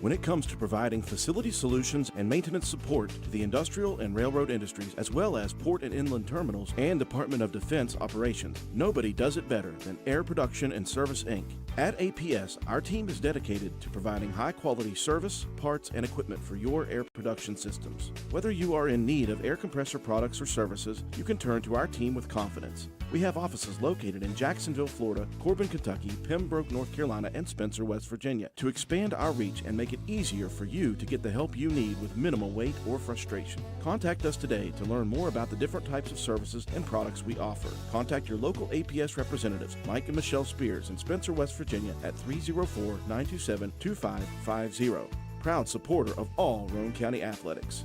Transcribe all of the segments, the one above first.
When it comes to providing facility solutions and maintenance support to the industrial and railroad industries, as well as port and inland terminals and Department of Defense operations, nobody does it better than Air Production and Service, Inc. At APS, our team is dedicated to providing high-quality service, parts, and equipment for your air production systems. Whether you are in need of air compressor products or services, you can turn to our team with confidence. We have offices located in Jacksonville, Florida, Corbin, Kentucky, Pembroke, North Carolina, and Spencer, West Virginia. To expand our reach and make it easier for you to get the help you need with minimal wait or frustration. Contact us today to learn more about the different types of services and products we offer. Contact your local APS representatives, Mike and Michelle Spears in Spencer, West Virginia at 304-927-2550. Proud supporter of all Roane County athletics.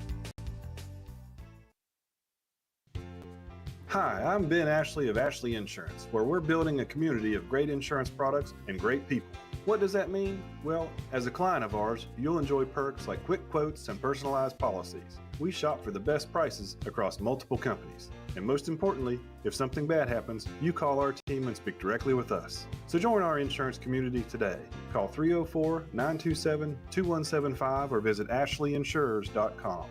Hi, I'm Ben Ashley of Ashley Insurance, where we're building a community of great insurance products and great people. What does that mean? Well, as a client of ours, you'll enjoy perks like quick quotes and personalized policies. We shop for the best prices across multiple companies. And most importantly, if something bad happens, you call our team and speak directly with us. So join our insurance community today. Call 304-927-2175 or visit ashleyinsurers.com.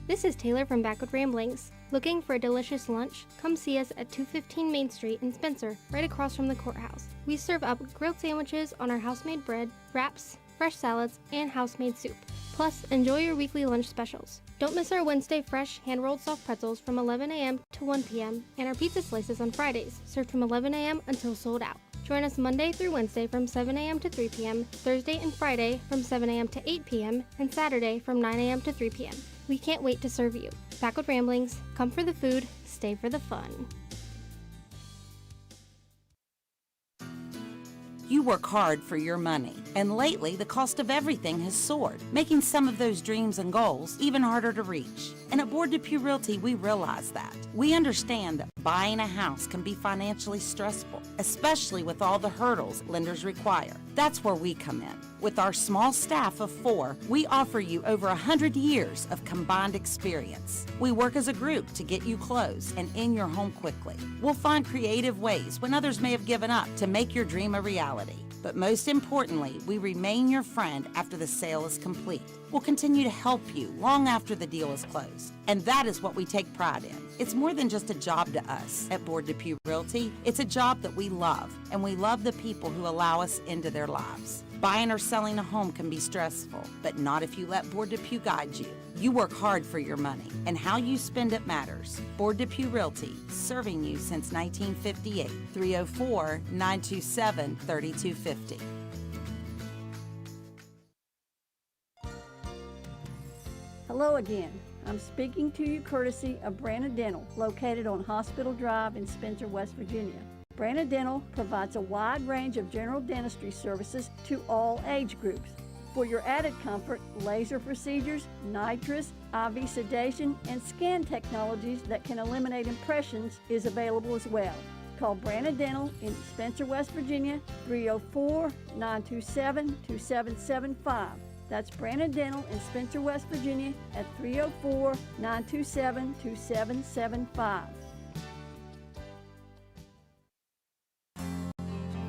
This is Taylor from Backwood Ramblings. Looking for a delicious lunch? Come see us at 215 Main Street in Spencer, right across from the courthouse. We serve up grilled sandwiches on our house-made bread, wraps, fresh salads, and house-made soup. Plus, enjoy your weekly lunch specials. Don't miss our Wednesday fresh hand-rolled soft pretzels from 11 a.m. to 1 p.m. and our pizza slices on Fridays, served from 11 a.m. until sold out. Join us Monday through Wednesday from 7 a.m. to 3 p.m., Thursday and Friday from 7 a.m. to 8 p.m., and Saturday from 9 a.m. to 3 p.m. We can't wait to serve you. Backwood Ramblings, come for the food, stay for the fun. You work hard for your money, and lately the cost of everything has soared, making some of those dreams and goals even harder to reach. And at Board Depew Realty, we realize that. We understand that buying a house can be financially stressful, especially with all the hurdles lenders require. That's where we come in. With our small staff of 4, we offer you over 100 years of combined experience. We work as a group to get you closed and in your home quickly. We'll find creative ways when others may have given up to make your dream a reality. But most importantly, we remain your friend after the sale is complete. We'll continue to help you long after the deal is closed. And that is what we take pride in. It's more than just a job to us at Board Depew Realty. It's a job that we love, and we love the people who allow us into their lives. Buying or selling a home can be stressful, but not if you let Board Depew guide you. You work hard for your money, and how you spend it matters. Board Depew Realty, serving you since 1958. 304-927-3250. Hello again. I'm speaking to you courtesy of Brandon Dental, located on Hospital Drive in Spencer, West Virginia. Brandon Dental provides a wide range of general dentistry services to all age groups. For your added comfort, laser procedures, nitrous, IV sedation, and scan technologies that can eliminate impressions is available as well. Call Brandon Dental in Spencer, West Virginia, 304-927-2775. That's Brandon Dental in Spencer, West Virginia at 304-927-2775.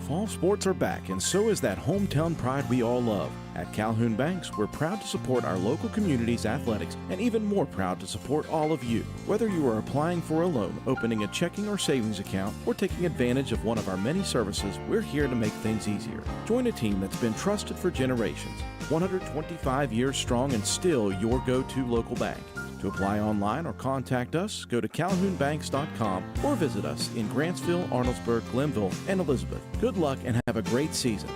Fall sports are back, and so is that hometown pride we all love. At Calhoun Banks, we're proud to support our local community's athletics, and even more proud to support all of you. Whether you are applying for a loan, opening a checking or savings account, or taking advantage of one of our many services, we're here to make things easier. Join a team that's been trusted for generations, 125 years strong, and still your go-to local bank. To apply online or contact us, go to calhounbanks.com or visit us in Grantsville, Arnoldesburg, Glenville, and Elizabeth. Good luck and have a great season.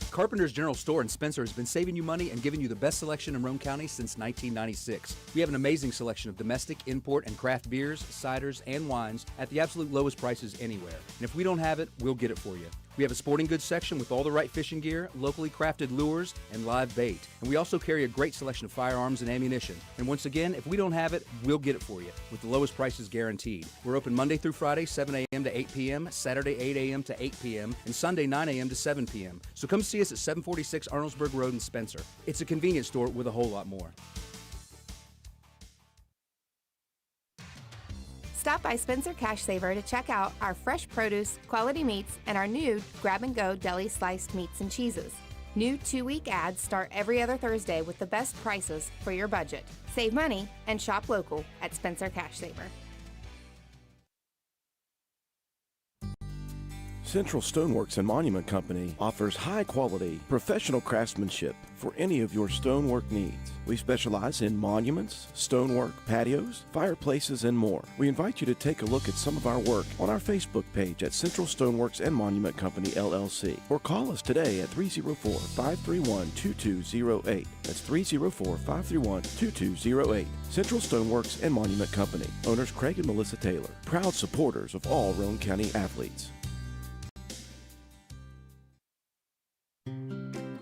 Carpenter's General Store in Spencer has been saving you money and giving you the best selection in Roane County since 1996. We have an amazing selection of domestic, import, and craft beers, ciders, and wines at the absolute lowest prices anywhere. And if we don't have it, we'll get it for you. We have a sporting goods section with all the right fishing gear, locally crafted lures, and live bait. And we also carry a great selection of firearms and ammunition. And once again, if we don't have it, we'll get it for you with the lowest prices guaranteed. We're open Monday through Friday, 7 a.m. to 8 p.m., Saturday, 8 a.m. to 8 p.m., and Sunday, 9 a.m. to 7 p.m. So come see us at 746 Arnoldesburg Road in Spencer. It's a convenience store with a whole lot more. Stop by Spencer Cash Saver to check out our fresh produce, quality meats, and our new grab-and-go deli sliced meats and cheeses. New 2-week ads start every other Thursday with the best prices for your budget. Save money and shop local at Spencer Cash Saver. Central Stoneworks and Monument Company offers high-quality, professional craftsmanship for any of your stonework needs. We specialize in monuments, stonework, patios, fireplaces, and more. We invite you to take a look at some of our work on our Facebook page at Central Stoneworks and Monument Company, LLC, or call us today at 304-531-2208. That's 304-531-2208. Central Stoneworks and Monument Company. Owners Craig and Melissa Taylor. Proud supporters of all Roane County athletes.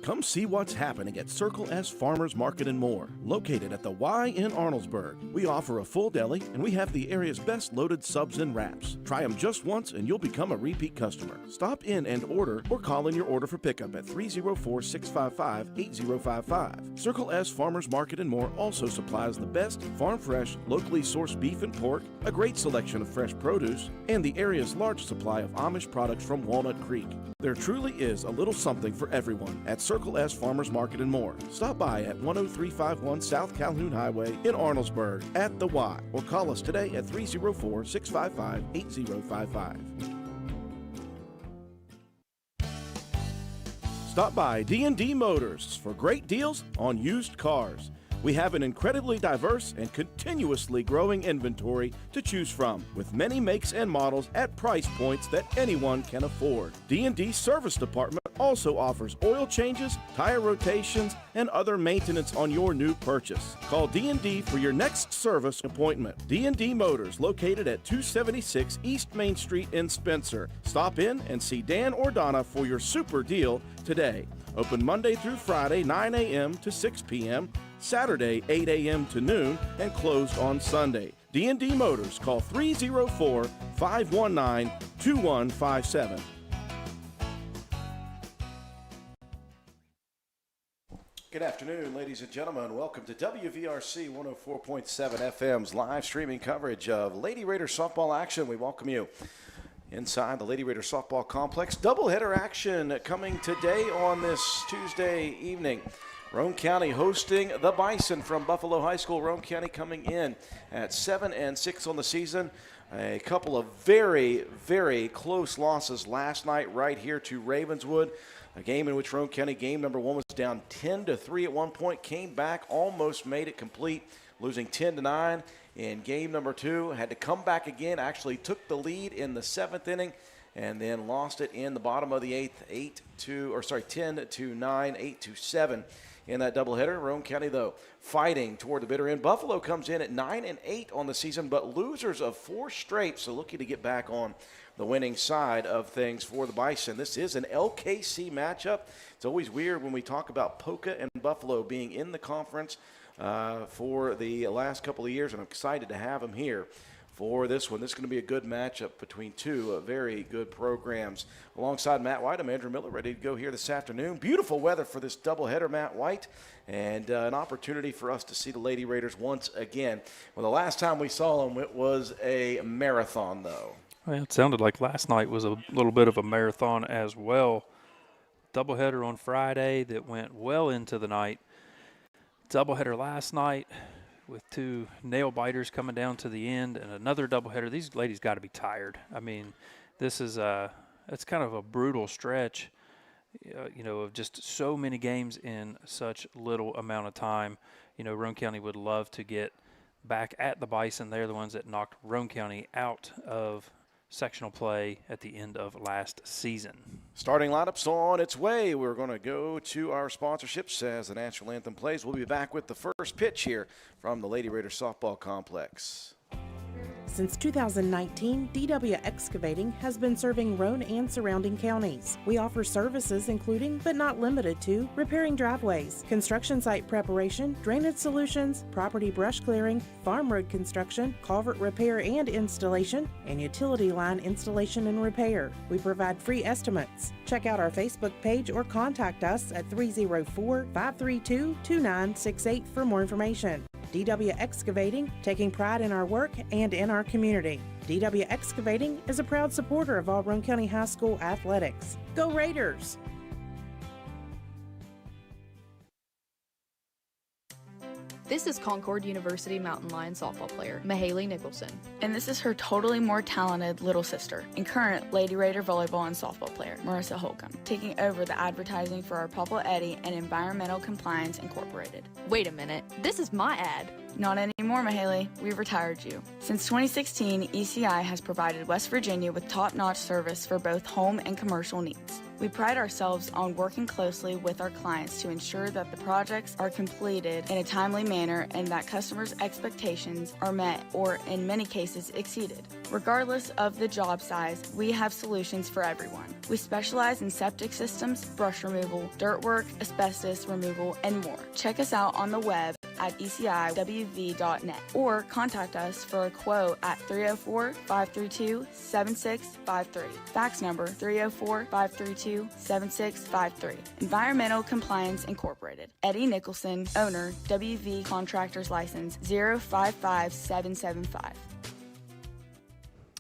Come see what's happening at Circle S Farmers Market and More, located at the Y in Arnoldesburg. We offer a full deli, and we have the area's best loaded subs and wraps. Try them just once, and you'll become a repeat customer. Stop in and order, or call in your order for pickup at 304-655-8055. Circle S Farmers Market and More also supplies the best farm-fresh, locally sourced beef and pork, a great selection of fresh produce, and the area's large supply of Amish products from Walnut Creek. There truly is a little something for everyone at Circle S Farmers Market and More. Stop by at 10351 South Calhoun Highway in Arnoldesburg at the Y, or call us today at 304-655-8055. Stop by D&D Motors for great deals on used cars. We have an incredibly diverse and continuously growing inventory to choose from, with many makes and models at price points that anyone can afford. D&D Service Department also offers oil changes, tire rotations, and other maintenance on your new purchase. Call D&D for your next service appointment. D&D Motors, located at 276 East Main Street in Spencer. Stop in and see Dan or Donna for your super deal today. Open Monday through Friday, 9 a.m. to 6 p.m., Saturday, 8 a.m. to noon, and closed on Sunday. D&D Motors, call 304-519-2157. Good afternoon, ladies and gentlemen. Welcome to WVRC 104.7 FM's live streaming coverage of Lady Raider softball action. We welcome you inside the Lady Raider softball complex. Doubleheader action coming today on this Tuesday evening. Roane County hosting the Bison from Buffalo High School. Roane County coming in at 7-6 on the season. A couple of very, very close losses last night right here to Ravenswood. A game in which Roane County, game number one, was down 10-3 at one point. Came back, almost made it complete, losing 10-9. In game number two, had to come back again. Actually took the lead in the seventh inning, and then lost it in the bottom of the eighth, 10-9, 8-7 in that doubleheader. Roane County, though, fighting toward the bitter end. Buffalo comes in at 9-8 on the season, but losers of 4 straight, so looking to get back on the winning side of things for the Bison. This is an LKC matchup. It's always weird when we talk about Poca and Buffalo being in the conference for the last couple of years, and I'm excited to have them here for this one. This is going to be a good matchup between two very good programs. Alongside Matt White, I'm Andrew Miller, ready to go here this afternoon. Beautiful weather for this doubleheader, Matt White, and an opportunity for us to see the Lady Raiders once again. Well, the last time we saw them, it was a marathon, though. Well, it sounded like last night was a little bit of a marathon as well. Doubleheader on Friday that went well into the night. Doubleheader last night with 2 nail biters coming down to the end, and another doubleheader. These ladies got to be tired. I mean, this is it's kind of a brutal stretch, of just so many games in such little amount of time. Roane County would love to get back at the Bison. They're the ones that knocked Roane County out of sectional play at the end of last season. Starting lineup's on its way. We're going to go to our sponsorships as the national anthem plays. We'll be back with the first pitch here from the Lady Raider softball complex. Since 2019, DW Excavating has been serving Roane and surrounding counties. We offer services including, but not limited to, repairing driveways, construction site preparation, drainage solutions, property brush clearing, farm road construction, culvert repair and installation, and utility line installation and repair. We provide free estimates. Check out our Facebook page or contact us at 304-532-2968 for more information. DW Excavating, taking pride in our work and in our community. DW Excavating is a proud supporter of all Roane County High School athletics. Go Raiders! This is Concord University Mountain Lion softball player, Mahaley Nicholson. And this is her totally more talented little sister and current Lady Raider volleyball and softball player, Marissa Holcomb, taking over the advertising for our Papa Eddie and Environmental Compliance Incorporated. Wait a minute, this is my ad. Not anymore, Mahaley. We've retired you. Since 2016, ECI has provided West Virginia with top-notch service for both home and commercial needs. We pride ourselves on working closely with our clients to ensure that the projects are completed in a timely manner and that customers' expectations are met or, in many cases, exceeded. Regardless of the job size, we have solutions for everyone. We specialize in septic systems, brush removal, dirt work, asbestos removal, and more. Check us out on the web at eciwv.net or contact us for a quote at 304-532-7653. Fax number 304-532-7653. Environmental Compliance Incorporated. Eddie Nicholson, owner, WV Contractors License 055775.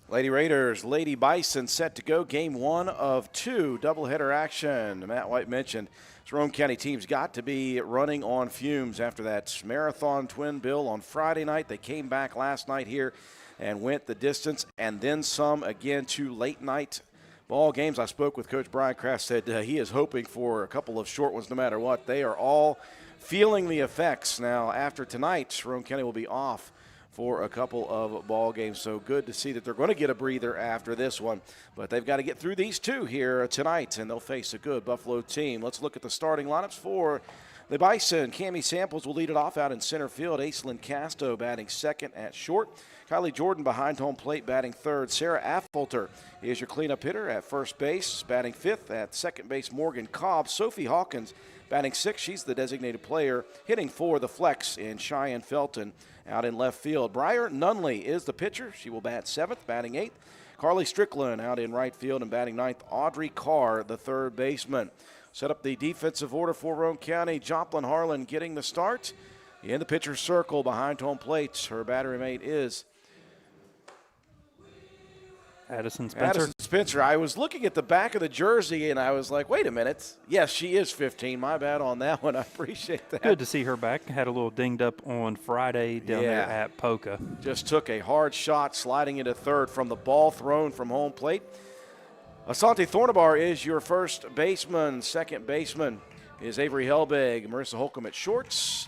Lady Raiders, Lady Bison set to go. Game 1 of 2, doubleheader action. Matt White mentioned Roane County teams got to be running on fumes after that marathon twin bill on Friday night. They came back last night here and went the distance and then some again, 2 late night ball games. I spoke with Coach Brian Kraft, said he is hoping for a couple of short ones no matter what. They are all feeling the effects. Now, after tonight, Roane County will be off for a couple of ball games. So good to see that they're going to get a breather after this one. But they've got to get through these 2 here tonight, and they'll face a good Buffalo team. Let's look at the starting lineups for the Bison. Cammie Samples will lead it off out in center field. Aislinn Casto batting second at short. Kylie Jordan behind home plate batting third. Sarah Affolter is your cleanup hitter at first base. Batting fifth at second base, Morgan Cobb. Sophie Hawkins batting sixth. She's the designated player. Hitting for the flex in Cheyenne Felton out in left field. Briar Nunley is the pitcher. She will bat seventh, batting eighth. Carly Strickland out in right field and batting ninth. Audrey Carr, the third baseman. Set up the defensive order for Roane County. Joplin Harlan getting the start in the pitcher's circle behind home plate. Her battery mate is Addison Spencer. I was looking at the back of the jersey, and I was like, wait a minute. Yes, she is 15. My bad on that one. I appreciate that. Good to see her back. Had a little dinged up on Friday down there at Poca. Just took a hard shot sliding into third from the ball thrown from home plate. Asante Thornabar is your first baseman. Second baseman is Avery Helbig. Marissa Holcomb at shorts.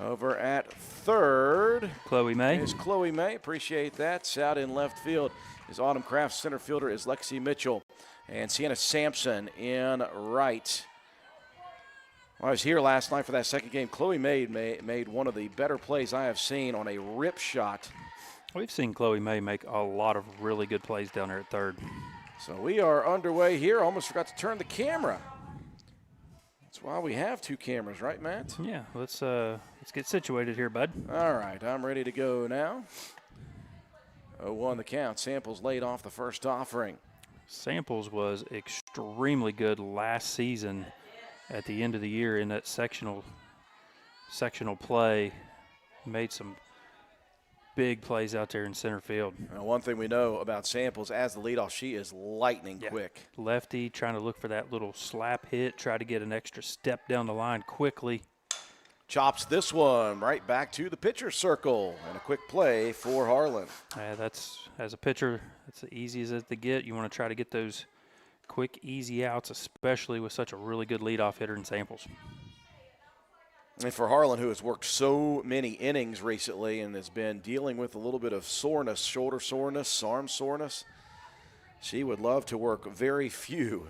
Over at third Chloe May. Is Chloe May. Appreciate that. Out in left field is Autumn Kraft. Center fielder is Lexi Mitchell. And Sienna Sampson in right. When I was here last night for that second game, Chloe May made one of the better plays I have seen on a rip shot. We've seen Chloe May make a lot of really good plays down there at third. So we are underway here. Almost forgot to turn the camera. That's why we have 2 cameras, right, Matt? Yeah, let's get situated here, bud. All right, I'm ready to go now. 0-1 the count. Samples laid off the first offering. Samples was extremely good last season at the end of the year in that sectional play. Made some big plays out there in center field. One thing we know about Samples as the leadoff, she is lightning quick. Lefty, trying to look for that little slap hit, try to get an extra step down the line quickly. Chops this one right back to the pitcher circle, and a quick play for Harlan. That's, as a pitcher, that's the easiest as to get. You want to try to get those quick, easy outs, especially with such a really good leadoff hitter in Samples. And for Harlan, who has worked so many innings recently and has been dealing with a little bit of soreness, shoulder soreness, arm soreness, she would love to work very few.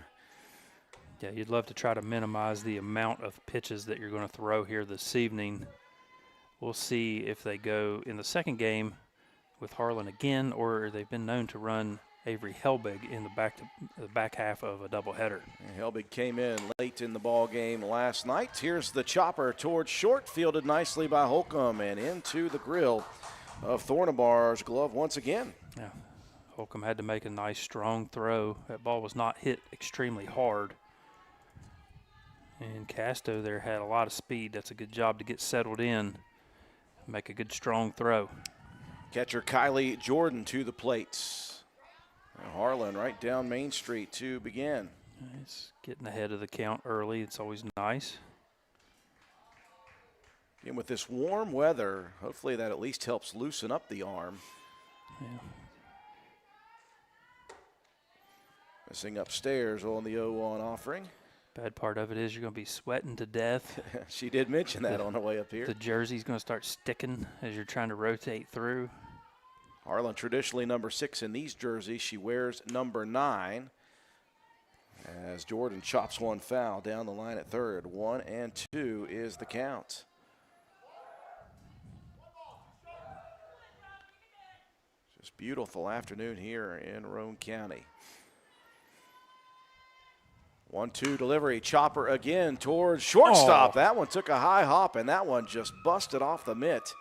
Yeah, you'd love to try to minimize the amount of pitches that you're going to throw here this evening. We'll see if they go in the second game with Harlan again, or they've been known to run Avery Helbig in the back half of a doubleheader. Helbig came in late in the ball game last night. Here's the chopper towards short, fielded nicely by Holcomb and into the grill of Thornabar's glove once again. Yeah, Holcomb had to make a nice strong throw. That ball was not hit extremely hard. And Casto there had a lot of speed. That's a good job to get settled in, make a good strong throw. Catcher Kylie Jordan to the plate. Harlan right down Main Street to begin. It's getting ahead of the count early. It's always nice. And with this warm weather, hopefully that at least helps loosen up the arm. Yeah. Missing upstairs on the 0-1 offering. Bad part of it is you're going to be sweating to death. She did mention that on the way up here. The jersey's going to start sticking as you're trying to rotate through. Harlan traditionally number 6 in these jerseys. She wears number 9. As Jordan chops one foul down the line at third. 1-2 is the count. Just beautiful afternoon here in Roane County. 1-2 delivery, chopper again towards shortstop. Oh. That one took a high hop, and that one just busted off the mitt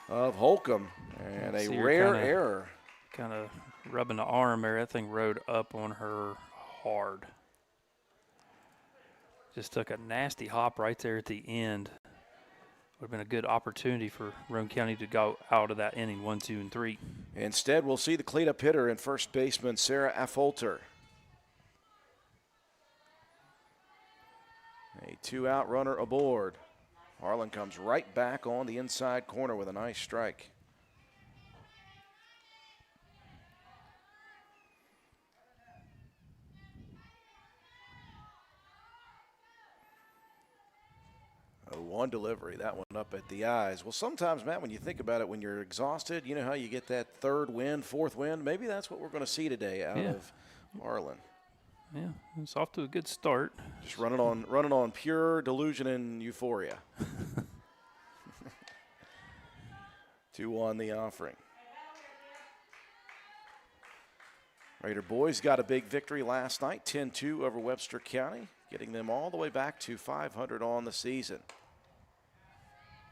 of Holcomb. And a rare error. Kind of rubbing the arm there. That thing rode up on her hard. Just took a nasty hop right there at the end. Would have been a good opportunity for Roane County to go out of that inning, 1, 2, and 3. Instead, we'll see the cleanup hitter and first baseman Sarah Affolter. A 2-out runner aboard. Harlan comes right back on the inside corner with a nice strike. One delivery, that one up at the eyes. Well, sometimes, Matt, when you think about it, when you're exhausted, you know how you get that third wind, fourth wind? Maybe that's what we're going to see today out of Harlan. Yeah, it's off to a good start. Just running on pure delusion and euphoria. 2-1 the offering. Raider boys got a big victory last night, 10-2 over Webster County, getting them all the way back to 500 on the season.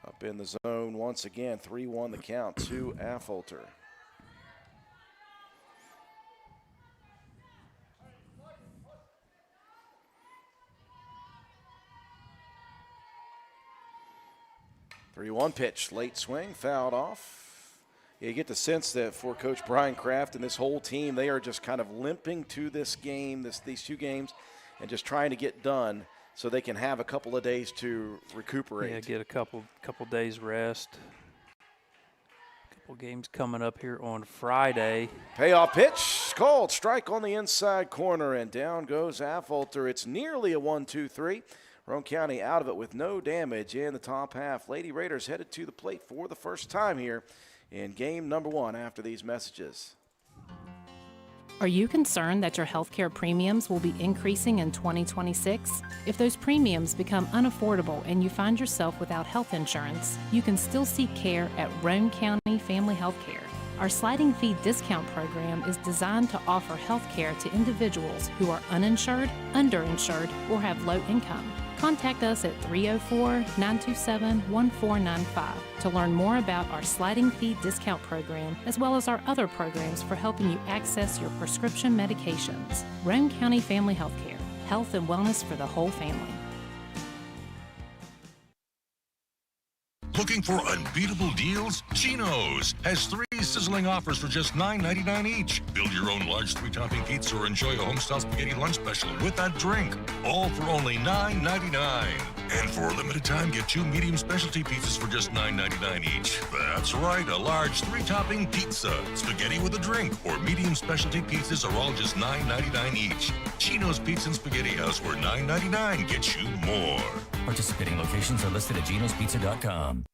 Up in the zone once again, 3-1 the count to Affolter. Three-one pitch, late swing, fouled off. You get the sense that for Coach Brian Kraft and this whole team, they are just kind of limping to this game, these 2 games, and just trying to get done so they can have a couple of days to recuperate. Yeah, get a couple days rest. Couple games coming up here on Friday. Payoff pitch, called strike on the inside corner, and down goes Affolter. It's nearly a 1-2-3. Roane County out of it with no damage in the top half. Lady Raiders headed to the plate for the first time here in game number 1 after these messages. Are you concerned that your healthcare premiums will be increasing in 2026? If those premiums become unaffordable and you find yourself without health insurance, you can still seek care at Roane County Family Health Care. Our sliding fee discount program is designed to offer health care to individuals who are uninsured, underinsured, or have low income. Contact us at 304-927-1495 to learn more about our sliding fee discount program, as well as our other programs for helping you access your prescription medications. Roane County Family Health Care, health and wellness for the whole family. Looking for unbeatable deals? Geno's has 3 sizzling offers for just $9.99 each. Build your own large 3-topping pizza or enjoy a homestyle spaghetti lunch special with a drink. All for only $9.99. And for a limited time, get 2 medium specialty pizzas for just $9.99 each. That's right, a large 3-topping pizza, spaghetti with a drink, or medium specialty pizzas are all just $9.99 each. Geno's Pizza and Spaghetti House, where $9.99 gets you more. Participating locations are listed at genospizza.com.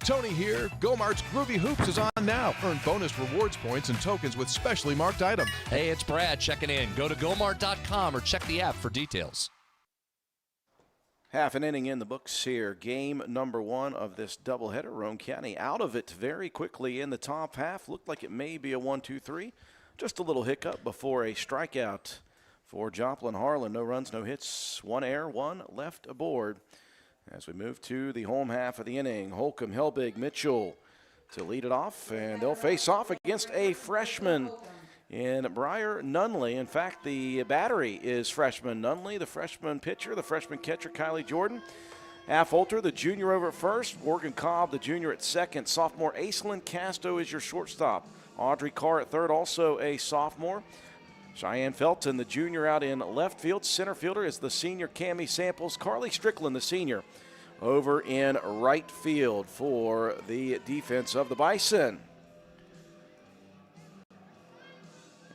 Tony here. Go-Mart's Groovy Hoops is on now. Earn bonus rewards points and tokens with specially marked items. Hey, it's Brad checking in. Go to gomart.com or check the app for details. Half an inning in the books here. Game number 1 of this doubleheader. Roane County out of it very quickly in the top half. Looked like it may be a 1-2-3. Just a little hiccup before a strikeout for Joplin Harlan. No runs, no hits, 1 error, 1 left aboard. As we move to the home half of the inning, Holcomb, Helbig, Mitchell to lead it off, and they'll face off against a freshman in Briar Nunley. In fact, the battery is freshman Nunley, the freshman pitcher, the freshman catcher, Kylie Jordan. Affolter, the junior, over at first. Morgan Cobb, the junior, at second. Sophomore Aislinn Casto is your shortstop. Audrey Carr at third, also a sophomore. Cheyenne Felton, the junior, out in left field. Center fielder is the senior Cammie Samples. Carly Strickland, the senior, over in right field for the defense of the Bison.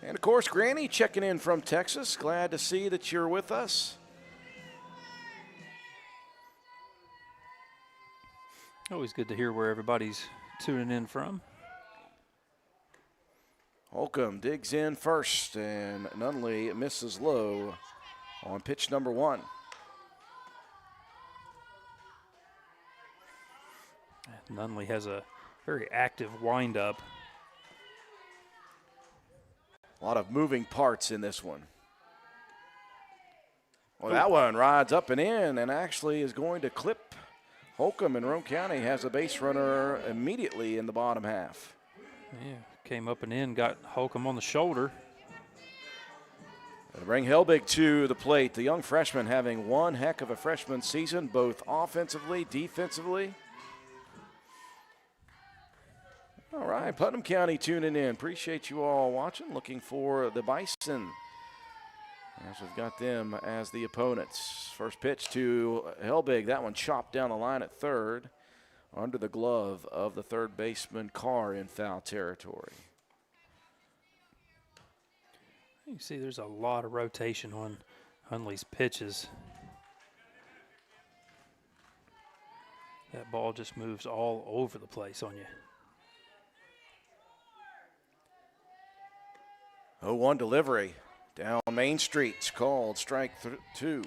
And, of course, Granny checking in from Texas. Glad to see that you're with us. Always good to hear where everybody's tuning in from. Holcomb digs in first, and Nunley misses low on pitch number 1. Nunley has a very active windup. A lot of moving parts in this one. Well, that one rides up and in and actually is going to clip Holcomb, and Roane County has a base runner immediately in the bottom half. Yeah, came up and in, got Holcomb on the shoulder. Gonna bring Helbig to the plate. The young freshman having one heck of a freshman season, both offensively, defensively. All right, Putnam County tuning in. Appreciate you all watching. Looking for the Bison as we've got them as the opponents. First pitch to Helbig. That one chopped down the line at third under the glove of the third baseman Carr in foul territory. You see there's a lot of rotation on Hunley's pitches. That ball just moves all over the place on you. 0-1 delivery down Main Street. It's called strike 2.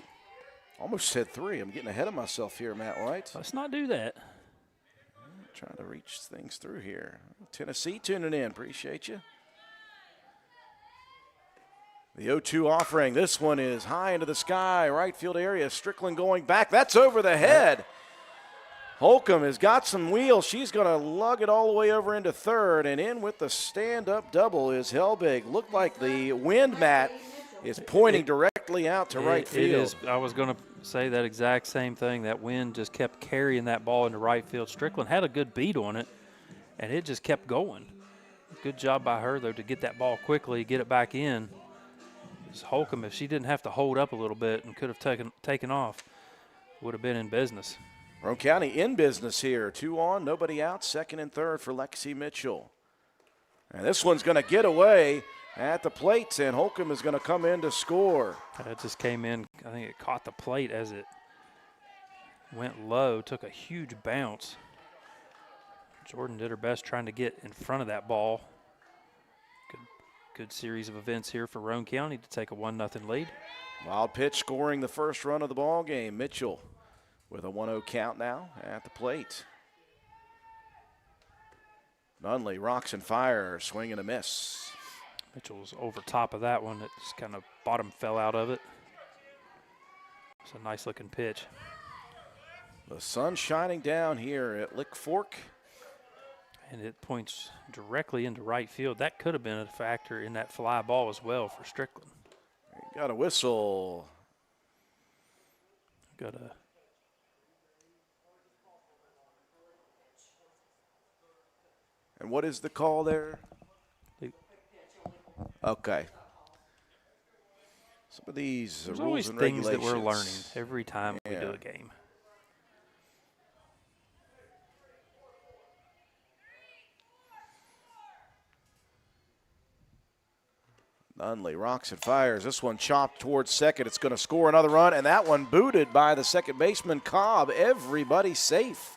Almost said 3. I'm getting ahead of myself here, Matt White. Let's not do that. Trying to reach things through here. Tennessee tuning in. Appreciate you. The 0-2 offering. This one is high into the sky. Right field area. Strickland going back. That's over the head. Holcomb has got some wheels. She's going to lug it all the way over into third. And in with the stand-up double is Helbig. Looked like the wind mat is pointing directly out to right field. It is. I was going to say that exact same thing. That wind just kept carrying that ball into right field. Strickland had a good beat on it, and it just kept going. Good job by her, though, to get that ball quickly, get it back in. Holcomb, if she didn't have to hold up a little bit and could have taken off, would have been in business. Roane County in business here. 2 on, nobody out. Second and third for Lexi Mitchell. And this one's going to get away at the plate, and Holcomb is going to come in to score. That just came in. I think it caught the plate as it went low, took a huge bounce. Jordan did her best trying to get in front of that ball. Good series of events here for Roane County to take a 1-0 lead. Wild pitch scoring the first run of the ball game. Mitchell with a 1-0 count now at the plate. Nunley rocks and fires, swing and a miss. Mitchell's over top of that one. It just kind of bottom fell out of it. It's a nice looking pitch. The sun shining down here at Lick Fork. And it points directly into right field. That could have been a factor in that fly ball as well for Strickland. Got a whistle. Got a. And what is the call there? Okay. Some of these There's rules always and things regulations. that we're learning every time we do a game. Nunley rocks and fires. This one chopped towards second. It's going to score another run, and that one booted by the second baseman, Cobb. Everybody safe.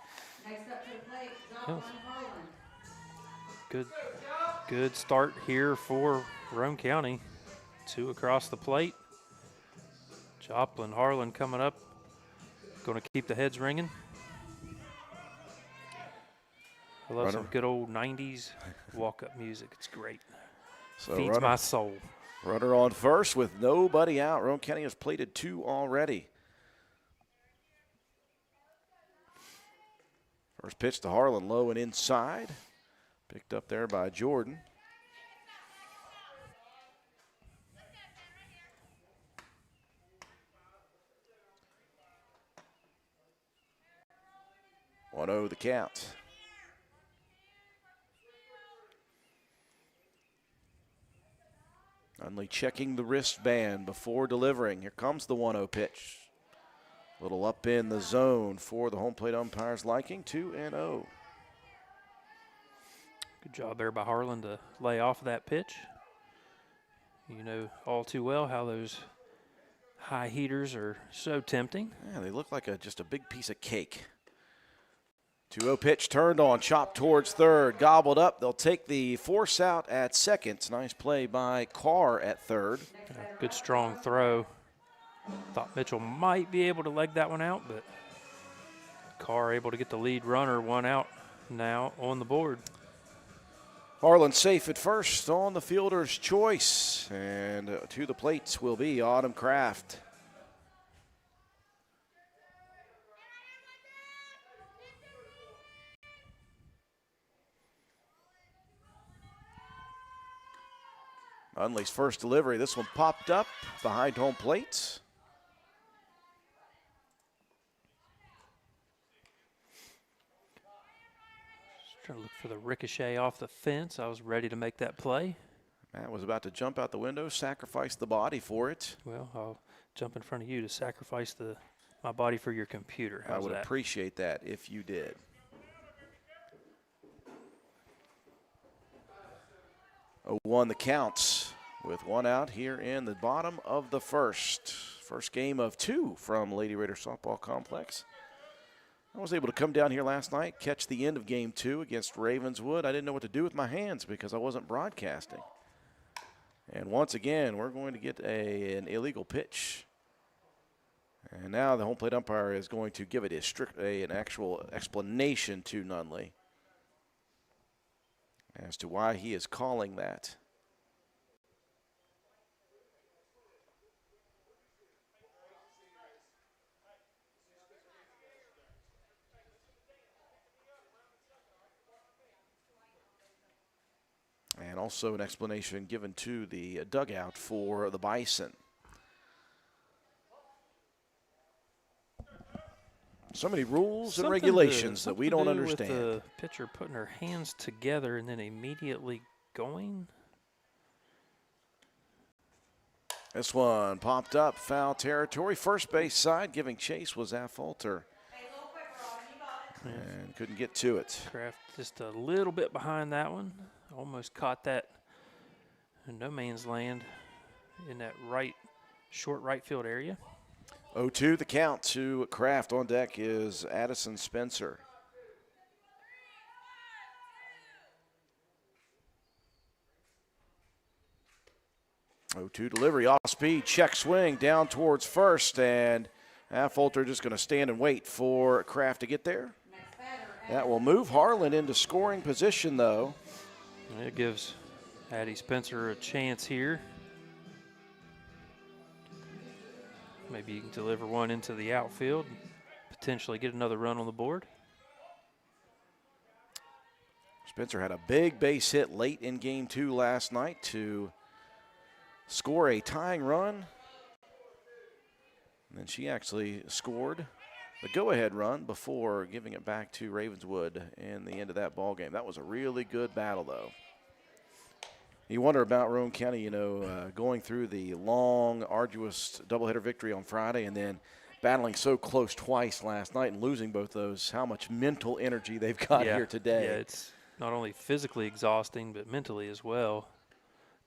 Good start here for Roane County. 2 across the plate. Joplin, Harlan coming up. Going to keep the heads ringing. I love some good old 90s walk-up music. It's great. So feeds my soul. Runner on first with nobody out. Roane County has plated 2 already. First pitch to Harlan, low and inside. Picked up there by Jordan. The count. Nunley checking the wristband before delivering. Here comes the 1-0 pitch. Little up in the zone for the home plate umpire's liking, 2-0. Good job there by Harlan to lay off that pitch. You know all too well how those high heaters are so tempting. Yeah, they look like just a big piece of cake. 2-0 pitch turned on, chopped towards third, gobbled up. They'll take the force out at second. Nice play by Carr at third. Good strong throw. Thought Mitchell might be able to leg that one out, but Carr able to get the lead runner, one out now on the board. Harlan safe at first on the fielder's choice. And to the plates will be Autumn Kraft. Unley's first delivery. This one popped up behind home plate. Just trying to look for the ricochet off the fence. I was ready to make that play. Matt was about to jump out the window, sacrifice the body for it. Well, I'll jump in front of you to sacrifice my body for your computer. How's I would that? appreciate that if you did. Oh, 1 the counts with one out here in the bottom of the first. First game of 2 from Lady Raider Softball Complex. I was able to come down here last night, catch the end of game 2 against Ravenswood. I didn't know what to do with my hands because I wasn't broadcasting. And once again, we're going to get an illegal pitch. And now the home plate umpire is going to give it an actual explanation to Nunley as to why he is calling that. And also an explanation given to the dugout for the Bison. So many rules and regulations that we don't understand. With the pitcher putting her hands together and then immediately going. This one popped up, foul territory. First base side, giving chase was Affolter. And couldn't get to it. Kraft just a little bit behind that one. Almost caught that in no man's land in that short right field area. 0-2 the count to Kraft. On deck is Addison Spencer. Oh, 2 delivery, off speed, check swing down towards first, and Affolter just going to stand and wait for Kraft to get there. That will move Harlan into scoring position, though. It gives Addie Spencer a chance here. Maybe you can deliver one into the outfield, potentially get another run on the board. Spencer had a big base hit late in game 2 last night to score a tying run. And then she actually scored the go-ahead run before giving it back to Ravenswood in the end of that ball game. That was a really good battle, though. You wonder about Roane County, going through the long, arduous doubleheader victory on Friday and then battling so close twice last night and losing both those, how much mental energy they've got here today. Yeah, it's not only physically exhausting, but mentally as well.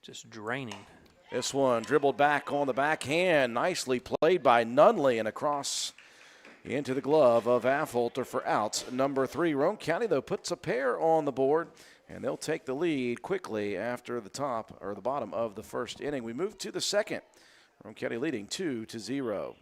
Just draining. This one dribbled back on the backhand. Nicely played by Nunley and across into the glove of Affolter for out number 3. Roane County, though, puts a pair on the board, and they'll take the lead quickly after the bottom of the first inning. We move to the second. Roane County leading 2-0.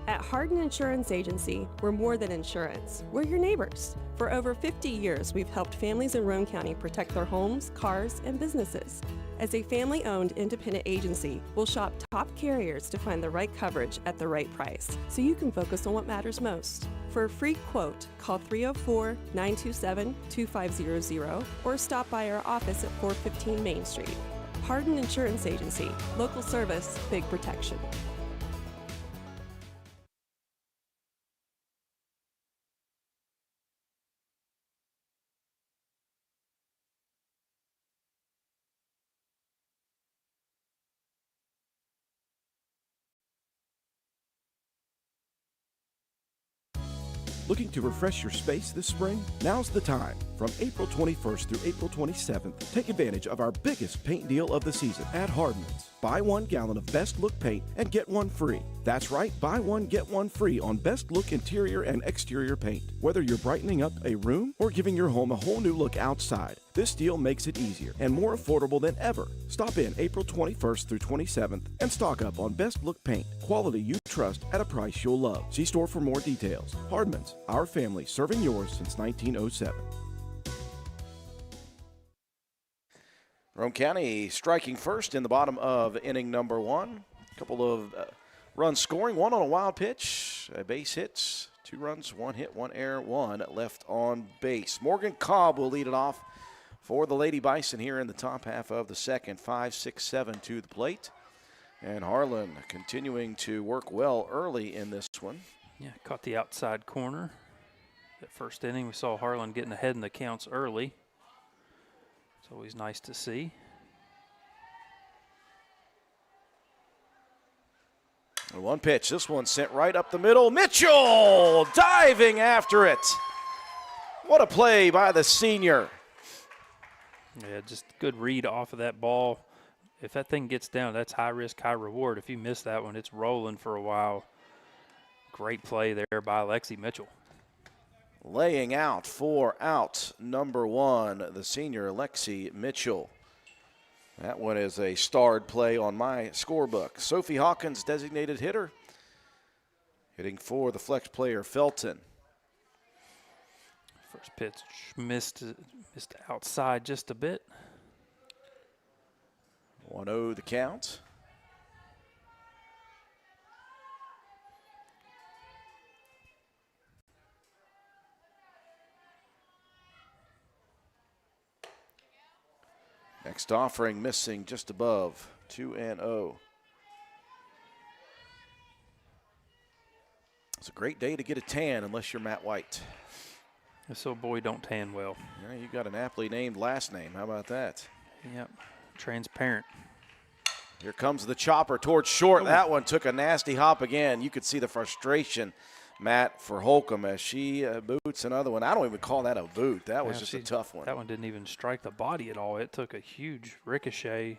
At Hardin Insurance Agency, we're more than insurance. We're your neighbors. For over 50 years, we've helped families in Roane County protect their homes, cars, and businesses. As a family-owned independent agency, we'll shop top carriers to find the right coverage at the right price, so you can focus on what matters most. For a free quote, call 304-927-2500 or stop by our office at 415 Main Street. Hardin Insurance Agency, local service, big protection. Looking to refresh your space this spring? Now's the time. From April 21st through April 27th, take advantage of our biggest paint deal of the season at Hardman's. Buy 1 gallon of Best Look paint and get one free. That's right, buy one, get one free on Best Look interior and exterior paint. Whether you're brightening up a room or giving your home a whole new look outside, this deal makes it easier and more affordable than ever. Stop in April 21st through 27th and stock up on Best Look paint. Quality you trust at a price you'll love. See store for more details. Hardman's, our family serving yours since 1907. Roane County striking first in the bottom of inning number 1. A couple of runs scoring, one on a wild pitch, a base hit, 2 runs, 1 hit, 1 error, 1 left on base. Morgan Cobb will lead it off for the Lady Bison here in the top half of the second. 5-6-7 to the plate. And Harlan continuing to work well early in this one. Yeah, caught the outside corner. That first inning, we saw Harlan getting ahead in the counts early. It's always nice to see. One pitch, this one sent right up the middle. Mitchell diving after it. What a play by the senior. Yeah, just good read off of that ball. If that thing gets down, that's high risk, high reward. If you miss that one, it's rolling for a while. Great play there by Lexi Mitchell. Laying out for out number 1, the senior Lexi Mitchell. That one is a starred play on my scorebook. Sophie Hawkins, designated hitter, hitting for the flex player Felton. First pitch missed outside just a bit. 1-0 the count. Next offering missing just above 2-0. It's a great day to get a tan unless you're Matt White. This old boy don't tan well. Yeah, you got an aptly named last name. How about that? Yep, transparent. Here comes the chopper towards short. That one took a nasty hop again. You could see the frustration, Matt, for Holcomb as she boots another one. I don't even call that a boot. That was just a tough one. That one didn't even strike the body at all. It took a huge ricochet.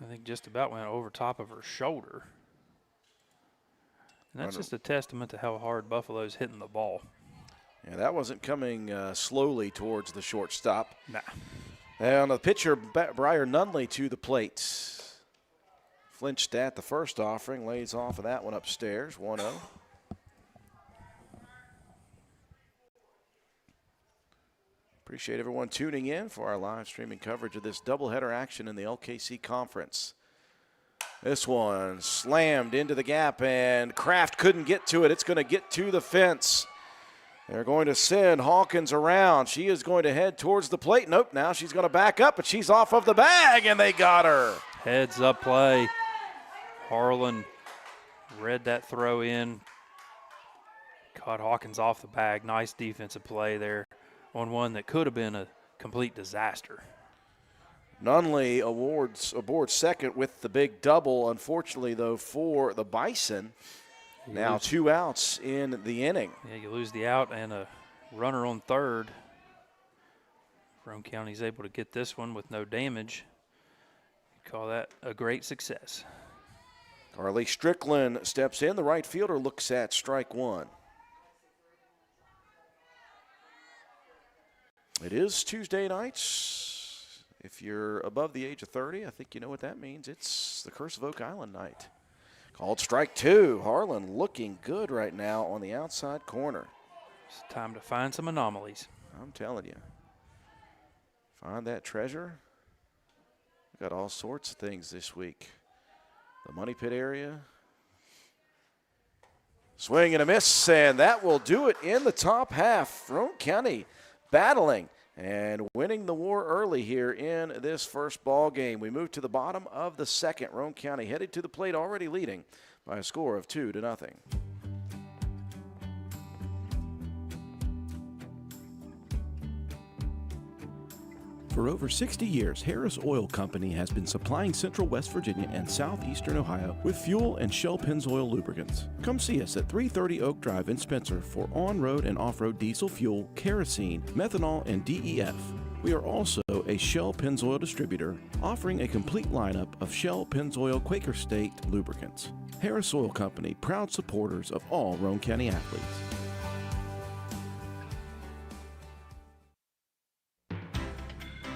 I think just about went over top of her shoulder. And that's just a testament to how hard Buffalo's hitting the ball. Yeah, that wasn't coming slowly towards the shortstop. Nah. And the pitcher, Briar Nunley, to the plate. Flinched at the first offering, lays off of that one upstairs, 1-0. Appreciate everyone tuning in for our live streaming coverage of this doubleheader action in the LKC Conference. This one slammed into the gap, and Kraft couldn't get to it. It's going to get to the fence. They're going to send Hawkins around. She is going to head towards the plate. Nope, now she's going to back up, but she's off of the bag, and they got her. Heads up play. Harlan read that throw in. Caught Hawkins off the bag. Nice defensive play there on one that could have been a complete disaster. Nunley aboard second with the big double. Unfortunately, though, for the Bison. Now 2 outs in the inning. Yeah, you lose the out and a runner on third. Roane County's able to get this one with no damage. Call that a great success. Carly Strickland steps in. The right fielder looks at strike 1. It is Tuesday nights. If you're above the age of 30, I think you know what that means. It's the Curse of Oak Island night. Called strike 2. Harlan looking good right now on the outside corner. It's time to find some anomalies. I'm telling you. Find that treasure. We've got all sorts of things this week. The money pit area. Swing and a miss, and that will do it in the top half. Roane County battling and winning the war early here in this first ball game. We move to the bottom of the second. Roane County headed to the plate, already leading by a score of 2-0. For over 60 years, Harris Oil Company has been supplying Central West Virginia and Southeastern Ohio with fuel and Shell Pennzoil lubricants. Come see us at 330 Oak Drive in Spencer for on-road and off-road diesel fuel, kerosene, methanol, and DEF. We are also a Shell Pennzoil distributor, offering a complete lineup of Shell Pennzoil Quaker State lubricants. Harris Oil Company, proud supporters of all Roane County athletes.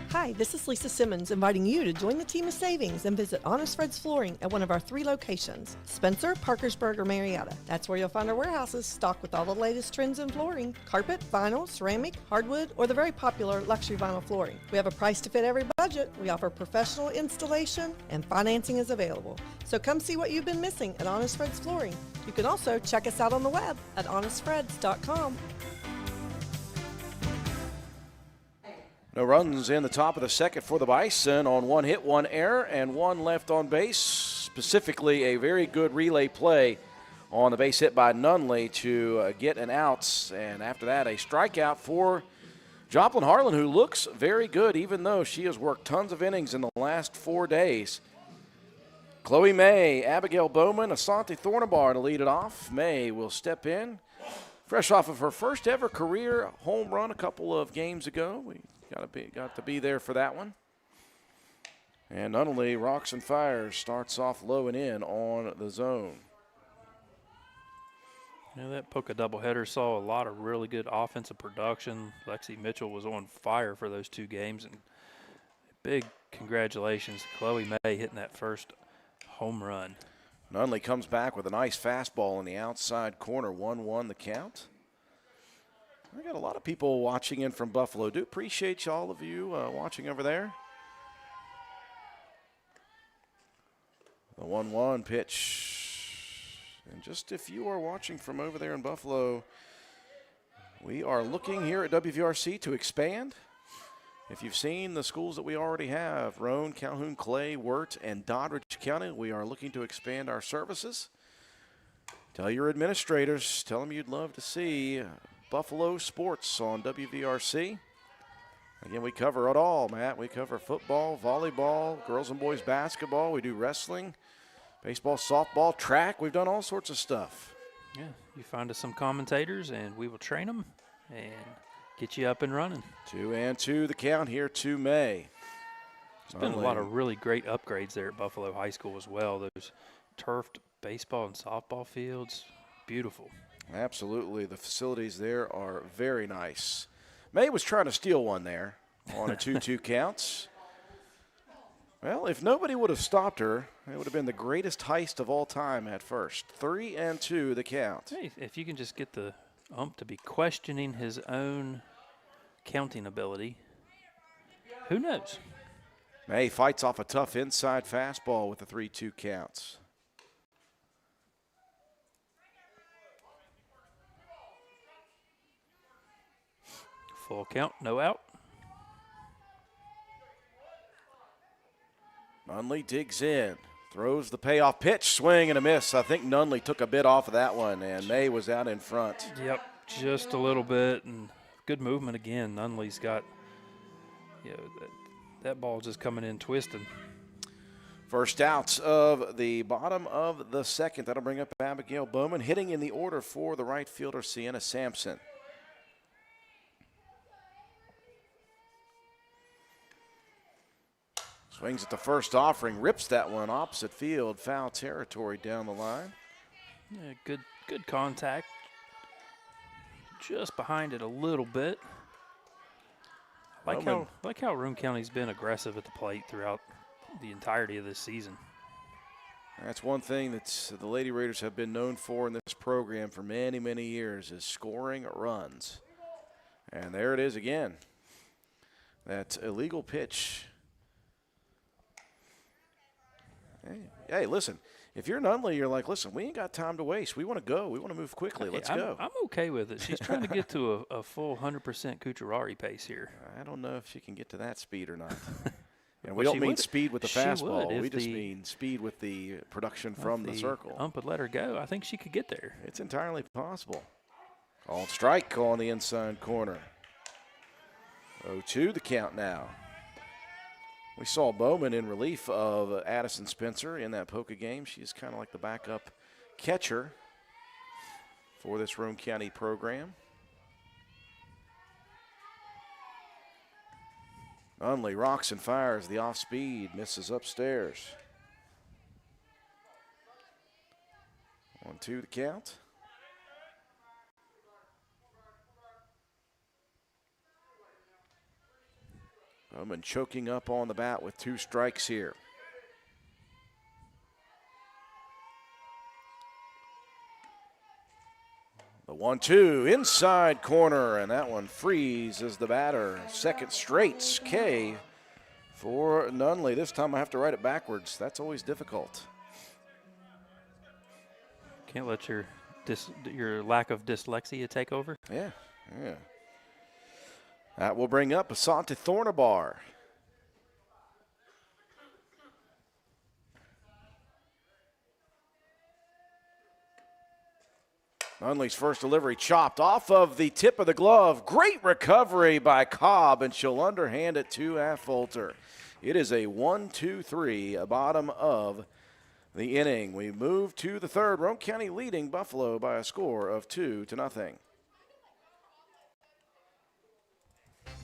Hi, this is Lisa Simmons inviting you to join the team of savings and visit Honest Fred's Flooring at one of our 3 locations, Spencer, Parkersburg, or Marietta. That's where you'll find our warehouses stocked with all the latest trends in flooring, carpet, vinyl, ceramic, hardwood, or the very popular luxury vinyl flooring. We have a price to fit every budget. We offer professional installation and financing is available. So come see what you've been missing at Honest Fred's Flooring. You can also check us out on the web at honestfreds.com. No runs in the top of the second for the Bison on 1 hit, 1 error, and 1 left on base. Specifically, a very good relay play on the base hit by Nunley to get an out. And after that, a strikeout for Joplin Harlan, who looks very good, even though she has worked tons of innings in the last 4 days. Chloe May, Abigail Bowman, Asante Thornabar to lead it off. May will step in. Fresh off of her first ever career home run a couple of games ago. We got to be there for that one. And Nunley rocks and fires, starts off low and in on the zone. That Poca doubleheader saw a lot of really good offensive production. Lexi Mitchell was on fire for those 2 games, and big congratulations to Chloe May hitting that first home run. Nunley comes back with a nice fastball in the outside corner, 1-1 the count. We got a lot of people watching in from Buffalo. Do appreciate all of you watching over there. The 1-1 pitch. And just if you are watching from over there in Buffalo, we are looking here at WVRC to expand. If you've seen the schools that we already have, Roane, Calhoun, Clay, Wirt, and Doddridge County, we are looking to expand our services. Tell your administrators, tell them you'd love to see Buffalo sports on WVRC. Again, we cover it all, Matt. We cover football, volleyball, girls and boys basketball. We do wrestling, baseball, softball, track. We've done all sorts of stuff. Yeah, you find us some commentators, and we will train them and get you up and running. 2-2 the count here to May. There's been a lot of really great upgrades there at Buffalo High School as well. Those turfed baseball and softball fields, beautiful. Absolutely. The facilities there are very nice. May was trying to steal one there on a 2-2 counts. Well, if nobody would have stopped her, it would have been the greatest heist of all time at first. 3-2 the count. Hey, if you can just get the ump to be questioning his own counting ability, who knows? May fights off a tough inside fastball with the 3-2 counts. Full count, no out. Nunley digs in, throws the payoff pitch, swing and a miss. I think Nunley took a bit off of that one, and May was out in front. Yep, just a little bit, and good movement again. Nunley's got, that ball just coming in twisting. First out of the bottom of the second. That'll bring up Abigail Bowman, hitting in the order for the right fielder, Sienna Sampson. Swings at the first offering, rips that one opposite field, foul territory down the line. Yeah, good contact. Just behind it a little bit. Like how Roane County's been aggressive at the plate throughout the entirety of this season. That's one thing that the Lady Raiders have been known for in this program for many, many years is scoring runs. And there it is again. That illegal pitch. Hey, listen, if you're Nunley, you're like, listen, we ain't got time to waste. We want to go. We want to move quickly. Let's go. I'm okay with it. She's trying to get to a full 100% Kucharari pace here. I don't know if she can get to that speed or not. And we don't mean speed with the fastball. We just mean speed with the production from the circle. Ump would let her go. I think she could get there. It's entirely possible. Called strike on the inside corner. 0-2 the count now. We saw Bowman in relief of Addison Spencer in that Polka game. She's kind of like the backup catcher for this Roane County program. Nunley rocks and fires the off speed, misses upstairs. 1-2 to count. Bowman choking up on the bat with 2 strikes here. The 1-2 inside corner, and that one freezes the batter. Second straight K for Nunley. This time I have to write it backwards. That's always difficult. Can't let your lack of dyslexia take over. Yeah. That will bring up Asante Thornabar. Nunley's first delivery chopped off of the tip of the glove. Great recovery by Cobb, and she'll underhand it to Affolter. It is a 1-2-3, bottom of the inning. We move to the third. Roane County leading Buffalo by a score of 2-0.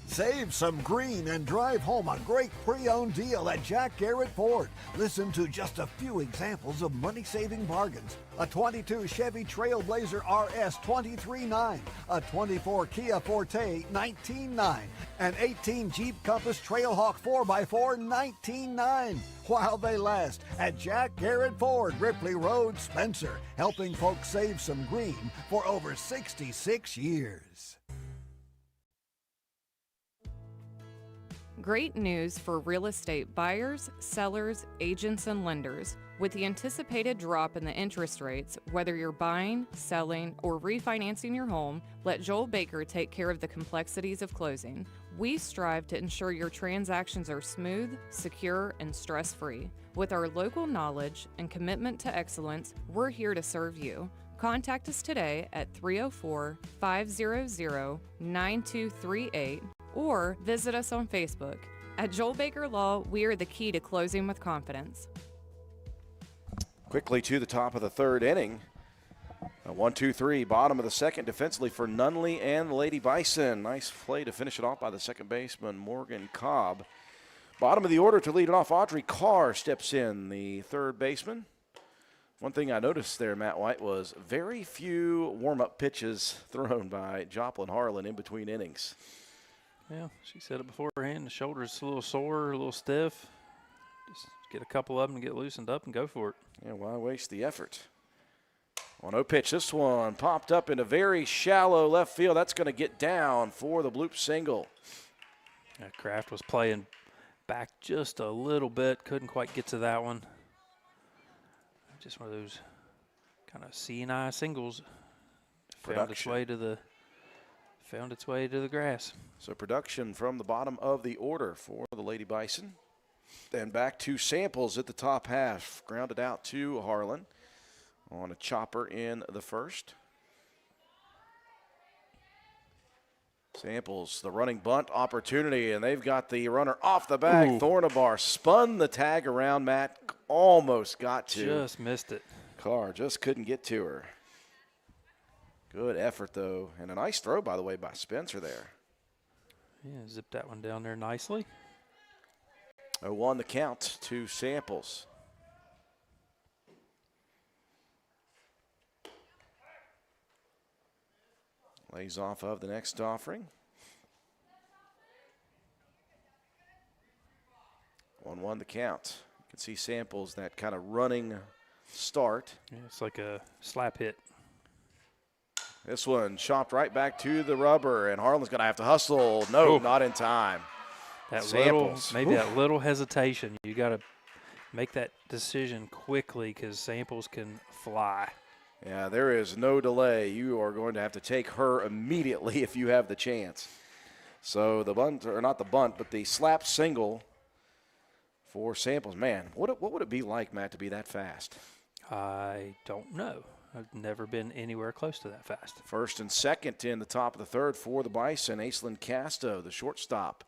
Save some green and drive home a great pre-owned deal at Jack Garrett Ford. Listen to just a few examples of money-saving bargains. A 22 Chevy Trailblazer RS $23,900, a 24 Kia Forte $19,900, an 18 Jeep Compass Trailhawk 4x4 $19,900. While they last at Jack Garrett Ford, Ripley Road, Spencer, helping folks save some green for over 66 years. Great news for real estate buyers, sellers, agents, and lenders. With the anticipated drop in the interest rates, whether you're buying, selling, or refinancing your home, let Joel Baker take care of the complexities of closing. We strive to ensure your transactions are smooth, secure, and stress-free. With our local knowledge and commitment to excellence, we're here to serve you. Contact us today at 304-500-9238 or visit us on Facebook. At Joel Baker Law, we are the key to closing with confidence. Quickly to the top of the third inning. A 1-2-3, bottom of the second defensively for Nunley and the Lady Bison. Nice play to finish it off by the second baseman, Morgan Cobb. Bottom of the order to lead it off, Audrey Carr steps in, the third baseman. One thing I noticed there, Matt White, was very few warm-up pitches thrown by Joplin Harlan in between innings. Yeah, she said it beforehand. The shoulder's a little sore, a little stiff. Just get a couple of them and get loosened up and go for it. Yeah, why waste the effort? 1-0 pitch. This one popped up into very shallow left field. That's going to get down for the bloop single. Yeah, Kraft was playing back just a little bit. Couldn't quite get to that one. Just one of those kind of C&I singles. Found its way to the grass. So production from the bottom of the order for the Lady Bison. Then back to Samples at the top half. Grounded out to Harlan on a chopper in the first. Samples, the running bunt opportunity, and they've got the runner off the bag. Ooh. Thornabar spun the tag around, Matt. Almost got to. Just missed it. Carr just couldn't get to her. Good effort, though. And a nice throw, by the way, by Spencer there. Yeah, zip that one down there nicely. 0-1 the count to Samples. Lays off of the next offering. 1-1 the count. You can see Samples, that kind of running start. Yeah, it's like a slap hit. This one chopped right back to the rubber, and Harlan's going to have to hustle. No, not in time. That Samples. that little hesitation. You got to make that decision quickly because Samples can fly. Yeah, there is no delay. You are going to have to take her immediately if you have the chance. So the bunt, or not the bunt, but the slap single for Samples. Man, what would it be like, Matt, to be that fast? I don't know. I've never been anywhere close to that fast. First and second in the top of the third for the Bison. Aislinn Casto, the shortstop.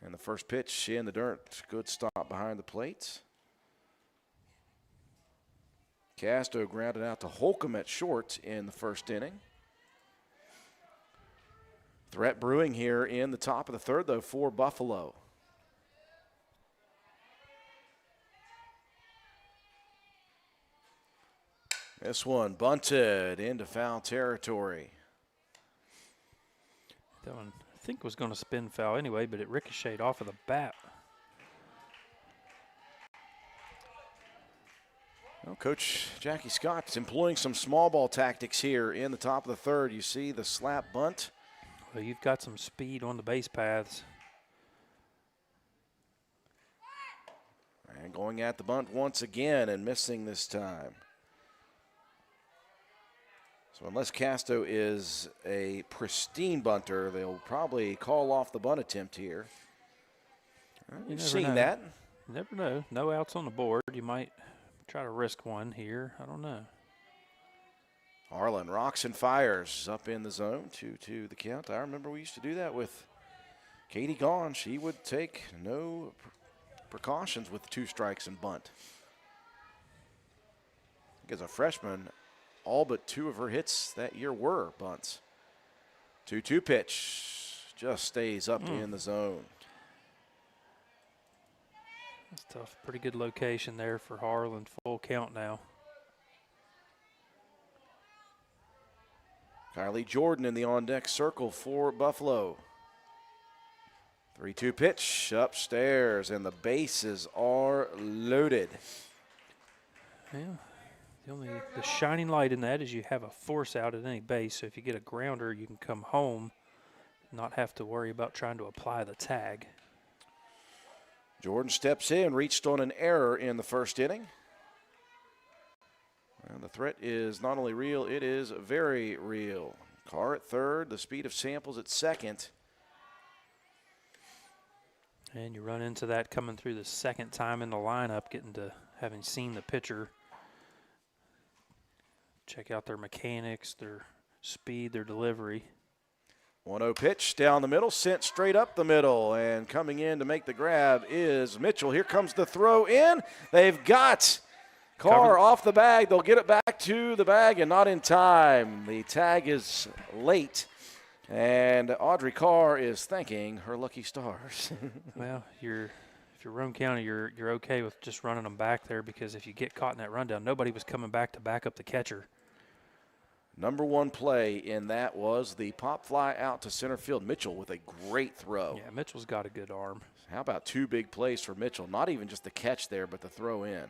And the first pitch in the dirt. Good stop behind the plate. Castro grounded out to Holcomb at short in the first inning. Threat brewing here in the top of the third, though, for Buffalo. This one bunted into foul territory. That one, I think, was going to spin foul anyway, but it ricocheted off of the bat. Well, Coach Jackie Scott's employing some small ball tactics here in the top of the third. You see the slap bunt. Well, you've got some speed on the base paths. And going at the bunt once again and missing this time. So unless Castro is a pristine bunter, they'll probably call off the bunt attempt here. You've seen that. You never know. No outs on the board. You might try to risk one here. I don't know. Harlan rocks and fires up in the zone, 2-2 the count. I remember we used to do that with Katie Gaughan. She would take no precautions with 2 strikes and bunt. As a freshman, all but 2 of her hits that year were bunts. 2-2 pitch just stays up in the zone. That's tough. Pretty good location there for Harlan. Full count now. Kylie Jordan in the on-deck circle for Buffalo. 3-2 pitch upstairs, and the bases are loaded. Yeah. The shining light in that is you have a force out at any base, so if you get a grounder, you can come home, not have to worry about trying to apply the tag. Jordan steps in, reached on an error in the first inning. And the threat is not only real, it is very real. Carr at third, the speed of Samples at second. And you run into that coming through the second time in the lineup, getting to having seen the pitcher. Check out their mechanics, their speed, their delivery. 1-0 pitch down the middle, sent straight up the middle, and coming in to make the grab is Mitchell. Here comes the throw in. They've got Carr off the bag. They'll get it back to the bag and not in time. The tag is late, and Audrey Carr is thanking her lucky stars. Well, if you're Roane County, you're okay with just running them back there, because if you get caught in that rundown, nobody was coming back to back up the catcher. Number one play in that was the pop fly out to center field. Mitchell with a great throw. Yeah, Mitchell's got a good arm. How about 2 big plays for Mitchell? Not even just the catch there, but the throw in.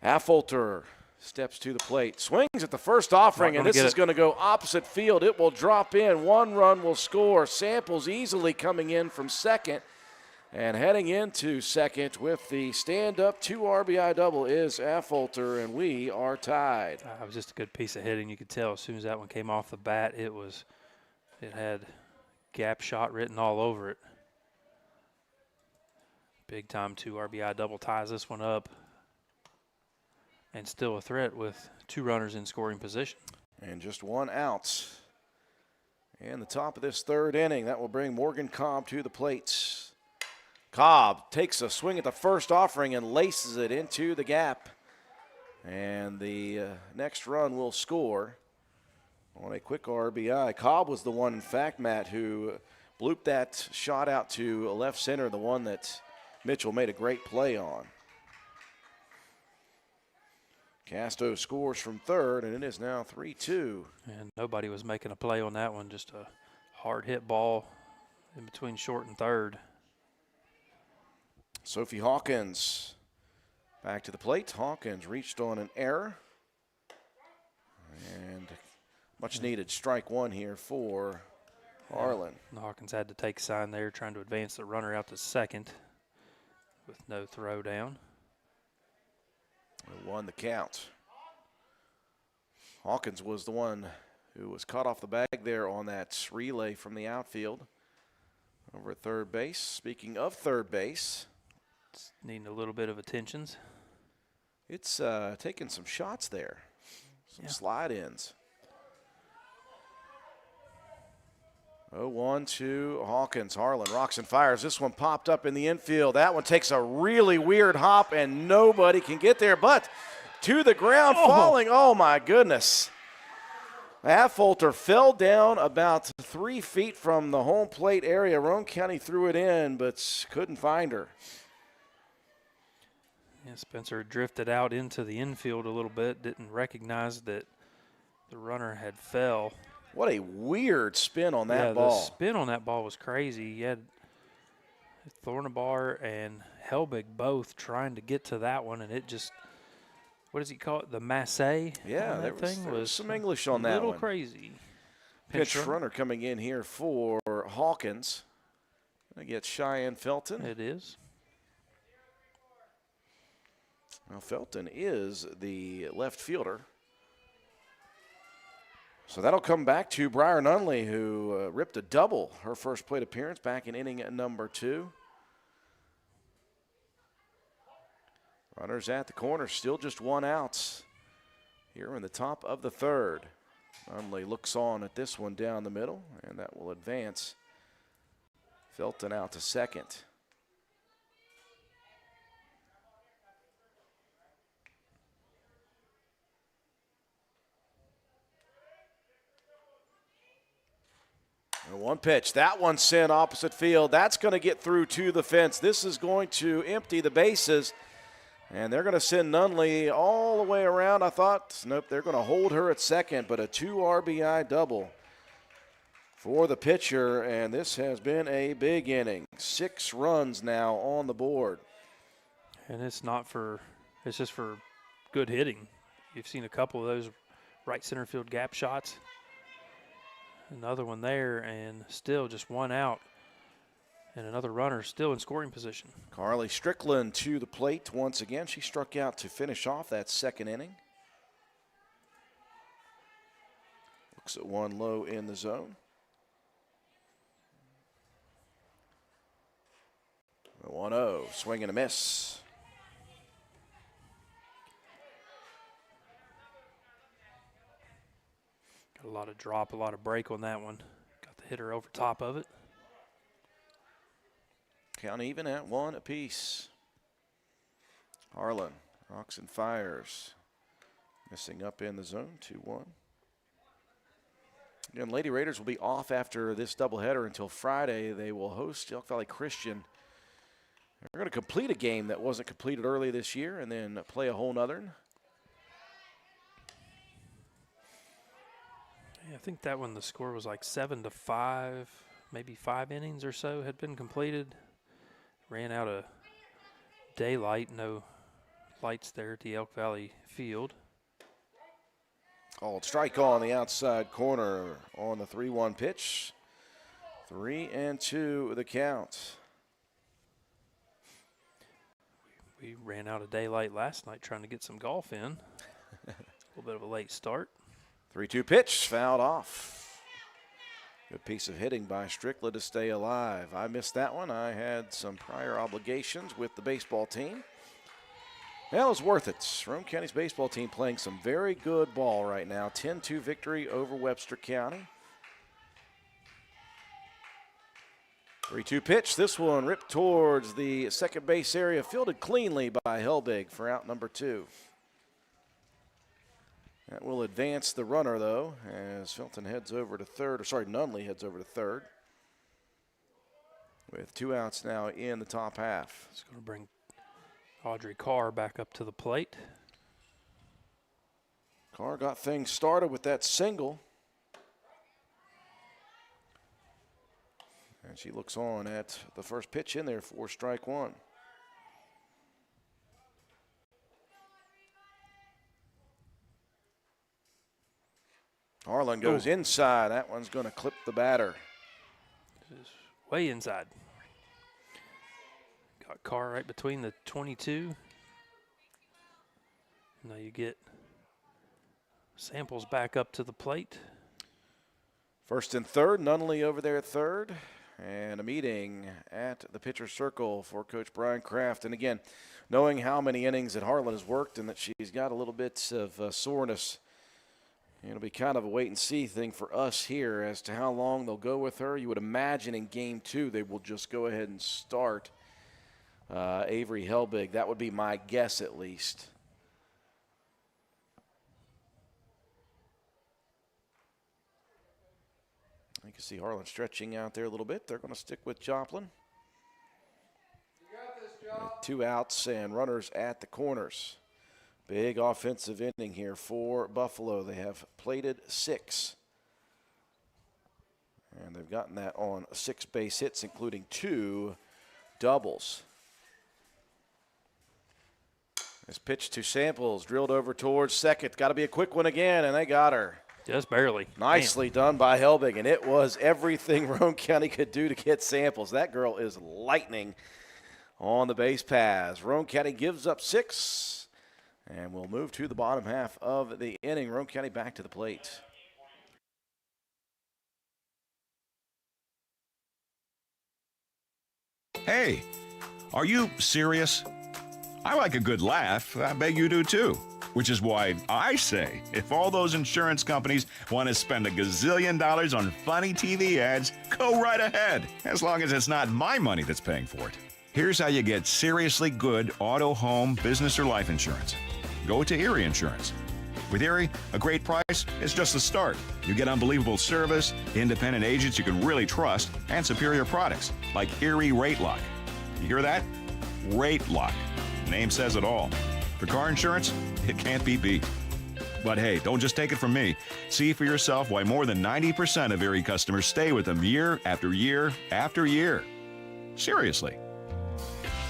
Affolter steps to the plate, swings at the first offering, and this is going to go opposite field. It will drop in. 1 run will score. Samples easily coming in from second. And heading into second with the stand-up 2 RBI double is Affolter, and we are tied. It was just a good piece of hitting. You could tell as soon as that one came off the bat, it had gap shot written all over it. Big time 2 RBI double ties this one up. And still a threat with 2 runners in scoring position. And just 1 out. And the top of this third inning, that will bring Morgan Cobb to the plate. Cobb takes a swing at the first offering and laces it into the gap. And the next run will score on a quick RBI. Cobb was the one, in fact, Matt, who blooped that shot out to left center, the one that Mitchell made a great play on. Castro scores from third, and it is now 3-2. And nobody was making a play on that one, just a hard hit ball in between short and third. Sophie Hawkins back to the plate. Hawkins reached on an error. And much needed strike 1 here for Harlan. Hawkins had to take a sign there, trying to advance the runner out to second with no throw down. 1 the count. Hawkins was the one who was caught off the bag there on that relay from the outfield over at third base. Speaking of third base, it's needing a little bit of attentions. It's taking some shots there, some slide ins. 0-1 to Hawkins. Harlan rocks and fires. This one popped up in the infield. That one takes a really weird hop, and nobody can get there, but to the ground, falling. Oh, my goodness. Affolter fell down about 3 feet from the home plate area. Roane County threw it in, but couldn't find her. Yeah, Spencer drifted out into the infield a little bit, didn't recognize that the runner had fell. What a weird spin on that ball. The spin on that ball was crazy. You had Thornabar and Helbig both trying to get to that one, and it just, what does he call it, the masse? Yeah, there was some English on that one. A little crazy. Pinch runner coming in here for Hawkins. Gonna get Cheyenne Felton. It is. Well, Felton is the left fielder. So that'll come back to Briar Nunley, who ripped a double her first plate appearance back in inning number 2. Runners at the corner, still just 1 out here in the top of the 3rd. Nunley looks on at this one down the middle, and that will advance Felton out to second. And 1 pitch. That one sent opposite field. That's going to get through to the fence. This is going to empty the bases. And they're going to send Nunley all the way around. I thought, nope, they're going to hold her at second, but a 2 RBI double for the pitcher. And this has been a big inning. 6 runs now on the board. And it's just for good hitting. You've seen a couple of those right center field gap shots. Another one there, and still just 1 out. And another runner still in scoring position. Carly Strickland to the plate once again. She struck out to finish off that 2nd inning. Looks at 1 low in the zone. 1-0, swing and a miss. Got a lot of drop, a lot of break on that one. Got the hitter over top of it. Count even at 1 apiece. Harlan rocks and fires. Missing up in the zone, 2-1. Again, Lady Raiders will be off after this doubleheader until Friday. They will host Elk Valley Christian. They're going to complete a game that wasn't completed early this year and then play a whole nother. Yeah, I think that one the score was like 7-5, maybe 5 innings or so had been completed. Ran out of daylight, no lights there at the Elk Valley field. Called strike on the outside corner on the 3-1 pitch. 3-2 the count. We ran out of daylight last night trying to get some golf in. A little bit of a late start. 3-2 pitch, fouled off. Good piece of hitting by Strickland to stay alive. I missed that one. I had some prior obligations with the baseball team. Well, it was worth it. Roane County's baseball team playing some very good ball right now. 10-2 victory over Webster County. 3-2 pitch. This one ripped towards the second base area, fielded cleanly by Helbig for out number 2. That will advance the runner, though, as Felton heads over to third. Nunley heads over to third. With 2 outs now in the top half. It's going to bring Audrey Carr back up to the plate. Carr got things started with that single. And she looks on at the first pitch in there for strike 1. Harlan goes inside. That one's going to clip the batter. This is way inside. Got Carr right between the 22. Now you get Samples back up to the plate. First and third, Nunley over there at third. And a meeting at the pitcher's circle for Coach Brian Kraft. And again, knowing how many innings that Harlan has worked and that she's got a little bit of soreness It'll be kind of a wait-and-see thing for us here as to how long they'll go with her. You would imagine in Game 2 they will just go ahead and start Avery Helbig. That would be my guess at least. You can see Harlan stretching out there a little bit. They're going to stick with Joplin. With 2 outs and runners at the corners. Big offensive inning here for Buffalo. They have plated 6. And they've gotten that on 6 base hits, including 2 doubles. This pitch to Samples, drilled over towards second. Got to be a quick one again, and they got her. Just barely. Nicely done by Helbig, and it was everything Roane County could do to get Samples. That girl is lightning on the base paths. Roane County gives up 6, and we'll move to the bottom half of the inning. Roane County back to the plate. Hey, are you serious? I like a good laugh. I bet you do too. Which is why I say, if all those insurance companies want to spend $1 gazillion on funny TV ads, go right ahead, as long as it's not my money that's paying for it. Here's how you get seriously good auto, home, business, or life insurance. Go to Erie Insurance. With Erie, a great price is just the start. You get unbelievable service, independent agents you can really trust, and superior products like Erie Rate Lock. You hear that? Rate Lock. Name says it all. For car insurance, it can't be beat. But hey, don't just take it from me. See for yourself why more than 90% of Erie customers stay with them year after year after year. Seriously.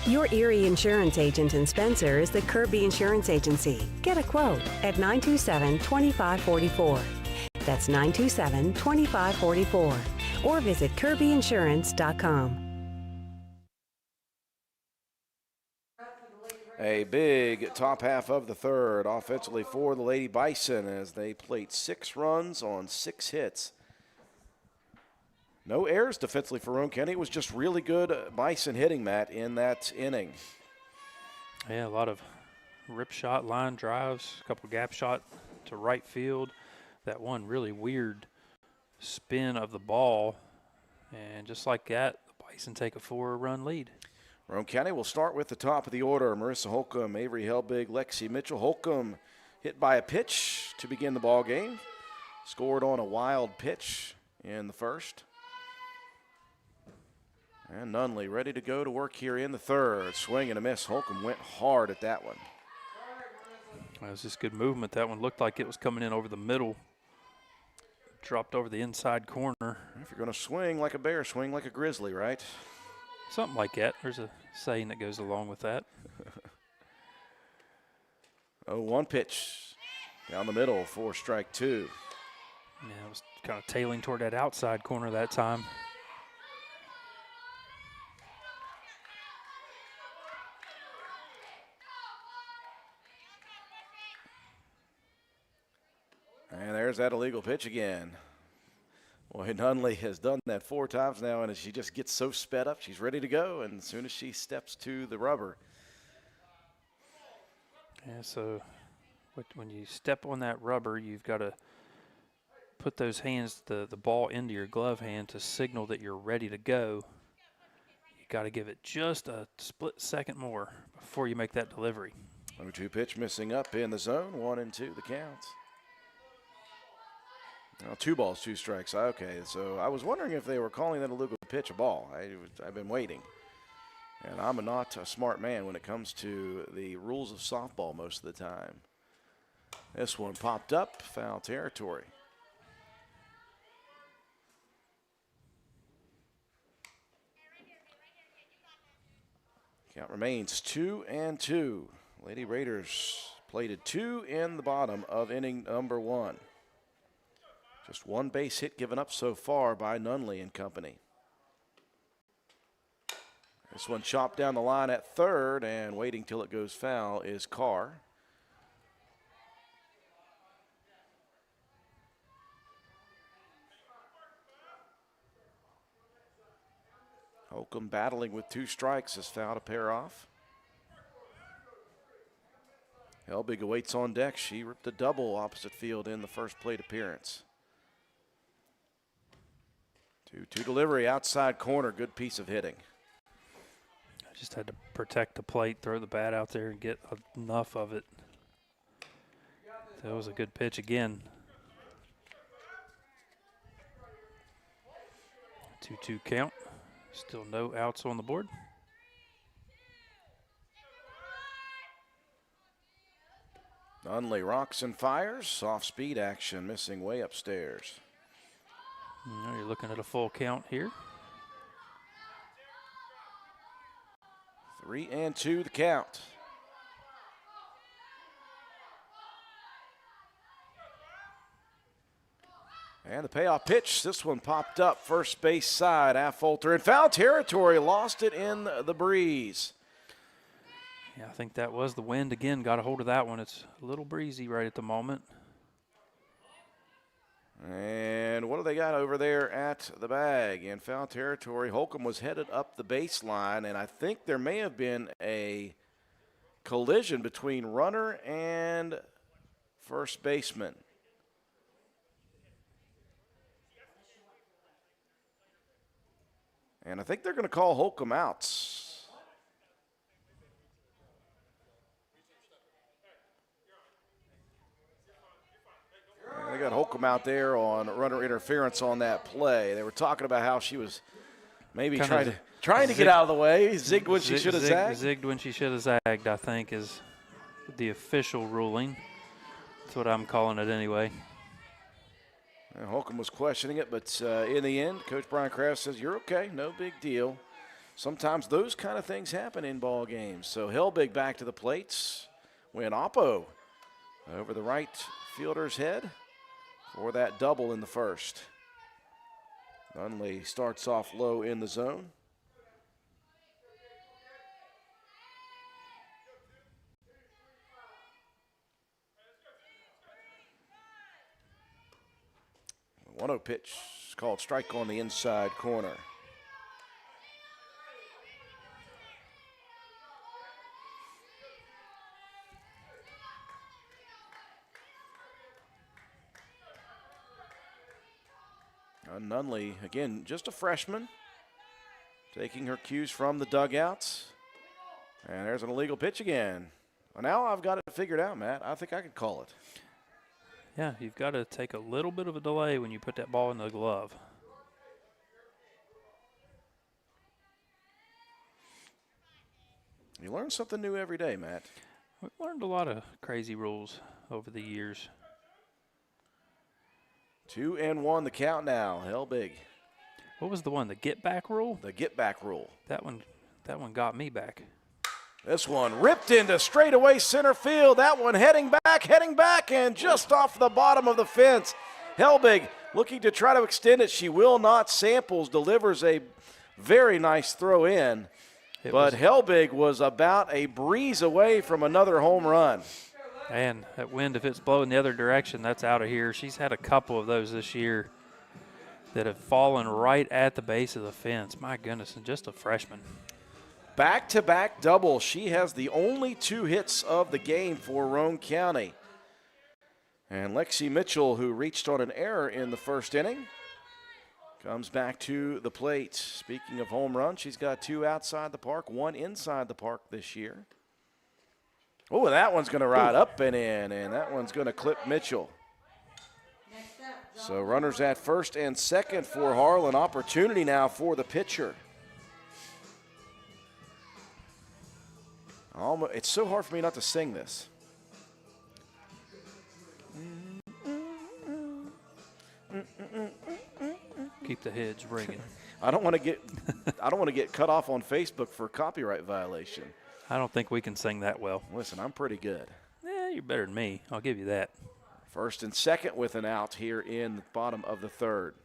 Your Erie Insurance agent in Spencer is the Kirby Insurance Agency. Get a quote at 927-2544. That's 927-2544. Or visit kirbyinsurance.com. A big top half of the third offensively for the Lady Bison as they plate 6 runs on 6 hits. No errors defensively for Roane County. It was just really good Bison hitting, Matt, in that inning. Yeah, a lot of rip shot, line drives, a couple gap shot to right field. That one really weird spin of the ball. And just like that, the Bison take a 4-run lead. Roane County will start with the top of the order. Marissa Holcomb, Avery Helbig, Lexi Mitchell. Holcomb hit by a pitch to begin the ball game. Scored on a wild pitch in the first. And Nunley ready to go to work here in the third. Swing and a miss. Holcomb went hard at that one. That was just good movement. That one looked like it was coming in over the middle. Dropped over the inside corner. If you're going to swing like a bear, swing like a grizzly, right? Something like that. There's a saying that goes along with that. 0-1 pitch down the middle for strike 2. Yeah, it was kind of tailing toward that outside corner that time. And there's that illegal pitch again. Boy, Nunley has done that 4 times now, and she just gets so sped up, she's ready to go, and as soon as she steps to the rubber. Yeah, so when you step on that rubber, you've got to put those hands, the ball into your glove hand to signal that you're ready to go. You got to give it just a split second more before you make that delivery. 0-2 pitch missing up in the zone, 1-2 the counts. Now 2 balls, 2 strikes. Okay, so I was wondering if they were calling that illegal pitch a ball. I've been waiting. And I'm not a smart man when it comes to the rules of softball most of the time. This one popped up, foul territory. Count remains 2-2. Lady Raiders plated 2 in the bottom of inning number 1. Just 1 base hit given up so far by Nunley and company. This one chopped down the line at third, and waiting till it goes foul is Carr. Holcomb battling with 2 strikes has fouled a pair off. Helbig awaits on deck. She ripped a double opposite field in the first plate appearance. 2-2 delivery, outside corner. Good piece of hitting. I just had to protect the plate, throw the bat out there, and get enough of it. That was a good pitch again. 2-2 count. Still no outs on the board. Nunley rocks and fires. Soft speed action, missing way upstairs. Now you're looking at a full count here. 3-2 the count. And the payoff pitch, this one popped up first base side. Affolter in foul territory, lost it in the breeze. Yeah, I think that was the wind again. Got a hold of that one. It's a little breezy right at the moment. And what do they got over there at the bag? In foul territory, Holcomb was headed up the baseline, and I think there may have been a collision between runner and first baseman. And I think they're going to call Holcomb outs. They got Holcomb out there on runner interference on that play. They were talking about how she was maybe trying to get out of the way. Zigged when she should have zagged. Zigged when she should have zagged, I think, is the official ruling. That's what I'm calling it anyway. And Holcomb was questioning it, but in the end, Coach Brian Kraft says, you're okay, no big deal. Sometimes those kind of things happen in ball games. So Helbig back to the plates. Win Oppo over the right fielder's head for that double in the first. Nunley starts off low in the zone. The 1-0 pitch is called strike on the inside corner. Nunley, again, just a freshman, taking her cues from the dugouts. And there's an illegal pitch again. Well, now I've got it figured out, Matt. I think I can call it. Yeah, you've got to take a little bit of a delay when you put that ball in the glove. You learn something new every day, Matt. We've learned a lot of crazy rules over the years. 2-1 the count now. Helbig. What was the one? The get back rule? The get back rule. That one got me back. This one ripped into straightaway center field. That one heading back, and just off the bottom of the fence. Helbig looking to try to extend it. She will not. Samples delivers a very nice throw in. But Helbig was about a breeze away from another home run. And that wind, if it's blowing the other direction, that's out of here. She's had a couple of those this year that have fallen right at the base of the fence. My goodness, and just a freshman. Back-to-back double. She has the only 2 hits of the game for Roane County. And Lexi Mitchell, who reached on an error in the first inning, comes back to the plate. Speaking of home runs, she's got 2 outside the park, 1 inside the park this year. Oh, that one's going to ride up and in, and that one's going to clip Mitchell. So runners at first and second for Harlan. Opportunity now for the pitcher. It's so hard for me not to sing this. Keep the heads ringing. I don't want to get cut off on Facebook for copyright violation. I don't think we can sing that well. Listen, I'm pretty good. Yeah, you're better than me. I'll give you that. First and second with an out here in the bottom of the third.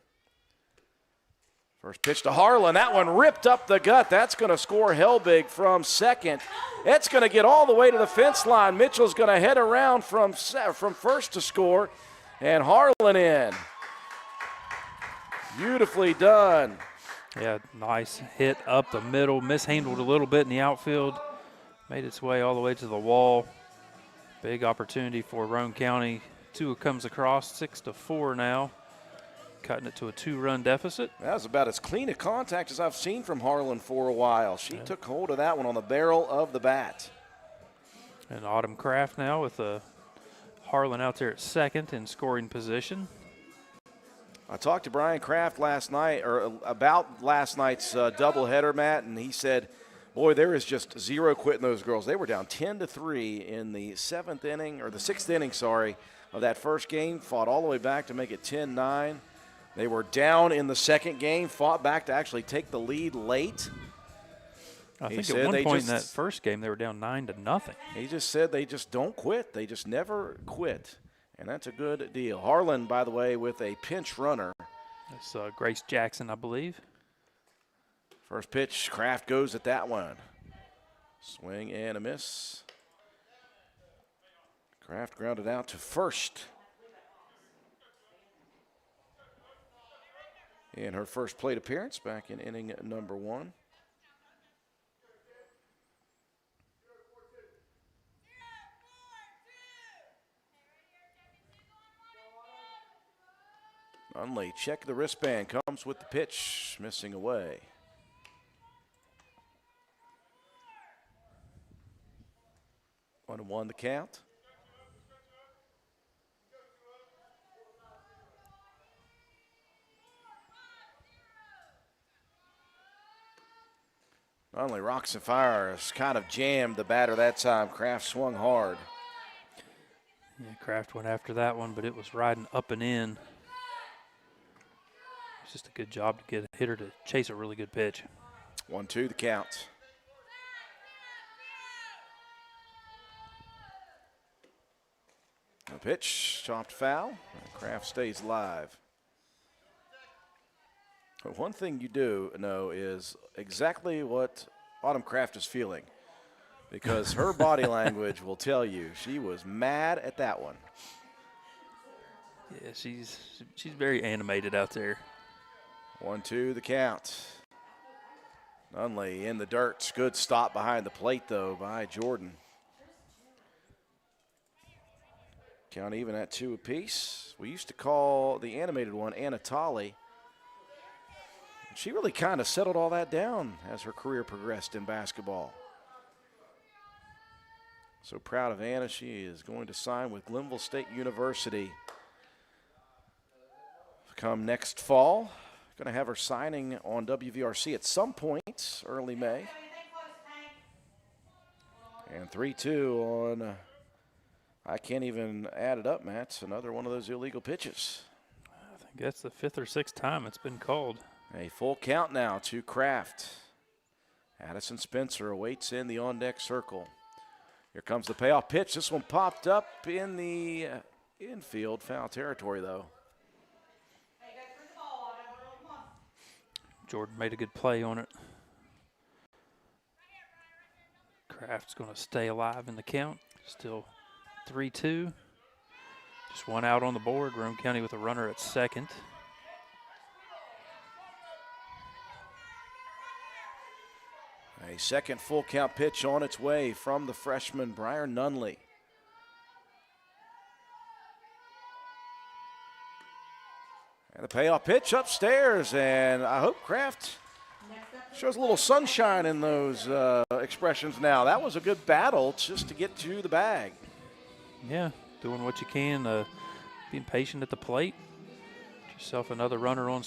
First pitch to Harlan. That one ripped up the gut. That's going to score Helbig from second. It's going to get all the way to the fence line. Mitchell's going to head around from first to score. And Harlan in. Beautifully done. Yeah, nice hit up the middle. Mishandled a little bit in the outfield. Made its way all the way to the wall. Big opportunity for Roane County. Tua comes across 6-4 now, cutting it to a 2-run deficit. That was about as clean a contact as I've seen from Harlan for a while. She took hold of that one on the barrel of the bat. And Autumn Kraft now with Harlan out there at second in scoring position. I talked to Brian Kraft last night, or about last night's doubleheader, Matt, and he said, boy, there is just zero quitting those girls. They were down 10-3 in the sixth inning, of that first game, fought all the way back to make it 10-9. They were down in the second game, fought back to actually take the lead late. I think at one point in that first game, they were down 9-0. He just said they just don't quit. They just never quit, and that's a good deal. Harlan, by the way, with a pinch runner. It's Grace Jackson, I believe. First pitch, Kraft goes at that one. Swing and a miss. Kraft grounded out to first. In her first plate appearance back in inning number 1. Nunley, check the wristband, comes with the pitch, missing away. One and one the count. Nunley rocks and fires, kind of jammed the batter that time. Kraft swung hard. Yeah, Kraft went after that one, but it was riding up and in. It's just a good job to get a hitter to chase a really good pitch. 1-2 the count. The pitch, chopped foul. Kraft stays alive. But one thing you do know is exactly what Autumn Kraft is feeling, because her body language will tell you she was mad at that one. Yeah, she's very animated out there. 1-2 the count. Nunley in the dirt. Good stop behind the plate, though, by Jordan. Count even at 2 apiece. We used to call the animated one Anatoly. She really kind of settled all that down as her career progressed in basketball. So proud of Anna. She is going to sign with Glenville State University come next fall. Going to have her signing on WVRC at some point, early May. And 3-2 on, I can't even add it up, Matt. It's another one of those illegal pitches. I think that's the 5th or 6th time it's been called. A full count now to Kraft. Addison Spencer awaits in the on-deck circle. Here comes the payoff pitch. This one popped up in the infield. Foul territory, though. Jordan made a good play on it. Kraft's going to stay alive in the count. Still 3-2. Just one out on the board. Roane County with a runner at second. A second full count pitch on its way from the freshman Briar Nunley. And the payoff pitch upstairs, and I hope Kraft shows a little sunshine in those expressions now. That was a good battle just to get to the bag. Yeah, doing what you can, being patient at the plate. Get yourself another runner on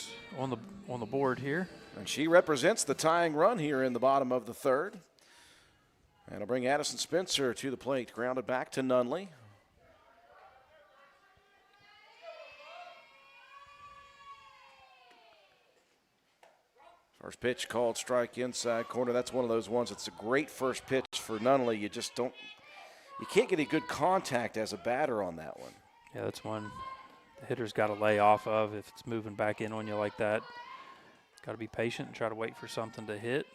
the board here. And she represents the tying run here in the bottom of the third. And it'll bring Addison Spencer to the plate, grounded back to Nunley. First pitch called strike inside corner. That's one of those ones that's a great first pitch for Nunley. You can't get any good contact as a batter on that one. Yeah, that's one the hitter's got to lay off of if it's moving back in on you like that. Got to be patient and try to wait for something to hit.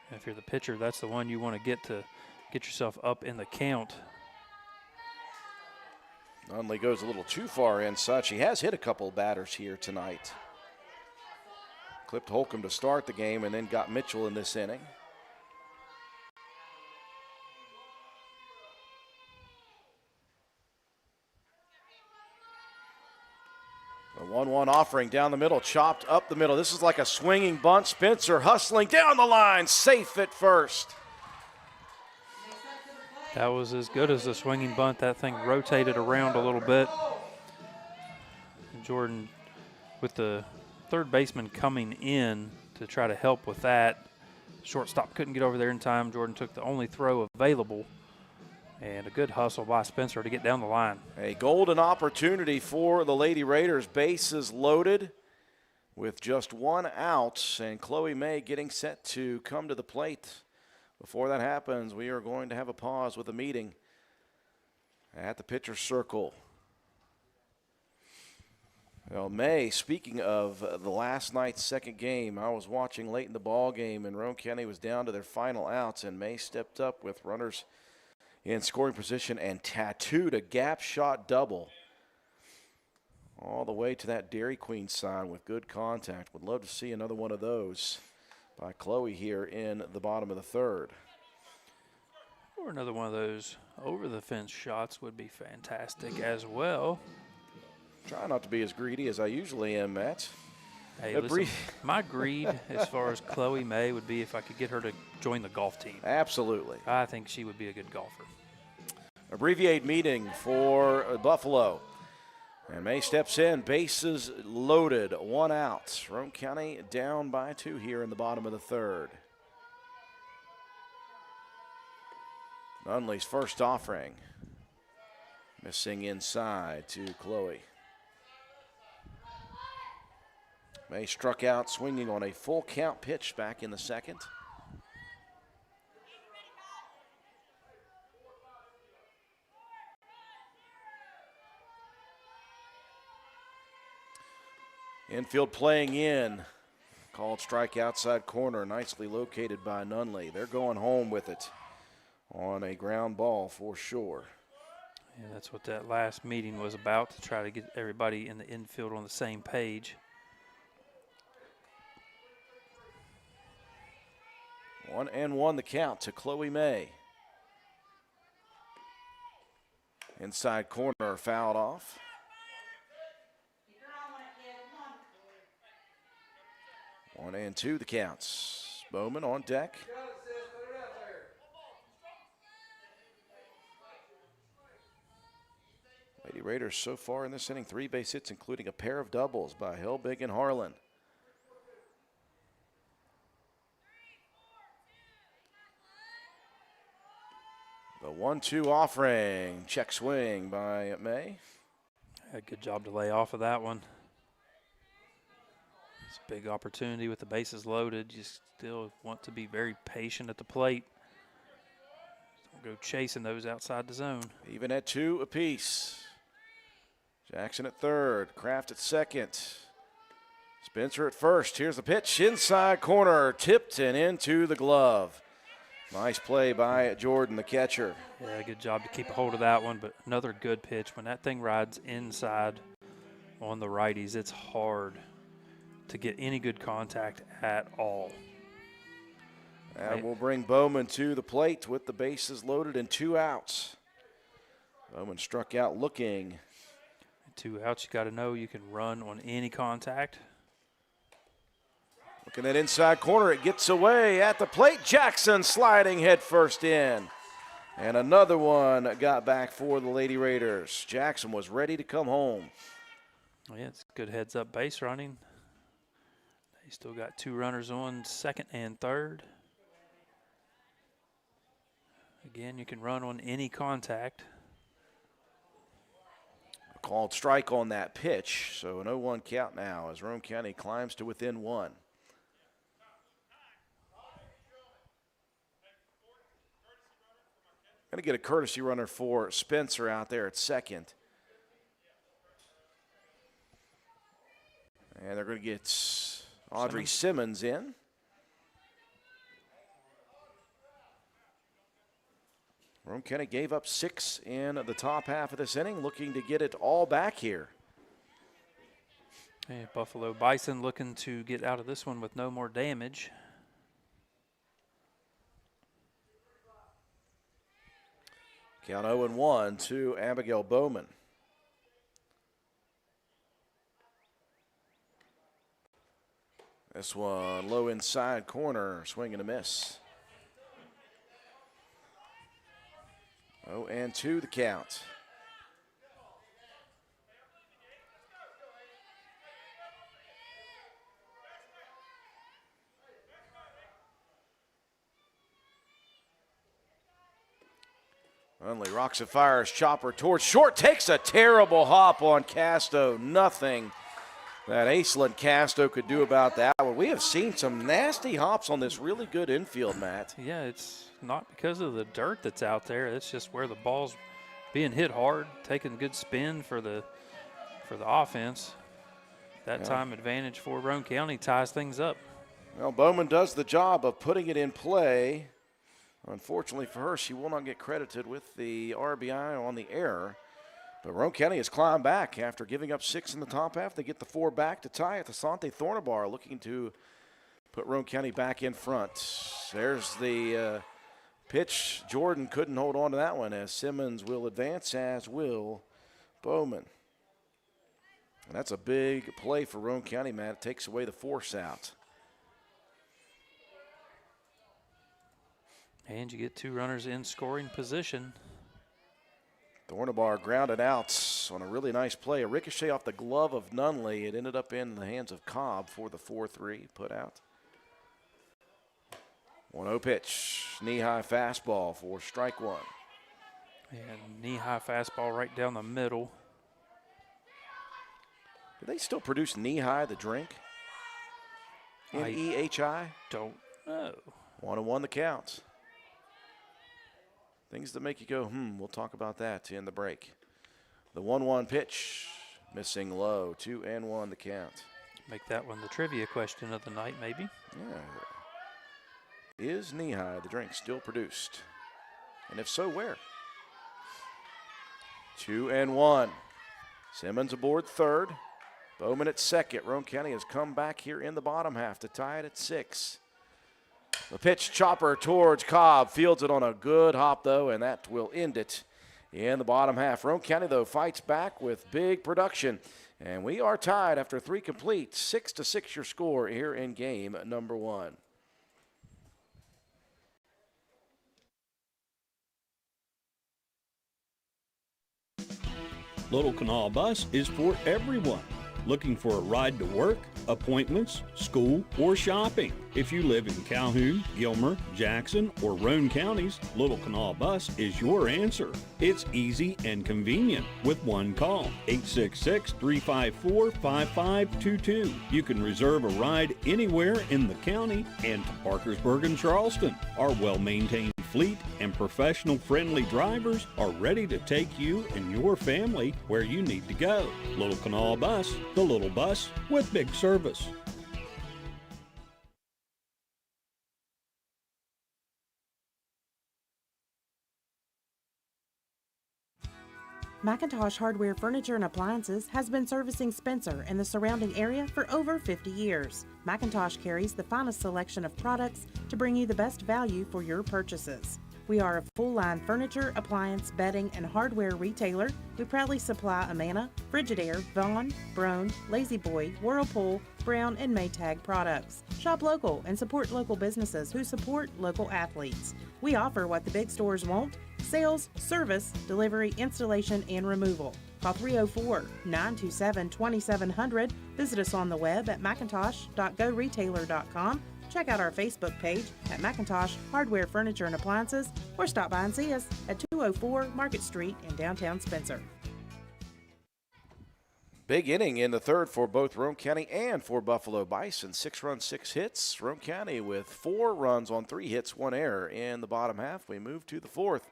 And if you're the pitcher, that's the one you want to get yourself up in the count. Nunley goes a little too far inside. She has hit a couple batters here tonight. Clipped Holcomb to start the game and then got Mitchell in this inning. 1-1 offering down the middle, chopped up the middle. This is like a swinging bunt. Spencer hustling down the line, safe at first. That was as good as a swinging bunt. That thing rotated around a little bit. And Jordan, with the third baseman coming in to try to help with that, shortstop couldn't get over there in time. Jordan took the only throw available, and a good hustle by Spencer to get down the line. A golden opportunity for the Lady Raiders. Bases loaded with just one out, and Chloe May getting set to come to the plate. Before that happens, we are going to have a pause with a meeting at the pitcher's circle. Well, May, speaking of the last night's second game, I was watching late in the ball game, and Roane County was down to their final outs, and May stepped up with runners in scoring position and tattooed a gap shot double all the way to that Dairy Queen sign with good contact. Would love to see another one of those by Chloe here in the bottom of the third. Or another one of those over-the-fence shots would be fantastic as well. Try not to be as greedy as I usually am, Matt. Hey, listen, my greed as far as Chloe May would be if I could get her to join the golf team. Absolutely. I think she would be a good golfer. Abbreviate meeting for Buffalo. And May steps in, bases loaded, one out. Roane County down by 2 here in the bottom of the third. Nunley's first offering. Missing inside to Chloe. May struck out swinging on a full count pitch back in the second. Infield playing in. Called strike outside corner, nicely located by Nunley. They're going home with it on a ground ball for sure. Yeah, that's what that last meeting was about, to try to get everybody in the infield on the same page. 1-1 the count to Chloe May. Inside corner fouled off. One and two the counts. Bowman on deck. Lady Raiders so far in this inning, 3 base hits, including a pair of doubles by Helbig and Harlan. The 1-2 offering, check swing by May. A good job to lay off of that one. It's a big opportunity with the bases loaded. You still want to be very patient at the plate. Don't go chasing those outside the zone. Even at 2 apiece. Jackson at third, Kraft at second. Spencer at first. Here's the pitch, inside corner, tipped and into the glove. Nice play by Jordan, the catcher. Yeah, good job to keep a hold of that one, but another good pitch. When that thing rides inside on the righties, it's hard to get any good contact at all. And we'll bring Bowman to the plate with the bases loaded and 2 outs. Bowman struck out looking. 2 outs, you got to know you can run on any contact. Looking at inside corner, it gets away at the plate. Jackson sliding head first in. And another one got back for the Lady Raiders. Jackson was ready to come home. Well, yeah, it's good heads-up base running. They still got 2 runners on second and third. Again, you can run on any contact. A called strike on that pitch, so an 0-1 count now as Roane County climbs to within 1. Going to get a courtesy runner for Spencer out there at second. And they're going to get Audrey Simmons in. Roane County gave up 6 in the top half of this inning, looking to get it all back here. Hey, Buffalo Bison looking to get out of this one with no more damage. Count 0-1 to Abigail Bowman. This one low inside corner, swing and a miss. 0-2 the count. Unley rocks and fires, chopper towards short, takes a terrible hop on Casto. Nothing that Aislinn Casto could do about that one. We have seen some nasty hops on this really good infield, Matt. Yeah, it's not because of the dirt that's out there. It's just where the ball's being hit hard, taking good spin for the offense. That time advantage for Roane County ties things up. Well, Bowman does the job of putting it in play. Unfortunately for her, she will not get credited with the RBI on the error. But Roane County has climbed back after giving up 6 in the top half. They get the 4 back to tie it. Asante Thornabar looking to put Roane County back in front. There's the pitch. Jordan couldn't hold on to that one as Simmons will advance, as will Bowman. And that's a big play for Roane County, Matt. It takes away the force out. And you get 2 runners in scoring position. Thornabar grounded out on a really nice play. A ricochet off the glove of Nunley. It ended up in the hands of Cobb for the 4-3 put out. 1-0 pitch. Knee-high fastball for strike one. And knee-high fastball right down the middle. Do they still produce knee-high, the drink? N-E-H-I? Don't know. 1-1 the count. Things that make you go, we'll talk about that in the break. The 1-1 pitch, missing low, 2-1 the count. Make that one the trivia question of the night, maybe. Yeah. Is knee-high the drink still produced? And if so, where? 2-1. Simmons aboard third. Bowman at second. Roane County has come back here in the bottom half to tie it at 6. The pitch chopper towards Cobb. Fields it on a good hop, though, and that will end it in the bottom half. Roane County, though, fights back with big production. And we are tied after 3 complete. 6-6 your score here in game number 1. Little Canal Bus is for everyone. Looking for a ride to work, appointments, school, or shopping? If you live in Calhoun, Gilmer, Jackson, or Roane counties, Little Canal Bus is your answer. It's easy and convenient with one call, 866-354-5522. You can reserve a ride anywhere in the county and to Parkersburg and Charleston. Our well-maintained fleet and professional-friendly drivers are ready to take you and your family where you need to go. Little Canal Bus, the little bus with big service. McIntosh Hardware Furniture and Appliances has been servicing Spencer and the surrounding area for over 50 years. McIntosh carries the finest selection of products to bring you the best value for your purchases. We are a full-line furniture, appliance, bedding, and hardware retailer. We proudly supply Amana, Frigidaire, Vaughan, Broan, Lazy Boy, Whirlpool, Brown, and Maytag products. Shop local and support local businesses who support local athletes. We offer what the big stores won't: sales, service, delivery, installation, and removal. Call 304-927-2700. Visit us on the web at macintosh.goretailer.com. Check out our Facebook page at McIntosh Hardware Furniture and Appliances, or stop by and see us at 204 Market Street in downtown Spencer. Big inning in the third for both Roane County and for Buffalo Bison. 6 runs, 6 hits. Roane County with 4 runs on 3 hits, 1 error in the bottom half. We move to the fourth.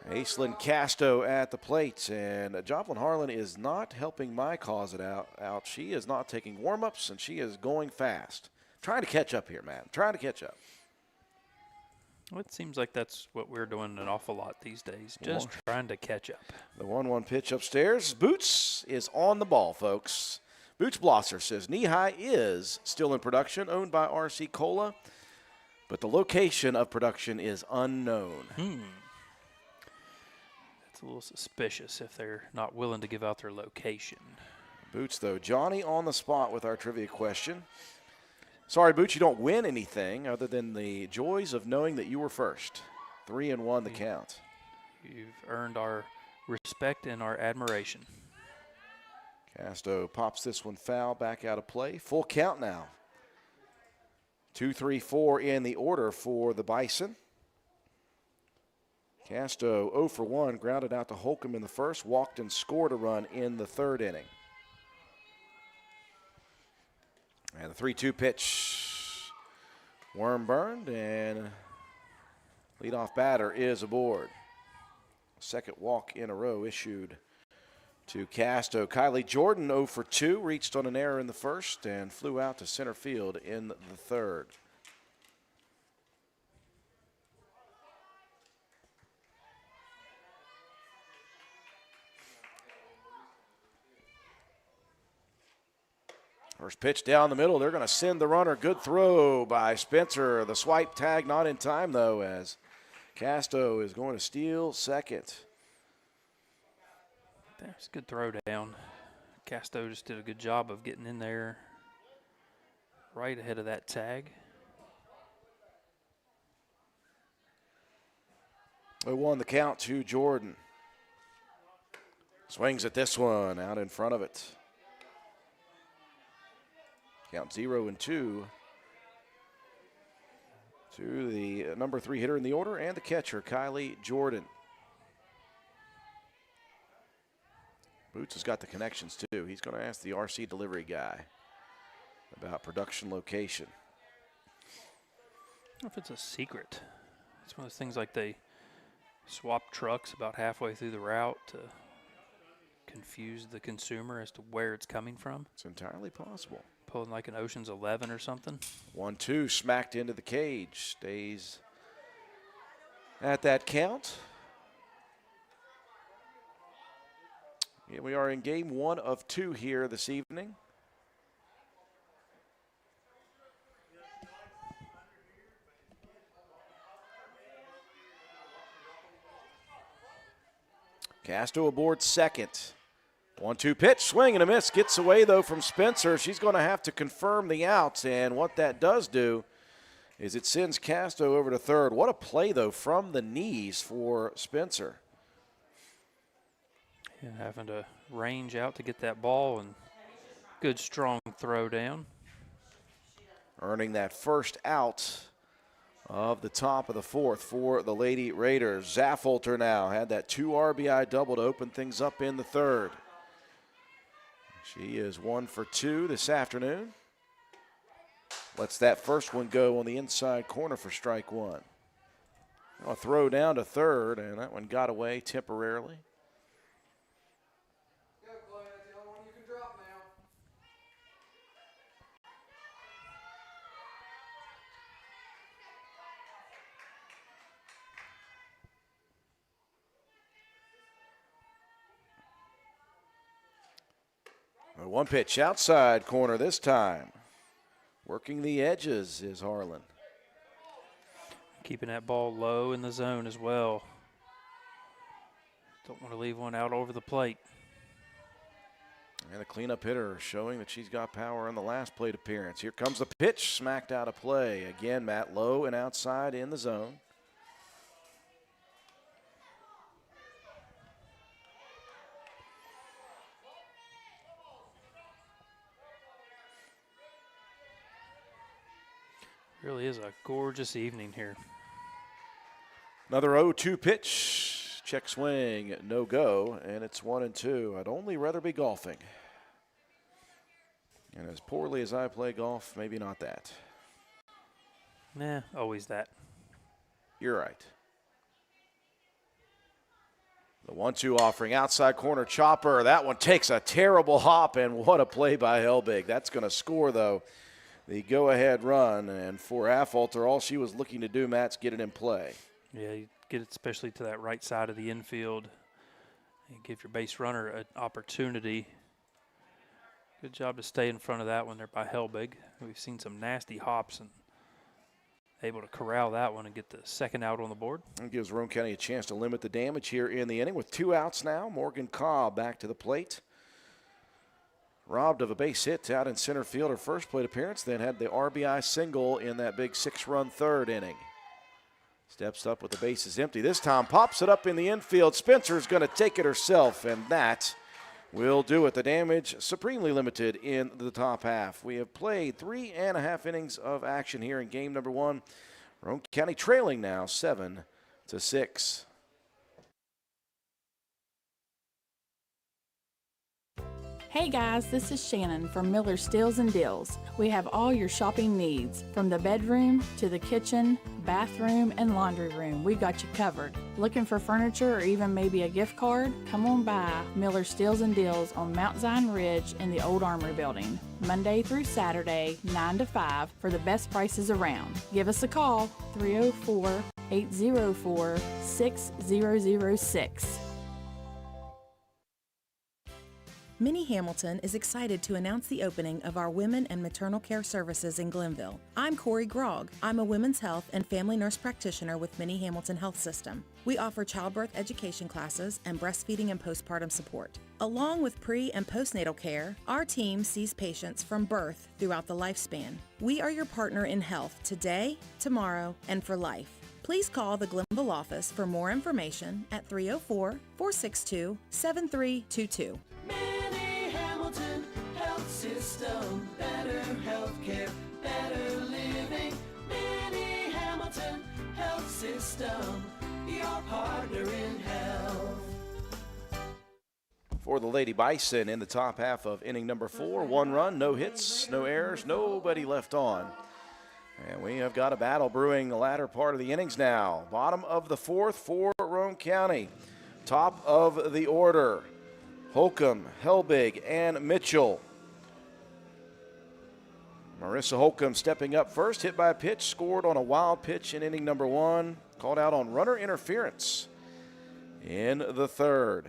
Aislinn Casto at the plate, and Jocelyn Harlan is not helping my cause it out. She is not taking warm-ups, and she is going fast. Trying to catch up here, man. Trying to catch up. Well, it seems like that's what we're doing an awful lot these days, just trying to catch up. The 1-1 pitch upstairs. Boots is on the ball, folks. Boots Blosser says Knee-High is still in production, owned by R.C. Cola, but the location of production is unknown. That's a little suspicious if they're not willing to give out their location. Boots, though. Johnny on the spot with our trivia question. Sorry, Boots, you don't win anything other than the joys of knowing that you were first. 3-1 the count. You've earned our respect and our admiration. Casto pops this one foul, back out of play. Full count now. 2, 3, 4 in the order for the Bison. Casto 0 for 1, grounded out to Holcomb in the first, walked and scored a run in the third inning. And the 3-2 pitch, worm burned, and leadoff batter is aboard. Second walk in a row issued to Casto. Kylie Jordan 0 for 2, reached on an error in the first and flew out to center field in the third. First pitch down the middle. They're going to send the runner. Good throw by Spencer. The swipe tag not in time, though, as Casto is going to steal second. That's a good throw down. Casto just did a good job of getting in there right ahead of that tag. 0-1 the count to Jordan. Swings at this one, out in front of it. Count 0-2 to the number 3 hitter in the order and the catcher, Kylie Jordan. Boots has got the connections too. He's going to ask the RC delivery guy about production location. I don't know if it's a secret. It's one of those things like they swap trucks about halfway through the route to confuse the consumer as to where it's coming from. It's entirely possible. Pulling like an Ocean's 11 or something. 1-2 smacked into the cage. Stays at that count. Yeah, we are in game 1 of 2 here this evening. Casto aboard second. 1-2 pitch, swing and a miss. Gets away, though, from Spencer. She's going to have to confirm the outs, and what that does do is it sends Casto over to third. What a play, though, from the knees for Spencer. And having to range out to get that ball, and good strong throw down. Earning that first out of the top of the fourth for the Lady Raiders. Zaffolter now had that 2 RBI double to open things up in the third. She is 1 for 2 this afternoon. Lets that first one go on the inside corner for strike one. A throw down to third, and that one got away temporarily. One pitch outside corner this time. Working the edges is Harlan. Keeping that ball low in the zone as well. Don't want to leave one out over the plate. And the cleanup hitter showing that she's got power in the last plate appearance. Here comes the pitch, smacked out of play. Again, Matt, low and outside in the zone. Really is a gorgeous evening here. Another 0-2 pitch. Check swing, no go, and it's 1-2. I'd only rather be golfing. And as poorly as I play golf, maybe not that. Nah, always that. You're right. The 1-2 offering, outside corner chopper. That one takes a terrible hop, and what a play by Helbig. That's going to score, though, the go-ahead run. And for Affolter, all she was looking to do, Matt's get it in play. Yeah, you get it especially to that right side of the infield. You give your base runner an opportunity. Good job to stay in front of that one there by Helbig. We've seen some nasty hops and able to corral that one and get the second out on the board. It gives Roane County a chance to limit the damage here in the inning with 2 outs now. Morgan Cobb back to the plate. robbed of a base hit out in center field her first plate appearance, then had the RBI single in that big 6-run third inning. Steps up with the bases empty. This time pops it up in the infield. Spencer's going to take it herself, and that will do it. The damage supremely limited in the top half. We have played 3.5 innings of action here in game number 1. Roane County trailing now 7-6. Hey guys, this is Shannon from Miller Steels and Deals. We have all your shopping needs, from the bedroom to the kitchen, bathroom, and laundry room. We've got you covered. Looking for furniture or even maybe a gift card? Come on by Miller Steels and Deals on Mount Zion Ridge in the Old Armory Building, Monday through Saturday, 9 to 5 for the best prices around. Give us a call, 304-804-6006. Minnie Hamilton is excited to announce the opening of our Women and Maternal Care Services in Glenville. I'm Corey Grogg. I'm a women's health and family nurse practitioner with Minnie Hamilton Health System. We offer childbirth education classes and breastfeeding and postpartum support. Along with pre- and postnatal care, our team sees patients from birth throughout the lifespan. We are your partner in health today, tomorrow, and for life. Please call the Glenville office for more information at 304-462-7322. Hamilton Health System, better healthcare, better living. Minnie Hamilton Health System, your partner in health. For the Lady Bison in the top half of inning number 4, 1 run, no hits, no errors, nobody left on. And we have got a battle brewing the latter part of the innings now. Bottom of the 4th for Roane County. Top of the order, Holcomb, Helbig, and Mitchell. Marissa Holcomb stepping up first, hit by a pitch, scored on a wild pitch in inning number 1, called out on runner interference in the 3rd.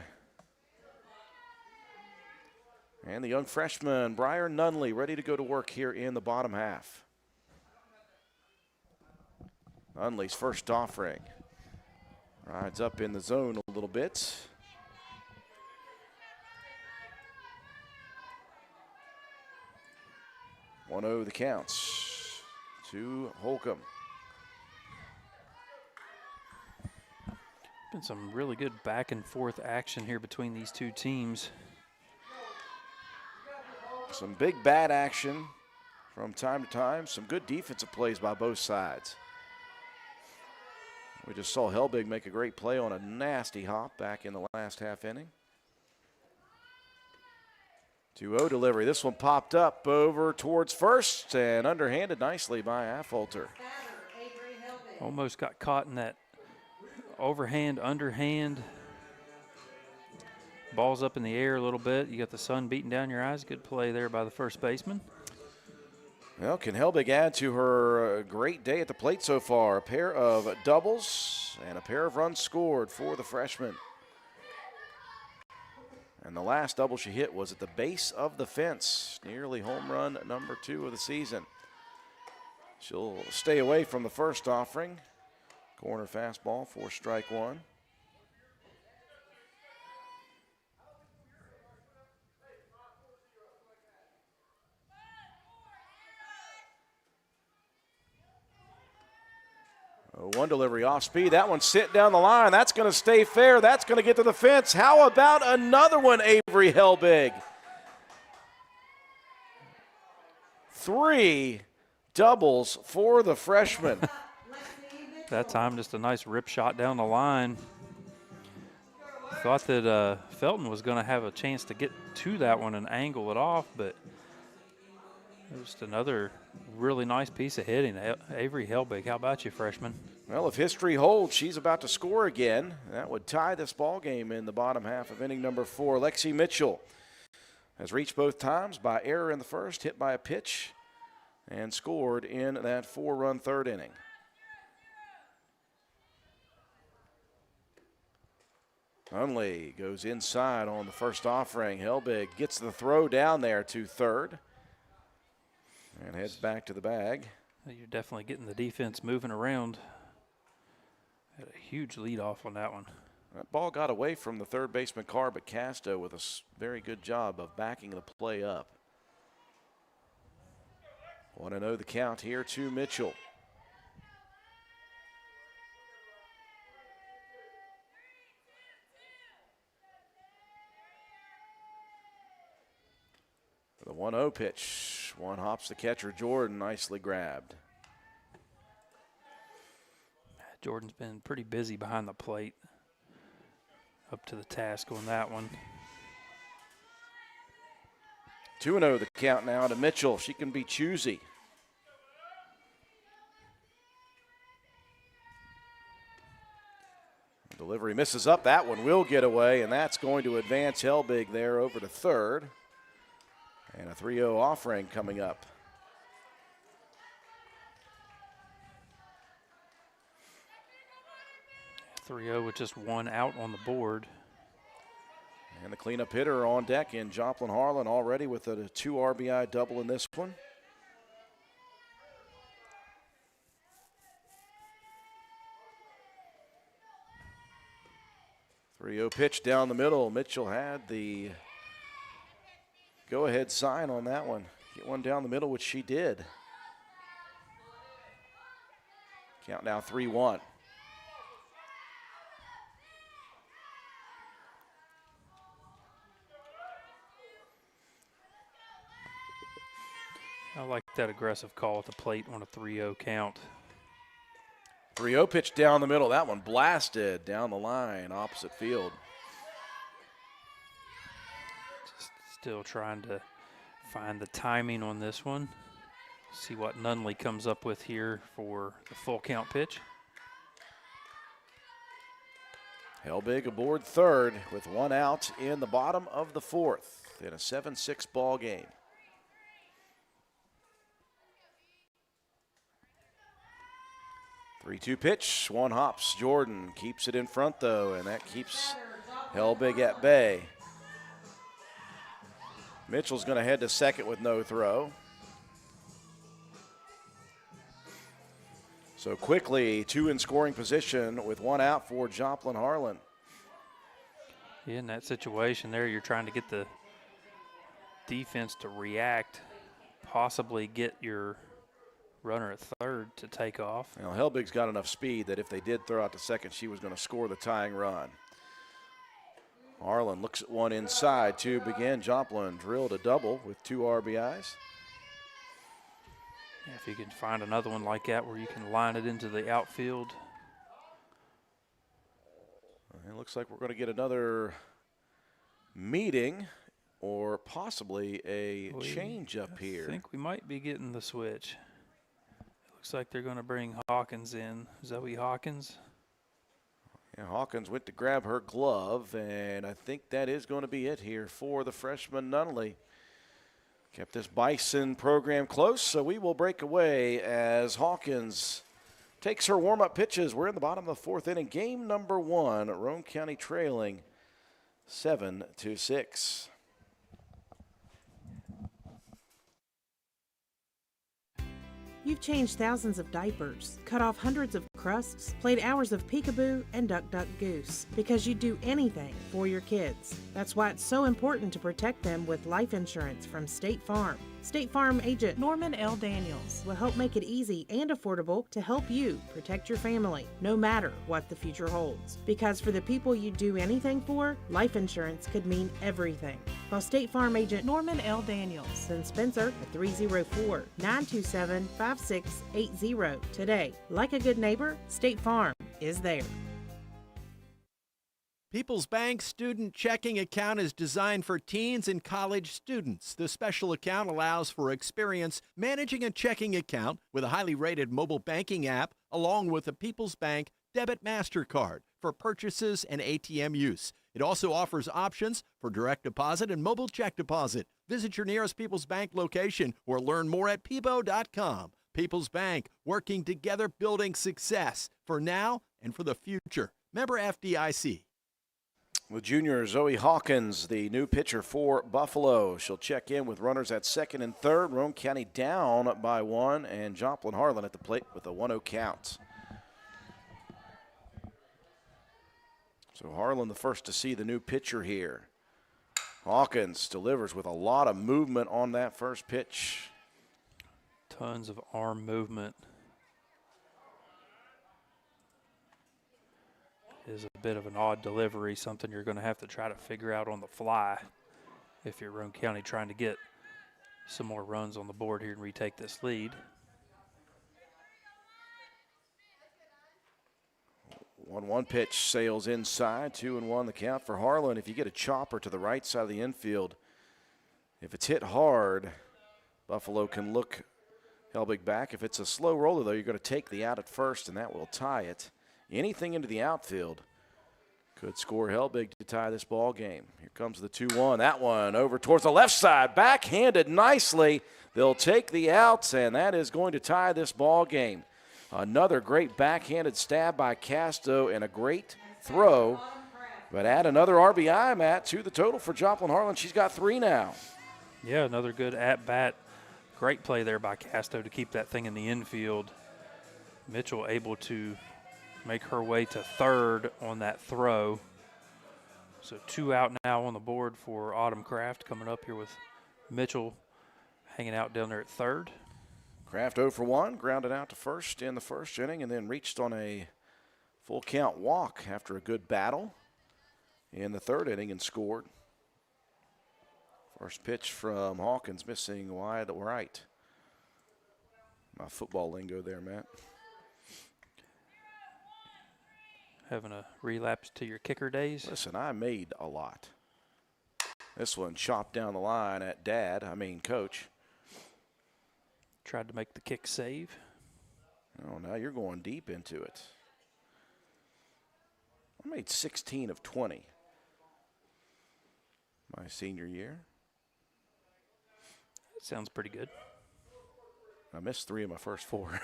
And the young freshman, Briar Nunley, ready to go to work here in the bottom half. Nunley's first offering. Rides up in the zone a little bit. 1-0 the counts to Holcomb. Been some really good back and forth action here between these two teams. Some big bat action from time to time. Some good defensive plays by both sides. We just saw Helbig make a great play on a nasty hop back in the last half inning. 2-0 delivery. This one popped up over towards first and underhanded nicely by Affolter. Almost got caught in that overhand, underhand. Ball's up in the air a little bit. You got the sun beating down your eyes. Good play there by the first baseman. Well, can Helbig add to her great day at the plate so far? A pair of doubles and a pair of runs scored for the freshman. And the last double she hit was at the base of the fence, nearly home run number 2 of the season. She'll stay away from the first offering. Corner fastball for strike 1. One delivery off speed. That one sit down the line. That's going to stay fair. That's going to get to the fence. How about another one, Avery Helbig? 3 doubles for the freshman. That time, just a nice rip shot down the line. Thought that Felton was going to have a chance to get to that one and angle it off, but just another really nice piece of hitting. Avery Helbig, how about you, freshman? Well, if history holds, she's about to score again. That would tie this ball game in the bottom half of inning number 4. Lexi Mitchell has reached both times by error in the first, hit by a pitch, and scored in that 4-run third inning. Nunley goes inside on the first offering. Helbig gets the throw down there to third and heads back to the bag. You're definitely getting the defense moving around. Had a huge lead off on that one. That ball got away from the third baseman Carr, but Casto with a very good job of backing the play up. 1-0 the count here to Mitchell. The 1-0 pitch. One hops the catcher, Jordan, nicely grabbed. Jordan's been pretty busy behind the plate. Up to the task on that one. 2-0 the count now to Mitchell. She can be choosy. Delivery misses up. That one will get away, and that's going to advance Helbig there over to third. And a 3-0 offering coming up. .3-0 with just one out on the board. And the cleanup hitter on deck in Joplin Harlan already with a 2 RBI double in this one. .3-0 pitch down the middle. Mitchell had the go-ahead sign on that one. Get one down the middle, which she did. Count now 3-1. I like that aggressive call at the plate on a 3-0 count. 3-0 pitch down the middle. That one blasted down the line, opposite field. Just still trying to find the timing on this one. See what Nunley comes up with here for the full count pitch. Helbig aboard third with one out in the bottom of the fourth in a 7-6 ball game. Three-two pitch, one hops. Jordan keeps it in front though, and that keeps Helbig at bay. Mitchell's going to head to second with no throw. So quickly, two in scoring position with one out for Joplin Harlan. Yeah, in that situation there, you're trying to get the defense to react, possibly get your runner at third to take off. Well, Helbig's got enough speed that if they did throw out to second, she was going to score the tying run. Harlan looks at one inside to begin. Joplin drilled a double with 2 RBIs. Yeah, if you can find another one like that where you can line it into the outfield. It looks like we're going to get another meeting or possibly a change up here. I think we might be getting the switch. It looks like they're going to bring Hawkins in. Zoe Hawkins. Yeah, Hawkins went to grab her glove, and I think that is going to be it here for the freshman Nunley. Kept this Bison program close, so we will break away as Hawkins takes her warm-up pitches. We're in the bottom of the fourth inning. Game number 1, Roane County trailing 7-6. You've changed thousands of diapers, cut off hundreds of crusts, played hours of peekaboo and duck duck goose because you'd do anything for your kids. That's why it's so important to protect them with life insurance from State Farm. State Farm agent Norman L. Daniels will help make it easy and affordable to help you protect your family, no matter what the future holds. Because for the people you do anything for, life insurance could mean everything. Call State Farm agent Norman L. Daniels in Spencer at 304-927-5680 today. Like a good neighbor, State Farm is there. People's Bank Student Checking Account is designed for teens and college students. The special account allows for experience managing a checking account with a highly rated mobile banking app, along with a People's Bank Debit MasterCard for purchases and ATM use. It also offers options for direct deposit and mobile check deposit. Visit your nearest People's Bank location or learn more at peebo.com. People's Bank, working together, building success for now and for the future. Member FDIC. With junior Zoe Hawkins, the new pitcher for Buffalo. She'll check in with runners at second and third. Roane County down by 1, and Joplin Harlan at the plate with a 1-0 count. So Harlan the first to see the new pitcher here. Hawkins delivers with a lot of movement on that first pitch. Tons of arm movement. Is a bit of an odd delivery, something you're going to have to try to figure out on the fly if you're Roane County trying to get some more runs on the board here and retake this lead. 1-1 pitch sails inside, 2-1 the count for Harlan. If you get a chopper to the right side of the infield, if it's hit hard, Buffalo can look Helbig back. If it's a slow roller, though, you're going to take the out at first, and that will tie it. Anything into the outfield could score Helbig to tie this ball game. Here comes the 2-1. That one over towards the left side, backhanded nicely. They'll take the outs, and that is going to tie this ball game. Another great backhanded stab by Casto and a great throw. But add another RBI, Matt, to the total for Joplin Harlan. She's got 3 now. Yeah, another good at-bat. Great play there by Casto to keep that thing in the infield. Mitchell able to make her way to third on that throw. So 2 out now on the board for Autumn Kraft, coming up here with Mitchell hanging out down there at third. Kraft 0 for 1, grounded out to first in the first inning, and then reached on a full count walk after a good battle in the third inning and scored. First pitch from Hawkins, missing wide right. My football lingo there, Matt. Having a relapse to your kicker days? Listen, I made a lot. This one chopped down the line at Coach. Tried to make the kick save. Oh, now you're going deep into it. I made 16 of 20 my senior year. That sounds pretty good. I missed 3 of my first 4.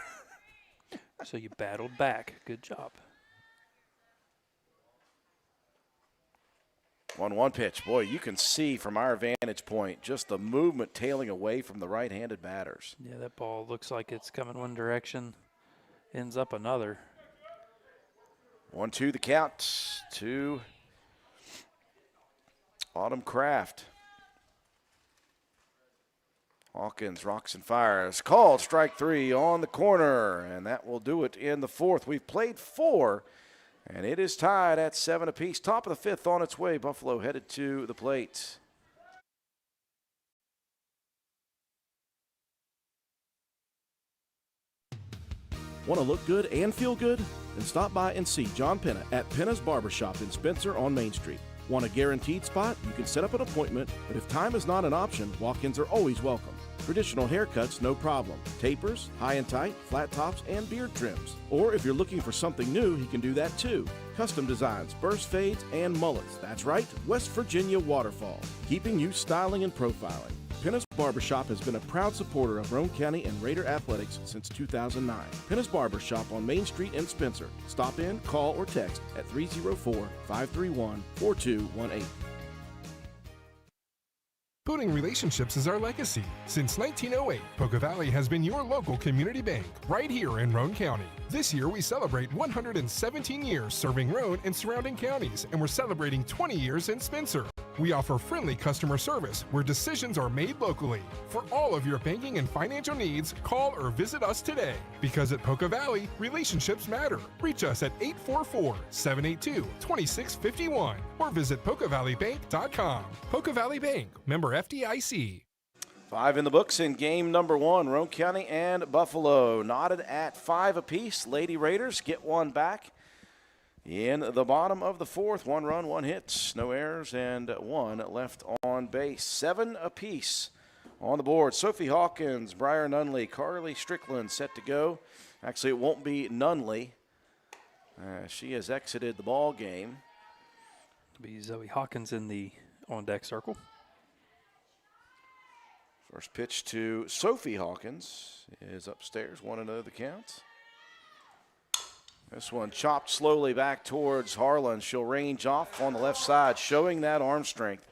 So you battled back. Good job. 1-1 pitch. Boy, you can see from our vantage point just the movement tailing away from the right-handed batters. Yeah, that ball looks like it's coming one direction, ends up another. 1-2 the count to Autumn Kraft. Hawkins rocks and fires. Called strike 3 on the corner, and that will do it in the 4th. We've played 4. And it is tied at 7 apiece. Top of the 5th on its way. Buffalo headed to the plate. Want to look good and feel good? Then stop by and see John Penna at Penna's Barbershop in Spencer on Main Street. Want a guaranteed spot? You can set up an appointment, but if time is not an option, walk-ins are always welcome. Traditional haircuts, no problem. Tapers, high and tight, flat tops, and beard trims. Or if you're looking for something new, he can do that too. Custom designs, burst fades, and mullets. That's right, West Virginia Waterfall. Keeping you styling and profiling. Penna's Barbershop has been a proud supporter of Roane County and Raider athletics since 2009. Penna's Barbershop on Main Street in Spencer. Stop in, call, or text at 304-531-4218. Building relationships is our legacy. Since 1908, Poca Valley has been your local community bank right here in Roane County. This year, we celebrate 117 years serving Roane and surrounding counties, and we're celebrating 20 years in Spencer. We offer friendly customer service where decisions are made locally. For all of your banking and financial needs, call or visit us today. Because at Poca Valley, relationships matter. Reach us at 844-782-2651 or visit PocaValleyBank.com. Poca Valley Bank, member FDIC. 5 in the books in game number 1. Roane County and Buffalo knotted at 5 apiece. Lady Raiders get one back. In the bottom of the 4th, 1 run, 1 hit, no errors, and 1 left on base. 7 apiece on the board. Sophie Hawkins, Briar Nunley, Carly Strickland set to go. Actually, it won't be Nunley. She has exited the ball game. It'll be Zoe Hawkins in the on-deck circle. First pitch to Sophie Hawkins is upstairs, 1-0 the count. This one chopped slowly back towards Harlan. She'll range off on the left side, showing that arm strength.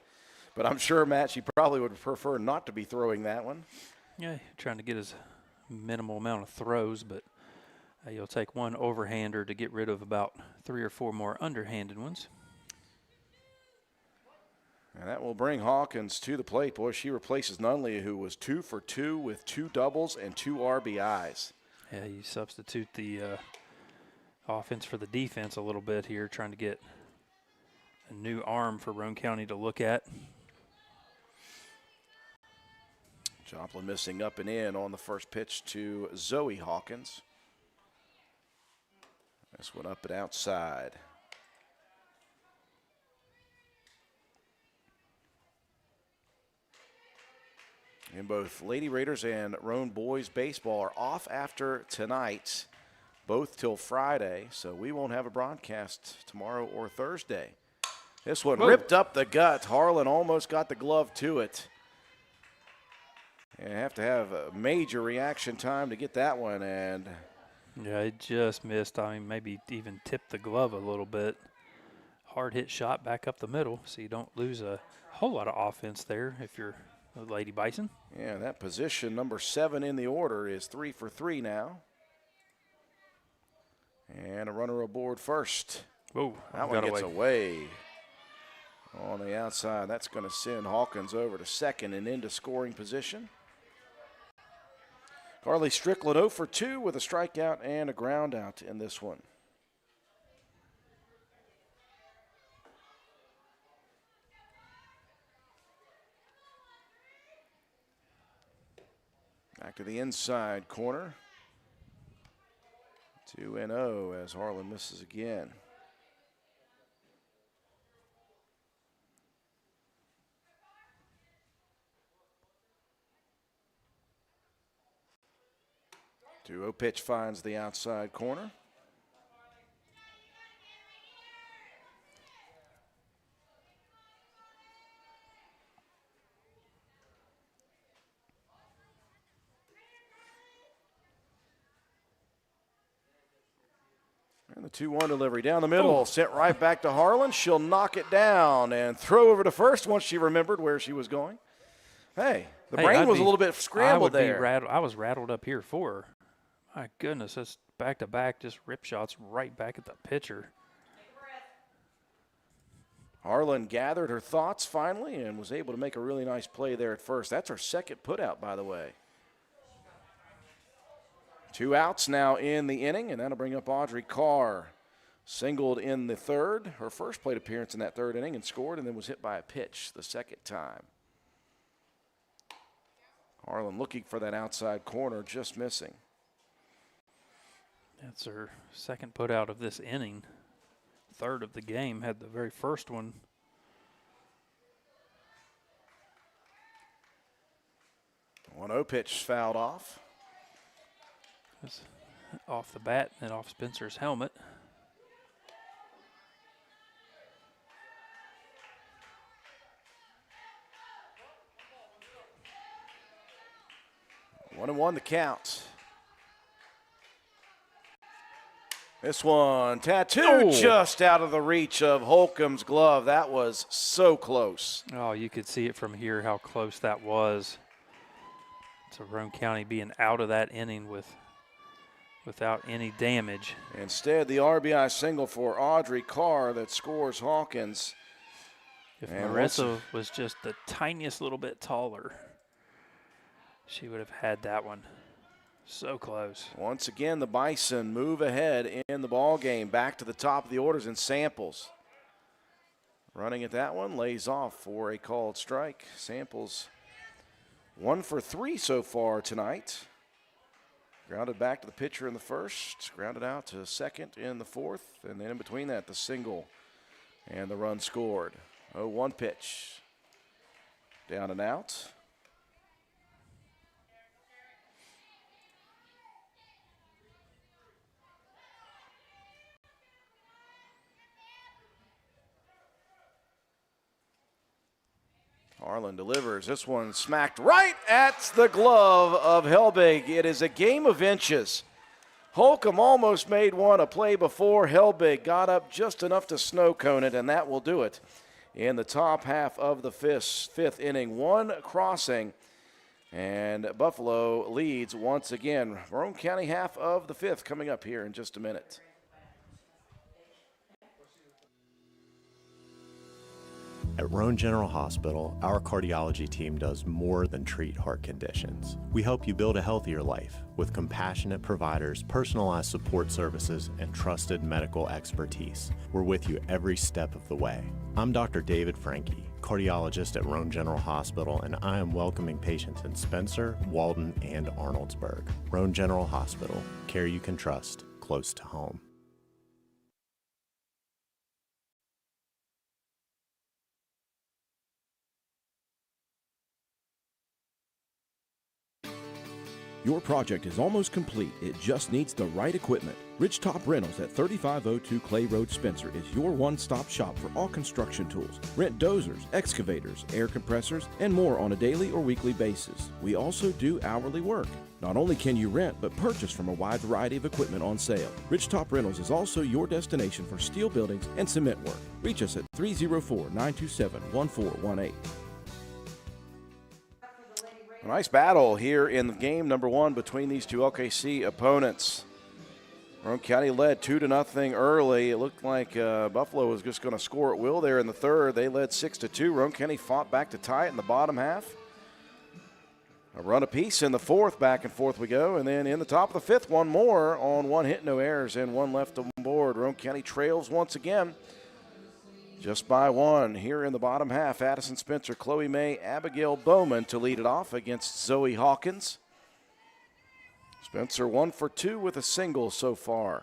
But I'm sure, Matt, she probably would prefer not to be throwing that one. Yeah, trying to get as minimal amount of throws, but you'll take one overhander to get rid of about 3 or 4 more underhanded ones. And that will bring Hawkins to the plate. Boy, she replaces Nunley, who was 2 for 2 with 2 doubles and 2 RBIs. Yeah, you substitute the offense for the defense a little bit here, trying to get a new arm for Roane County to look at. Joplin missing up and in on the first pitch to Zoe Hawkins. This one up and outside. And both Lady Raiders and Roane boys baseball are off after tonight, both till Friday, so we won't have a broadcast tomorrow or Thursday. This one ripped up the gut. Harlan almost got the glove to it. And have to have a major reaction time to get that one. And yeah, it just missed. I mean, maybe even tipped the glove a little bit. Hard hit shot back up the middle, so you don't lose a whole lot of offense there if you're Lady Bison. Yeah, that position, number 7 in the order, is 3 for 3 now. And a runner aboard first. Whoa, that one gets away on the outside. That's going to send Hawkins over to second and into scoring position. Carly Strickland 0 for 2 with a strikeout and a ground out in this one. Back to the inside corner. 2-0 as Harlan misses again. Two-0 pitch finds the outside corner. And the 2-1 delivery down the middle, sent right back to Harlan. She'll knock it down and throw over to first once she remembered where she was going. Hey, the brain was a little bit scrambled there. I was rattled up here for her. My goodness, that's back-to-back, just rip shots right back at the pitcher. Harlan gathered her thoughts finally and was able to make a really nice play there at first. That's her second putout, by the way. 2 outs now in the inning, and that'll bring up Audrey Carr. Singled in the third, her first plate appearance in that third inning, and scored, and then was hit by a pitch the second time. Harlan looking for that outside corner, just missing. That's her second putout of this inning. Third of the game, had the very first one. The 1-0 pitch fouled off. It's off the bat and off Spencer's helmet. One and one the count. This one tattooed just out of the reach of Holcomb's glove. That was so close. Oh, you could see it from here how close that was. So Roane County being out of that inning without any damage. Instead, the RBI single for Audrey Carr that scores Hawkins. If Marissa was just the tiniest little bit taller, she would have had that one. So close. Once again, the Bison move ahead in the ball game. Back to the top of the orders in Samples. Running at that one, lays off for a called strike. Samples 1 for 3 so far tonight. Grounded back to the pitcher in the first, grounded out to second in the fourth, and then in between that, the single and the run scored. 0-1 pitch. Down and out. Harlan delivers. This one smacked right at the glove of Helbig. It is a game of inches. Holcomb almost made one a play before. Helbig got up just enough to snow cone it, and that will do it in the top half of the fifth inning. One crossing, and Buffalo leads once again. Roane County half of the fifth coming up here in just a minute. At Roane General Hospital, our cardiology team does more than treat heart conditions. We help you build a healthier life with compassionate providers, personalized support services, and trusted medical expertise. We're with you every step of the way. I'm Dr. David Franke, cardiologist at Roane General Hospital, and I am welcoming patients in Spencer, Walden, and Arnoldsburg. Roane General Hospital, care you can trust, close to home. Your project is almost complete. It just needs the right equipment. Ridgetop Rentals at 3502 Clay Road, Spencer is your one-stop shop for all construction tools. Rent dozers, excavators, air compressors, and more on a daily or weekly basis. We also do hourly work. Not only can you rent, but purchase from a wide variety of equipment on sale. Ridgetop Rentals is also your destination for steel buildings and cement work. Reach us at 304-927-1418. A nice battle here in game number one between these two LKC opponents. Roane County led 2-0 early. It looked like Buffalo was just going to score at will there in the third. They led 6-2. Roane County fought back to tie it in the bottom half. A run apiece in the fourth, back and forth we go. And then in the top of the fifth, one more on one hit, no errors, and one left on board. Roane County trails once again. Just by one here in the bottom half. Addison Spencer, Chloe May, Abigail Bowman to lead it off against Zoe Hawkins. Spencer 1 for 2 with a single so far.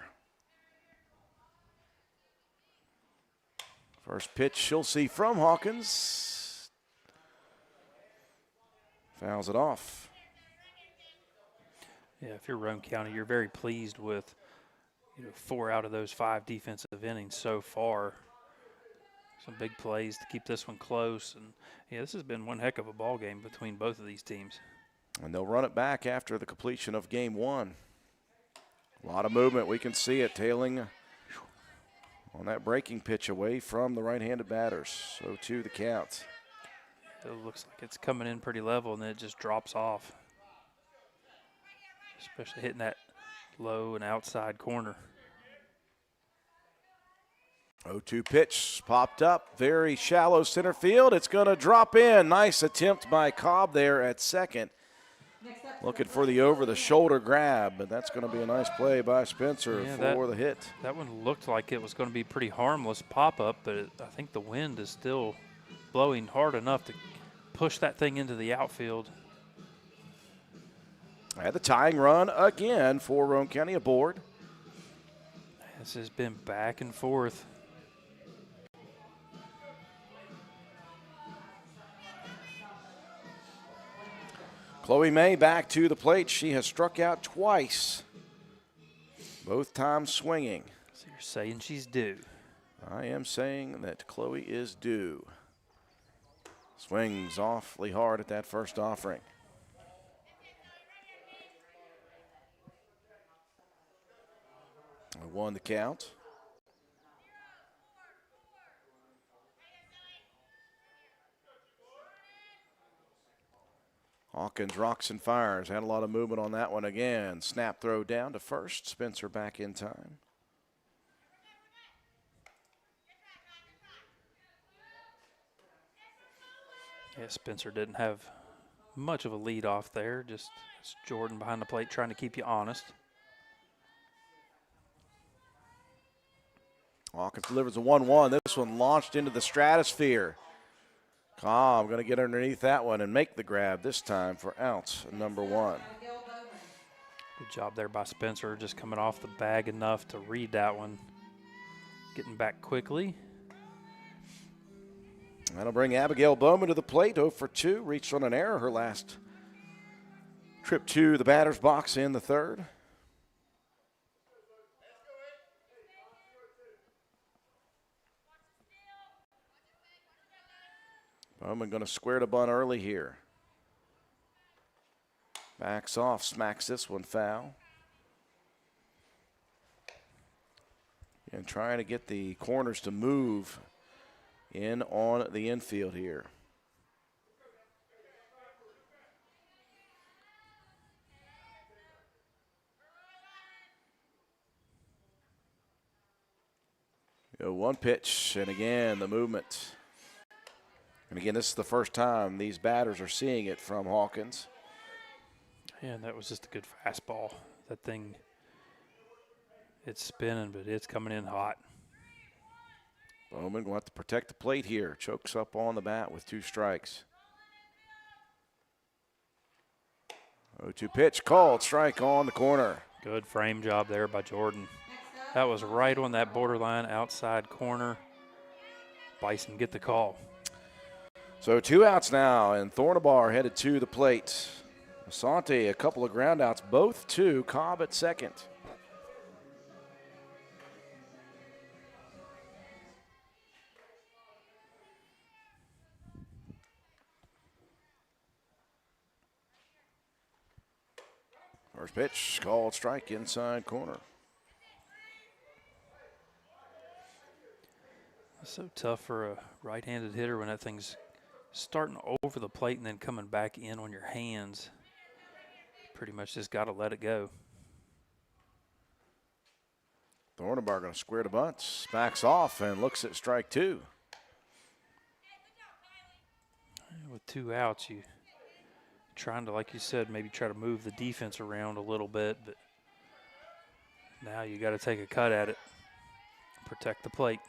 First pitch she'll see from Hawkins. Fouls it off. Yeah, if you're Roane County, you're very pleased with 4 out of those 5 defensive innings so far. Some big plays to keep this one close. And, yeah, this has been one heck of a ball game between both of these teams. And they'll run it back after the completion of game one. A lot of movement. We can see it tailing on that breaking pitch away from the right-handed batters. 0-2 the count. It looks like it's coming in pretty level, and then it just drops off. Especially hitting that low and outside corner. 0-2 pitch popped up, very shallow center field. It's going to drop in. Nice attempt by Cobb there at second. Looking for the over-the-shoulder grab, but that's going to be a nice play by Spencer for the hit. That one looked like it was going to be pretty harmless pop-up, but I think the wind is still blowing hard enough to push that thing into the outfield. And the tying run again for Roane County aboard. This has been back and forth. Chloe May back to the plate. She has struck out twice, both times swinging. So you're saying she's due? I am saying that Chloe is due. Swings awfully hard at that first offering. Won the count. Hawkins rocks and fires. Had a lot of movement on that one again. Snap throw down to first. Spencer back in time. Yeah, Spencer didn't have much of a lead off there. Just it's Jordan behind the plate trying to keep you honest. Hawkins delivers a 1-1. This one launched into the stratosphere. Cobb going to get underneath that one and make the grab this time for out number 1. Good job there by Spencer, just coming off the bag enough to read that one. Getting back quickly. That'll bring Abigail Bowman to the plate. 0 for 2. Reached on an error her last trip to the batter's box in the third. Bowman going to square to bunt early here. Backs off, smacks this one foul. And trying to get the corners to move in on the infield here. One pitch, and again the movement. And again, this is the first time these batters are seeing it from Hawkins. Yeah, and that was just a good fastball. That thing, it's spinning, but it's coming in hot. Bowman will have to protect the plate here. Chokes up on the bat with 2 strikes. 0-2 pitch called. Strike on the corner. Good frame job there by Jordan. That was right on that borderline outside corner. Bison get the call. So 2 outs now, and Thornabar headed to the plate. Asante, a couple of ground outs, both to Cobb at second. First pitch, called strike inside corner. It's so tough for a right-handed hitter when that thing's starting over the plate and then coming back in on your hands. Pretty much just got to let it go. Thornabar going to square the bunt, backs off and looks at strike 2. With 2 outs, you trying to, like you said, maybe try to move the defense around a little bit, but now you got to take a cut at it, protect the plate.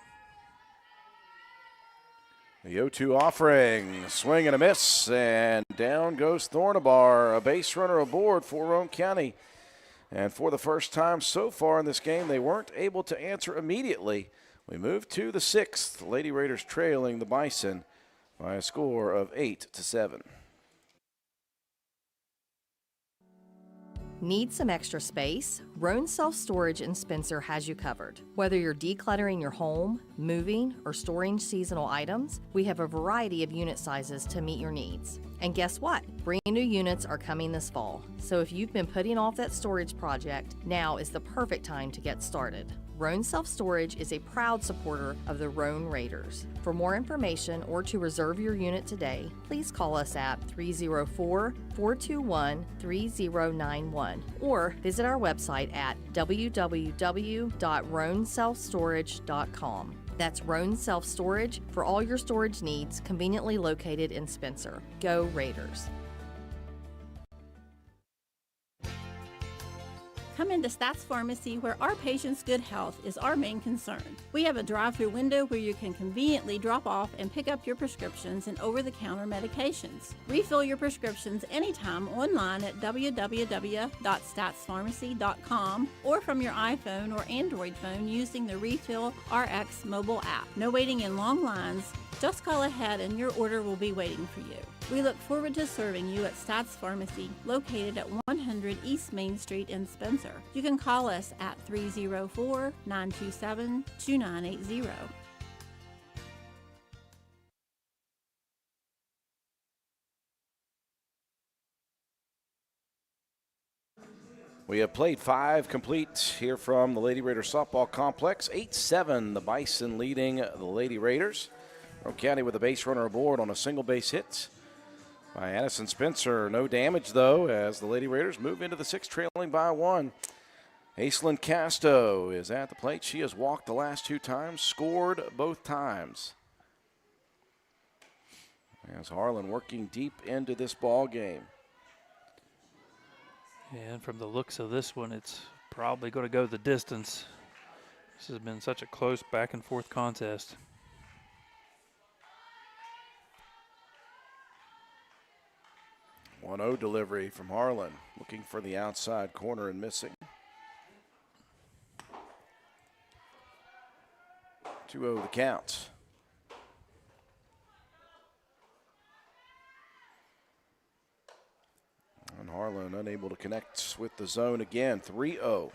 The 0-2 offering, swing and a miss, and down goes Thornabar. A base runner aboard for Roane County. And for the first time so far in this game, they weren't able to answer immediately. We move to the 6th. Lady Raiders trailing the Bison by a score of 8-7. Need some extra space? Roane Self Storage in Spencer has you covered. Whether you're decluttering your home, moving, or storing seasonal items, we have a variety of unit sizes to meet your needs. And guess what? Brand new units are coming this fall. So if you've been putting off that storage project, now is the perfect time to get started. Roane Self Storage is a proud supporter of the Roane Raiders. For more information or to reserve your unit today, please call us at 304-421-3091 or visit our website at www.roaneselfstorage.com. That's Roane Self Storage for all your storage needs, conveniently located in Spencer. Go Raiders! Come into Stats Pharmacy, where our patients' good health is our main concern. We have a drive-through window where you can conveniently drop off and pick up your prescriptions and over-the-counter medications. Refill your prescriptions anytime online at www.statspharmacy.com or from your iPhone or Android phone using the Refill RX mobile app. No waiting in long lines. Just call ahead and your order will be waiting for you. We look forward to serving you at Stats Pharmacy, located at 100 East Main Street in Spencer. You can call us at 304-927-2980. We have played 5 complete here from the Lady Raiders softball complex. 8-7, the Bison leading the Lady Raiders. Roane County with a base runner aboard on a single base hit by Addison Spencer. No damage, though, as the Lady Raiders move into the 6th, trailing by 1. Aislinn Casto is at the plate. She has walked the last 2 times, scored both times. As Harlan working deep into this ball game. And from the looks of this one, it's probably going to go the distance. This has been such a close back and forth contest. 1-0 delivery from Harlan, looking for the outside corner and missing. 2-0 the count. And Harlan unable to connect with the zone again, 3-0.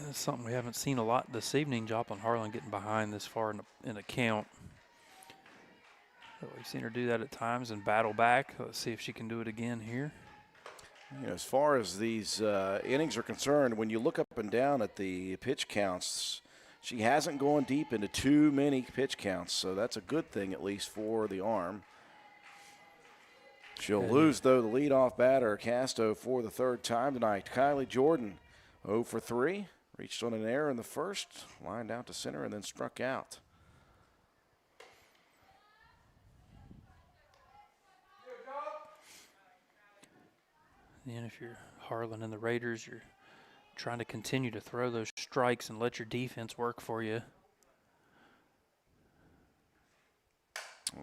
That's something we haven't seen a lot this evening, Joplin Harlan getting behind this far in a count. We've seen her do that at times and battle back. Let's see if she can do it again here. You know, as far as these innings are concerned, when you look up and down at the pitch counts, she hasn't gone deep into too many pitch counts, so that's a good thing, at least for the arm. She'll lose, though, the leadoff batter, Casto, for the 3rd time tonight. Kylie Jordan, 0 for 3, reached on an error in the first, lined out to center, and then struck out. And if you're Harlan and the Raiders, you're trying to continue to throw those strikes and let your defense work for you.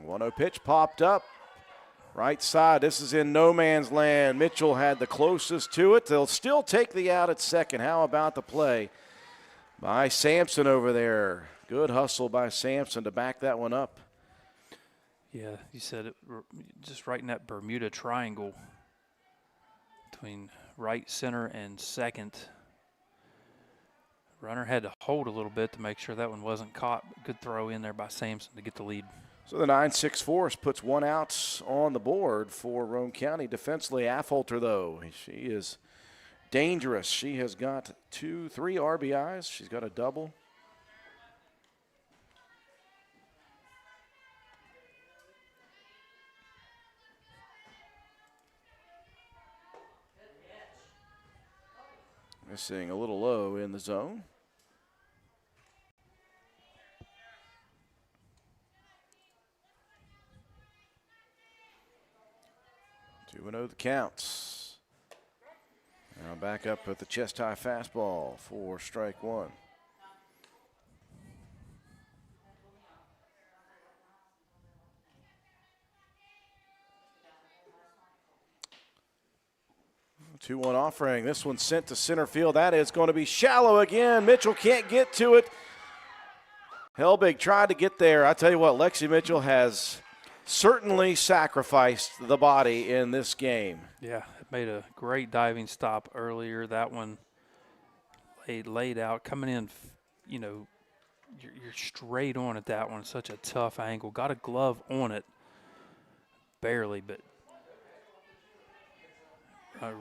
1-0 pitch popped up. Right side, this is in no man's land. Mitchell had the closest to it. They'll still take the out at second. How about the play by Sampson over there? Good hustle by Sampson to back that one up. Yeah, you said it, just right in that Bermuda triangle between right, center, and second. Runner had to hold a little bit to make sure that one wasn't caught. Good throw in there by Sampson to get the lead. So the 9-6 force puts one out on the board for Roane County. Defensively, Affolter, though, she is dangerous. She has got 3 RBIs. She's got a double. Missing a little low in the zone. 2-0 the counts. Now back up with the chest high fastball for strike one. The 2-1 offering. This one sent to center field. That is going to be shallow again. Mitchell can't get to it. Helbig tried to get there. I tell you what, Lexi Mitchell has certainly sacrificed the body in this game. Yeah, it made a great diving stop earlier. That one laid out, coming in, you know, you're straight on at that one. Such a tough angle. Got a glove on it, barely, but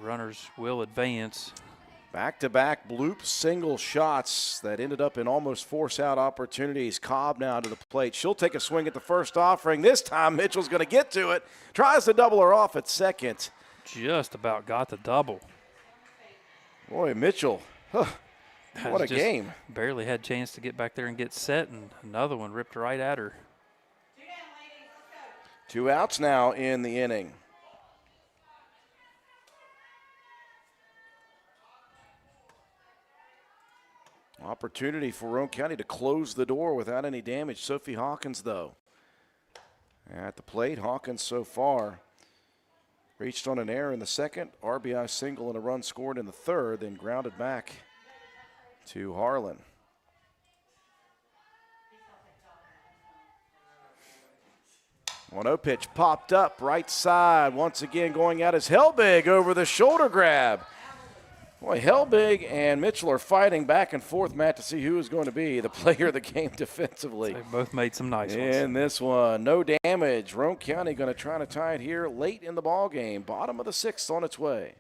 runners will advance. Back-to-back bloop single shots that ended up in almost force-out opportunities. Cobb now to the plate. She'll take a swing at the first offering. This time Mitchell's going to get to it. Tries to double her off at second. Just about got the double. Boy, Mitchell, what a game. Barely had a chance to get back there and get set, and another one ripped right at her. 2 outs now in the inning. Opportunity for Roane County to close the door without any damage. Sophie Hawkins, though, at the plate. Hawkins so far reached on an error in the second, RBI single and a run scored in the third, then grounded back to Harlan. One 0 pitch popped up right side. Once again going out is Helbig over the shoulder grab. Boy, Helbig and Mitchell are fighting back and forth, Matt, to see who is going to be the player of the game defensively. They both made some nice ones. In this one, no damage. Roane County going to try to tie it here late in the ball game. Bottom of the sixth on its way.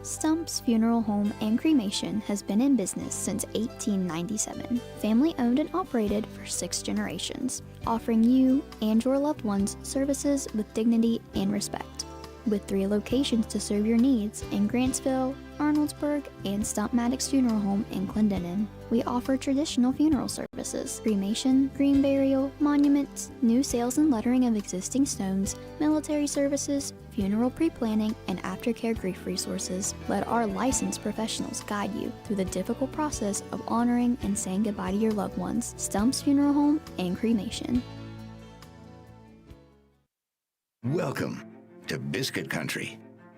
Stump's Funeral Home and Cremation has been in business since 1897. Family owned and operated for 6 generations, offering you and your loved ones services with dignity and respect. With 3 locations to serve your needs in Grantsville, Arnoldsburg, and Stump Maddox Funeral Home in Clendenin, we offer traditional funeral services, cremation, green burial, monuments, new sales and lettering of existing stones, military services, funeral pre-planning, and aftercare grief resources. Let our licensed professionals guide you through the difficult process of honoring and saying goodbye to your loved ones. Stump's Funeral Home and Cremation. Welcome to Biscuit Country,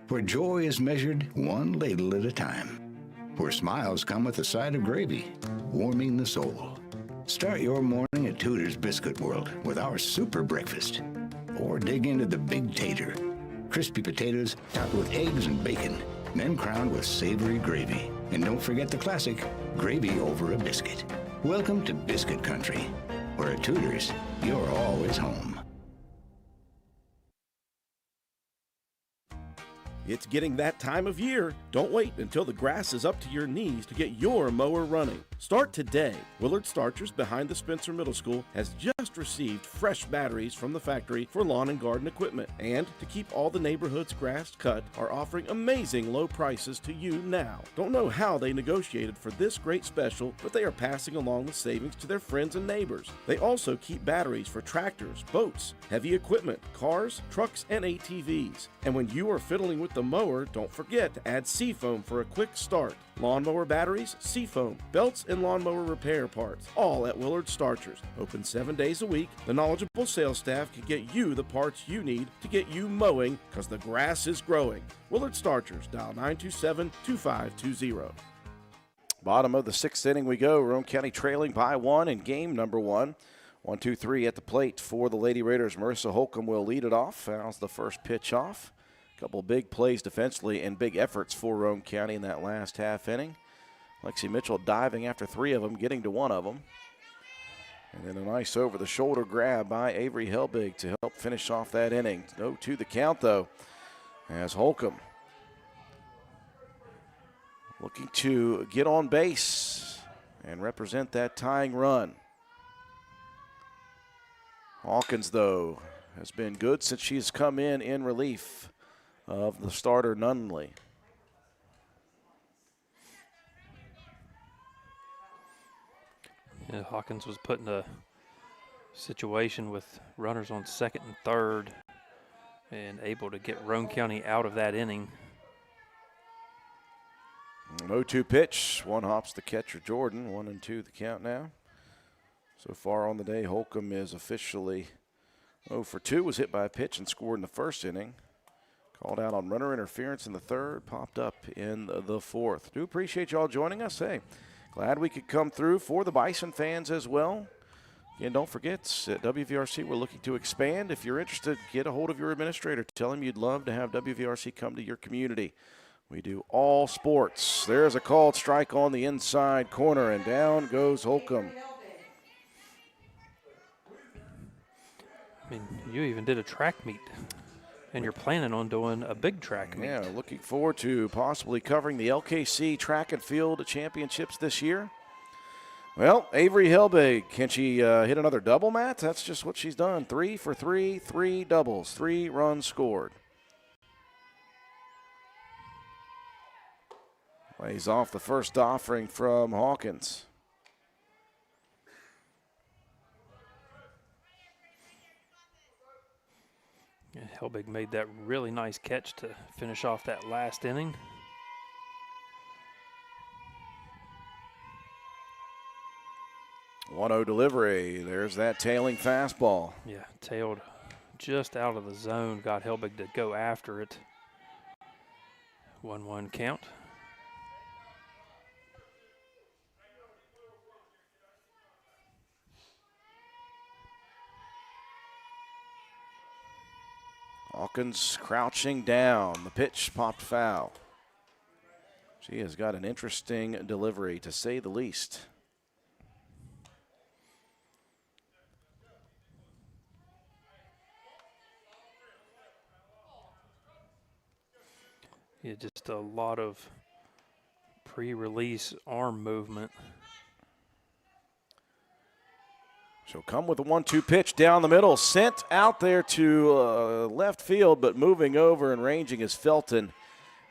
where joy is measured one ladle at a time, where smiles come with a side of gravy, warming the soul. Start your morning at Tudor's Biscuit World with our super breakfast, or dig into the Big Tater, crispy potatoes topped with eggs and bacon, then crowned with savory gravy. And don't forget the classic, gravy over a biscuit. Welcome to Biscuit Country, where at Tudor's, you're always home. It's getting that time of year. Don't wait until the grass is up to your knees to get your mower running. Start today. Willard Starchers behind the Spencer Middle School has just received fresh batteries from the factory for lawn and garden equipment. And to keep all the neighborhood's grass cut, are offering amazing low prices to you now. Don't know how they negotiated for this great special, but they are passing along the savings to their friends and neighbors. They also keep batteries for tractors, boats, heavy equipment, cars, trucks, and ATVs. And when you are fiddling with the mower, don't forget to add Seafoam for a quick start. Lawnmower batteries, Seafoam, belts, and lawnmower repair parts, all at Willard Starchers. Open 7 days a week. The knowledgeable sales staff can get you the parts you need to get you mowing, because the grass is growing. Willard Starchers, dial 927-2520. Bottom of the 6th inning we go. Roane County trailing by 1 in game number 1. 1-2-3 at the plate for the Lady Raiders. Marissa Holcomb will lead it off. Fouls the first pitch off. Couple big plays defensively and big efforts for Roane County in that last half inning. Lexi Mitchell diving after 3 of them, getting to 1 of them. And then a nice over-the-shoulder grab by Avery Helbig to help finish off that inning. 0-2 the count, though, as Holcomb looking to get on base and represent that tying run. Hawkins, though, has been good since she's come in relief of the starter Nunley. Yeah, Hawkins was put in a situation with runners on second and third and able to get Roane County out of that inning. 0-2 pitch. One hops the catcher, Jordan. 1-2 the count now. So far on the day, Holcomb is officially 0 for 2. Was hit by a pitch and scored in the first inning. Called out on runner interference in the third. Popped up in the fourth. Do appreciate y'all joining us. Hey, glad we could come through for the Bison fans as well. Again, don't forget, at WVRC, we're looking to expand. If you're interested, get a hold of your administrator. Tell him you'd love to have WVRC come to your community. We do all sports. There's a called strike on the inside corner, and down goes Holcomb. I mean, you even did a track meet, and you're planning on doing a big track meet. Yeah, looking forward to possibly covering the LKC Track and Field Championships this year. Well, Avery Helbig, can she hit another double, Matt? That's just what she's done. 3 for 3, 3 doubles, 3 runs scored. Lays off the first offering from Hawkins. Yeah, Helbig made that really nice catch to finish off that last inning. One-0 delivery. There's that tailing fastball. Yeah, tailed just out of the zone. Got Helbig to go after it. 1-1 count. Hawkins crouching down. The pitch popped foul. She has got an interesting delivery, to say the least. Yeah, just a lot of pre-release arm movement. She'll come with a 1-2 pitch down the middle. Sent out there to left field, but moving over and ranging is Felton.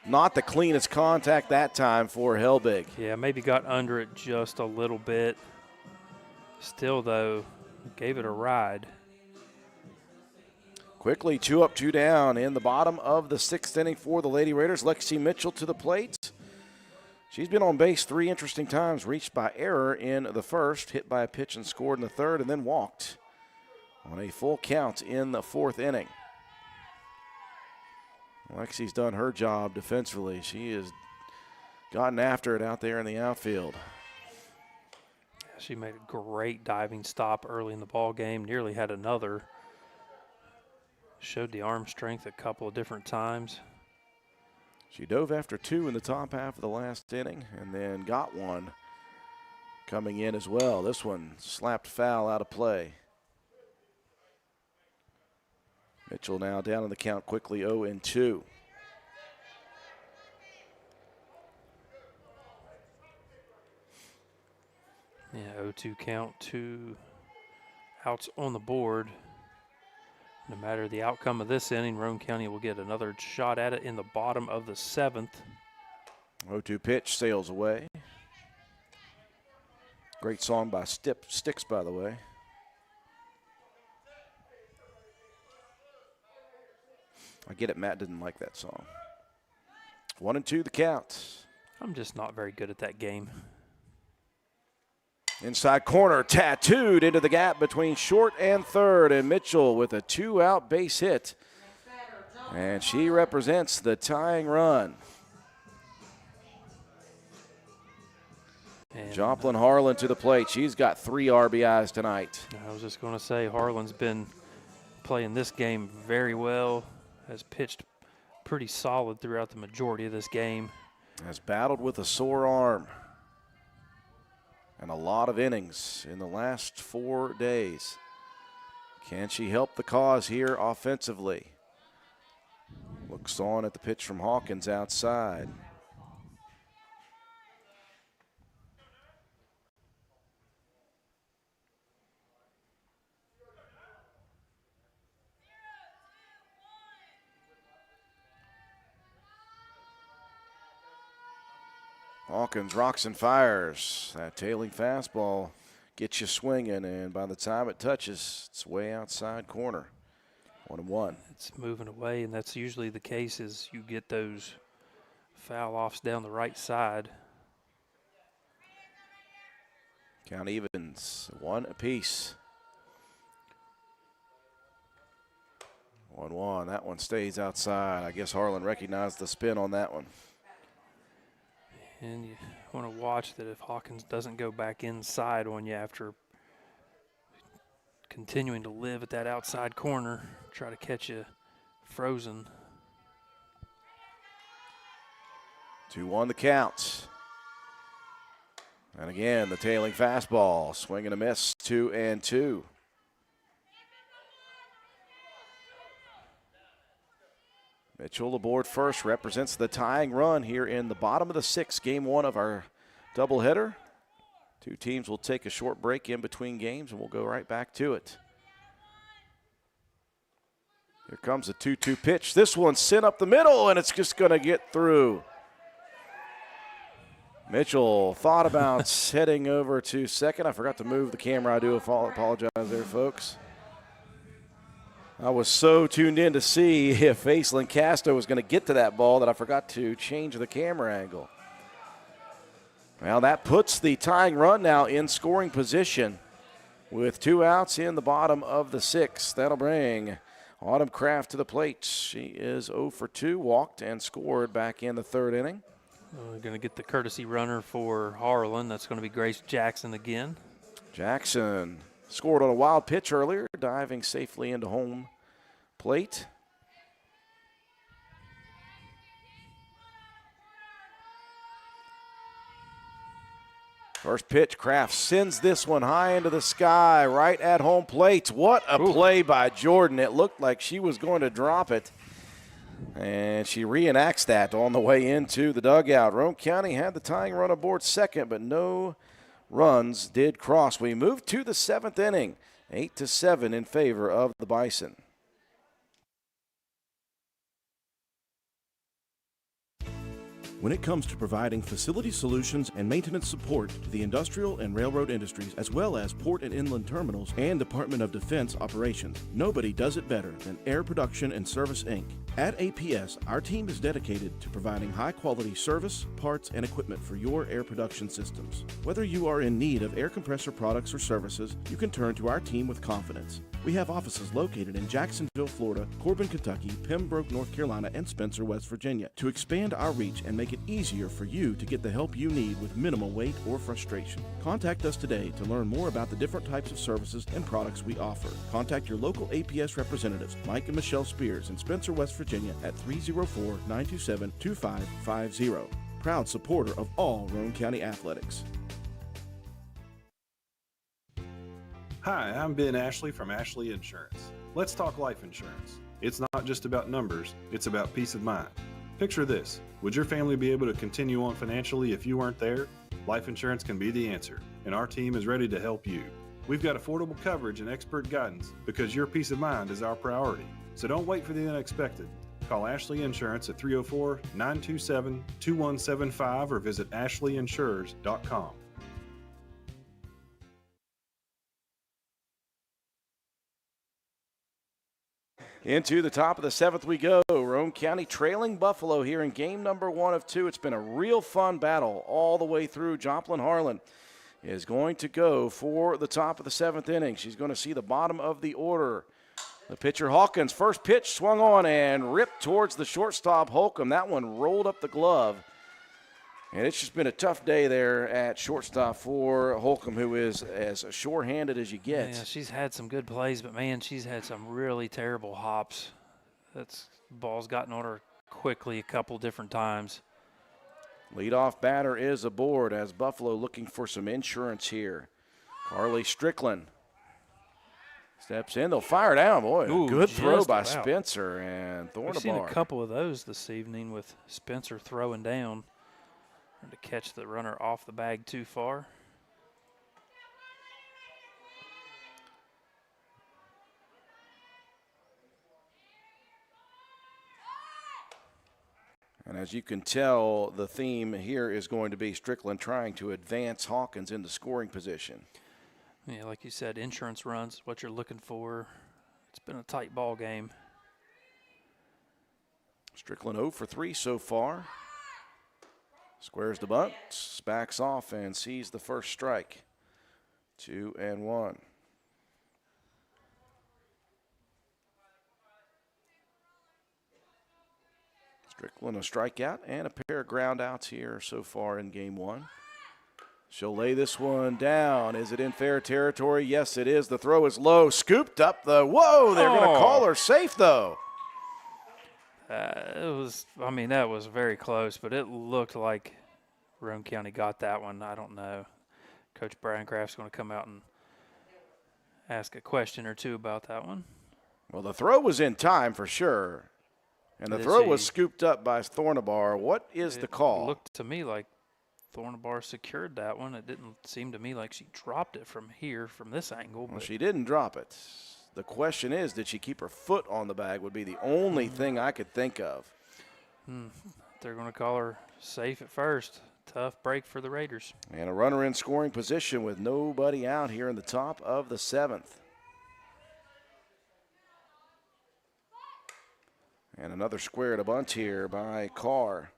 Not the cleanest contact that time for Helbig. Yeah, maybe got under it just a little bit. Still, though, gave it a ride. Quickly, 2 up, 2 down in the bottom of the 6th inning for the Lady Raiders. Lexi Mitchell to the plate. She's been on base 3 interesting times, reached by error in the first, hit by a pitch and scored in the third, and then walked on a full count in the 4th inning. Lexi's done her job defensively. She has gotten after it out there in the outfield. She made a great diving stop early in the ball game, nearly had another. Showed the arm strength a couple of different times. She dove after 2 in the top half of the last inning and then got one coming in as well. This one slapped foul out of play. Mitchell now down in the count quickly, 0-2. Yeah, 0-2 count, 2 outs on the board. No matter the outcome of this inning, Roane County will get another shot at it in the bottom of the 7th. 0-2 pitch sails away. Great song by Styx, by the way. I get it, Matt didn't like that song. 1-2 the count. I'm just not very good at that game. Inside corner, tattooed into the gap between short and third, and Mitchell with a 2-out base hit. And she represents the tying run. And Joplin Harlan to the plate. She's got 3 RBIs tonight. I was just going to say, Harlan's been playing this game very well, has pitched pretty solid throughout the majority of this game. Has battled with a sore arm. And a lot of innings in the last 4 days. Can she help the cause here offensively? Looks on at the pitch from Hawkins outside. Hawkins rocks and fires. That tailing fastball gets you swinging, and by the time it touches, it's way outside corner. 1-1. It's moving away, and that's usually the case as you get those foul offs down the right side. Count evens, 1 apiece. 1-1. That one stays outside. I guess Harlan recognized the spin on that one. And you want to watch that if Hawkins doesn't go back inside on you after continuing to live at that outside corner, try to catch you frozen. 2-1 the count. And again, the tailing fastball, swing and a miss, 2-2. Mitchell aboard first, represents the tying run here in the bottom of the 6th, game 1 of our doubleheader. 2 teams will take a short break in between games, and we'll go right back to it. Here comes a 2-2 pitch. This one's sent up the middle, and it's just going to get through. Mitchell thought about heading over to second. I forgot to move the camera. I do apologize there, folks. I was so tuned in to see if Aislinn Castro was going to get to that ball that I forgot to change the camera angle. Well, that puts the tying run now in scoring position with 2 outs in the bottom of the 6th. That'll bring Autumn Kraft to the plate. She is 0 for 2, walked and scored back in the 3rd inning. We're going to get the courtesy runner for Harlan. That's going to be Grace Jackson again. Jackson scored on a wild pitch earlier, diving safely into home plate. First pitch, Kraft sends this one high into the sky, right at home plate. What a play by Jordan. It looked like she was going to drop it. And she reenacts that on the way into the dugout. Roane County had the tying run aboard second, but no runs did cross. We move to the 7th inning, 8-7 in favor of the Bison. When it comes to providing facility solutions and maintenance support to the industrial and railroad industries, as well as port and inland terminals and Department of Defense operations, nobody does it better than Air Production and Service, Inc. At APS, our team is dedicated to providing high-quality service, parts, and equipment for your air production systems. Whether you are in need of air compressor products or services, you can turn to our team with confidence. We have offices located in Jacksonville, Florida, Corbin, Kentucky, Pembroke, North Carolina, and Spencer, West Virginia. To expand our reach and make it easier for you to get the help you need with minimal wait or frustration, contact us today to learn more about the different types of services and products we offer. Contact your local APS representatives, Mike and Michelle Spears in Spencer, West Virginia at 304-927-2550. Proud supporter of all Roane County athletics. Hi, I'm Ben Ashley from Ashley Insurance. Let's talk life insurance. It's not just about numbers, it's about peace of mind. Picture this. Would your family be able to continue on financially if you weren't there? Life insurance can be the answer. and our team is ready to help you. We've got affordable coverage and expert guidance because your peace of mind is our priority. So don't wait for the unexpected. Call Ashley Insurance at 304-927-2175 or visit ashleyinsurers.com. Into the top of the 7th we go. Roane County trailing Buffalo here in game number 1 of 2. It's been a real fun battle all the way through. Joplin Harlan is going to go for the top of the 7th inning. She's going to see the bottom of the order. The pitcher Hawkins, first pitch swung on and ripped towards the shortstop Holcomb. That one rolled up the glove. And it's just been a tough day there at shortstop for Holcomb, who is as sure-handed as you get. Yeah, she's had some good plays, but, man, she's had some really terrible hops. Ball's gotten on her quickly a couple different times. Leadoff batter is aboard as Buffalo looking for some insurance here. Carly Strickland steps in. They'll fire down. Boy, Ooh, a good throw by about. Spencer and Thornabar. We've seen a couple of those this evening with Spencer throwing down to catch the runner off the bag too far. And as you can tell, the theme here is going to be Strickland trying to advance Hawkins into scoring position. Yeah, like you said, insurance runs, what you're looking for. It's been a tight ball game. Strickland 0 for 3 so far. Squares the bunt, backs off and sees the first strike. 2-1. Strickland a strikeout and a pair of ground outs here so far in game 1. She'll lay this one down. Is it in fair territory? Yes, it is. The throw is low, scooped up the, whoa, they're going to call her safe though. That was very close, but it looked like Roane County got that one. I don't know. Coach Brian Kraft's going to come out and ask a question or two about that one. Well, the throw was in time for sure, and the throw was scooped up by Thornabar. What is the call? It looked to me like Thornabar secured that one. It didn't seem to me like she dropped it from here, from this angle. Well, she didn't drop it. The question is, did she keep her foot on the bag would be the only thing I could think of. They're going to call her safe at first. Tough break for the Raiders. And a runner in scoring position with nobody out here in the top of the 7th. And another square to bunt here by Carr.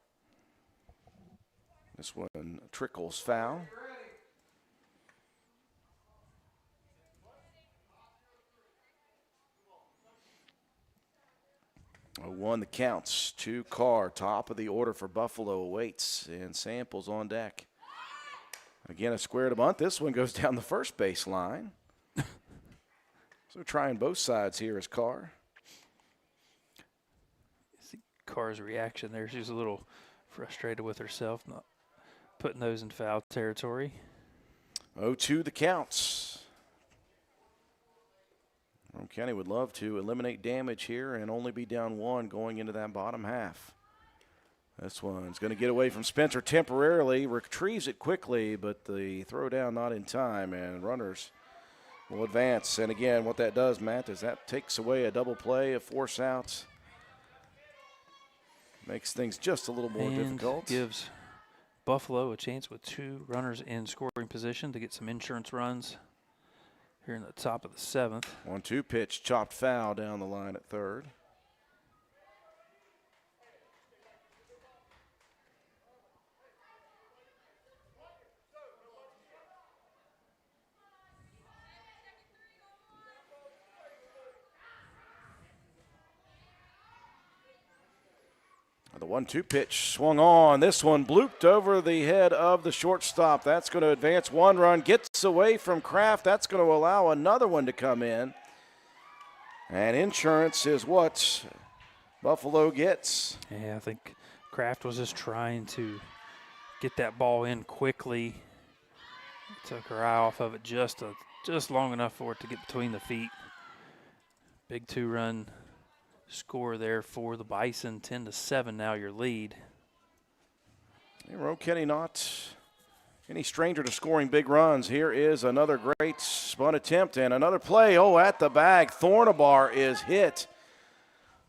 This one trickles foul. 0-1 the counts to Carr. Top of the order for Buffalo awaits, and Samples on deck. Again, a square to bunt. This one goes down the first base line. So trying both sides here is Carr. See Carr's reaction there. She was a little frustrated with herself, not putting those in foul territory. 0-2 the counts. Roane County would love to eliminate damage here and only be down 1 going into that bottom half. This one's going to get away from Spencer temporarily, retrieves it quickly, but the throw down not in time, and runners will advance. And again, what that does, Matt, is that takes away a double play, a force outs. Makes things just a little more difficult. Gives Buffalo a chance with 2 runners in scoring position to get some insurance runs here in the top of the 7th. 1-2 pitch, chopped foul down the line at third. The 1-2 pitch swung on. This one blooped over the head of the shortstop. That's going to advance 1 run. Gets away from Kraft. That's going to allow another one to come in. And insurance is what Buffalo gets. Yeah, I think Kraft was just trying to get that ball in quickly. Took her eye off of it just long enough for it to get between the feet. Big 2-run score there for the Bison. 10-7 now your lead. Roane County not any stranger to scoring big runs. Here is another great spun attempt and another play. Oh, at the bag. Thornabar is hit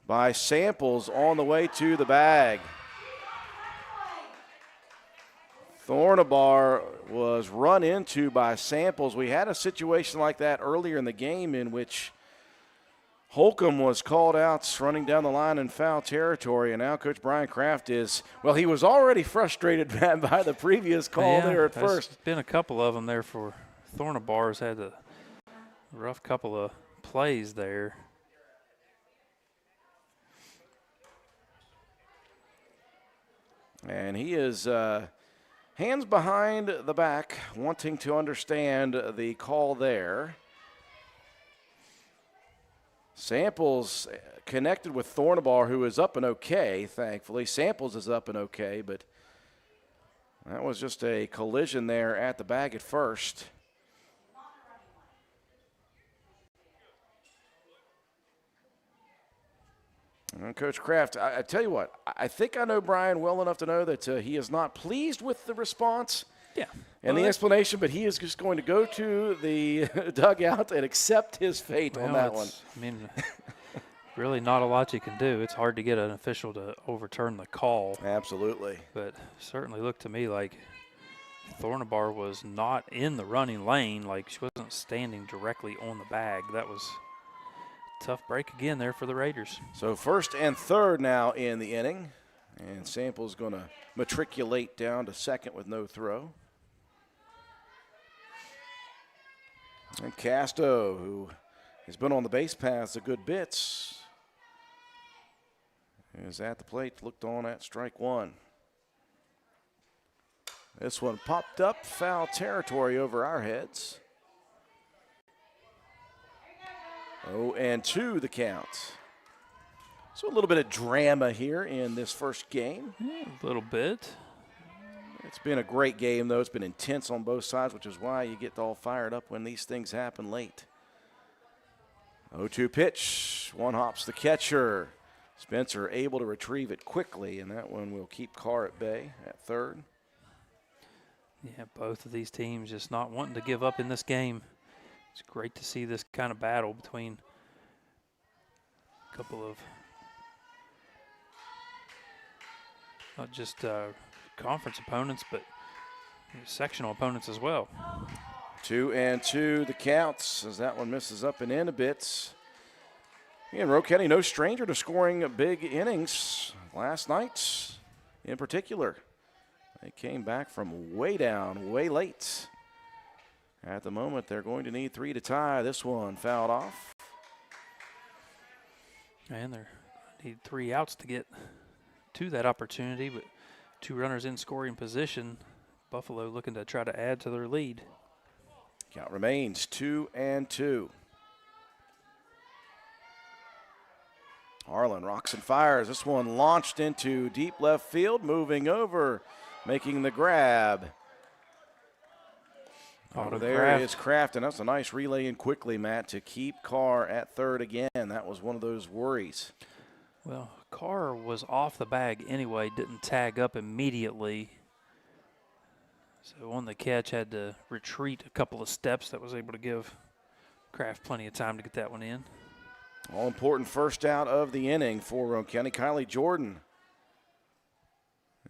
by Samples on the way to the bag. Thornabar was run into by Samples. We had a situation like that earlier in the game in which Holcomb was called out running down the line in foul territory, and now Coach Brian Kraft is, well, he was already frustrated by the previous call there at first. There's been a couple of them there for Thornabar's had a rough couple of plays there. And he is hands behind the back, wanting to understand the call there. Samples connected with Thornabar, who is up and okay, thankfully. Samples is up and okay, but that was just a collision there at the bag at first. And Coach Kraft, I tell you what, I think I know Brian well enough to know that he is not pleased with the response. Yeah. And the explanation, but he is just going to go to the dugout and accept his fate on that one. I mean, really not a lot you can do. It's hard to get an official to overturn the call. Absolutely. But certainly looked to me like Thornabar was not in the running lane, like she wasn't standing directly on the bag. That was a tough break again there for the Raiders. So first and third now in the inning. And Sample's going to matriculate down to second with no throw. And Casto, who has been on the base paths a good bits, is at the plate, looked on at strike one. This one popped up, foul territory over our heads. 0-2 the count. So a little bit of drama here in this first game. Yeah, a little bit. It's been a great game, though. It's been intense on both sides, which is why you get all fired up when these things happen late. 0-2 pitch. One hops the catcher. Spencer able to retrieve it quickly, and that one will keep Carr at bay at third. Yeah, both of these teams just not wanting to give up in this game. It's great to see this kind of battle between a couple of not just conference opponents, but sectional opponents as well. 2-2 the counts as that one misses up and in a bit. And Roane County no stranger to scoring big innings last night in particular. They came back from way down, way late. At the moment, they're going to need 3 to tie. This one fouled off. And they need 3 outs to get to that opportunity, but 2 runners in scoring position. Buffalo looking to try to add to their lead. Count remains 2-2. Harlan rocks and fires. This one launched into deep left field, moving over, making the grab. Over there is Kraft, and that's a nice relay in quickly, Matt, to keep Carr at third again. That was one of those worries. Well, Carr was off the bag anyway, didn't tag up immediately. So on the catch, had to retreat a couple of steps. That was able to give Kraft plenty of time to get that one in. All important first out of the inning for Roane County. Kylie Jordan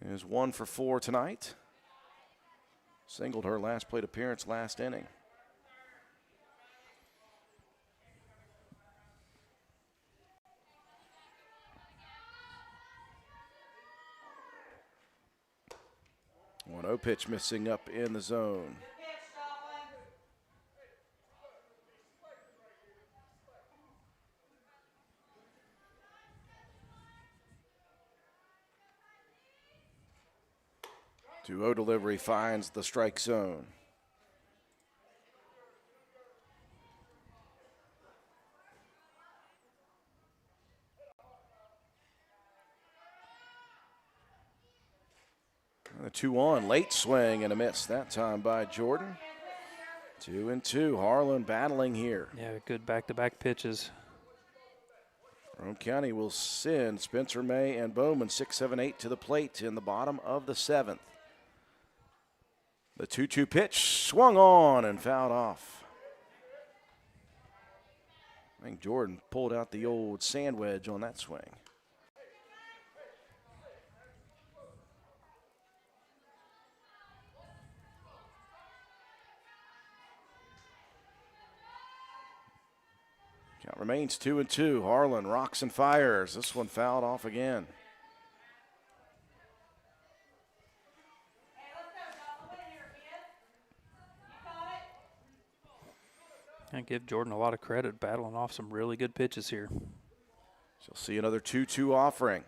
is 1 for 4 tonight. Singled her last plate appearance last inning. One 0 pitch missing up in the zone. Two 0 delivery finds the strike zone. The 2-1, late swing and a miss that time by Jordan. 2-2, Harlan battling here. Yeah, good back-to-back pitches. Roane County will send Spencer May and Bowman 6, 7, 8 to the plate in the bottom of the 7th. The 2-2 pitch swung on and fouled off. I think Jordan pulled out the old sand wedge on that swing. Count remains 2-2. Harlan rocks and fires. This one fouled off again. I give Jordan a lot of credit battling off some really good pitches here. She'll see another 2-2 offering.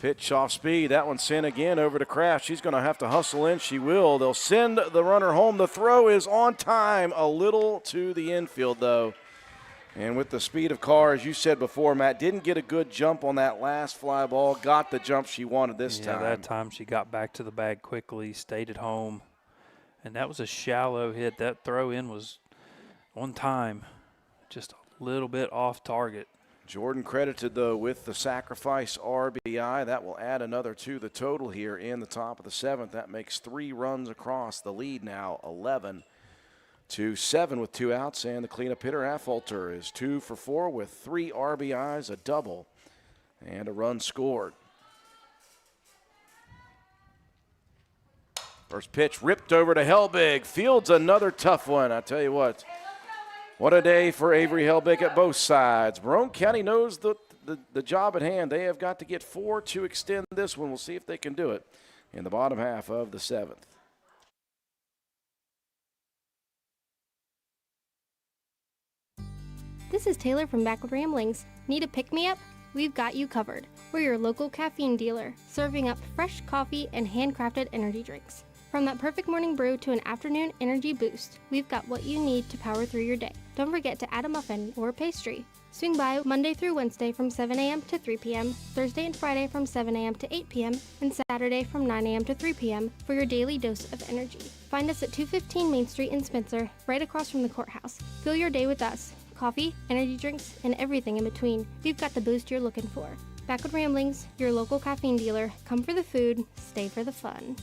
Pitch off speed. That one's sent again over to Kraft. She's going to have to hustle in. She will. They'll send the runner home. The throw is on time. A little to the infield, though. And with the speed of Carr, as you said before, Matt, didn't get a good jump on that last fly ball. Got the jump she wanted this time. That time she got back to the bag quickly, stayed at home. And that was a shallow hit. That throw in was on time, just a little bit off target. Jordan credited, though, with the sacrifice RBI. That will add another to the total here in the top of the 7th. That makes 3 runs across. The lead now 11-7 with 2 outs. And the cleanup hitter, Affolter, is 2 for 4 with 3 RBIs, a double, and a run scored. First pitch ripped over to Helbig. Fields another tough one. I tell you what a day for Avery Helbig at both sides. Roane County knows the job at hand. They have got to get 4 to extend this one. We'll see if they can do it in the bottom half of the 7th. This is Taylor from Backward Ramblings. Need a pick-me-up? We've got you covered. We're your local caffeine dealer, serving up fresh coffee and handcrafted energy drinks. From that perfect morning brew to an afternoon energy boost, we've got what you need to power through your day. Don't forget to add a muffin or a pastry. Swing by Monday through Wednesday from 7 a.m. to 3 p.m., Thursday and Friday from 7 a.m. to 8 p.m., and Saturday from 9 a.m. to 3 p.m. for your daily dose of energy. Find us at 215 Main Street in Spencer, right across from the courthouse. Fill your day with us. Coffee, energy drinks, and everything in between. We've got the boost you're looking for. Backward Ramblings, your local caffeine dealer. Come for the food, stay for the fun.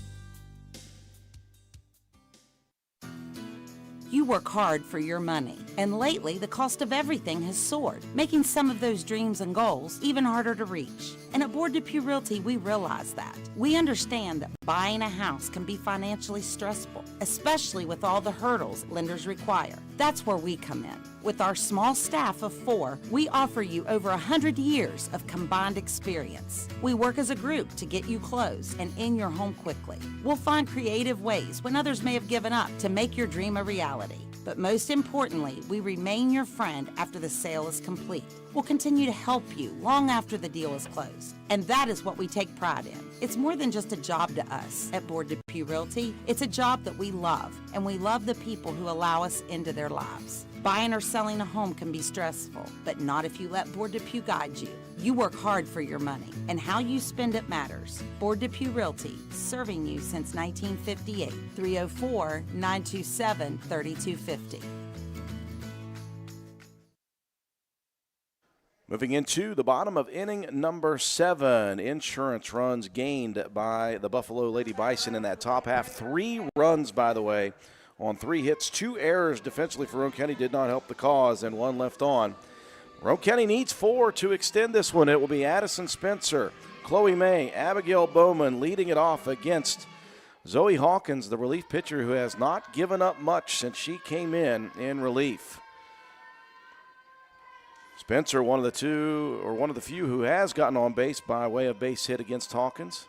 You work hard for your money, and lately the cost of everything has soared, making some of those dreams and goals even harder to reach. And at Board Depew Realty, we realize that. We understand that buying a house can be financially stressful, especially with all the hurdles lenders require. That's where we come in. With our small staff of 4, we offer you over 100 years of combined experience. We work as a group to get you closed and in your home quickly. We'll find creative ways when others may have given up to make your dream a reality. But most importantly, we remain your friend after the sale is complete. We'll continue to help you long after the deal is closed. And that is what we take pride in. It's more than just a job to us at Board Depew Realty. It's a job that we love, and we love the people who allow us into their lives. Buying or selling a home can be stressful, but not if you let Board Depew guide you. You work hard for your money, and how you spend it matters. Board Depew Realty, serving you since 1958. 304-927-3250. Moving into the bottom of inning number 7. Insurance runs gained by the Buffalo Lady Bison in that top half. 3 runs, by the way, on 3 hits. 2 errors defensively for Roane County did not help the cause, and 1 left on. Roane County needs 4 to extend this one. It will be Addison Spencer, Chloe May, Abigail Bowman leading it off against Zoe Hawkins, the relief pitcher who has not given up much since she came in relief. Spencer, one of the few who has gotten on base by way of base hit against Hawkins.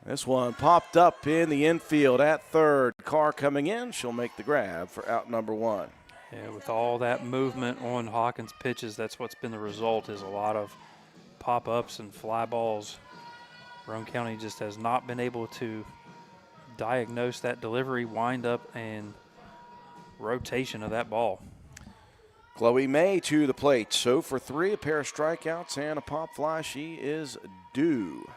This one popped up in the infield at third. Carr coming in. She'll make the grab for out number 1. Yeah, with all that movement on Hawkins' pitches, that's what's been the result, is a lot of pop-ups and fly balls. Roane County just has not been able to diagnose that delivery, wind up, and rotation of that ball. Chloe May to the plate. So for 3, a pair of strikeouts and a pop fly. She is due.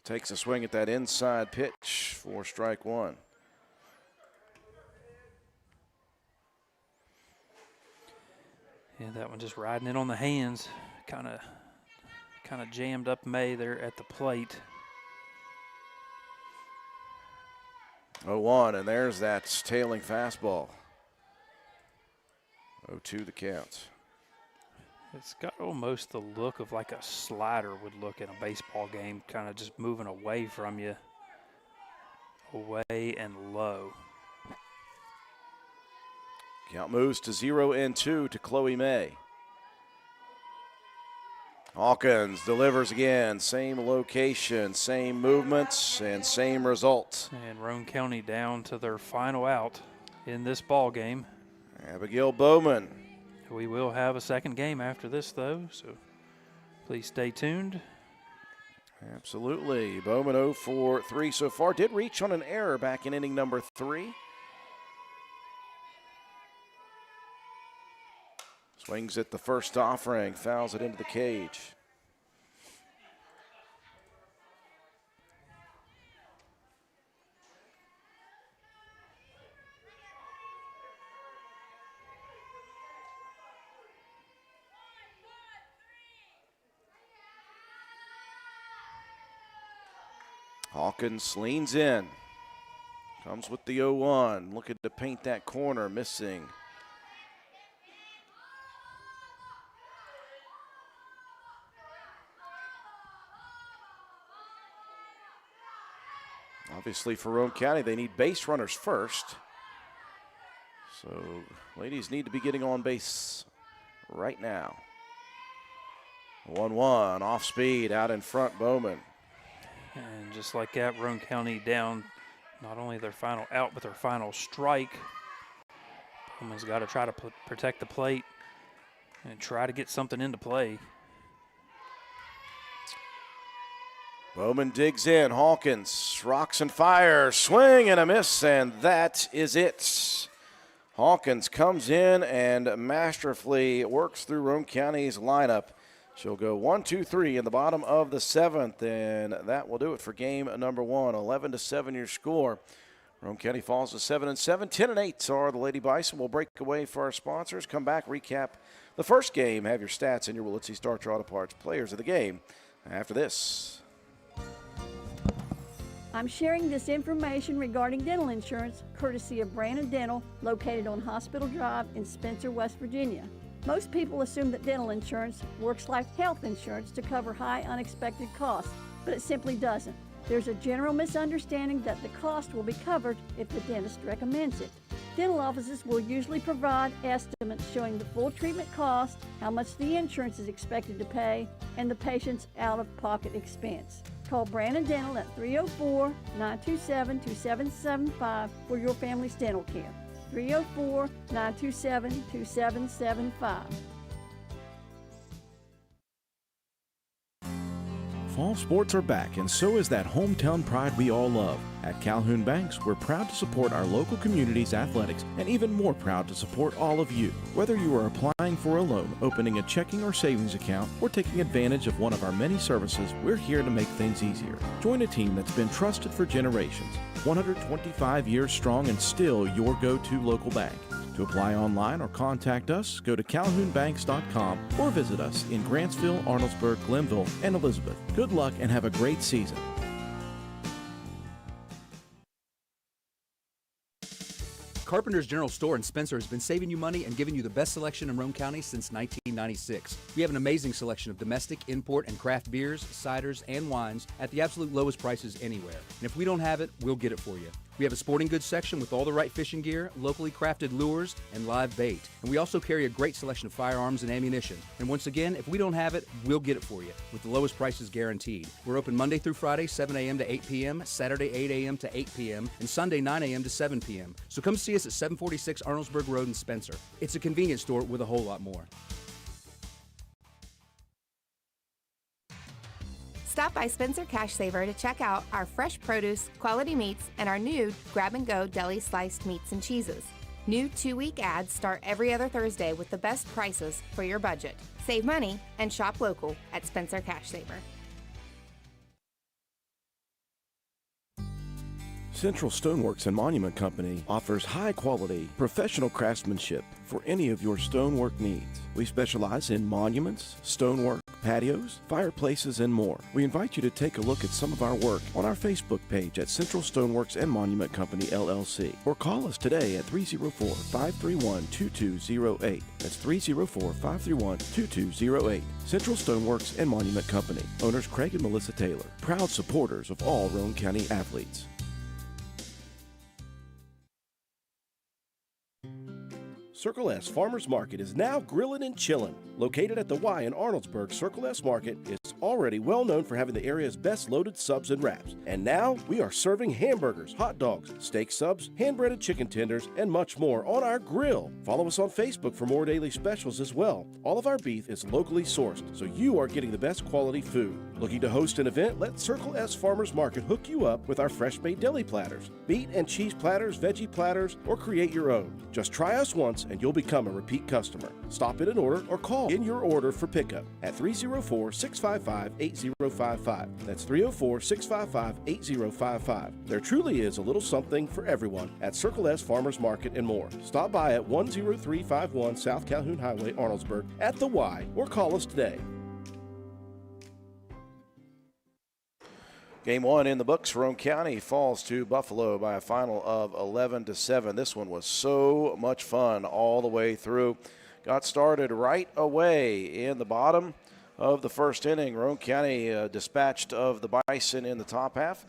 Takes a swing at that inside pitch for strike 1. Yeah, that one just riding it on the hands. Kind kind of jammed up May there at the plate. 0-1, and there's that tailing fastball. 0-2 the count. It's got almost the look of like a slider would look in a baseball game, kind of just moving away from you. Away and low. Count moves to 0-2 to Chloe May. Hawkins delivers again. Same location, same movements, and same result. And Roane County down to their final out in this ball game. Abigail Bowman. We will have a second game after this, though, so please stay tuned. Absolutely. Bowman 0 for 3 so far. Did reach on an error back in inning number 3. Swings at the first offering, fouls it into the cage. Hawkins leans in. Comes with the 0-1. Looking to paint that corner, missing. Obviously for Roane County, they need base runners first. So ladies need to be getting on base right now. 1-1, off speed, out in front, Bowman. And just like that, Roane County down not only their final out, but their final strike. Bowman's got to try to protect the plate and try to get something into play. Bowman digs in. Hawkins rocks and fires. Swing and a miss, and that is it. Hawkins comes in and masterfully works through Roane County's lineup. She'll go 1-2-3 in the bottom of the 7th, and that will do it for game number 1. 11-7 your score. Roane County falls to 7-7. 10-8 are the Lady Bison. We'll break away for our sponsors. Come back, recap the first game. Have your stats and your Willitsy Starcher Auto Parts players of the game after this. I'm sharing this information regarding dental insurance courtesy of Brandon Dental, located on Hospital Drive in Spencer, West Virginia. Most people assume that dental insurance works like health insurance to cover high unexpected costs, but it simply doesn't. There's a general misunderstanding that the cost will be covered if the dentist recommends it. Dental offices will usually provide estimates showing the full treatment cost, how much the insurance is expected to pay, and the patient's out-of-pocket expense. Call Brandon Dental at 304-927-2775 for your family's dental care. 304-927-2775. Fall sports are back, and so is that hometown pride we all love. At Calhoun Banks, we're proud to support our local community's athletics and even more proud to support all of you. Whether you are applying for a loan, opening a checking or savings account, or taking advantage of one of our many services, we're here to make things easier. Join a team that's been trusted for generations, 125 years strong and still your go-to local bank. To apply online or contact us, go to calhounbanks.com or visit us in Grantsville, Arnoldesburg, Glenville, and Elizabeth. Good luck and have a great season. Carpenter's General Store in Spencer has been saving you money and giving you the best selection in Roane County since 1996. We have an amazing selection of domestic, import, and craft beers, ciders, and wines at the absolute lowest prices anywhere. And if we don't have it, we'll get it for you. We have a sporting goods section with all the right fishing gear, locally crafted lures, and live bait. And we also carry a great selection of firearms and ammunition. And once again, if we don't have it, we'll get it for you with the lowest prices guaranteed. We're open Monday through Friday, 7 a.m. to 8 p.m., Saturday, 8 a.m. to 8 p.m., and Sunday, 9 a.m. to 7 p.m. So come see us at 746 Arnoldesburg Road in Spencer. It's a convenience store with a whole lot more. Stop by Spencer Cash Saver to check out our fresh produce, quality meats, and our new grab-and-go deli sliced meats and cheeses. New 2-week ads start every other Thursday with the best prices for your budget. Save money and shop local at Spencer Cash Saver. Central Stoneworks and Monument Company offers high-quality, professional craftsmanship for any of your stonework needs. We specialize in monuments, stonework, patios, fireplaces, and more. We invite you to take a look at some of our work on our Facebook page at Central Stoneworks and Monument Company, LLC, or call us today at 304-531-2208. That's 304-531-2208. Central Stoneworks and Monument Company. Owners Craig and Melissa Taylor. Proud supporters of all Roane County athletes. Circle S Farmers Market is now grillin' and chillin'. Located at the Y in Arnoldsburg, Circle S Market is already well known for having the area's best loaded subs and wraps. And now we are serving hamburgers, hot dogs, steak subs, hand-breaded chicken tenders, and much more on our grill. Follow us on Facebook for more daily specials as well. All of our beef is locally sourced, so you are getting the best quality food. Looking to host an event? Let Circle S Farmers Market hook you up with our fresh-made deli platters, meat and cheese platters, veggie platters, or create your own. Just try us once and you'll become a repeat customer. Stop in and order or call in your order for pickup at 304-655-8055. That's 304-655-8055. There truly is a little something for everyone at Circle S Farmers Market and more. Stop by at 10351 South Calhoun Highway, Arnoldsburg at the Y or call us today. Game one in the books. Roane County falls to Buffalo by a final of 11-7. This one was so much fun all the way through. Got started right away in the bottom of the first inning. Roane County dispatched of the Bison in the top half.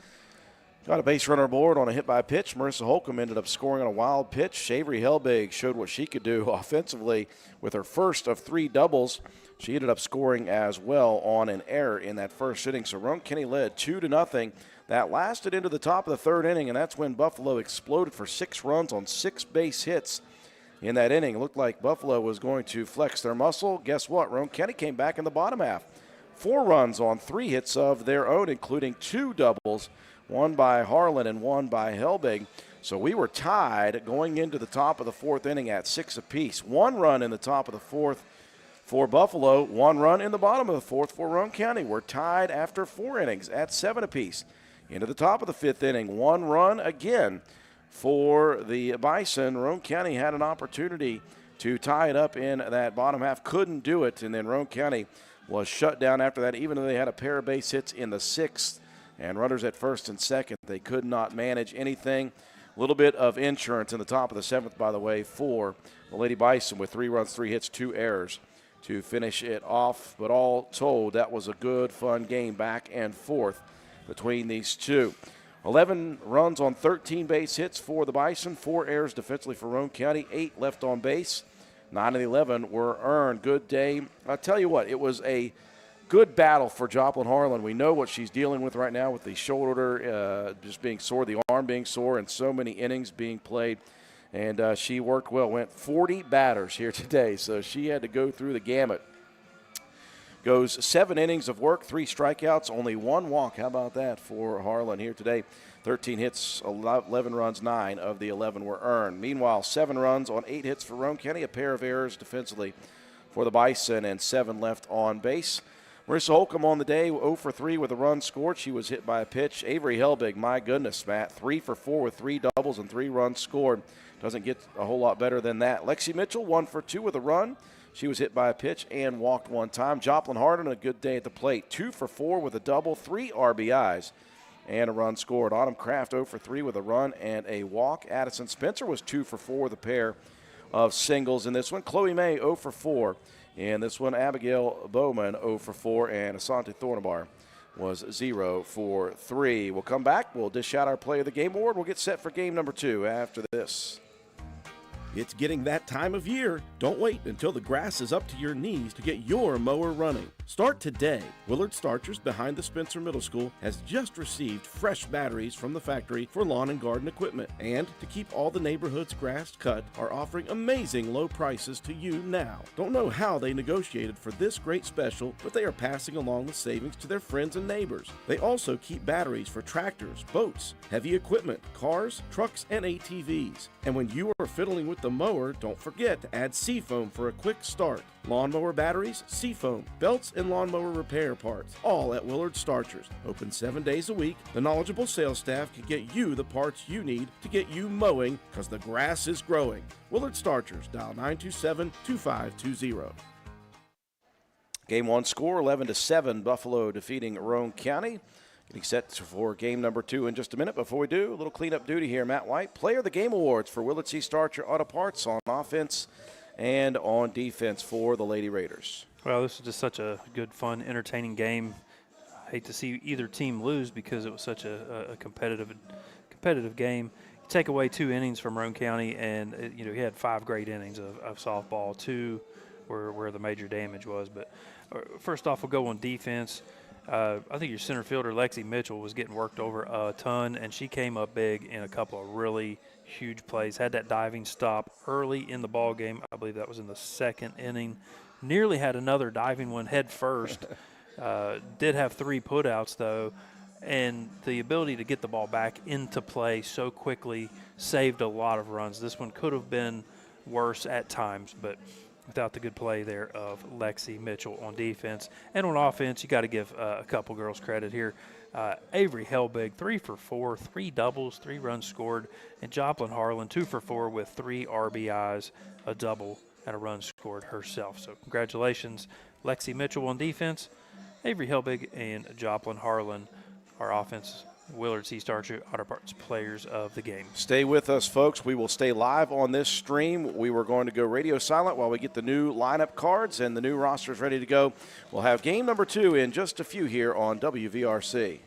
Got a base runner aboard on a hit by pitch. Marissa Holcomb ended up scoring on a wild pitch. Avery Helbig showed what she could do offensively with her first of 3 doubles. She ended up scoring as well on an error in that first inning. So Roane County led 2-0. That lasted into the top of the third inning, and that's when Buffalo exploded for 6 runs on 6 base hits in that inning. It looked like Buffalo was going to flex their muscle. Guess what? Roane County came back in the bottom half. 4 runs on 3 hits of their own, including 2 doubles, one by Harlan and one by Helbig. So we were tied going into the top of the 4th inning at 6 apiece. 1 run in the top of the 4th for Buffalo, 1 run in the bottom of the 4th for Roane County. We're tied after 4 innings at 7 apiece. Into the top of the 5th inning, 1 run again for the Bison. Roane County had an opportunity to tie it up in that bottom half, couldn't do it, and then Roane County was shut down after that, even though they had a pair of base hits in the 6th and runners at first and second. They could not manage anything. A little bit of insurance in the top of the 7th, by the way, for the Lady Bison with 3 runs, 3 hits, 2 errors to finish it off. But all told, that was a good, fun game back and forth between these two. 11 runs on 13 base hits for the Bison, 4 errors defensively for Roane County, 8 left on base. 9 of the 11 were earned. Good day. I'll tell you what, it was a good battle for Joplin Harlan. We know what she's dealing with right now with the shoulder just being sore, the arm being sore, and so many innings being played. And she worked well, went 40 batters here today, so she had to go through the gamut. Goes 7 innings of work, 3 strikeouts, only 1 walk. How about that for Harlan here today? 13 hits, 11 runs, 9 of the 11 were earned. Meanwhile, 7 runs on 8 hits for Roane County, a pair of errors defensively for the Bison, and 7 left on base. Marissa Holcomb on the day, 0 for 3 with a run scored. She was hit by a pitch. Avery Helbig, my goodness, Matt, 3 for 4 with 3 doubles and 3 runs scored. Doesn't get a whole lot better than that. Lexi Mitchell, 1 for 2 with a run. She was hit by a pitch and walked 1 time. Joplin Harden, a good day at the plate, 2 for 4 with a double, 3 RBIs, and a run scored. Autumn Kraft, 0 for 3 with a run and a walk. Addison Spencer was 2 for 4 with a pair of singles in this one. Chloe May, 0 for 4. In this one, Abigail Bowman, 0 for 4, and Asante Thornabar was 0 for 3. We'll come back. We'll dish out our Play of the Game award. We'll get set for game number 2 after this. It's getting that time of year. Don't wait until the grass is up to your knees to get your mower running. Start today. Willard Starchers behind the Spencer Middle School has just received fresh batteries from the factory for lawn and garden equipment. And to keep all the neighborhood's grass cut, are offering amazing low prices to you now. Don't know how they negotiated for this great special, but they are passing along the savings to their friends and neighbors. They also keep batteries for tractors, boats, heavy equipment, cars, trucks, and ATVs. And when you are fiddling with the mower, don't forget to add Seafoam for a quick start. Lawnmower batteries, Seafoam, belts, and lawnmower repair parts, all at Willard Starchers. Open 7 days a week. The knowledgeable sales staff can get you the parts you need to get you mowing, because the grass is growing. Willard Starchers, dial 927-2520. Game one score 11-7, Buffalo defeating Roane County. Getting set for game number 2 in just a minute. Before we do, a little cleanup duty here. Matt White, Player of the Game Awards for Willett C. Starcher Auto Parts on offense and on defense for the Lady Raiders. Well, this was just such a good, fun, entertaining game. I hate to see either team lose because it was such a competitive game. You take away 2 innings from Roane County, and you had 5 great innings of softball. 2 where the major damage was. But first off, we'll go on defense. I think your center fielder, Lexi Mitchell, was getting worked over a ton, and she came up big in a couple of really huge plays. Had that diving stop early in the ball game. I believe that was in the 2nd inning. Nearly had another diving one head first. Did have 3 putouts, though, and the ability to get the ball back into play so quickly saved a lot of runs. This one could have been worse at times, but without the good play there of Lexi Mitchell on defense. And on offense, you got to give a couple girls credit here. Avery Helbig, 3 for 4, 3 doubles, 3 runs scored, and Joplin Harlan, 2 for 4 with 3 RBIs, a double, and a run scored herself. So congratulations, Lexi Mitchell on defense, Avery Helbig, and Joplin Harlan, our offense. Willard C. Starcher Auto Parts players of the game. Stay with us, folks. We will stay live on this stream. We were going to go radio silent while we get the new lineup cards and the new rosters ready to go. We'll have game number 2 in just a few here on WVRC.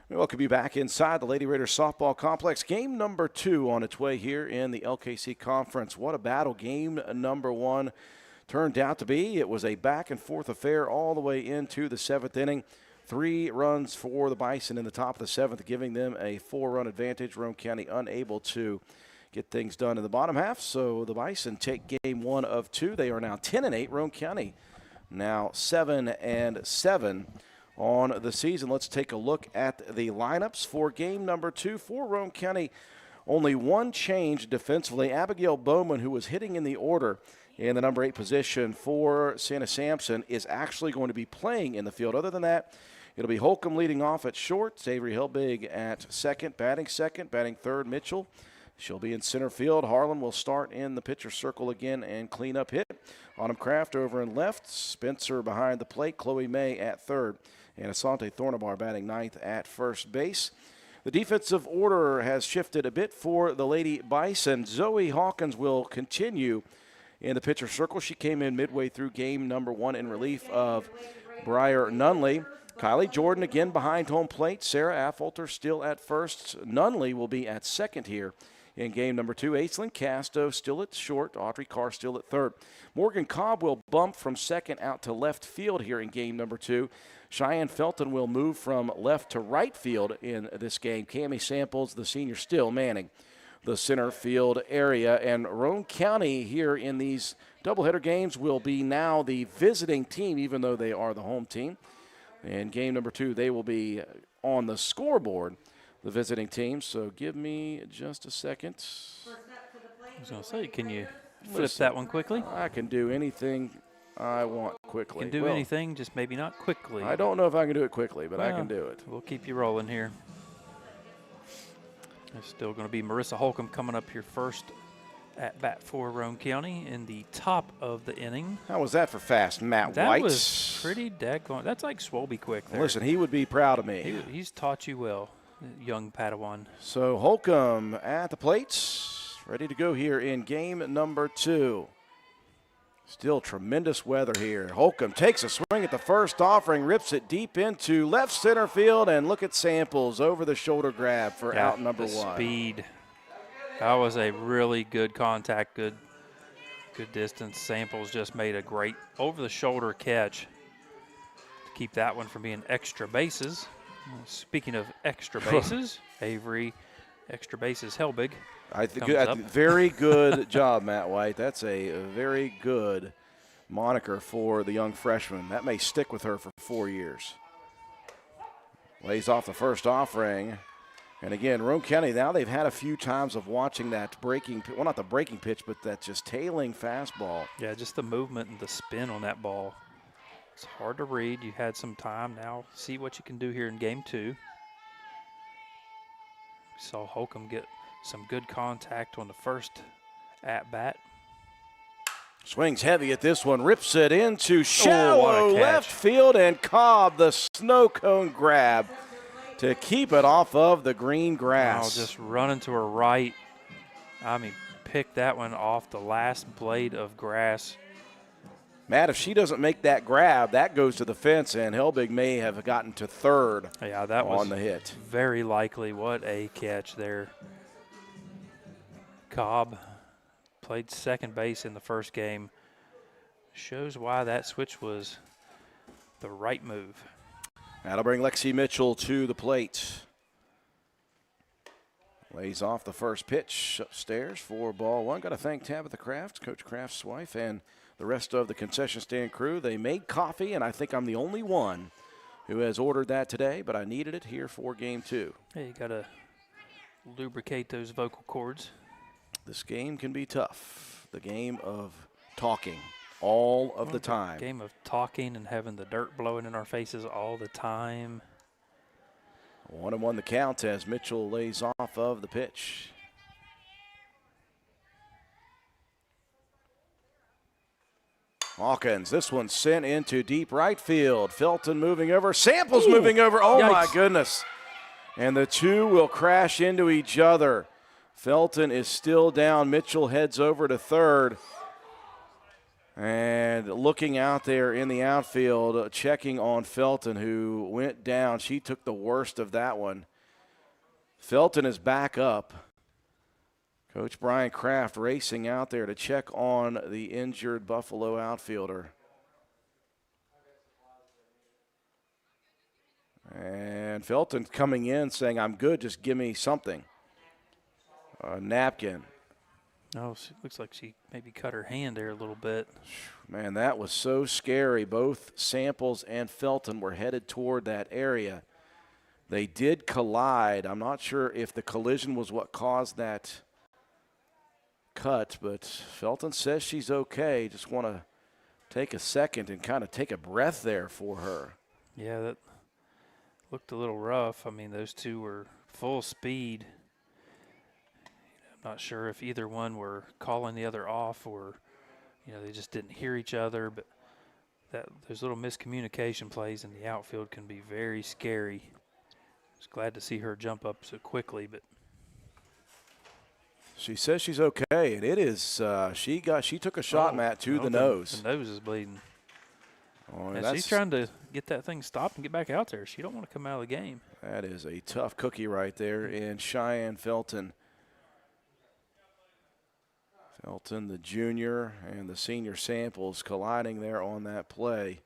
We welcome you back inside the Lady Raiders softball complex. Game number 2 on its way here in the LKC Conference. What a battle game number 1 turned out to be. It was a back-and-forth affair all the way into the 7th inning. 3 runs for the Bison in the top of the 7th, giving them a 4-run advantage. Roane County unable to get things done in the bottom half, so the Bison take game 1 of 2. They are now 10-8. Roane County now 7-7 on the season. Let's take a look at the lineups for game number 2 for Roane County. Only one change defensively. Abigail Bowman, who was hitting in the order in the number 8 position for Santa Sampson, is actually going to be playing in the field. Other than that, it'll be Holcomb leading off at short, Avery Helbig at second, batting third, Mitchell. She'll be in center field. Harlan will start in the pitcher circle again and clean up hit. Autumn Craft over in left, Spencer behind the plate, Chloe May at third, and Asante Thornabar batting ninth at first base. The defensive order has shifted a bit for the Lady Bison. Zoe Hawkins will continue in the pitcher circle. She came in midway through game number 1 in relief of Briar Nunley. Kylie Jordan again behind home plate. Sarah Affolter still at first. Nunley will be at second here in game number 2. Aislinn Casto still at short. Audrey Carr still at third. Morgan Cobb will bump from second out to left field here in game number 2. Cheyenne Felton will move from left to right field in this game. Cammie Samples, the senior, still manning the center field area. And Roane County here in these doubleheader games will be now the visiting team, even though they are the home team. In game number 2, they will be on the scoreboard, the visiting team. So give me just a second. I was going to say, can you flip that one quickly? I can do anything I want quickly. Can do anything, just maybe not quickly. I don't know if I can do it quickly, but I can do it. We'll keep you rolling here. There's still going to be Marissa Holcomb coming up here first at bat for Roane County in the top of the inning. How was that for fast, Matt that White? That was pretty daggone. That's like Swolby quick there. Listen, he would be proud of me. He's taught you well, young Padawan. So Holcomb at the plates, ready to go here in game number 2. Still tremendous weather here. Holcomb takes a swing at the first offering, rips it deep into left center field, and look at Samples over the shoulder grab for out number 1. Speed. That was a really good contact, good distance. Samples just made a great over-the-shoulder catch to keep that one from being extra bases. Speaking of extra bases, Avery, extra bases, Helbig. Very good job, Matt White. That's a very good moniker for the young freshman. That may stick with her for 4 years. Lays off the first offering. And again, Roane County, now they've had a few times of watching that breaking, well, not the breaking pitch, but that just tailing fastball. Yeah, just the movement and the spin on that ball. It's hard to read. You had some time. Now see what you can do here in game 2. We saw Holcomb get some good contact on the first at-bat. Swings heavy at this one, rips it into shallow left field, and Cobb, the snow cone grab to keep it off of the green grass. Oh, just running to her right. I mean, pick that one off the last blade of grass. Matt, if she doesn't make that grab, that goes to the fence, and Helbig may have gotten to third that was on the hit. Very likely. What a catch there. Cobb played second base in the first game. Shows why that switch was the right move. That'll bring Lexi Mitchell to the plate. Lays off the first pitch upstairs for ball 1. Got to thank Tabitha Kraft, Coach Kraft's wife, and the rest of the concession stand crew. They made coffee, and I think I'm the only one who has ordered that today, but I needed it here for game 2. Hey, you got to lubricate those vocal cords. This game can be tough. The game of talking all of the time. Game of talking and having the dirt blowing in our faces all the time. 1-1 the count as Mitchell lays off of the pitch. Hawkins, this one sent into deep right field. Felton moving over. Samples moving over. Oh, yikes. My goodness. And the two will crash into each other. Felton is still down. Mitchell heads over to third. And looking out there in the outfield, checking on Felton, who went down. She took the worst of that one. Felton is back up. Coach Brian Kraft racing out there to check on the injured Buffalo outfielder. And Felton coming in saying, I'm good, just give me something. A napkin. Oh, it looks like she maybe cut her hand there a little bit. Man, that was so scary. Both Samples and Felton were headed toward that area. They did collide. I'm not sure if the collision was what caused that cut, but Felton says she's okay. Just want to take a second and kind of take a breath there for her. Yeah, that looked a little rough. I mean, those two were full speed. Not sure if either one were calling the other off or, they just didn't hear each other. But those little miscommunication plays in the outfield can be very scary. I was glad to see her jump up so quickly, but she says she's okay, and it is. She took a shot, Matt, to the nose. The nose is bleeding. Oh, and she's trying to get that thing stopped and get back out there. She don't want to come out of the game. That is a tough cookie right there in Cheyenne Felton. Felton, the junior, and the senior Samples colliding there on that play.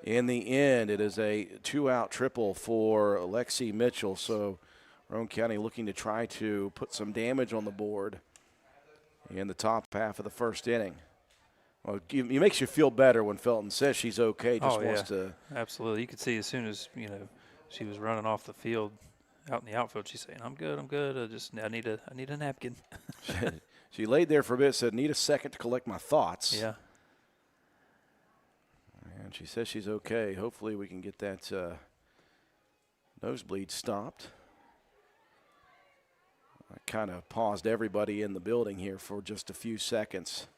In the end, it is a 2-out triple for Lexi Mitchell. So Roane County looking to try to put some damage on the board in the top half of the first inning. Well, it makes you feel better when Felton says she's okay. Just wants to. Absolutely. You could see as soon as, she was running off the field, out in the outfield, she's saying, I'm good. I need a napkin. She laid there for a bit, said, need a second to collect my thoughts. Yeah. And she says she's okay. Hopefully we can get that nosebleed stopped. I kind of paused everybody in the building here for just a few seconds.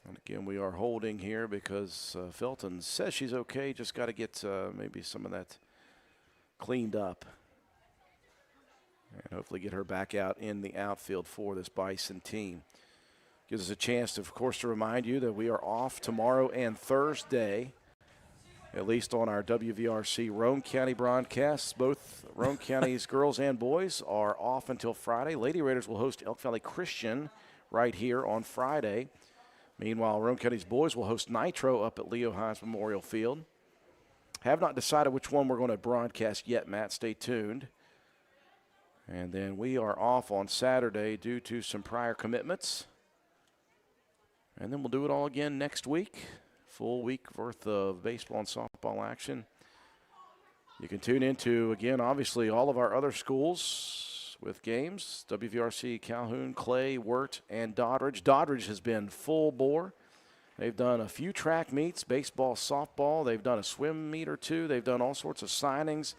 And again, we are holding here because Felton says she's okay. Just got to get maybe some of that cleaned up. And hopefully get her back out in the outfield for this Bison team. Gives us a chance, of course, to remind you that we are off tomorrow and Thursday, at least on our WVRC Roane County broadcasts. Both Roane County's girls and boys are off until Friday. Lady Raiders will host Elk Valley Christian right here on Friday. Meanwhile, Roane County's boys will host Nitro up at Leo Hines Memorial Field. Have not decided which one we're going to broadcast yet, Matt. Stay tuned. And then we are off on Saturday due to some prior commitments. And then we'll do it all again next week. Full week worth of baseball and softball action. You can tune into, again, obviously, all of our other schools with games, WVRC, Calhoun, Clay, Wirt, and Doddridge. Doddridge has been full bore. They've done a few track meets, baseball, softball. They've done a swim meet or two. They've done all sorts of signings.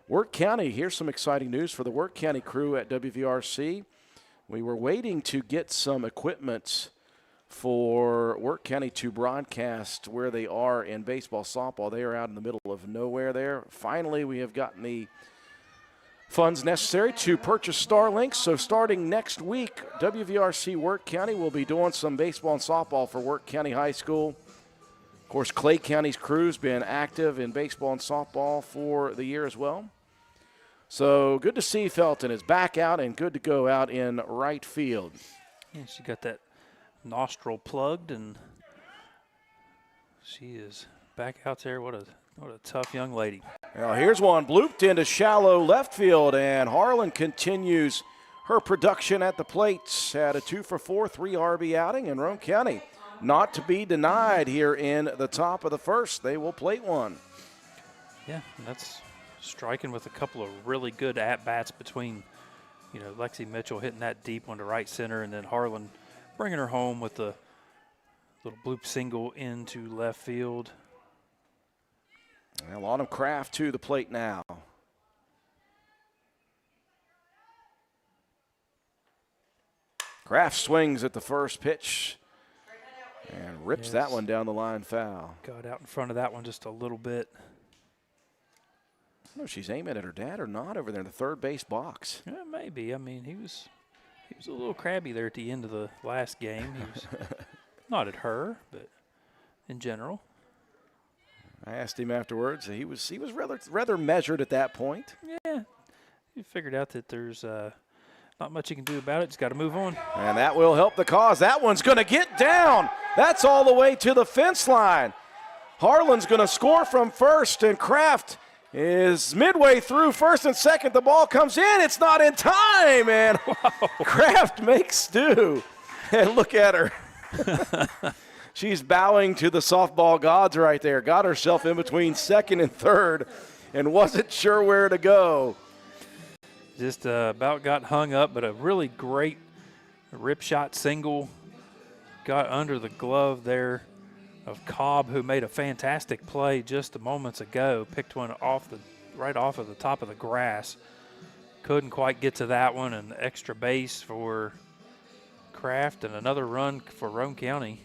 Wirt County, here's some exciting news for the Wirt County crew at WVRC. We were waiting to get some equipment for Wirt County to broadcast where they are in baseball, softball. They are out in the middle of nowhere there. Finally, we have gotten the funds necessary to purchase Starlink. So starting next week, WVRC Wirt County will be doing some baseball and softball for Wirt County High School. Of course, Clay County's crew's been active in baseball and softball for the year as well. So good to see Felton is back out and good to go out in right field. Yeah, she got that nostril plugged, and she is back out there. What a tough young lady. Now here's one blooped into shallow left field, and Harlan continues her production at the plate. Had a 2-for-4, 3 RB outing, and Roane County not to be denied here in the top of the first. They will plate one. Yeah, that's striking with a couple of really good at-bats between, Lexi Mitchell hitting that deep one to right center, and then Harlan bringing her home with a little bloop single into left field. And Autumn Kraft to the plate now. Kraft swings at the first pitch. And rips that one down the line foul. Got out in front of that one just a little bit. I don't know if she's aiming at her dad or not over there in the third base box. Yeah, maybe. I mean, he was a little crabby there at the end of the last game. He was not at her, but in general. I asked him afterwards. He was rather measured at that point. Yeah, he figured out that there's not much you can do about it. Just got to move on. And that will help the cause. That one's going to get down. That's all the way to the fence line. Harlan's going to score from first, and Kraft is midway through first and second. The ball comes in. It's not in time, and Kraft makes do. And look at her. She's bowing to the softball gods right there. Got herself in between second and third and wasn't sure where to go. Just about got hung up, but a really great rip shot single. Got under the glove there of Cobb, who made a fantastic play just a moments ago. Picked one right off of the top of the grass. Couldn't quite get to that one. An extra base for Kraft and another run for Roane County.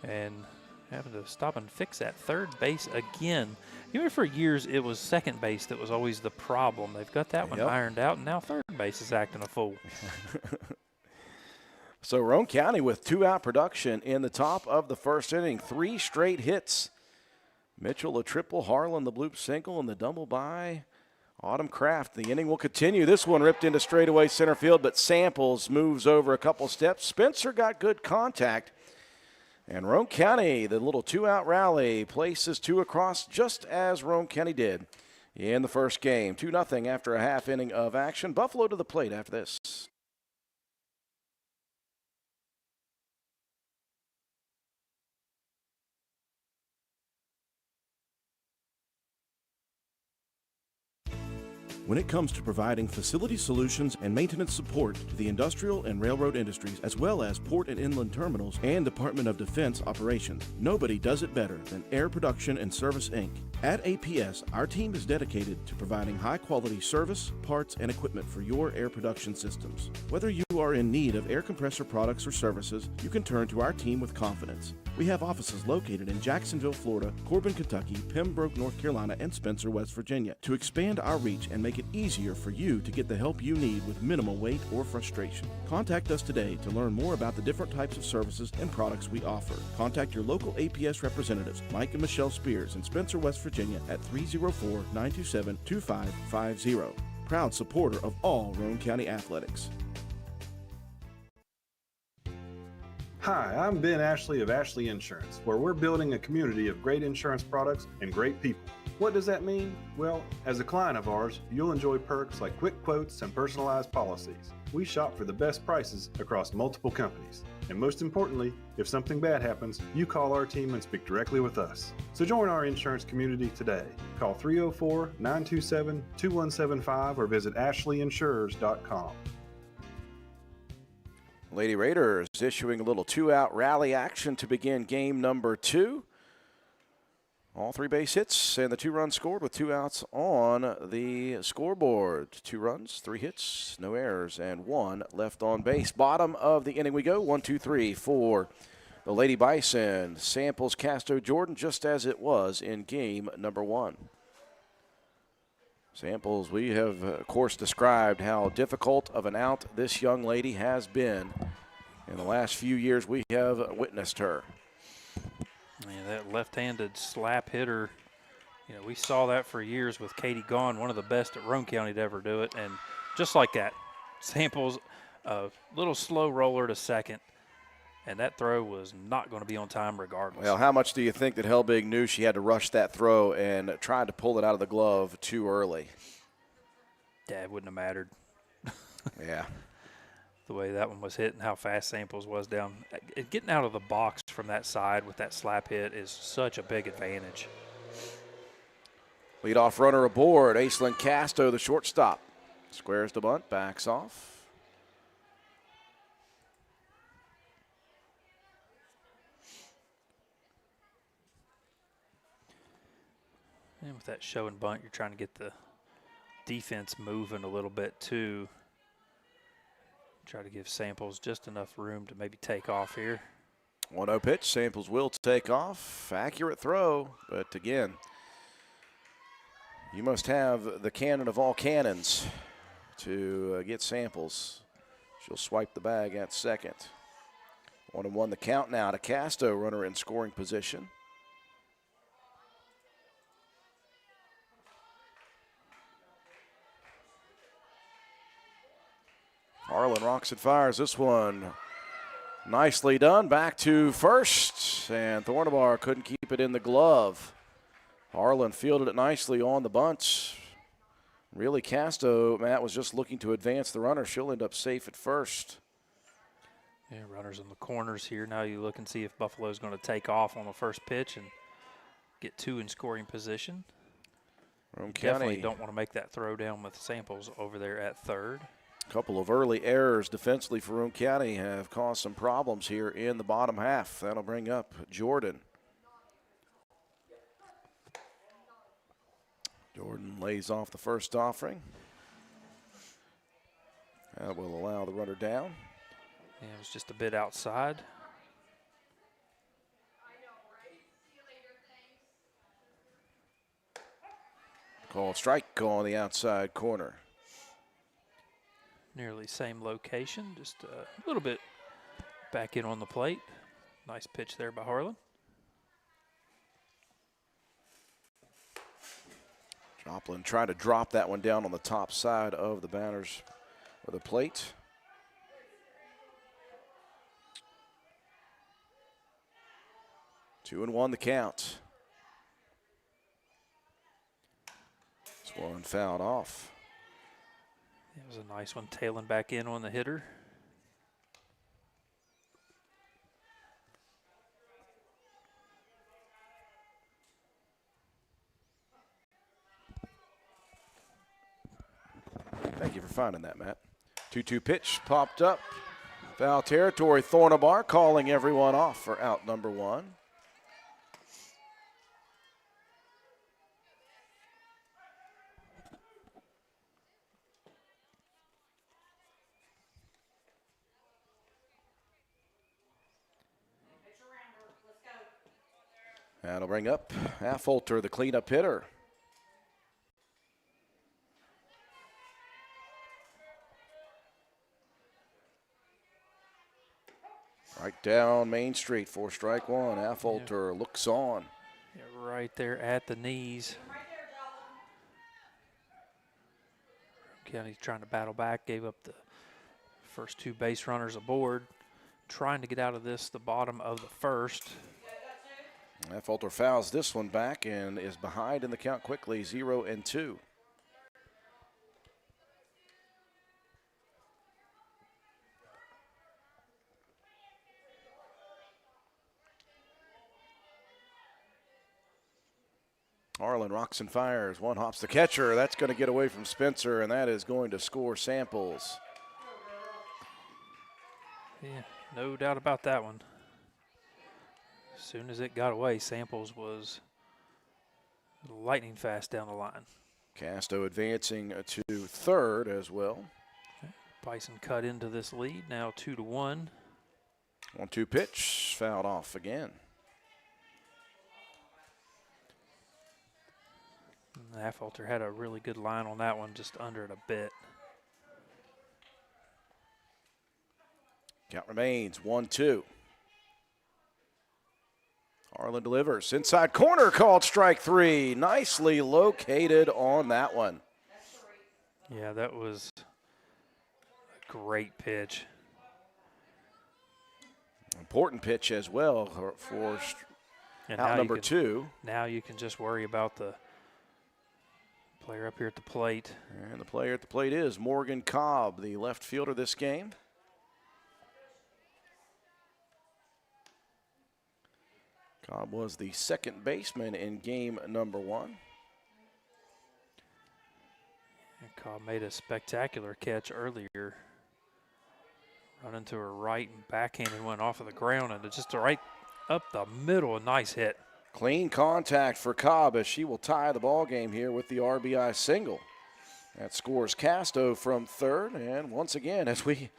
And having to stop and fix that third base again. Even for years, it was second base that was always the problem. They've got that one ironed out, and now third base is acting a fool. So Roane County with 2-out production in the top of the first inning. 3 straight hits. Mitchell a triple, Harlan the bloop single, and the double by Autumn Kraft. The inning will continue. This one ripped into straightaway center field, but Samples moves over a couple steps. Spencer got good contact. And Roane County, the little 2-out rally, places 2 across just as Roane County did in the first game. 2-0 after a half inning of action. Buffalo to the plate after this. When it comes to providing facility solutions and maintenance support to the industrial and railroad industries, as well as port and inland terminals and Department of Defense operations, nobody does it better than Air Production and Service, Inc. At APS, our team is dedicated to providing high-quality service, parts, and equipment for your air production systems. Whether you are in need of air compressor products or services, you can turn to our team with confidence. We have offices located in Jacksonville, Florida, Corbin, Kentucky, Pembroke, North Carolina, and Spencer, West Virginia. To expand our reach and make it easier for you to get the help you need with minimal wait or frustration. Contact us today to learn more about the different types of services and products we offer. Contact your local APS representatives, Mike and Michelle Spears in Spencer, West Virginia at 304-927-2550. Proud supporter of all Roane County athletics. Hi, I'm Ben Ashley of Ashley Insurance, where we're building a community of great insurance products and great people. What does that mean? Well, as a client of ours, you'll enjoy perks like quick quotes and personalized policies. We shop for the best prices across multiple companies. And most importantly, if something bad happens, you call our team and speak directly with us. So join our insurance community today. Call 304-927-2175 or visit ashleyinsurers.com. Lady Raiders issuing a little 2-out rally action to begin game number 2. All 3 base hits and the 2 runs scored with 2 outs on the scoreboard. 2 runs, 3 hits, no errors, and 1 left on base. Bottom of the inning we go. 1, 2, 3 for the Lady Bison. Samples, Casto, Jordan, just as it was in game number 1. Samples, we have, of course, described how difficult of an out this young lady has been. In the last few years, we have witnessed her. Yeah, that left-handed slap hitter, we saw that for years with Katie Gaughan, one of the best at Roane County to ever do it. And just like that, Samples, a little slow roller to second, and that throw was not going to be on time regardless. Well, how much do you think that Helbig knew she had to rush that throw and tried to pull it out of the glove too early? Yeah, it wouldn't have mattered. Yeah. The way that one was hit and how fast Samples was down. Getting out of the box from that side with that slap hit is such a big advantage. Leadoff runner aboard. Aislinn Casto, the shortstop. Squares the bunt, backs off. And with that show and bunt, you're trying to get the defense moving a little bit too. Try to give Samples just enough room to maybe take off here. 1-0 pitch. Samples will take off. Accurate throw, but again, you must have the cannon of all cannons to get Samples. She'll swipe the bag at second. 1-1 the count now to Casto, runner in scoring position. Harlan rocks and fires this one. Nicely done. Back to first, and Thornabar couldn't keep it in the glove. Harlan fielded it nicely on the bunt. Really, Casto, Matt, was just looking to advance the runner. She'll end up safe at first. Yeah, runners in the corners here. Now you look and see if Buffalo's going to take off on the first pitch and get 2 in scoring position. Roane Definitely County don't want to make that throw down with Samples over there at third. A couple of early errors defensively for Roane County have caused some problems here in the bottom half. That'll bring up Jordan. Jordan lays off the first offering. That will allow the runner down. Yeah, it was just a bit outside. Called strike on the outside corner. Nearly same location, just a little bit back in on the plate. Nice pitch there by Harlan. Joplin trying to drop that one down on the top side of the batters or the plate. Two and one the count. This one fouled off. It was a nice one, tailing back in on the hitter. Thank you for finding that, Matt. 2-2 pitch popped up. Foul territory. Thornabar calling everyone off for out number 1. That'll bring up Affolter, the cleanup hitter. Right down Main Street for strike one. Affolter looks on. Yeah, right there at the knees. County's trying to battle back, gave up the first 2 base runners aboard. Trying to get out of this, the bottom of the first. Affolter fouls this one back and is behind in the count quickly, 0-2. Harlan rocks and fires. One hops the catcher. That's going to get away from Spencer, and that is going to score Samples. Yeah, no doubt about that one. As soon as it got away, Samples was lightning fast down the line. Casto advancing to third as well. Bison cut into this lead, now 2-1. 1-2 pitch, fouled off again. Affolter had a really good line on that one, just under it a bit. Count remains 1-2. Harlan delivers. Inside corner, called strike 3. Nicely located on that one. Yeah, that was a great pitch. Important pitch as well for out number 2. Now you can just worry about the player up here at the plate. And the player at the plate is Morgan Cobb, the left fielder this game. Cobb was the second baseman in game number 1. And Cobb made a spectacular catch earlier. Running to her right and backhanded went off of the ground and just right up the middle. A nice hit. Clean contact for Cobb as she will tie the ball game here with the RBI single. That scores Casto from third. And once again, as we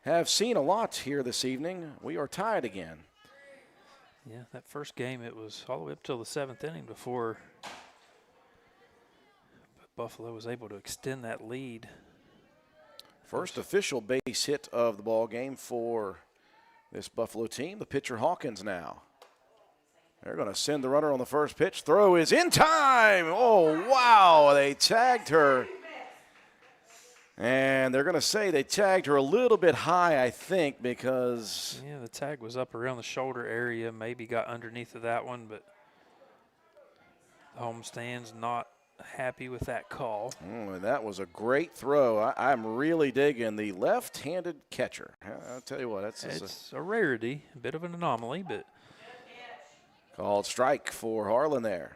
have seen a lot here this evening, we are tied again. Yeah, that first game, it was all the way up till the 7th inning before Buffalo was able to extend that lead. First official base hit of the ball game for this Buffalo team. The pitcher Hawkins now. They're going to send the runner on the first pitch. Throw is in time. Oh, wow. They tagged her. And they're going to say they tagged her a little bit high, I think, because... Yeah, the tag was up around the shoulder area, maybe got underneath of that one, but the home stand's not happy with that call. Oh, and that was a great throw. I'm really digging the left-handed catcher. I'll tell you what, it's a rarity, a bit of an anomaly, but... Called strike for Harlan there.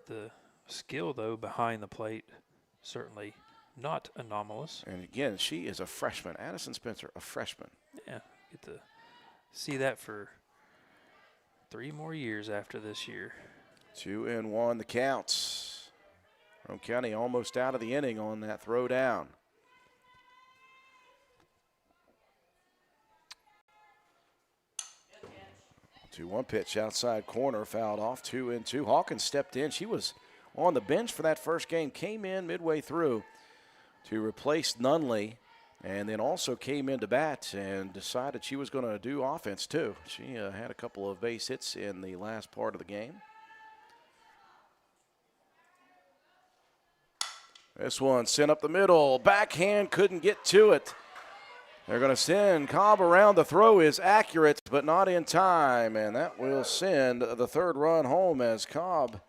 The skill, though, behind the plate, certainly not anomalous. And again, she is a freshman. Addison Spencer, a freshman. Yeah, get to see that for 3 more years after this year. 2-1 the counts. Roane County almost out of the inning on that throw down. Two one pitch outside corner, fouled off. 2-2. Hawkins stepped in. She was on the bench for that first game, came in midway through to replace Nunley, and then also came into bat and decided she was going to do offense too. She had a couple of base hits in the last part of the game. This one sent up the middle. Backhand, couldn't get to it. They're going to send Cobb around. The throw is accurate, but not in time, and that will send the 3rd run home as Cobb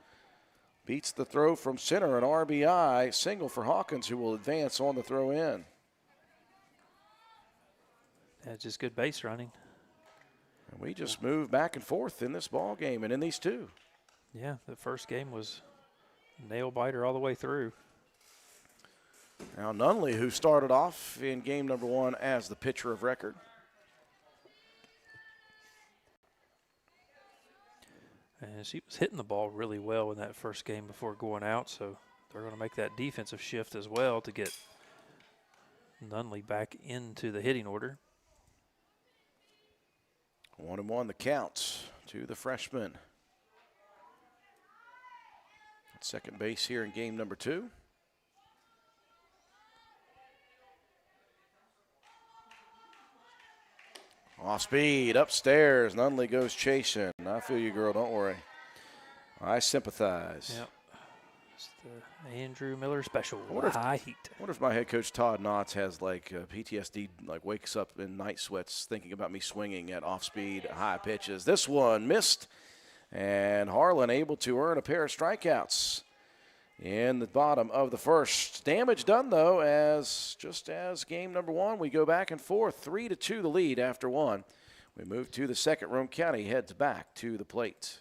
beats the throw from center. An RBI single for Hawkins, who will advance on the throw in. That's just good base running. And we just move back and forth in this ball game and in these two. Yeah, the first game was nail biter all the way through. Now Nunley, who started off in game number 1 as the pitcher of record. And she was hitting the ball really well in that first game before going out, so they're going to make that defensive shift as well to get Nunley back into the hitting order. 1-1 the count to the freshman. At second base here in game number 2. Off speed, upstairs. Nunley goes chasing. I feel you, girl. Don't worry. I sympathize. Yep. It's the Andrew Miller special. High heat. I wonder if my head coach Todd Knotts has like PTSD, like wakes up in night sweats thinking about me swinging at off speed, high pitches. This one missed, and Harlan able to earn a pair of strikeouts in the bottom of the first. Damage done, though, as just as game number 1, we go back and forth. 3-2 the lead after 1. We move to the second. Roane County heads back to the plate.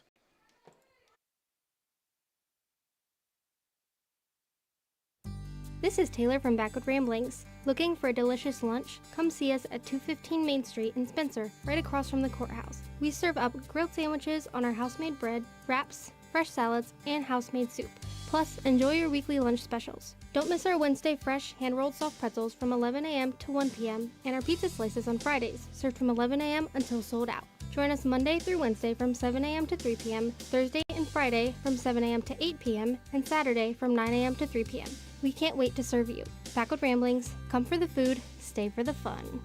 This is Taylor from Backwood Ramblings. Looking for a delicious lunch? Come see us at 215 Main Street in Spencer, right across from the courthouse. We serve up grilled sandwiches on our house-made bread, wraps, fresh salads, and house-made soup. Plus, enjoy your weekly lunch specials. Don't miss our Wednesday fresh hand-rolled soft pretzels from 11 a.m. to 1 p.m. and our pizza slices on Fridays, served from 11 a.m. until sold out. Join us Monday through Wednesday from 7 a.m. to 3 p.m., Thursday and Friday from 7 a.m. to 8 p.m., and Saturday from 9 a.m. to 3 p.m. We can't wait to serve you. Backwood Ramblings, come for the food, stay for the fun.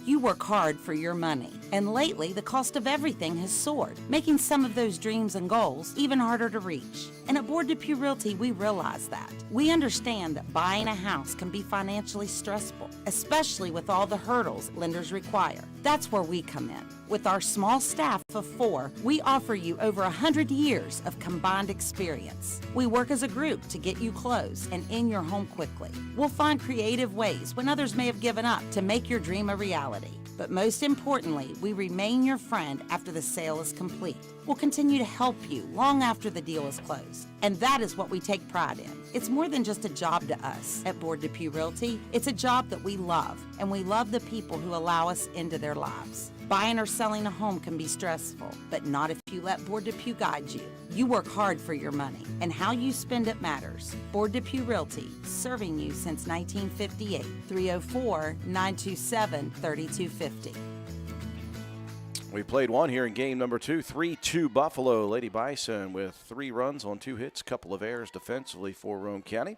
You work hard for your money, and lately the cost of everything has soared, making some of those dreams and goals even harder to reach. And at Board Depew Realty, we realize that. We understand that buying a house can be financially stressful, especially with all the hurdles lenders require. That's where we come in. With our small staff of 4, we offer you over 100 years of combined experience. We work as a group to get you closed and in your home quickly. We'll find creative ways when others may have given up to make your dream a reality. But most importantly, we remain your friend after the sale is complete. We'll continue to help you long after the deal is closed. And that is what we take pride in. It's more than just a job to us at Board Depew Realty. It's a job that we love, and we love the people who allow us into their lives. Buying or selling a home can be stressful, but not if you let Board Depew guide you. You work hard for your money, and how you spend it matters. Board Depew Realty, serving you since 1958. 304-927-3250. We played one here in game number 2, 3-2 Buffalo. Lady Bison with 3 runs on 2 hits, couple of errors defensively for Roane County.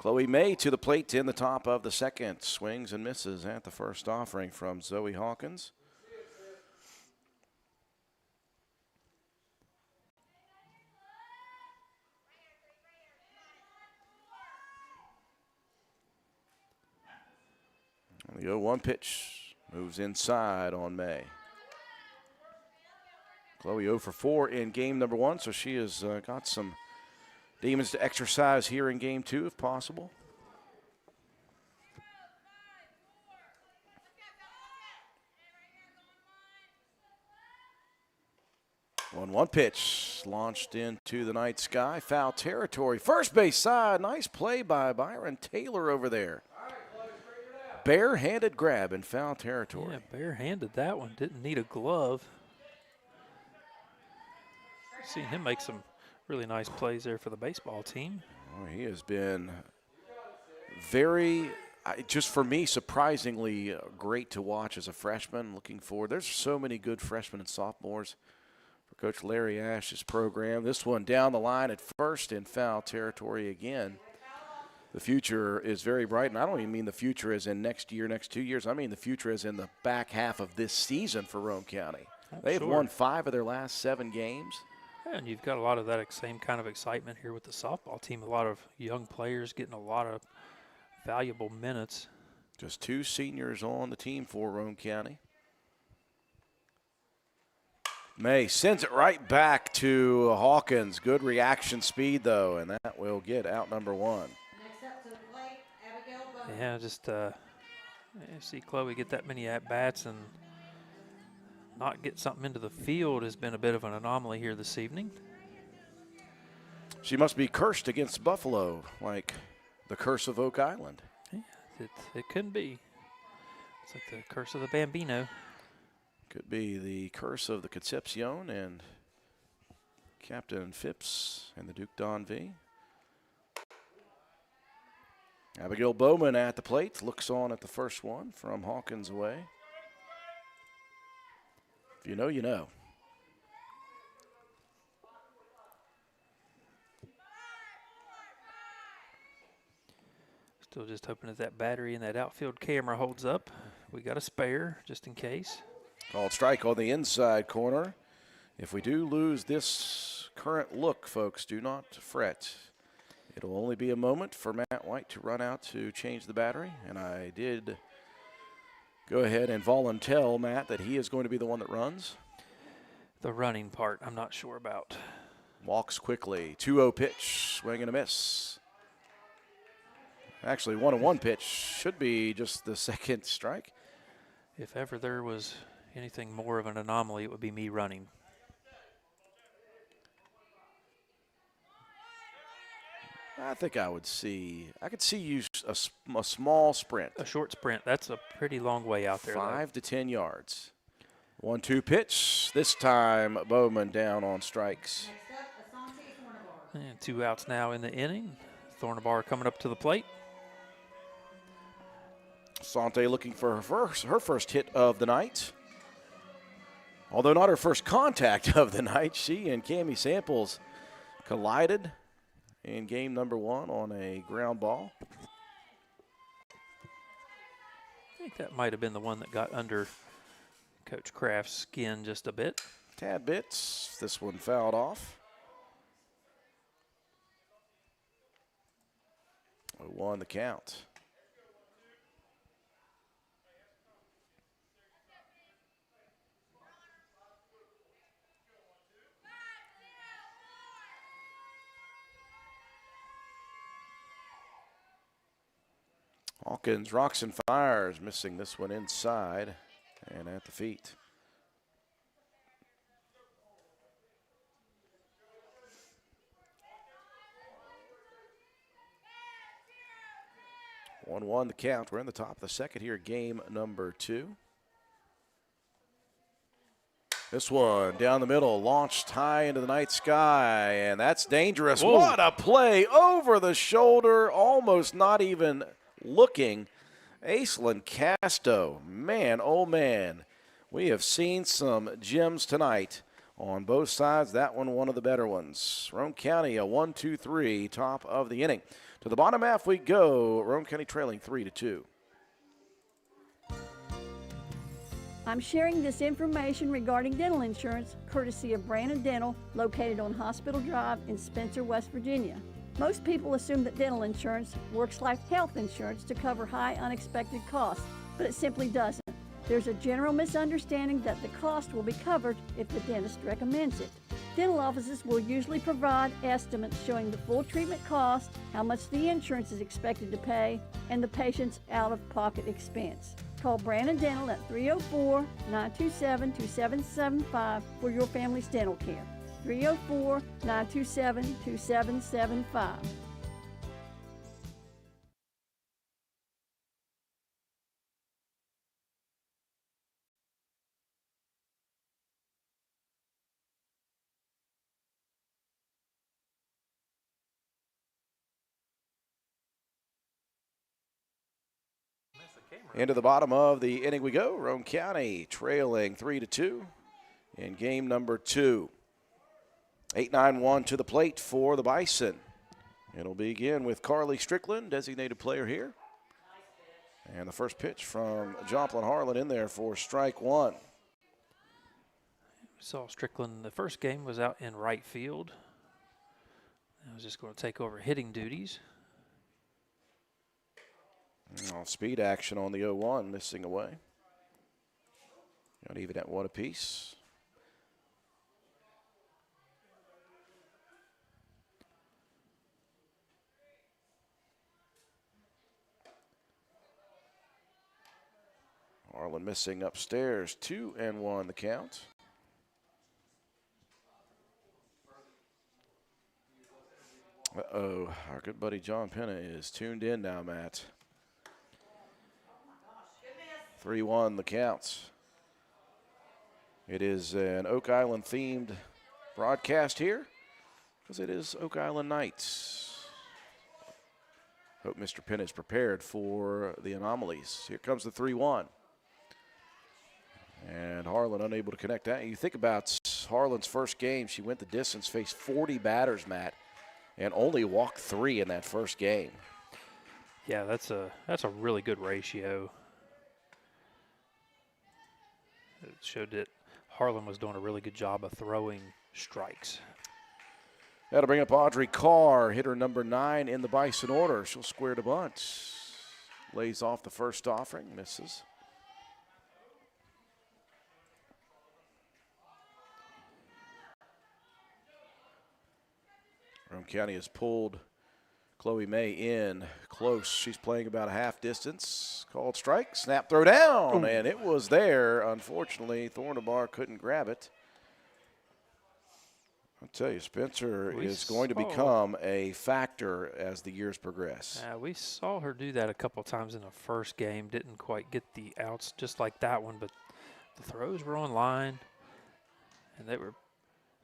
Chloe May to the plate in the top of the second. Swings and misses at the first offering from Zoe Hawkins. The 0-1 pitch moves inside on May. Chloe 0 for 4 in game number 1, so she has got some demons to exercise here in game 2 if possible. One pitch launched into the night sky. Foul territory. First base side. Nice play by Byron Taylor over there. Bare-handed grab in foul territory. Yeah, bare-handed that one. Didn't need a glove. Seen him make some really nice plays there for the baseball team. Oh, he has been very, just for me, surprisingly great to watch as a freshman. Looking forward. There's so many good freshmen and sophomores for Coach Larry Ash's program. This one down the line at first in foul territory again. The future is very bright, and I don't even mean the future as in next year, next 2 years. I mean the future as in the back half of this season for Roane County. They've won 5 of their last 7 games. And you've got a lot of that same kind of excitement here with the softball team. A lot of young players getting a lot of valuable minutes. Just 2 seniors on the team for Roane County. May sends it right back to Hawkins. Good reaction speed, though, and that will get out number 1. Yeah, just see Chloe get that many at-bats and not get something into the field has been a bit of an anomaly here this evening. She must be cursed against Buffalo, like the curse of Oak Island. Yeah, it could be. It's like the curse of the Bambino. Could be the curse of the Concepcion and Captain Phipps and the Duke Don V. Abigail Bowman at the plate, looks on at the first one from Hawkins away. If you know, you know. Still just hoping that battery and that outfield camera holds up. We got a spare just in case. Called strike on the inside corner. If we do lose this current look, folks, do not fret. It'll only be a moment for Matt White to run out to change the battery, and I did go ahead and volunteer Matt that he is going to be the one that runs. The running part, I'm not sure about. Walks quickly. 2-0 pitch, swing and a miss. Actually, 1-1 pitch should be just the second strike. If ever there was anything more of an anomaly, it would be me running. I think I could see you a small sprint. A short sprint. That's a pretty long way out there. 5 to 10 yards. 1-2 pitch. This time Bowman down on strikes. And 2 outs now in the inning. Thornabar coming up to the plate. Sante looking for her first hit of the night. Although not her first contact of the night. She and Cammie Samples collided in game number 1 on a ground ball. I think that might have been the one that got under Coach Kraft's skin just a bit. Tad bits. This one fouled off. 0-1 the count. Hawkins rocks and fires, missing this one inside and at the feet. One the count. We're in the top of the second here, game number 2. This one down the middle, launched high into the night sky, and that's dangerous. Whoa. What a play over the shoulder, almost not even looking. Aislinn Casto, man, oh man. We have seen some gems tonight on both sides. That one of the better ones. Roane County, a 1-2-3, top of the inning. To the bottom half we go. Roane County trailing 3-2. I'm sharing this information regarding dental insurance courtesy of Brandon Dental, located on Hospital Drive in Spencer, West Virginia. Most people assume that dental insurance works like health insurance to cover high unexpected costs, but it simply doesn't. There's a general misunderstanding that the cost will be covered if the dentist recommends it. Dental offices will usually provide estimates showing the full treatment cost, how much the insurance is expected to pay, and the patient's out-of-pocket expense. Call Brandon Dental at 304-927-2775 for your family's dental care. 304-927-2775. Into the bottom of the inning we go. Roane County trailing 3-2 in game number 2. 8-9-1 to the plate for the Bison. It'll begin with Carly Strickland, designated player here. And the first pitch from Joplin Harlan in there for strike one. We saw Strickland, the first game was out in right field. I was just going to take over hitting duties. Speed action on the 0-1, missing away. Got even at one apiece. Harlan missing upstairs, 2-1 the count. Uh-oh, our good buddy John Penna is tuned in now, Matt. 3-1 the counts. It is an Oak Island themed broadcast here because it is Oak Island nights. Hope Mr. Penn is prepared for the anomalies. Here comes the 3-1. And Harlan unable to connect that. You think about Harlan's first game, she went the distance, faced 40 batters, Matt, and only walked 3 in that first game. Yeah, that's a really good ratio. It showed that Harlan was doing a really good job of throwing strikes. That'll bring up Audrey Carr, hitter number 9 in the Bison order. She'll square to bunt. Lays off the first offering, misses. Roane County has pulled Chloe May in close. She's playing about a half distance. Called strike, snap, throw down, and it was there. Unfortunately, Thornabar couldn't grab it. I'll tell you, Spencer is going to become a factor as the years progress. We saw her do that a couple times in the first game. Didn't quite get the outs just like that one, but the throws were on line, and they were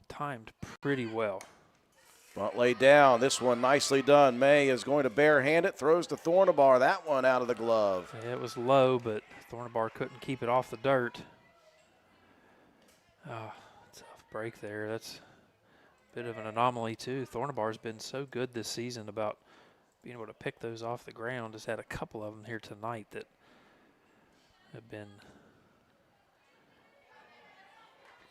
timed pretty well. Bunt laid down. This one nicely done. May is going to barehand it. Throws to Thornabar. That one out of the glove. Yeah, it was low, but Thornabar couldn't keep it off the dirt. Tough break there. That's a bit of an anomaly, too. Thornabar's been so good this season about being able to pick those off the ground. Just had a couple of them here tonight that have been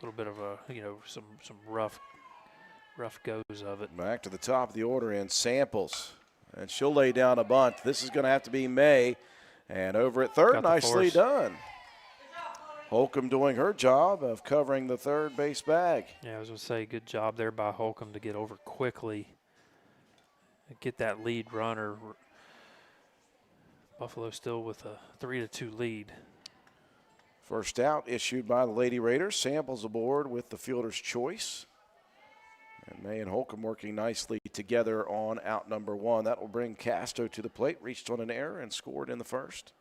a little bit of a, some rough goes of it. Back to the top of the order in Samples. And she'll lay down a bunt. This is going to have to be May. And over at third, nicely done. Holcomb doing her job of covering the third base bag. Yeah, I was going to say, good job there by Holcomb to get over quickly and get that lead runner. Buffalo still with a 3-2 lead. First out issued by the Lady Raiders. Samples aboard with the fielder's choice. And May and Holcomb working nicely together on out number 1. That will bring Casto to the plate. Reached on an error and scored in the first.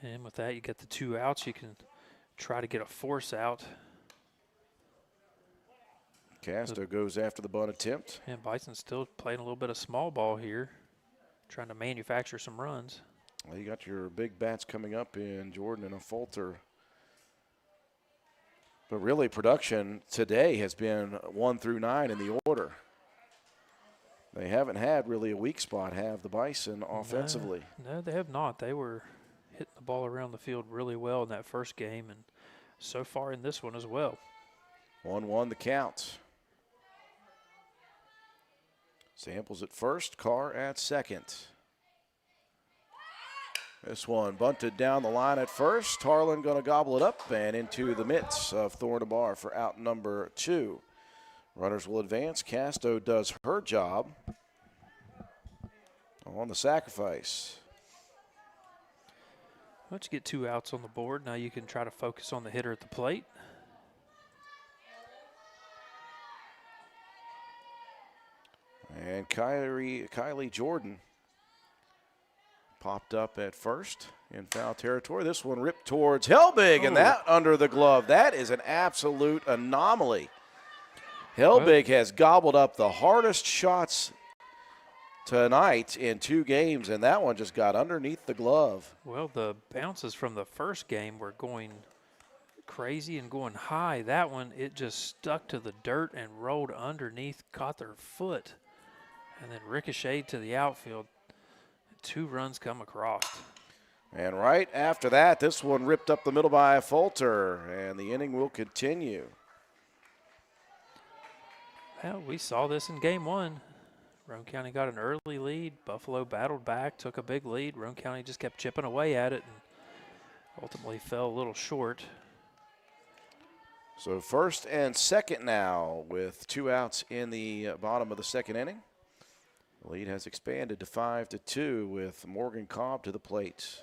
And with that, you get the 2 outs. You can try to get a force out. Casto goes after the bunt attempt. And Bison's still playing a little bit of small ball here, trying to manufacture some runs. Well, you got your big bats coming up in Jordan and a Fulter. But really, production today has been 1 through 9 in the order. They haven't had really a weak spot, have the Bison offensively? No, they have not. They were hitting the ball around the field really well in that first game, and so far in this one as well. 1-1 the count. Samples at first, Carr at second. This one bunted down the line at first. Harlan going to gobble it up and into the midst of Thornabar for out number 2. Runners will advance. Casto does her job on the sacrifice. Once you get 2 outs on the board, now you can try to focus on the hitter at the plate. And Kylie Jordan popped up at first in foul territory. This one ripped towards Helbig, and that under the glove. That is an absolute anomaly. Helbig has gobbled up the hardest shots tonight in 2 games, and that one just got underneath the glove. Well, the bounces from the first game were going crazy and going high. That one, it just stuck to the dirt and rolled underneath, caught their foot, and then ricocheted to the outfield. 2 runs come across. And right after that, this one ripped up the middle by Fulter, and the inning will continue. Well, we saw this in game 1. Roane County got an early lead. Buffalo battled back, took a big lead. Roane County just kept chipping away at it and ultimately fell a little short. So first and second now with 2 outs in the bottom of the second inning. The lead has expanded to 5-2 with Morgan Cobb to the plate.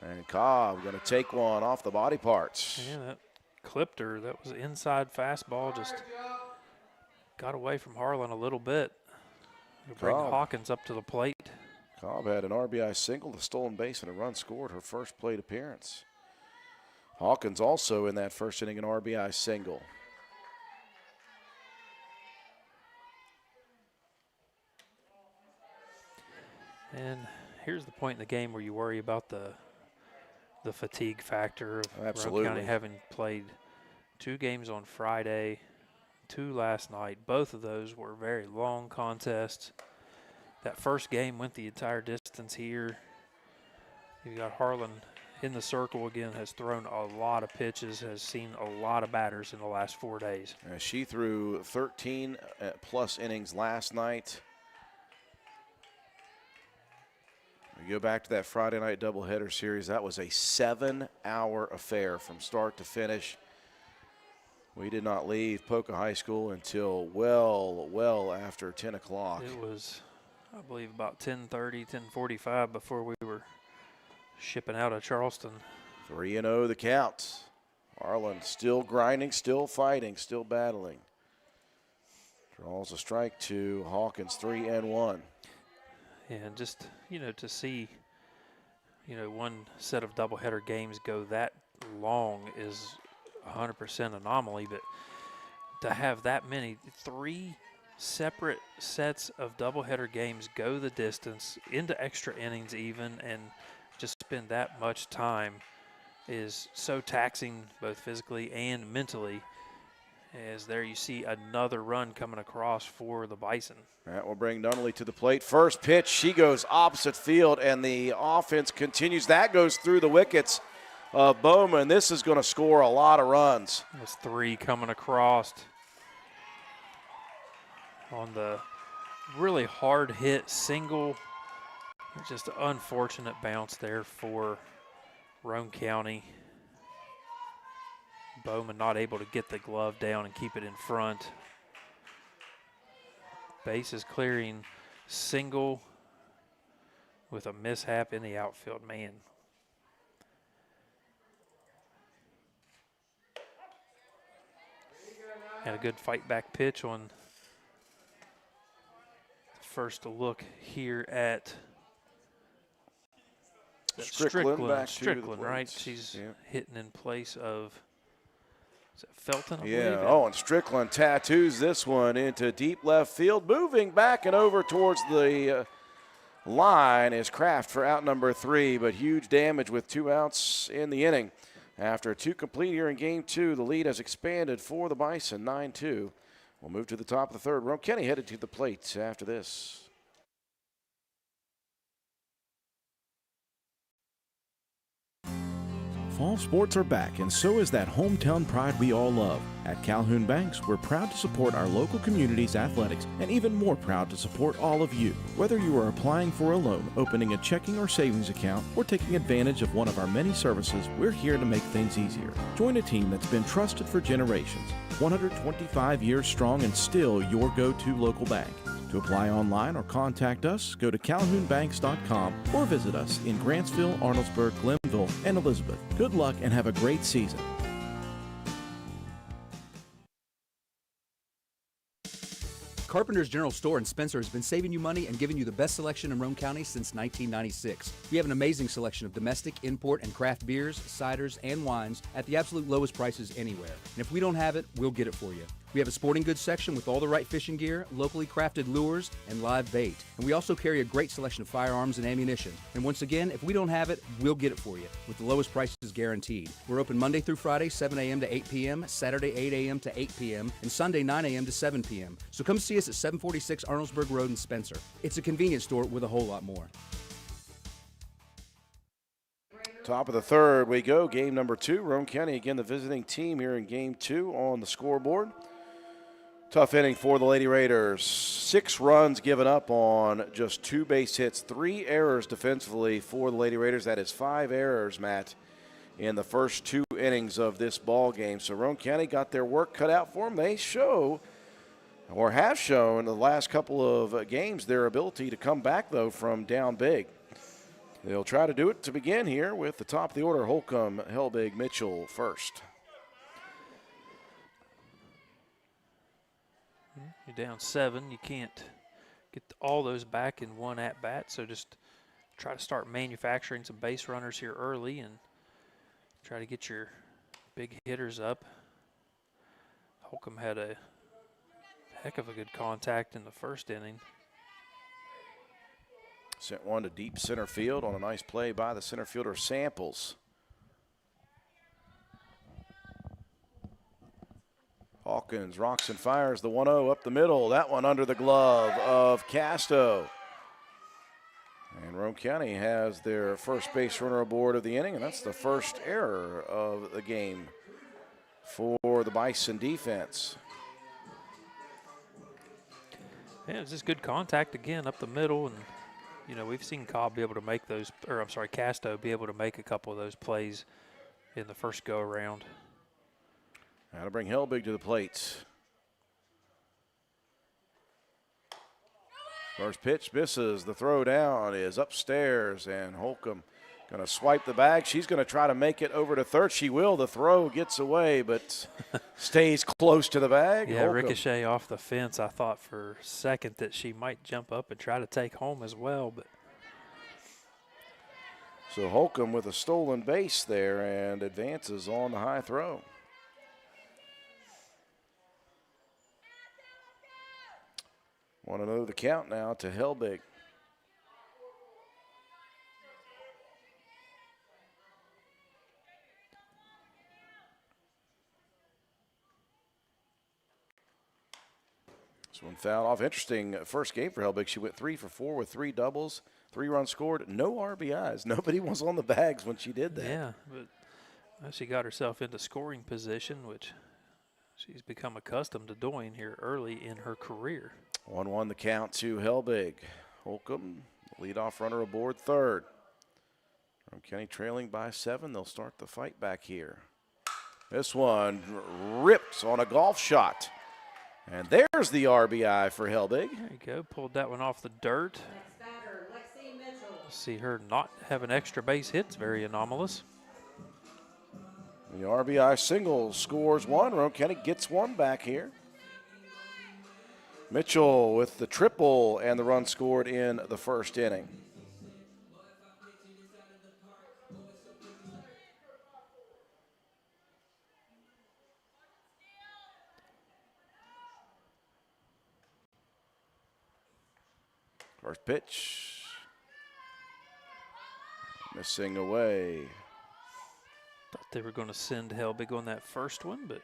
And Cobb going to take one off the body parts. Yeah, that clipped her. That was an inside fastball. Just got away from Harlan a little bit. We'll bring Hawkins up to the plate. Cobb had an RBI single, a stolen base, and a run scored her first plate appearance. Hawkins also in that first inning an RBI single. And here's the point in the game where you worry about the fatigue factor of Roane County having played 2 games on Friday, 2 last night. Both of those were very long contests. That first game went the entire distance here. You got Harlan in the circle again, has thrown a lot of pitches, has seen a lot of batters in the last 4 days. She threw 13 plus innings last night. We go back to that Friday night doubleheader series. That was a 7-hour affair from start to finish. We did not leave Poca High School until well after 10 o'clock. It was, I believe, about 10:30, 10:45 before we were shipping out of Charleston. 3-0 the count. Harlan still grinding, still fighting, still battling. Draws a strike to Hawkins, 3-1. And just, to see, one set of doubleheader games go that long is 100% anomaly, but to have that many, 3 separate sets of doubleheader games go the distance, into extra innings even, and just spend that much time is so taxing both physically and mentally. As there you see another run coming across for the Bison. That will bring Nunnally to the plate. First pitch, she goes opposite field, and the offense continues. That goes through the wickets of Bowman. This is going to score a lot of runs. There's 3 coming across on the really hard hit single. Just an unfortunate bounce there for Roane County. Bowman not able to get the glove down and keep it in front. Bases clearing single with a mishap in the outfield. Man. And a good fight back pitch on the first look here at Strickland, right? She's hitting in place of Felton, I believe. Oh, and Strickland tattoos this one into deep left field, moving back and over towards the line is Kraft for out number 3, but huge damage with 2 outs in the inning. After 2 complete here in game 2, the lead has expanded for the Bison, 9-2. We'll move to the top of the third. Roane County headed to the plate after this. Fall sports are back, and so is that hometown pride we all love. At Calhoun Banks, we're proud to support our local community's athletics, and even more proud to support all of you. Whether you are applying for a loan, opening a checking or savings account, or taking advantage of one of our many services, we're here to make things easier. Join a team that's been trusted for generations, 125 years strong and still your go-to local bank. To apply online or contact us, go to calhounbanks.com or visit us in Grantsville, Arnoldsburg, Glenville, and Elizabeth. Good luck and have a great season. Carpenter's General Store in Spencer has been saving you money and giving you the best selection in Roane County since 1996. We have an amazing selection of domestic, import, and craft beers, ciders, and wines at the absolute lowest prices anywhere. And if we don't have it, we'll get it for you. We have a sporting goods section with all the right fishing gear, locally crafted lures, and live bait. And we also carry a great selection of firearms and ammunition. And once again, if we don't have it, we'll get it for you with the lowest prices guaranteed. We're open Monday through Friday, 7 a.m. to 8 p.m., Saturday, 8 a.m. to 8 p.m., and Sunday, 9 a.m. to 7 p.m. So come see us at 746 Arnoldsburg Road in Spencer. It's a convenience store with a whole lot more. Top of the third we go. Game number 2. Roane County again the visiting team here in game 2 on the scoreboard. Tough inning for the Lady Raiders. 6 runs given up on just 2 base hits. 3 errors defensively for the Lady Raiders. That is 5 errors, Matt, in the first 2 innings of this ball game. So Roane County got their work cut out for them. They show, or have shown the last couple of games, their ability to come back, though, from down big. They'll try to do it to begin here with the top of the order, Holcomb, Helbig, Mitchell first. You're down 7. You can't get all those back in one at-bat, so just try to start manufacturing some base runners here early and try to get your big hitters up. Holcomb had a heck of a good contact in the first inning. Sent one to deep center field on a nice play by the center fielder Samples. Hawkins rocks and fires the 1-0 up the middle. That one under the glove of Casto. And Roane County has their first base runner aboard of the inning, and that's the first error of the game for the Bison defense. Yeah, it's just good contact again up the middle, and you know, we've seen Cobb be able to make those, or I'm sorry, Casto be able to make a couple of those plays in the first go around. Now to bring Helbig to the plate. First pitch misses. The throw down is upstairs, and Holcomb going to swipe the bag. She's going to try to make it over to third. She will. The throw gets away, but stays close to the bag. Yeah, Holcomb. Ricochet off the fence. I thought for a second that she might jump up and try to take home as well, but so Holcomb with a stolen base there and advances on the high throw. Want to know the count now to Helbig. This one fouled off. Interesting first game for Helbig. She went 3 for 4 with 3 doubles, 3 runs scored, no RBIs. Nobody was on the bags when she did that. yeah, but she got herself into scoring position, which she's become accustomed to doing here early in her career. 1-1 the count to Helbig. Holcomb, leadoff runner aboard third. Roane County trailing by 7. They'll start the fight back here. This one ripped on a golf shot. And there's the RBI for Helbig. There you go. Pulled that one off the dirt. See her not having extra base hits. Very anomalous. The RBI single scores 1. Roane County gets 1 back here. Mitchell with the triple and the run scored in the first inning. First pitch Missing away. Thought they were going to send Helbig on that first one, but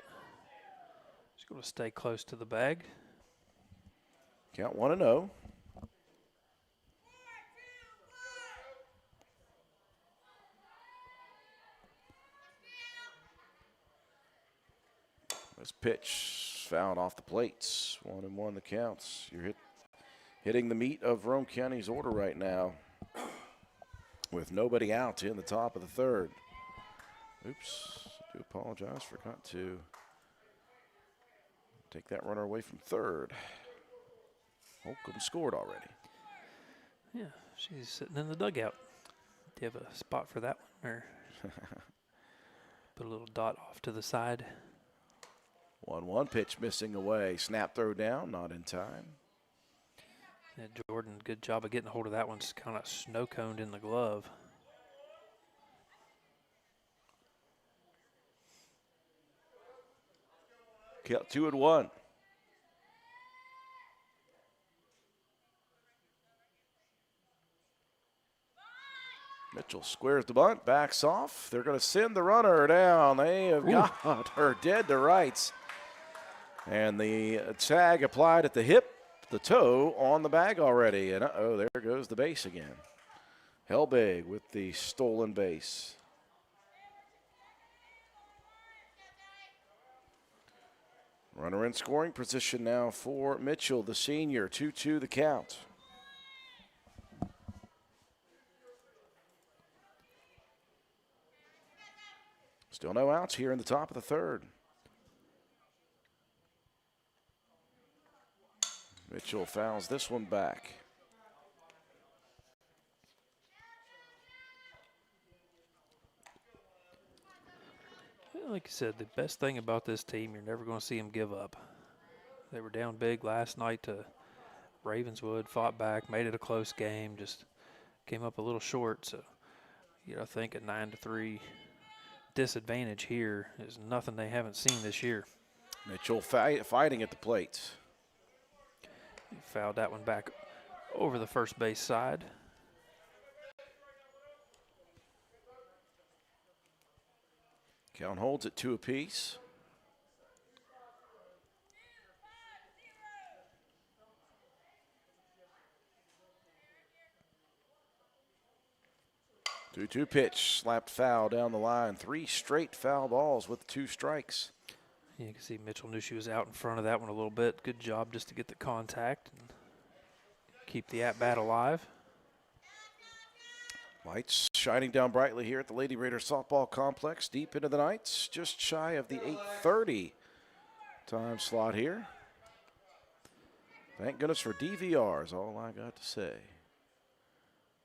he's going to stay close to the bag. Count 1-0. This pitch fouled off the plates. 1-1 the counts. You're hitting the meat of Roane County's order right now with nobody out in the top of the third. Oops, I do apologize. Forgot to take that runner away from third. Holcomb scored already. Yeah, she's sitting in the dugout. Do you have a spot for that one? Or put a little dot off to the side? 1-1 pitch missing away. Snap throw down, not in time. Yeah, Jordan, good job of getting a hold of that one. Just kind of snow-coned in the glove. Count 2-1. Mitchell squares the bunt, backs off. They're going to send the runner down. They have got her dead to rights. And the tag applied at the hip, the toe on the bag already. And uh-oh, there goes the base again. Helbig with the stolen base. Runner in scoring position now for Mitchell, the senior. 2-2 the count. Still no outs here in the top of the third. Mitchell fouls this one back. Like I said, the best thing about this team, you're never going to see them give up. They were down big last night to Ravenswood, fought back, made it a close game, just came up a little short. So, I think a 9-3 disadvantage here is nothing they haven't seen this year. Mitchell fighting at the plate. He fouled that one back over the first base side. Count holds at 2 apiece. Two pitch, slapped foul down the line. 3 straight foul balls with 2 strikes. You can see Mitchell knew she was out in front of that one a little bit. Good job just to get the contact and keep the at-bat alive. Lights shining down brightly here at the Lady Raiders softball complex, deep into the nights, just shy of the 8:30 time slot here. Thank goodness for DVR is all I got to say.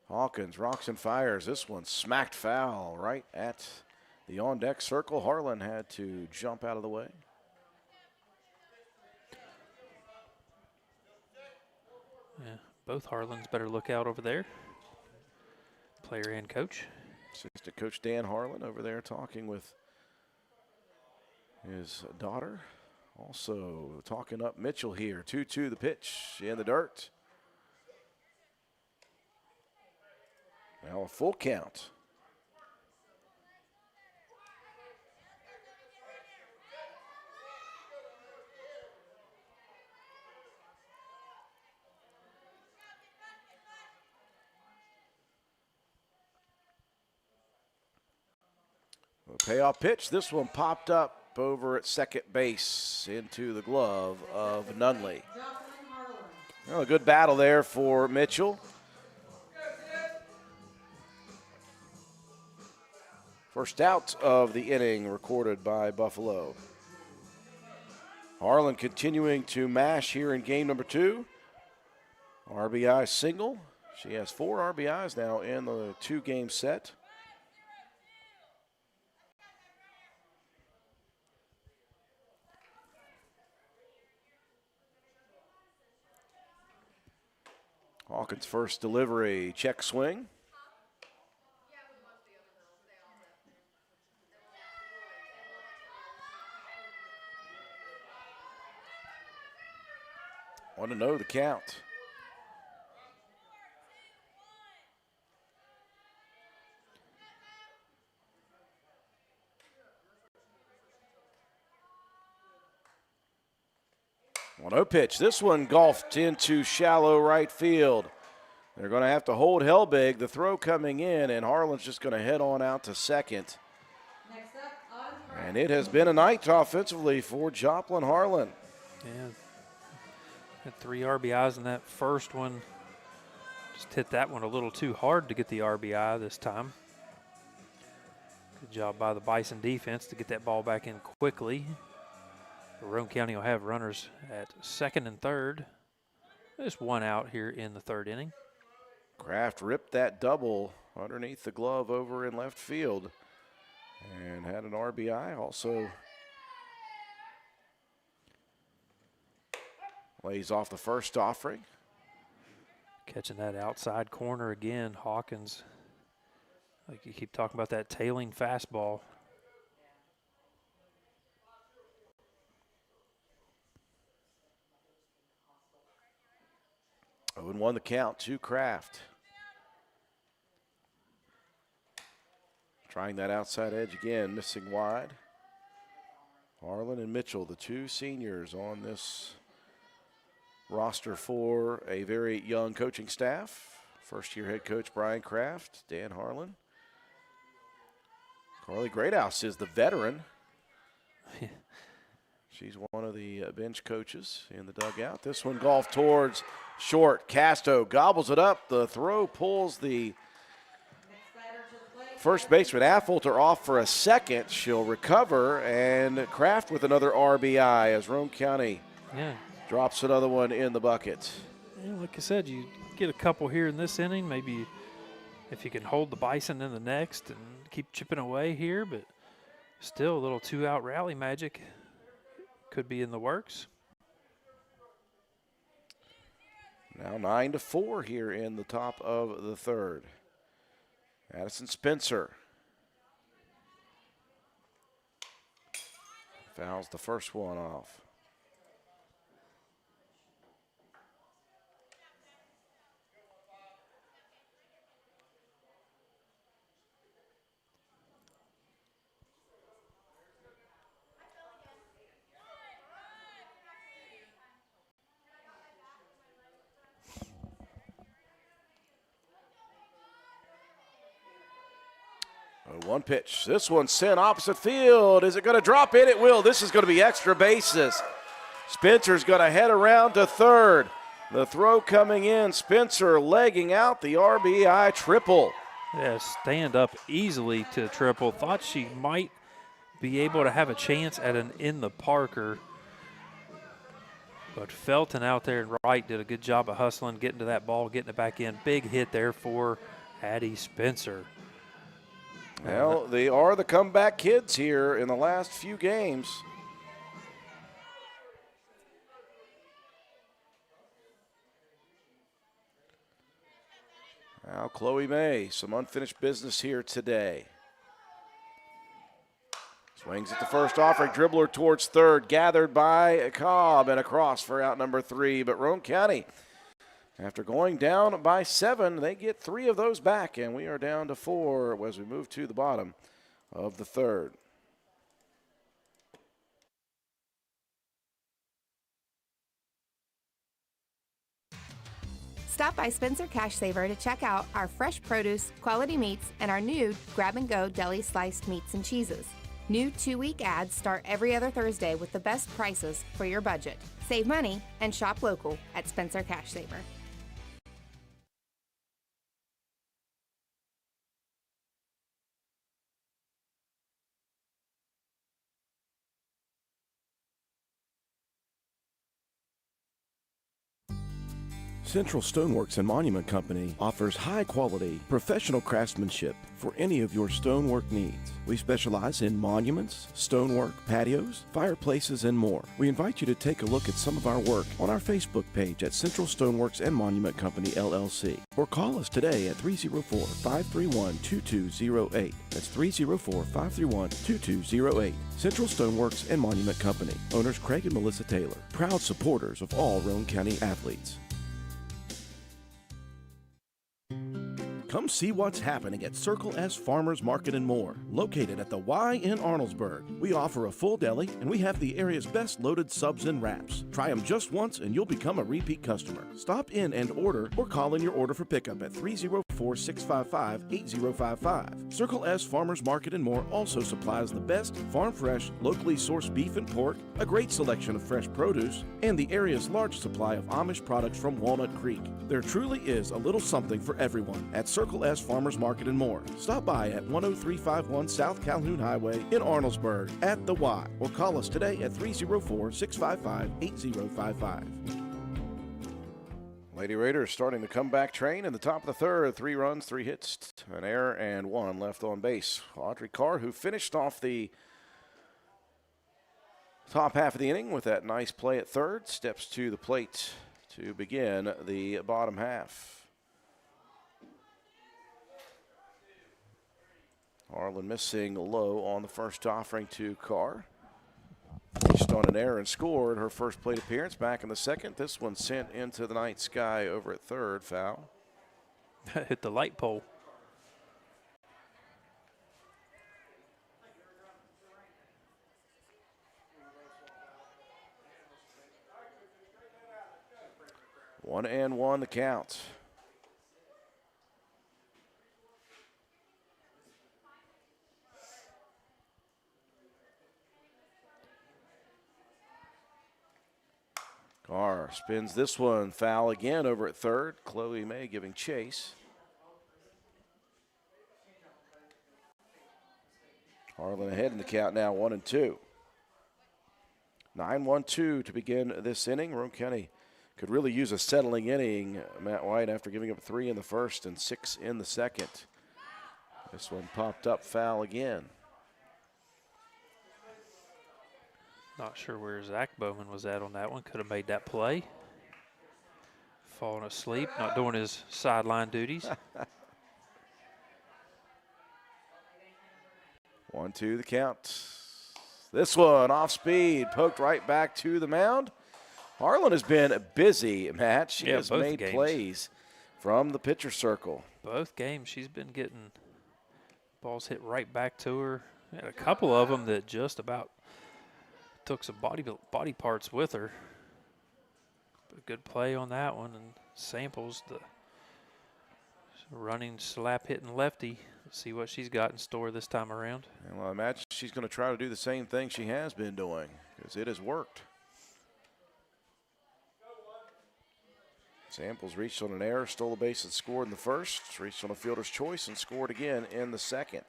Hawkins rocks and fires. This one smacked foul right at the on-deck circle. Harlan had to jump out of the way. Yeah, both Harlans better look out over there. Player and coach. Assistant coach Dan Harlan over there talking with his daughter. Also talking up Mitchell here. 2-2 the pitch in the dirt. Now a full count. A payoff pitch. This one popped up over at second base into the glove of Nunley. Well, a good battle there for Mitchell. First out of the inning recorded by Buffalo. Harlan continuing to mash here in game number 2. RBI single. She has 4 RBIs now in the 2-game set. Hawkins' first delivery, check swing. Want to know the count. 1-0 pitch. This one golfed into shallow right field. They're going to have to hold Helbig. The throw coming in, and Harlan's just going to head on out to second. And it has been a night offensively for Joplin Harlan. Yeah. Had 3 RBIs in that first one. Just hit that one a little too hard to get the RBI this time. Good job by the Bison defense to get that ball back in quickly. Roane County will have runners at second and third. Just 1 out here in the 3rd inning. Kraft ripped that double underneath the glove over in left field and had an RBI. Also lays off the first offering. Catching that outside corner again, Hawkins. Like you keep talking about that tailing fastball. Oh, and 1 the count to Kraft. Trying that outside edge again, missing wide. Harlan and Mitchell, the 2 seniors on this roster for a very young coaching staff. First-year head coach Brian Kraft, Dan Harlan. Carly Greathouse is the veteran. She's one of the bench coaches in the dugout. This one golf towards short. Casto gobbles it up. The throw pulls the first baseman Affolter off for a second. She'll recover, and Kraft with another RBI as Roane County drops another one in the bucket. Yeah, like I said, you get a couple here in this inning. Maybe if you can hold the Bison in the next and keep chipping away here, but still a little 2-out rally magic could be in the works. Now 9-4 here in the top of the 3rd. Addison Spencer fouls the first one off. One pitch. This one sent opposite field. Is it going to drop in? It will. This is going to be extra bases. Spencer's going to head around to 3rd. The throw coming in. Spencer legging out the RBI triple. Yeah, stand up easily to triple. Thought she might be able to have a chance at an in the Parker. But Felton out there and right did a good job of hustling, getting to that ball, getting it back in. Big hit there for Addie Spencer. Well, they are the comeback kids here in the last few games. Now Chloe May, some unfinished business here today. Swings at the first offering, dribbler towards 3rd, gathered by Cobb and across for out number 3. But Roane County, after going down by 7, they get 3 of those back, and we are down to 4 as we move to the bottom of the 3rd. Stop by Spencer Cash Saver to check out our fresh produce, quality meats, and our new grab-and-go deli sliced meats and cheeses. New 2-week ads start every other Thursday with the best prices for your budget. Save money and shop local at Spencer Cash Saver. Central Stoneworks and Monument Company offers high-quality, professional craftsmanship for any of your stonework needs. We specialize in monuments, stonework, patios, fireplaces, and more. We invite you to take a look at some of our work on our Facebook page at Central Stoneworks and Monument Company, LLC. Or call us today at 304-531-2208. That's 304-531-2208. Central Stoneworks and Monument Company. Owners Craig and Melissa Taylor. Proud supporters of all Roane County athletes. Come see what's happening at Circle S Farmers Market and More, located at the Y in Arnoldesburg. We offer a full deli, and we have the area's best loaded subs and wraps. Try them just once, and you'll become a repeat customer. Stop in and order, or call in your order for pickup at 304-655-8055. Circle S Farmers Market and More also supplies the best farm-fresh, locally sourced beef and pork, a great selection of fresh produce, and the area's large supply of Amish products from Walnut Creek. There truly is a little something for everyone at Circle S Farmers Market and More. Stop by at 10351 South Calhoun Highway in Arnoldesburg at the Y, or call us today at 304-655-8055. Lady Raiders starting the comeback train in the top of the third. 3 runs, 3 hits, an error, and 1 left on base. Audrey Carr, who finished off the top half of the inning with that nice play at third, steps to the plate to begin the bottom half. Harlan missing low on the first offering to Carr. Reached on an error and scored her first plate appearance back in the second. This one sent into the night sky over at third, foul. Hit the light pole. One and one the count. Carr spins this one, foul again over at third. Chloe May giving chase. Harlan ahead in the count now, 1-2. 9-1-2 to begin this inning. Roane County could really use a settling inning, Matt White, after giving up 3 in the first and 6 in the second. This one popped up, foul again. Not sure where Zach Bowman was at on that one. Could have made that play. Falling asleep, not doing his sideline duties. 1-2 the count. This one off speed, poked right back to the mound. Harlan has been busy, Matt. She has made plays from the pitcher circle. Both games she's been getting balls hit right back to her. Had a couple of them that just about took some body parts with her. But a good play on that one, and Samples, the running slap hitting lefty. Let's see what she's got in store this time around. And well, I imagine she's going to try to do the same thing she has been doing, because it has worked. Samples reached on an error, stole a base and scored in the first. Reached on a fielder's choice and scored again in the second.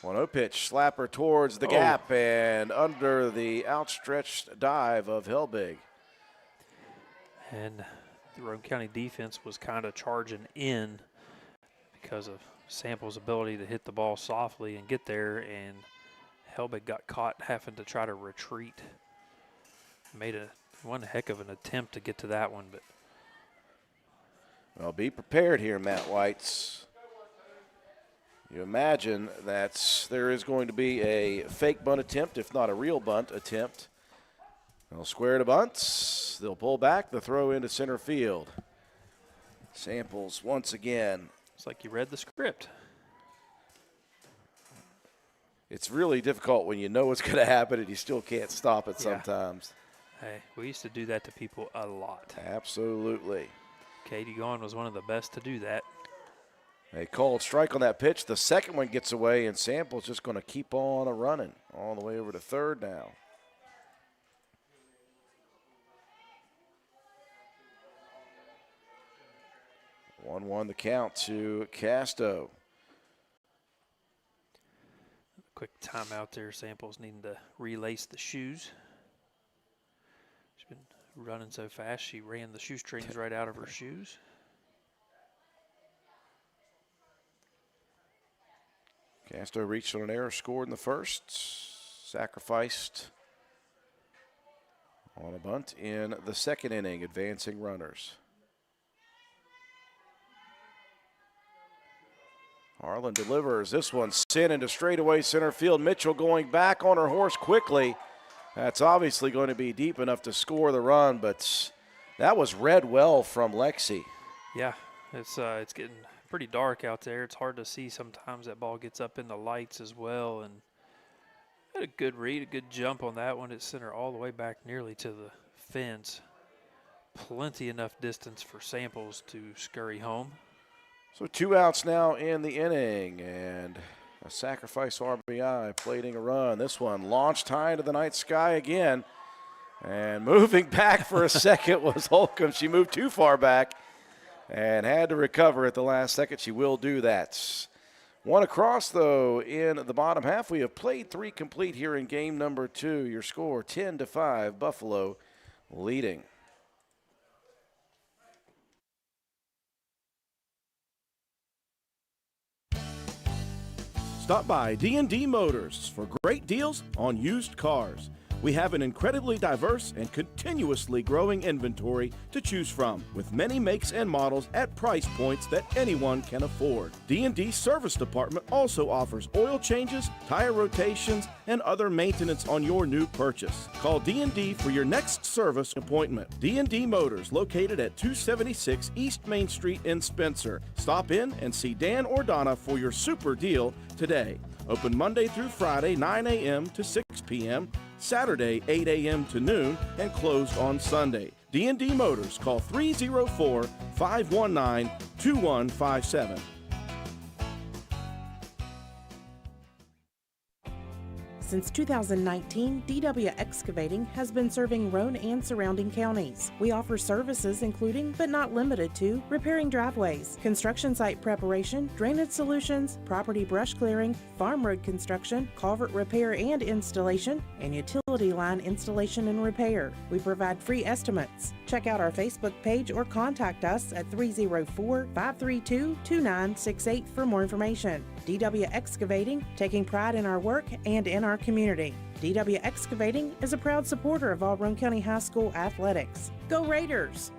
1-0 pitch, slapper towards the gap and under the outstretched dive of Helbig. And the Roane County defense was kind of charging in because of Samples' ability to hit the ball softly and get there, and Helbig got caught having to try to retreat. Made one heck of an attempt to get to that one, but. Well, be prepared here, Matt Whites. You imagine that there is going to be a fake bunt attempt, if not a real bunt attempt. They'll square to bunts. They'll pull back. The throw into center field. Samples once again. It's like you read the script. It's really difficult when you know what's going to happen and you still can't stop it sometimes. Hey, we used to do that to people a lot. Absolutely. Katie Gaughan was one of the best to do that. A called strike on that pitch. The second one gets away, and Sample's just going to keep on running all the way over to third now. One the count to Casto. Quick timeout there. Samples needing to relace the shoes. She's been running so fast, she ran the shoestrings right out of her shoes. Casto reached on an error, scored in the first, sacrificed on a bunt in the second inning, advancing runners. Harlan delivers. This one sent into straightaway center field. Mitchell going back on her horse quickly. That's obviously going to be deep enough to score the run, but that was read well from Lexi. Yeah, it's getting pretty dark out there. It's hard to see sometimes. That ball gets up in the lights as well, and had a good read, a good jump on that one. It sent her all the way back nearly to the fence. Plenty enough distance for Samples to scurry home. So 2 outs now in the inning, and a sacrifice RBI plating a run. This one launched high into the night sky again. And moving back for a second was Holcomb. She moved too far back and had to recover at the last second. She will do that. One across, though, in the bottom half. We have played 3 complete here in game number 2. Your score 10-5, Buffalo leading. Stop by D&D Motors for great deals on used cars. We have an incredibly diverse and continuously growing inventory to choose from, with many makes and models at price points that anyone can afford. D&D Service Department also offers oil changes, tire rotations, and other maintenance on your new purchase. Call D&D for your next service appointment. D&D Motors, located at 276 East Main Street in Spencer. Stop in and see Dan or Donna for your super deal today. Open Monday through Friday, 9 a.m. to 6 p.m., Saturday, 8 a.m. to noon, and closed on Sunday. D&D Motors, call 304-519-2157. Since 2019, DW Excavating has been serving Roane and surrounding counties. We offer services including, but not limited to, repairing driveways, construction site preparation, drainage solutions, property brush clearing, farm road construction, culvert repair and installation, and utility line installation and repair. We provide free estimates. Check out our Facebook page or contact us at 304-532-2968 for more information. DW Excavating, taking pride in our work and in our community. DW Excavating is a proud supporter of all Roane County High School athletics. Go Raiders!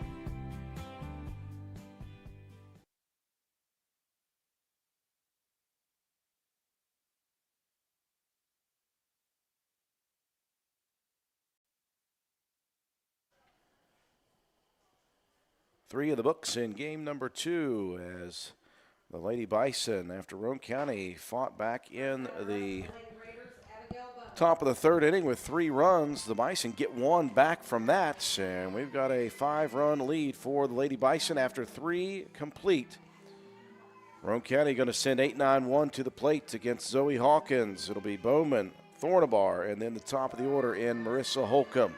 Three of the books in game number 2 as the Lady Bison, after Roane County fought back in the top of the 3rd inning with 3 runs. The Bison get 1 back from that, and we've got a 5-run lead for the Lady Bison after 3 complete. Roane County going to send 8-9-1 to the plate against Zoe Hawkins. It'll be Bowman, Thornabar, and then the top of the order in Marissa Holcomb.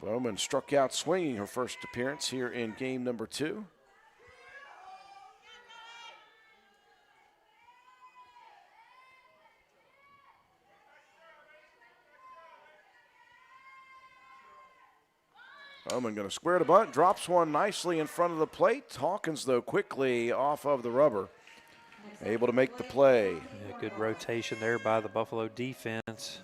Bowman struck out swinging her first appearance here in game number 2. Bowman going to square the bunt, drops one nicely in front of the plate. Hawkins, though, quickly off of the rubber, able to make the play. Yeah, good rotation there by the Buffalo defense.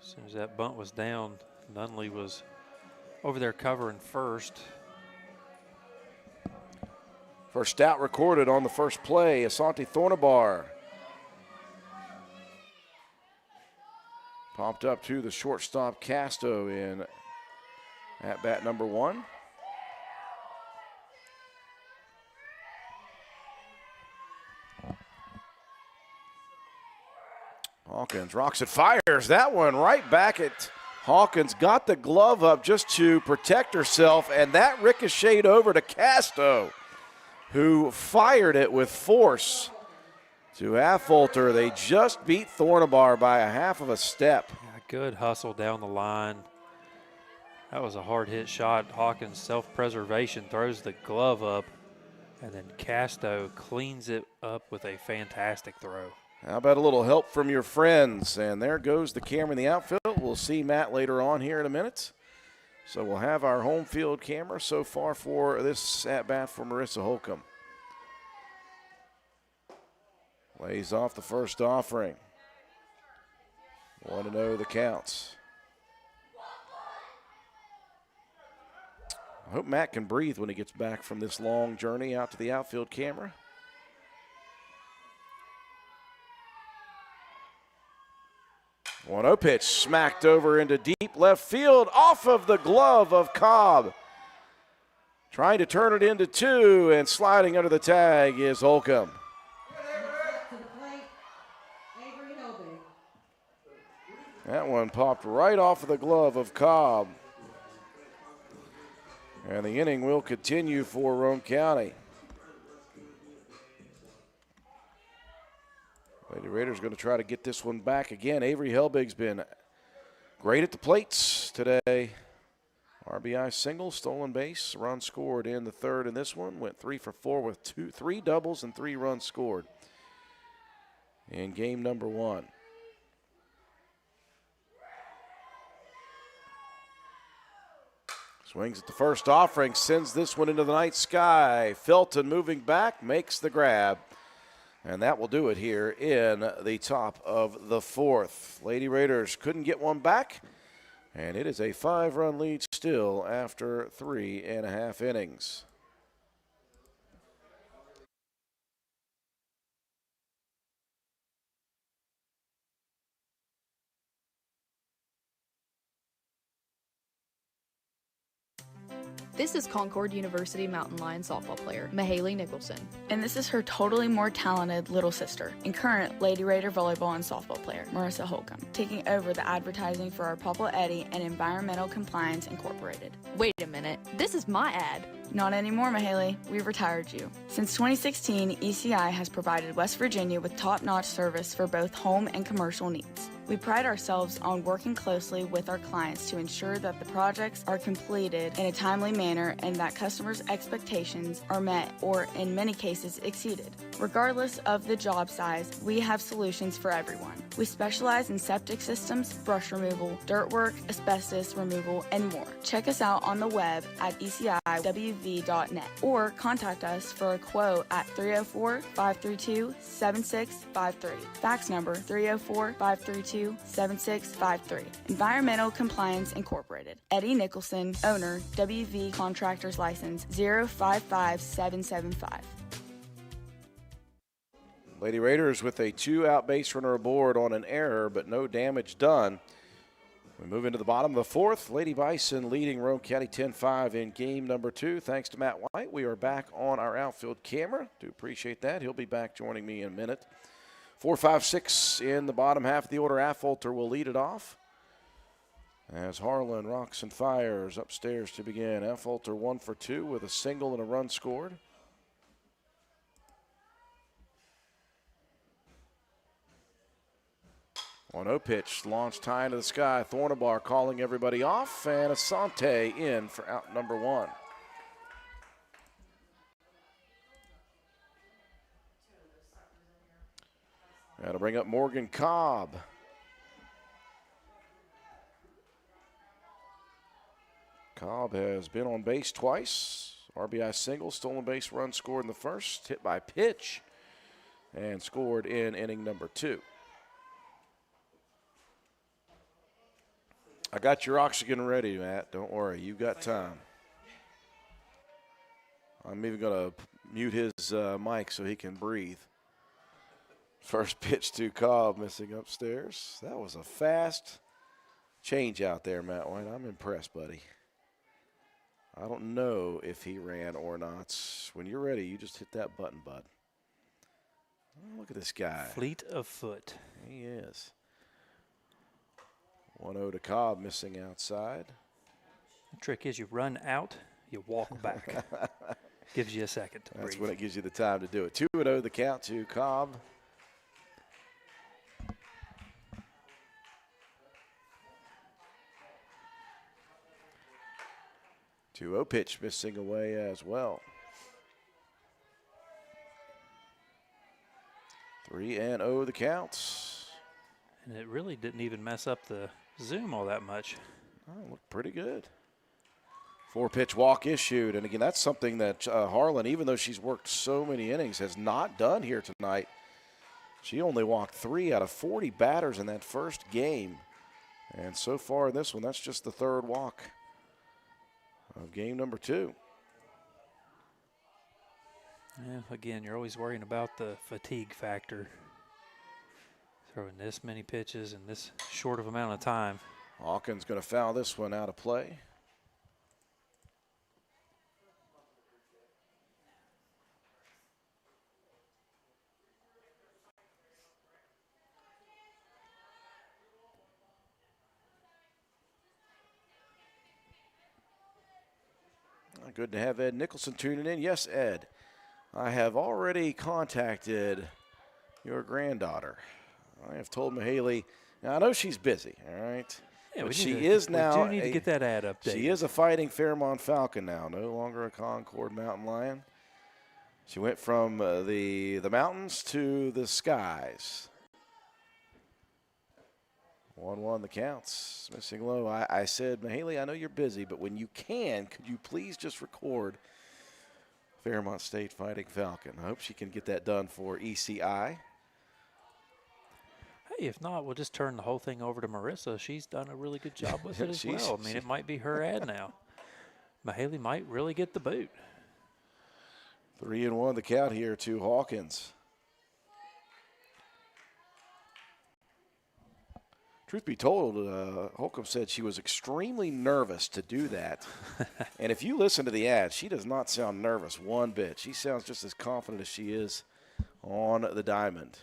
As soon as that bunt was down, Nunley was over there covering first. First out recorded on the first play, Asante Thornabar. Popped up to the shortstop Casto in at bat number 1. Hawkins rocks it, fires that one right back at Hawkins. Got the glove up just to protect herself, and that ricocheted over to Casto, who fired it with force to Affolter. They just beat Thornabar by a half of a step. Yeah, good hustle down the line. That was a hard hit shot. Hawkins, self-preservation, throws the glove up, and then Casto cleans it up with a fantastic throw. How about a little help from your friends? And there goes the camera in the outfield. We'll see Matt later on here in a minute. So we'll have our home field camera so far for this at-bat for Marissa Holcomb. Lays off the first offering. 1-0 the counts. I hope Matt can breathe when he gets back from this long journey out to the outfield camera. 1-0 pitch smacked over into deep left field off of the glove of Cobb. Trying to turn it into 2, and sliding under the tag is Holcomb. That one popped right off of the glove of Cobb. And the inning will continue for Roane County. Lady Raiders going to try to get this one back again. Avery Helbig's been great at the plates today. RBI single, stolen base, run scored in the third in this one. Went 3 for 4 with 3 doubles and 3 runs scored in game number 1. Swings at the first offering, sends this one into the night sky. Felton moving back, makes the grab. And that will do it here in the top of the 4th. Lady Raiders couldn't get one back. And it is a 5-run lead still after 3.5 innings. This is Concord University Mountain Lion softball player, Mahaley Nicholson. And this is her totally more talented little sister and current Lady Raider volleyball and softball player, Marissa Holcomb, taking over the advertising for our Papa Eddie and Environmental Compliance Incorporated. Wait a minute, this is my ad. Not anymore, Mahaley. We've retired you. Since 2016, ECI has provided West Virginia with top-notch service for both home and commercial needs. We pride ourselves on working closely with our clients to ensure that the projects are completed in a timely manner and that customers' expectations are met or, in many cases, exceeded. Regardless of the job size, we have solutions for everyone. We specialize in septic systems, brush removal, dirt work, asbestos removal, and more. Check us out on the web at eciwv.net or contact us for a quote at 304-532-7653. Fax number 304-532-7653. Environmental Compliance Incorporated. Eddie Nicholson, owner, WV Contractors License 055775. Lady Raiders with a 2-out base runner aboard on an error, but no damage done. We move into the bottom of the 4th. Lady Bison leading Roane County 10-5 in game number 2. Thanks to Matt White, we are back on our outfield camera. Do appreciate that. He'll be back joining me in a minute. 4, 5, 6 in the bottom half of the order. Affolter will lead it off as Harlan rocks and fires upstairs to begin. Affolter 1 for 2 with a single and a run scored. On 0 pitch, launched high into the sky. Thornabar calling everybody off, and Asante in for out number 1. Got to bring up Morgan Cobb. Cobb has been on base twice. RBI single, stolen base run scored in the first, hit by pitch, and scored in inning number 2. I got your oxygen ready, Matt. Don't worry, you got time. I'm even going to mute his mic so he can breathe. First pitch to Cobb, missing upstairs. That was a fast change out there, Matt White. I'm impressed, buddy. I don't know if he ran or not. When you're ready, you just hit that button, bud. Oh, look at this guy. Fleet of foot. He is. 1-0 to Cobb, missing outside. The trick is you run out, you walk back. Gives you a second to breathe. That's when it gives you the time to do it. 2-0 the count to Cobb. Two-0 pitch missing away as well. 3-0 the counts. And it really didn't even mess up the zoom all that much. Oh, looked pretty good. 4-pitch walk issued. And again, that's something that Harlan, even though she's worked so many innings, has not done here tonight. She only walked 3 out of 40 batters in that first game. And so far in this one, that's just the 3rd walk of game number 2. Yeah, again, you're always worrying about the fatigue factor. Throwing this many pitches in this short of amount of time. Hawkins going to foul this one out of play. Good to have Ed Nicholson tuning in. Yes, Ed, I have already contacted your granddaughter. I have told Mahaley. Now, I know she's busy, all right? Yeah, but we now do need to get that ad updated. She is a Fighting Fairmont Falcon now, no longer a Concord Mountain Lion. She went from the mountains to the skies. 1-1 the counts. Missing low. I said, Mahaley, I know you're busy, but when you can, could you please just record Fairmont State Fighting Falcon? I hope she can get that done for ECI. Hey, if not, we'll just turn the whole thing over to Marissa. She's done a really good job with it as well. I mean, it might be her ad now. Mahaley might really get the boot. 3-1 the count here to Hawkins. Truth be told, Holcomb said she was extremely nervous to do that. And if you listen to the ad, she does not sound nervous one bit. She sounds just as confident as she is on the diamond.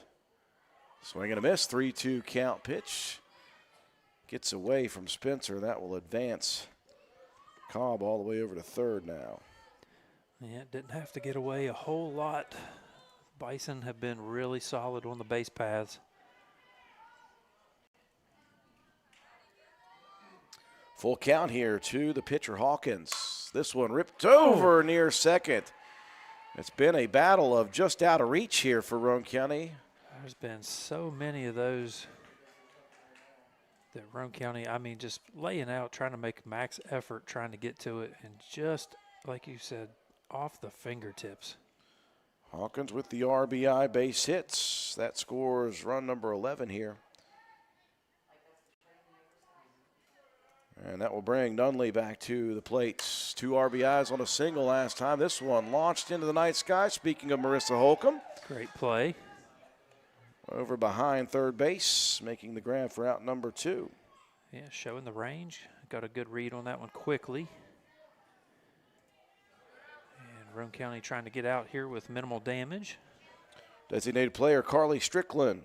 Swing and a miss, 3-2 count pitch. Gets away from Spencer. That will advance Cobb all the way over to third now. Yeah, it didn't have to get away a whole lot. Bison have been really solid on the base paths. Full count here to the pitcher, Hawkins. This one ripped over near second. It's been a battle of just out of reach here for Roane County. There's been so many of those that Roane County, I mean, just laying out, trying to make max effort, trying to get to it, and just, like you said, off the fingertips. Hawkins with the RBI base hits. That scores run number 11 here. And that will bring Nunley back to the plates. 2 RBIs on a single last time. This one launched into the night sky. Speaking of Marissa Holcomb. Great play. Over behind third base, making the grab for out number 2. Yeah, showing the range. Got a good read on that one quickly. And Roane County trying to get out here with minimal damage. Designated player Carly Strickland.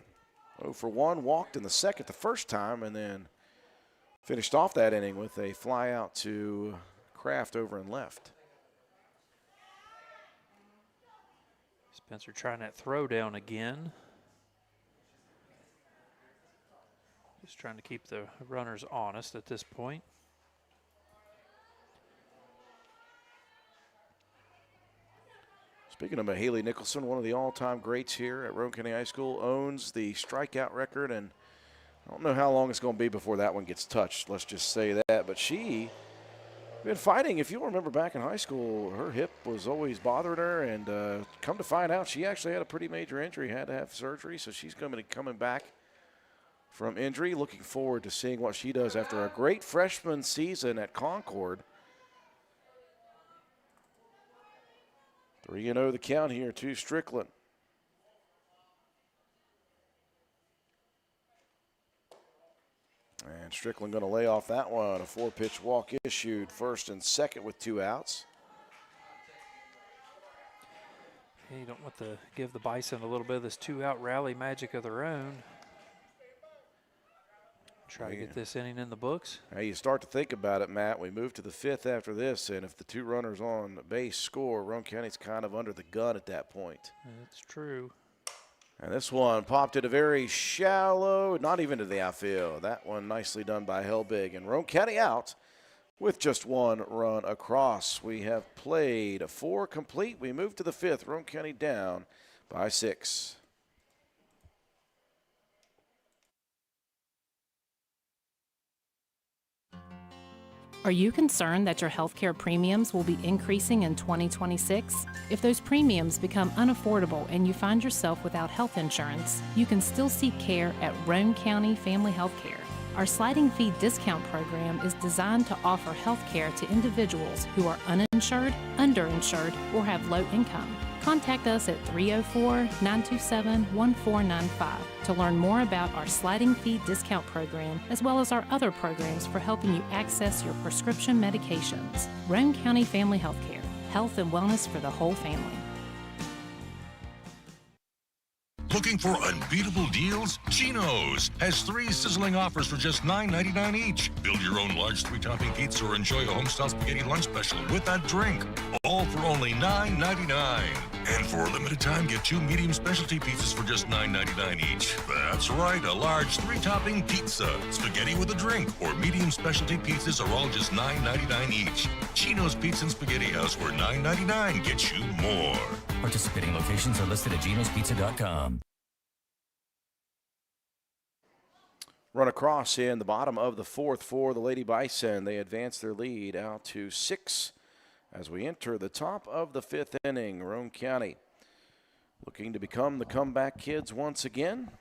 0 for 1, walked in the second the first time, and then finished off that inning with a fly out to Kraft over and left. Spencer trying that throw down again. Just trying to keep the runners honest at this point. Speaking of Mahaley Nicholson, one of the all-time greats here at Roane County High School, owns the strikeout record, and I don't know how long it's going to be before that one gets touched. Let's just say that. But she been fighting. If you'll remember back in high school, her hip was always bothering her, and come to find out, she actually had a pretty major injury, had to have surgery, so she's going to be coming back from injury. Looking forward to seeing what she does after a great freshman season at Concord. 3-0 the count here to Strickland. And Strickland going to lay off that one. A 4-pitch walk issued, first and second with 2 outs. Yeah, you don't want to give the Bison a little bit of this 2-out rally magic of their own. Try to get this inning in the books. Now you start to think about it, Matt. We move to the 5th after this, and if the 2 runners on base score, Roane County's kind of under the gun at that point. That's true. And this one popped it a very shallow, not even to the outfield. That one nicely done by Helbig. And Roane County out with just 1 run across. We have played 4 complete. We move to the 5th. Roane County down by 6. Are you concerned that your healthcare premiums will be increasing in 2026? If those premiums become unaffordable and you find yourself without health insurance, you can still seek care at Roane County Family Health Care. Our sliding fee discount program is designed to offer health care to individuals who are uninsured, underinsured, or have low income. Contact us at 304-927-1495 to learn more about our sliding fee discount program, as well as our other programs for helping you access your prescription medications. Roane County Family Healthcare, health and wellness for the whole family. Looking for unbeatable deals? Chino's has 3 sizzling offers for just $9.99 each. Build your own large 3-topping pizza or enjoy a homestyle spaghetti lunch special with a drink. All for only $9.99. And for a limited time, get 2 medium specialty pizzas for just $9.99 each. That's right, a large 3-topping pizza, spaghetti with a drink, or medium specialty pizzas are all just $9.99 each. Chino's Pizza and Spaghetti House, where $9.99 gets you more. Participating locations are listed at genospizza.com. Run across in the bottom of the 4th for the Lady Bison. They advance their lead out to 6 as we enter the top of the 5th inning. Roane County looking to become the comeback kids once again.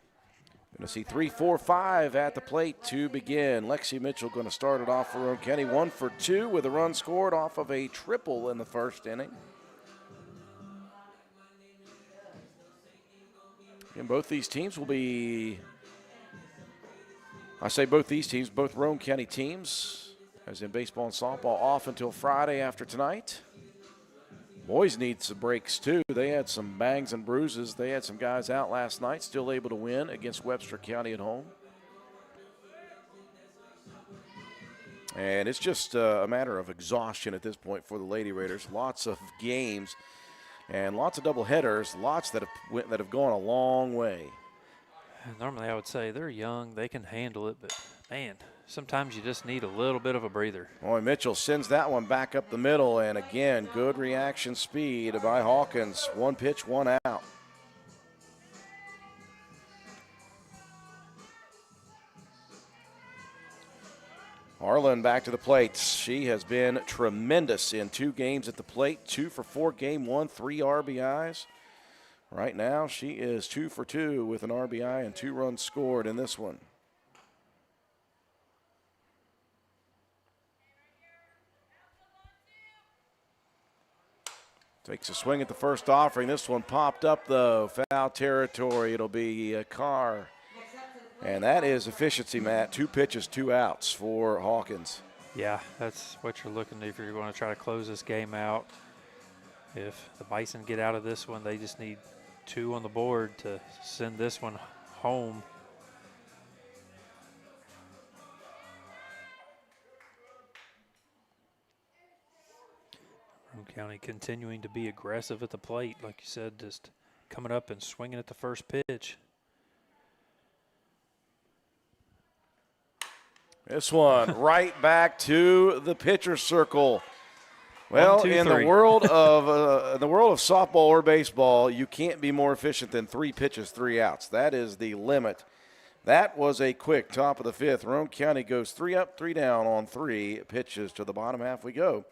Going to see 3, 4, 5 at the plate to begin. Lexi Mitchell going to start it off for Roane County. 1 for 2 with a run scored off of a triple in the 1st inning. And both these teams will be, I say both these teams, both Roane County teams, as in baseball and softball, off until Friday after tonight. Boys need some breaks too. They had some bangs and bruises. They had some guys out last night, still able to win against Webster County at home. And it's just a matter of exhaustion at this point for the Lady Raiders. Lots of games and lots of double headers, lots that have gone a long way. Normally I would say they're young, they can handle it, but man, sometimes you just need a little bit of a breather. Boy, Mitchell sends that one back up the middle, and again, good reaction speed by Hawkins. 1 pitch, 1 out. Harlan back to the plate. She has been tremendous in 2 games at the plate. 2 for 4 game 1, 3 RBIs. Right now, she is 2 for 2 with an RBI and 2 runs scored in this one. Takes a swing at the first offering. This one popped up, though. Foul territory. It'll be a Carr. And that is efficiency, Matt. 2 pitches, 2 outs for Hawkins. Yeah, that's what you're looking to if you're going to try to close this game out. If the Bison get out of this one, they just need 2 on the board to send this one home. Roane County continuing to be aggressive at the plate, like you said, just coming up and swinging at the first pitch. This one right back to the pitcher's circle. Well, 1, 2, in 3. the world of softball or baseball, you can't be more efficient than 3 pitches, 3 outs. That is the limit. That was a quick top of the 5th. Roane County goes 3 up, 3 down on 3 pitches. To the bottom half we go.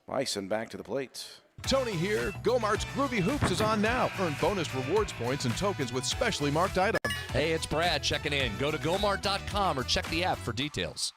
Bison back to the plate. Tony here. Go-Mart's Groovy Hoops is on now. Earn bonus rewards points and tokens with specially marked items. Hey, it's Brad checking in. Go to gomart.com or check the app for details.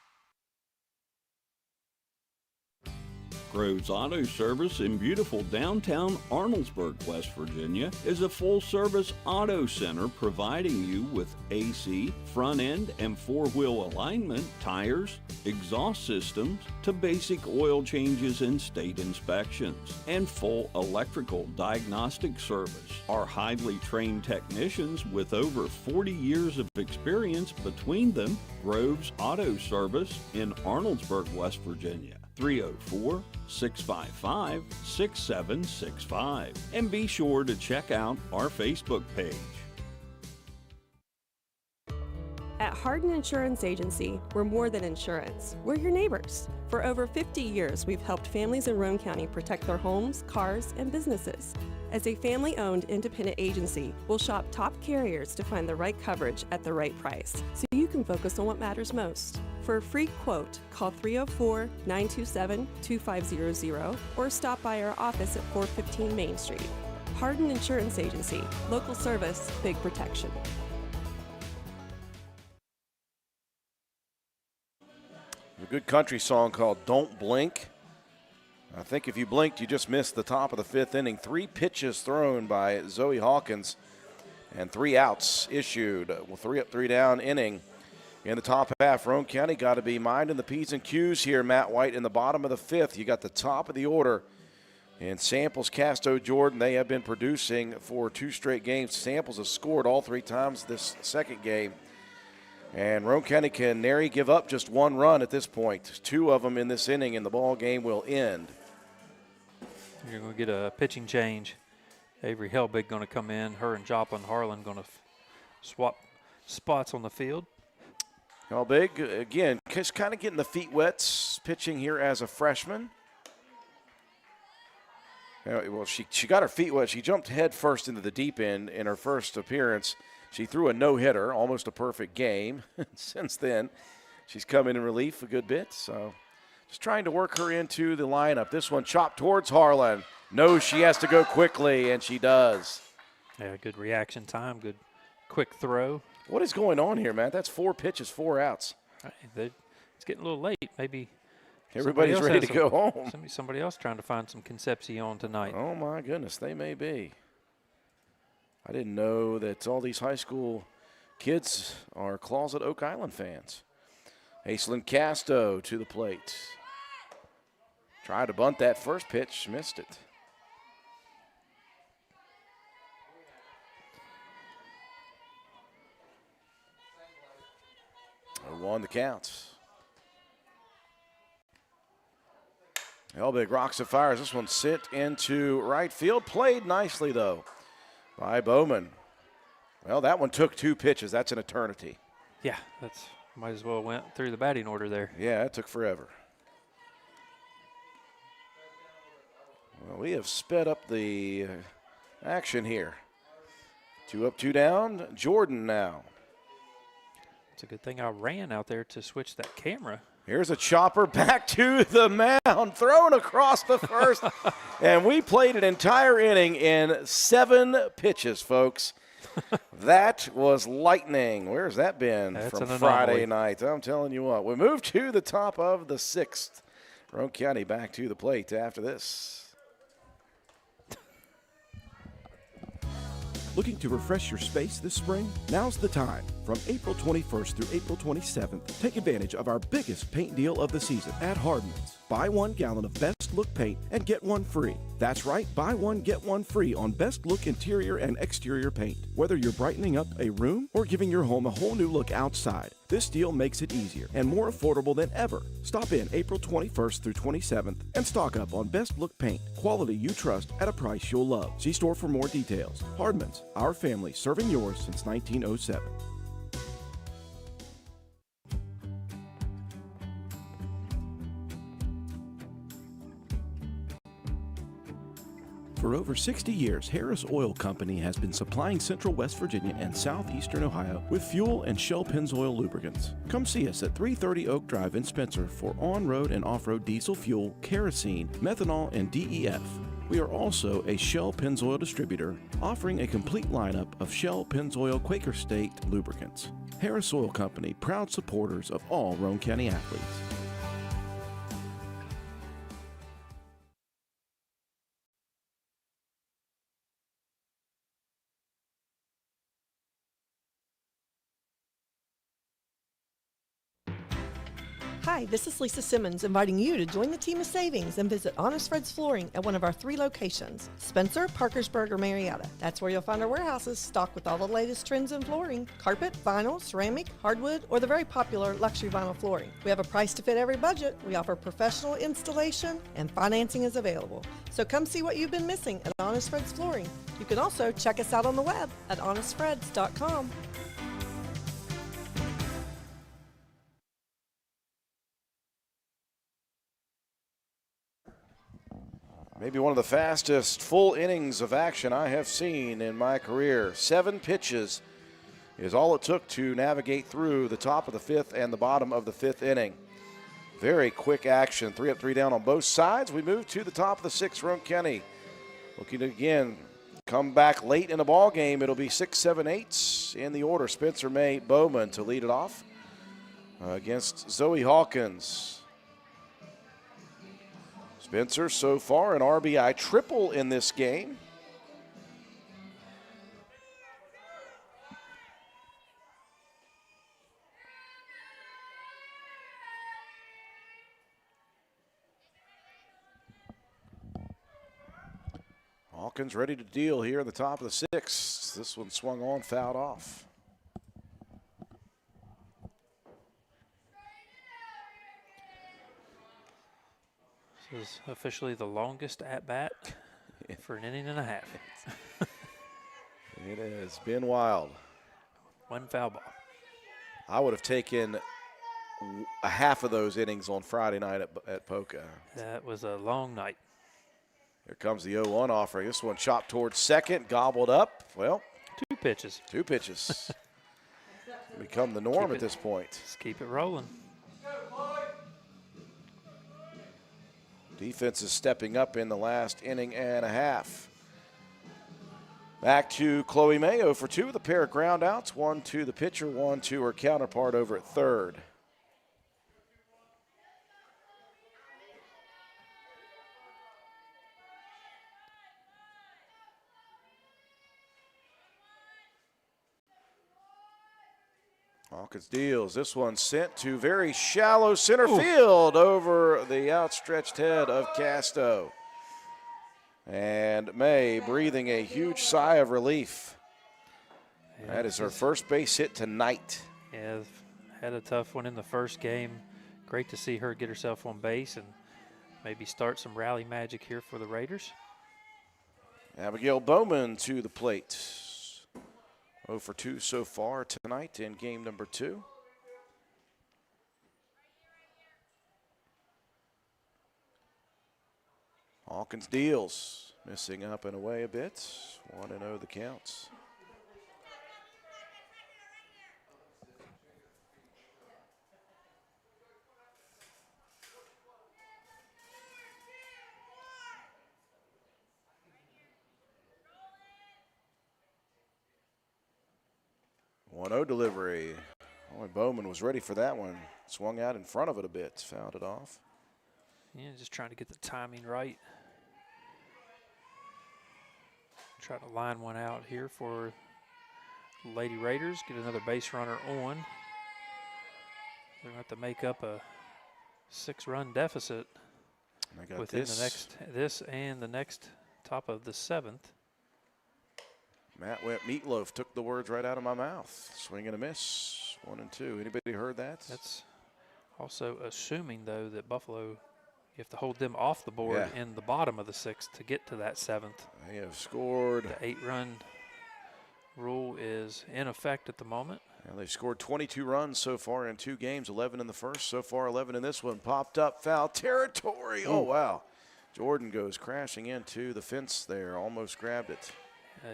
Groves Auto Service in beautiful downtown Arnoldesburg, West Virginia, is a full-service auto center providing you with AC, front-end and four-wheel alignment, tires, exhaust systems, to basic oil changes and state inspections, and full electrical diagnostic service. Our highly trained technicians with over 40 years of experience between them, Groves Auto Service in Arnoldesburg, West Virginia. 304-655-6765. And be sure to check out our Facebook page. At Hardin Insurance Agency, we're more than insurance. We're your neighbors. For over 50 years, we've helped families in Roane County protect their homes, cars, and businesses. As a family-owned independent agency, we'll shop top carriers to find the right coverage at the right price, so you can focus on what matters most. For a free quote, call 304-927-2500 or stop by our office at 415 Main Street. Hardin Insurance Agency, local service, big protection. A good country song called Don't Blink. I think if you blinked, you just missed the top of the 5th inning. 3 pitches thrown by Zoe Hawkins and 3 outs issued. Well, 3 up, 3 down inning in the top half. Roane County got to be minding the P's and Q's here, Matt White, in the bottom of the 5th. You got the top of the order. And Samples, Casto, Jordan, they have been producing for 2 straight games. Samples has scored all 3 times this second game. And Roane County can nary give up just 1 run at this point. 2 of them in this inning, and the ball game will end. You're going to get a pitching change. Avery Helbig going to come in. Her and Joplin Harlan going to swap spots on the field. Helbig, again, just kind of getting the feet wet, pitching here as a freshman. Well, she got her feet wet. She jumped head first into the deep end in her first appearance. She threw a no-hitter, almost a perfect game. Since then, she's come in relief a good bit, so just trying to work her into the lineup. This one chopped towards Harlan. Knows she has to go quickly, and she does. Yeah, good reaction time, good quick throw. What is going on here, Matt? That's 4 pitches, 4 outs. It's getting a little late. Maybe everybody's ready to go home. Somebody else trying to find some Concepcion tonight. Oh, my goodness, they may be. I didn't know that all these high school kids are closet Oak Island fans. Aislinn Casto to the plate. Tried to bunt that first pitch, missed it. 0-1 the count. Helbig rocks and fires. This one sit into right field. Played nicely, though, by Bowman. Well, that one took 2 pitches. That's an eternity. Yeah, that's might as well went through the batting order there. Yeah, it took forever. Well, we have sped up the action here. 2 up, 2 down. Jordan now. It's a good thing I ran out there to switch that camera. Here's a chopper back to the mound, thrown across the first. And we played an entire inning in 7 pitches, folks. That was lightning. Where's that been from Friday night? I'm telling you what. We move to the top of the 6th. Roane County back to the plate after this. Looking to refresh your space this spring? Now's the time. From April 21st through April 27th, take advantage of our biggest paint deal of the season at Hardman's. Buy 1 gallon of Best Look paint and get 1 free. That's right, buy 1, get 1 free on Best Look interior and exterior paint. Whether you're brightening up a room or giving your home a whole new look outside, this deal makes it easier and more affordable than ever. Stop in April 21st through 27th and stock up on Best Look paint. Quality you trust at a price you'll love. See store for more details. Hardman's, our family serving yours since 1907. For over 60 years, Harris Oil Company has been supplying Central West Virginia and Southeastern Ohio with fuel and Shell Pennzoil lubricants. Come see us at 330 Oak Drive in Spencer for on-road and off-road diesel fuel, kerosene, methanol, and DEF. We are also a Shell Pennzoil distributor, offering a complete lineup of Shell Pennzoil Quaker State lubricants. Harris Oil Company, proud supporters of all Roane County athletes. Hi, this is Lisa Simmons inviting you to join the team of savings and visit Honest Fred's Flooring at one of our 3 locations, Spencer, Parkersburg, or Marietta. That's where you'll find our warehouses stocked with all the latest trends in flooring, carpet, vinyl, ceramic, hardwood, or the very popular luxury vinyl flooring. We have a price to fit every budget. We offer professional installation and financing is available. So come see what you've been missing at Honest Fred's Flooring. You can also check us out on the web at honestfreds.com. Maybe one of the fastest full innings of action I have seen in my career. 7 pitches is all it took to navigate through the top of the 5th and the bottom of the 5th inning. Very quick action, 3 up, 3 down on both sides. We move to the top of the 6th. Roane County looking to again come back late in the ball game. It'll be 6, 7, 8 in the order. Spencer May Bowman to lead it off against Zoe Hawkins. Spencer so far an RBI triple in this game. Hawkins ready to deal here in the top of the sixth. This one swung on, fouled off. This is officially the longest at-bat for an inning and a half. It has been wild. One foul ball. I would have taken a half of those innings on Friday night at Poca. That was a long night. Here comes the 0-1 offering. This one chopped towards second, gobbled up. Well, two pitches. Two pitches. Become the norm at this point. Just keep it rolling. Defense is stepping up in the last inning and a half. Back to Chloe Mayo for two with a pair of ground outs. One to the pitcher, one to her counterpart over at third. Hawkins deals. This one sent to very shallow center field over the outstretched head of Casto. And May breathing a huge sigh of relief. Yeah, that is her first base hit tonight. Yeah, had a tough one in the first game. Great to see her get herself on base and maybe start some rally magic here for the Raiders. Abigail Bowman to the plate. 0 for 2 so far tonight in game number 2. Hawkins deals, missing up and away a bit. 1-0 the counts. Delivery. Only Bowman was ready for that one. Swung out in front of it a bit, fouled it off. Yeah, just trying to get the timing right. Try to line one out here for Lady Raiders. Get another base runner on. They're going to have to make up a 6-run deficit within the next top of the 7th. Matt Went Meatloaf took the words right out of my mouth. Swing and a miss, 1-2. Anybody heard that? That's also assuming, though, that Buffalo, you have to hold them off the board in the bottom of the 6th to get to that 7th. They have scored. The 8-run rule is in effect at the moment. And they've scored 22 runs so far in 2 games, 11 in the first, so far 11 in this one. Popped up, foul territory. Oh, wow. Jordan goes crashing into the fence there, almost grabbed it.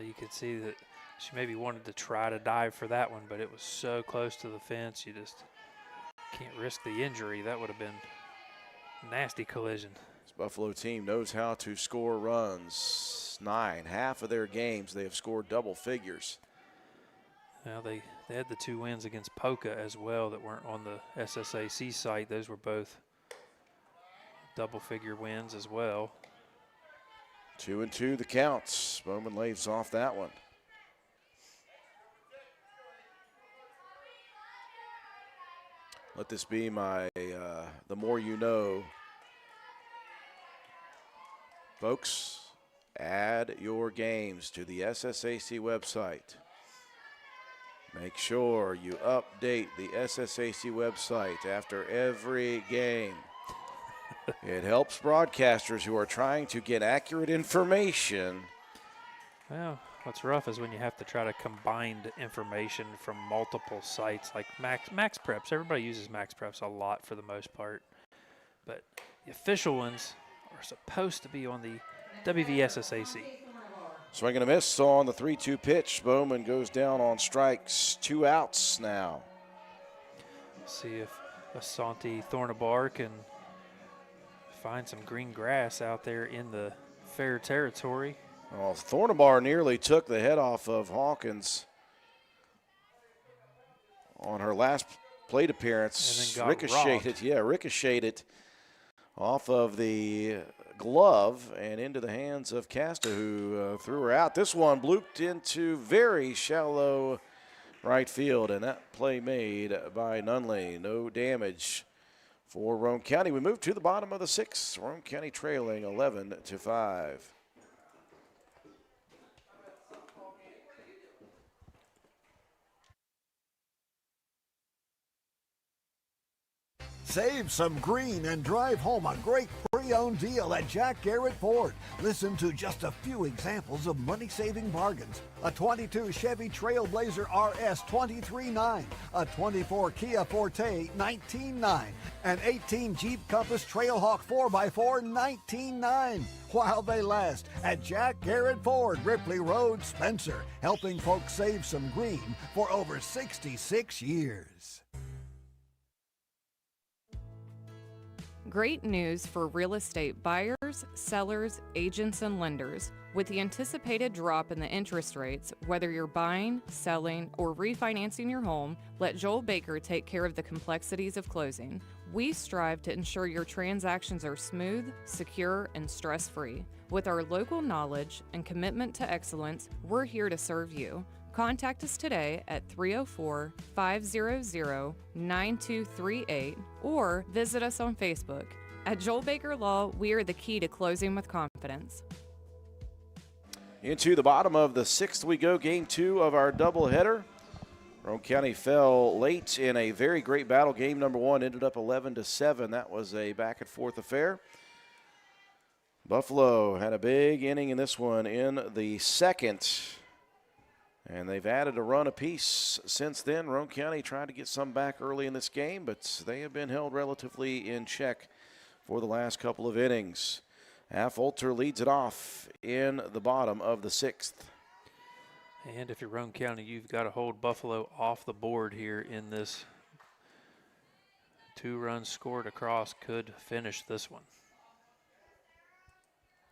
You could see that she maybe wanted to try to dive for that one, but it was so close to the fence, you just can't risk the injury. That would have been a nasty collision. This Buffalo team knows how to score runs. 9, half of their games they have scored double figures. Well, they had the 2 wins against Poca as well that weren't on the SSAC site. Those were both double-figure wins as well. 2-2 the counts. Bowman lays off that one. Let this be my the more you know. Folks, add your games to the SSAC website. Make sure you update the SSAC website after every game. It helps broadcasters who are trying to get accurate information. Well, what's rough is when you have to try to combine information from multiple sites like Max Preps. Everybody uses Max Preps a lot for the most part. But the official ones are supposed to be on the WVSSAC. Swing and a miss on the 3-2 pitch. Bowman goes down on strikes. 2 outs now. See if Asante Thornabar can find some green grass out there in the fair territory. Well, Thornabar nearly took the head off of Hawkins on her last plate appearance. And then got ricocheted, robbed. ricocheted Off of the glove and into the hands of Casta, who threw her out. This one blooped into very shallow right field, and that play made by Nunley. No damage for Roane County. We move to the bottom of the 6th. Roane County trailing 11-5. Save some green and drive home a great pre-owned deal at Jack Garrett Ford. Listen to just a few examples of money-saving bargains. A 22 Chevy Trailblazer RS $23,900, a 24 Kia Forte $19,900, an 18 Jeep Compass Trailhawk 4x4 $19,900. While they last at Jack Garrett Ford, Ripley Road, Spencer, helping folks save some green for over 66 years. Great news for real estate buyers, sellers, agents, and lenders. With the anticipated drop in the interest rates, whether you're buying, selling, or refinancing your home, let Joel Baker take care of the complexities of closing. We strive to ensure your transactions are smooth, secure, and stress-free. With our local knowledge and commitment to excellence, we're here to serve you. Contact us today at 304-500-9238 or visit us on Facebook. At Joel Baker Law, we are the key to closing with confidence. Into the bottom of the 6th we go, game 2 of our doubleheader. Roane County fell late in a very great battle. Game number 1 ended up 11-7. That was a back-and-forth affair. Buffalo had a big inning in this one in the 2nd. And they've added a run apiece since then. Roane County tried to get some back early in this game, but they have been held relatively in check for the last couple of innings. Affolter leads it off in the bottom of the 6th. And if you're Roane County, you've got to hold Buffalo off the board here in this. 2 runs scored across could finish this one.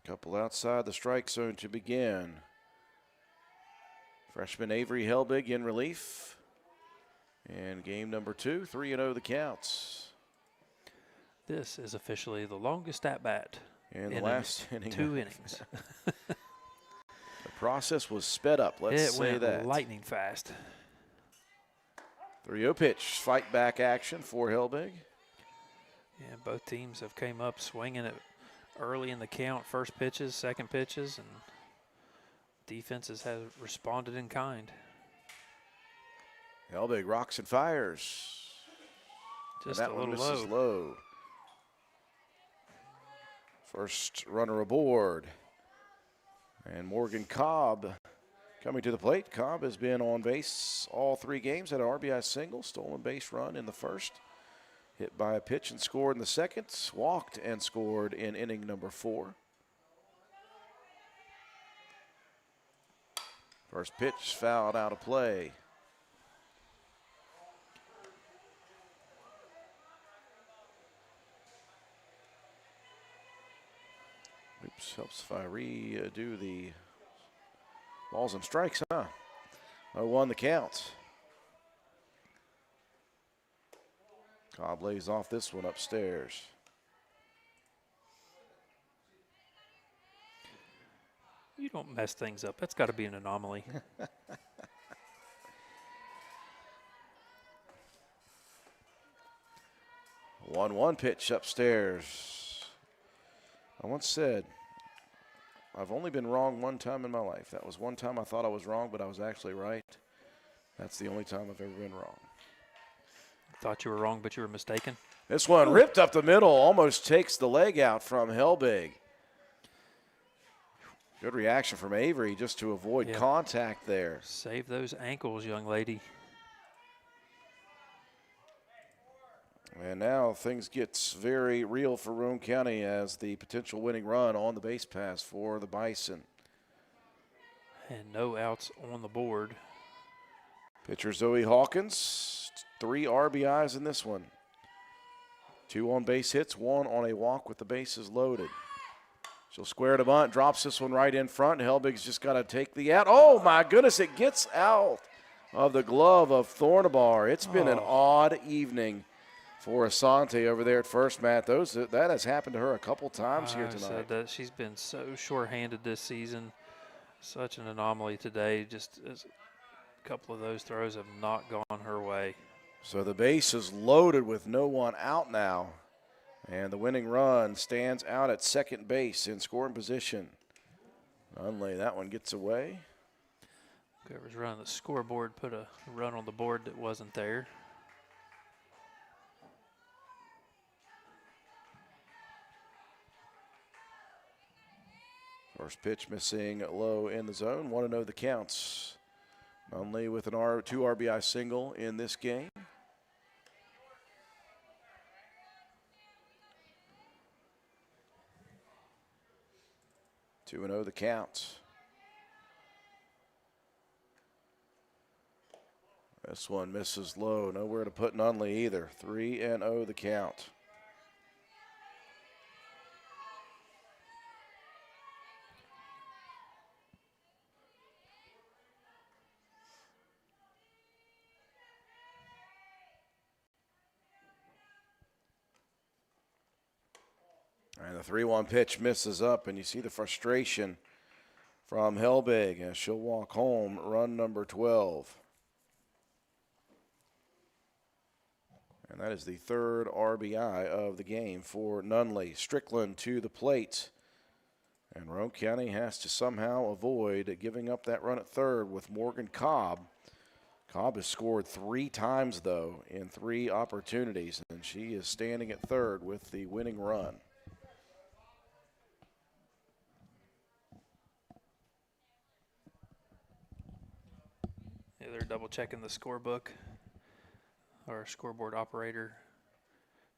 Couple outside the strike zone to begin. Freshman Avery Helbig in relief. And game number 2, 3-0 the counts. This is officially the longest at-bat in the last inning. 2 innings. The process was sped up, let's say that. It went lightning fast. 3-0 pitch, fight back action for Helbig. Yeah, both teams have came up swinging it early in the count, first pitches, second pitches, and defenses have responded in kind. Helbig rocks and fires. Just and that a one little misses low. First runner aboard. And Morgan Cobb coming to the plate. Cobb has been on base all 3 games, had an RBI single, stolen base run in the first. Hit by a pitch and scored in the second. Walked and scored in inning number 4. First pitch fouled out of play. Oops, helps if I redo the balls and strikes, huh? 0-1 the count. Cobb lays off this one upstairs. You don't mess things up. That's got to be an anomaly. 1-1 pitch upstairs. I once said, I've only been wrong one time in my life. That was one time I thought I was wrong, but I was actually right. That's the only time I've ever been wrong. Thought you were wrong, but you were mistaken. This one ripped up the middle, almost takes the leg out from Helbig. Good reaction from Avery just to avoid contact there. Save those ankles, young lady. And now things get very real for Roane County as the potential winning run on the base pass for the Bison. And no outs on the board. Pitcher Zoe Hawkins, 3 RBIs in this one. 2 on base hits, 1 on a walk with the bases loaded. She'll square to bunt, drops this one right in front. Helbig's just got to take the out. Oh, my goodness, it gets out of the glove of Thornabar. It's been an odd evening for Asante over there at first, Matt. That has happened to her a couple times here I tonight. said that she's been so short-handed this season. Such an anomaly today. Just a couple of those throws have not gone her way. So the base is loaded with no one out now. And the winning run stands out at second base in scoring position. Nunley, that one gets away. Whoever's running the scoreboard put a run on the board that wasn't there. First pitch missing low in the zone. 1-0 the counts. Nunley with an 2 RBI single in this game. Two and 0 the count. This one misses low. Nowhere to put Nunley either. 3-0 the count. And the 3-1 pitch misses up, and you see the frustration from Helbig as she'll walk home, run number 12. And that is the third RBI of the game for Nunley. Strickland to the plate. And Roane County has to somehow avoid giving up that run at third with Morgan Cobb. Cobb has scored 3 times, though, in 3 opportunities, and she is standing at third with the winning run. Yeah, they're double checking the scorebook. Our scoreboard operator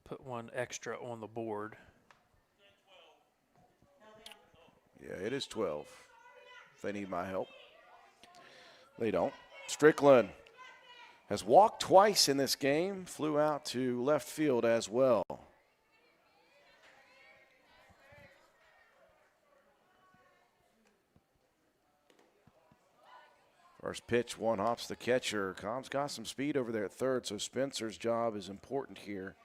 put one extra on the board. Yeah, it is 12. If they need my help. They don't. Strickland has walked twice in this game, flew out to left field as well. First pitch, one hops the catcher. Cobb's got some speed over there at third, so Spencer's job is important here.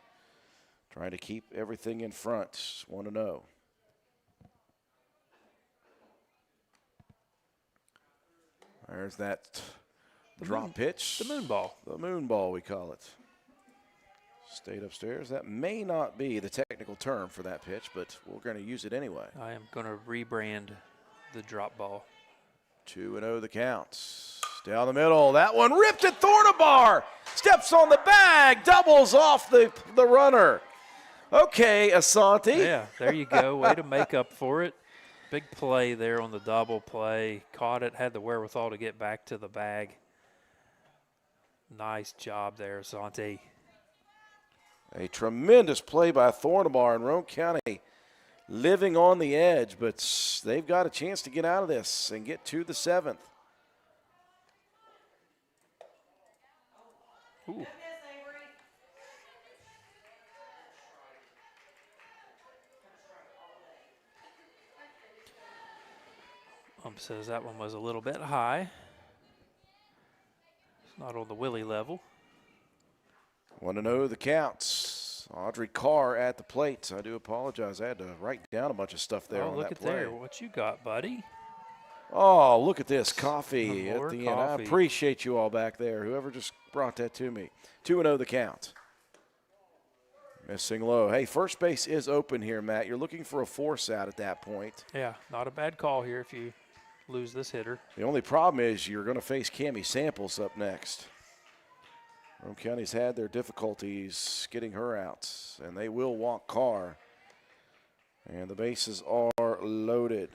Trying to keep everything in front. 1-0. There's that drop pitch. The moon ball. The moon ball, we call it. Stayed upstairs. That may not be the technical term for that pitch, but we're going to use it anyway. I am going to rebrand the drop ball. 2-0 the counts. Down the middle. That one ripped at Thornabar. Steps on the bag. Doubles off the runner. Okay, Asante. Yeah, there you go. Way to make up for it. Big play there on the double play. Caught it, had the wherewithal to get back to the bag. Nice job there, Asante. A tremendous play by Thornabar and Roane County living on the edge, but they've got a chance to get out of this and get to the 7th. Ooh. Says that one was a little bit high. It's not on the Willie level. 1-0 the counts. Audrey Carr at the plate. I do apologize. I had to write down a bunch of stuff there on that play. Look at there. What you got, buddy? Oh, look at this coffee at the end. I coffee. appreciate you all back there, whoever just brought that to me. 2-0 the count. Missing low. Hey, first base is open here, Matt. You're looking for a force out at that point. Yeah, not a bad call here if you lose this hitter. The only problem is you're going to face Cammie Samples up next. Roane County's had their difficulties getting her out, and they will walk Carr. And the bases are loaded.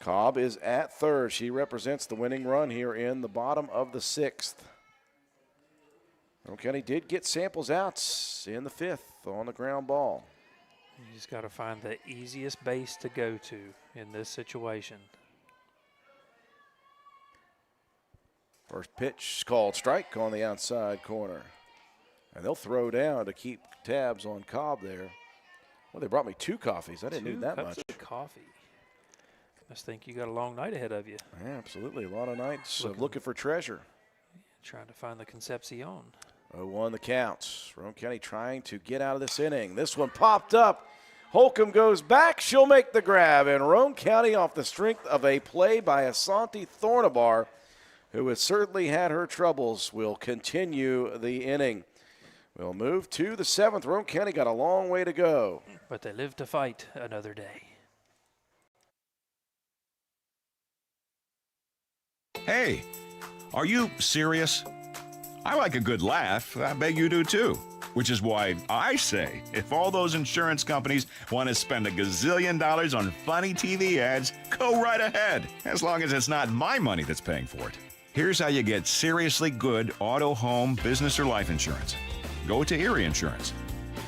Cobb is at third. She represents the winning run here in the bottom of the 6th. Roane County did get Samples out in the 5th on the ground ball. You just got to find the easiest base to go to in this situation. First pitch called strike on the outside corner. And they'll throw down to keep tabs on Cobb there. Well, they brought me 2 coffees. I didn't need that much. 2 cups of coffee. Must think you got a long night ahead of you. Yeah, absolutely. A lot of nights looking for treasure. Trying to find the Concepcion. 0-1 the count. Roane County trying to get out of this inning. This one popped up. Holcomb goes back. She'll make the grab. And Roane County, off the strength of a play by Asante Thornabar, who has certainly had her troubles, will continue the inning. We'll move to the 7th. Roane County got a long way to go. But they live to fight another day. Hey, are you serious? I like a good laugh. I bet you do too. Which is why I say, if all those insurance companies want to spend $1 gazillion on funny TV ads, go right ahead, as long as it's not my money that's paying for it. Here's how you get seriously good auto, home, business, or life insurance. Go to Erie Insurance.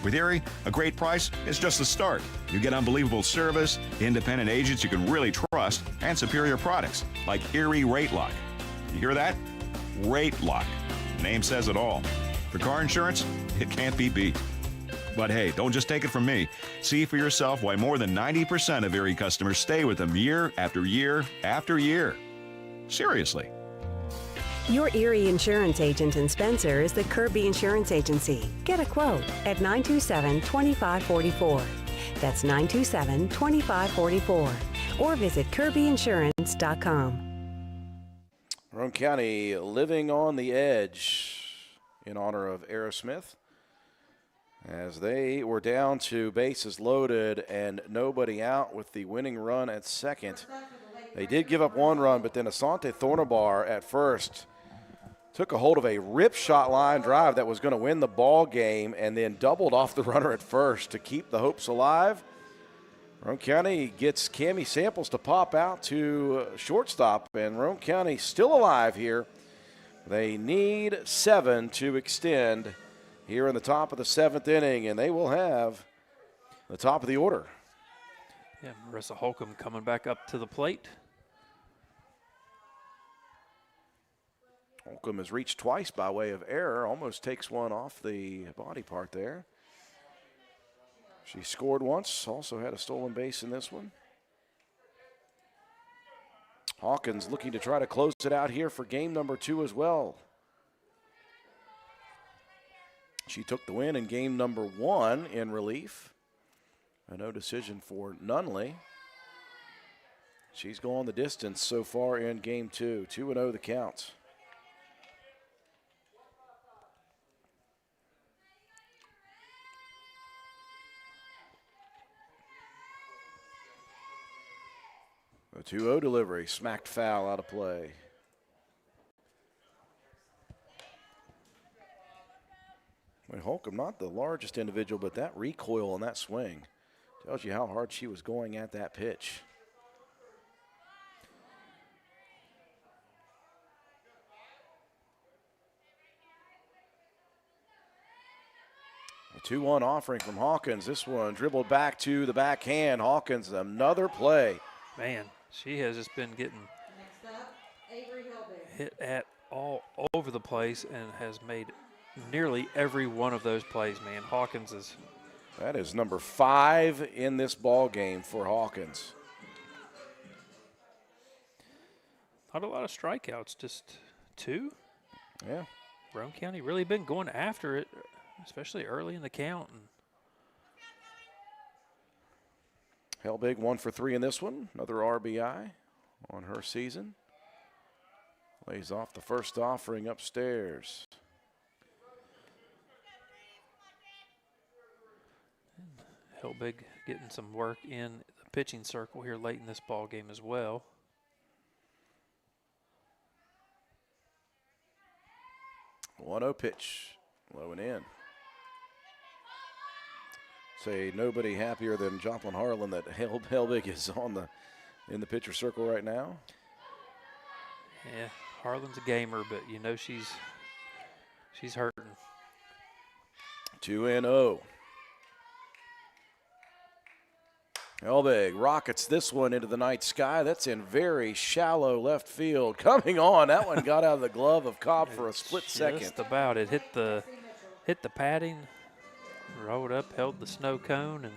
With Erie, a great price is just the start. You get unbelievable service, independent agents you can really trust, and superior products like Erie Rate Lock. You hear that? Rate Lock. The name says it all. For car insurance, it can't be beat. But hey, don't just take it from me. See for yourself why more than 90% of Erie customers stay with them year after year after year. Seriously. Your Erie Insurance agent in Spencer is the Kirby Insurance Agency. Get a quote at 927-2544. That's 927-2544. Or visit kirbyinsurance.com. Roane County living on the edge in honor of Aerosmith, as they were down to bases loaded and nobody out with the winning run at second. They did give up 1 run, but then Asante Thornabar at first took a hold of a rip shot line drive that was going to win the ball game and then doubled off the runner at first to keep the hopes alive. Roane County gets Cammie Samples to pop out to shortstop, and Roane County still alive here. They need 7 to extend here in the top of the 7th inning, and they will have the top of the order. Yeah, Marissa Holcomb coming back up to the plate. Holcomb has reached twice by way of error, almost takes one off the body part there. She scored once, also had a stolen base in this one. Hawkins looking to try to close it out here for game number 2 as well. She took the win in game number 1 in relief. A no decision for Nunley. She's gone the distance so far in game 2. 2-0 the count. A 2-0 delivery, smacked foul out of play. Holcomb, not the largest individual, but that recoil on that swing tells you how hard she was going at that pitch. A 2-1 offering from Hawkins. This one dribbled back to the backhand. Hawkins, another play. Man, she has just been getting hit at all over the place and has made nearly every one of those plays, man. Hawkins is... That is number 5 in this ball game for Hawkins. Not a lot of strikeouts, just 2. Yeah. Roane County really been going after it, especially early in the count. And Helbig 1 for 3 in this one. Another RBI on her season. Lays off the first offering upstairs. Helbig getting some work in the pitching circle here late in this ball game as well. One 1-0 pitch, low and in. Say nobody happier than Joplin Harlan that Helbig is in the pitcher circle right now. Yeah, Harlan's a gamer, but you know she's hurting. 2-0. Helbig rockets this one into the night sky. That's in very shallow left field. Coming on, that one got out of the glove of Cobb for a split second. Just about. It hit the padding, rolled up, held the snow cone, and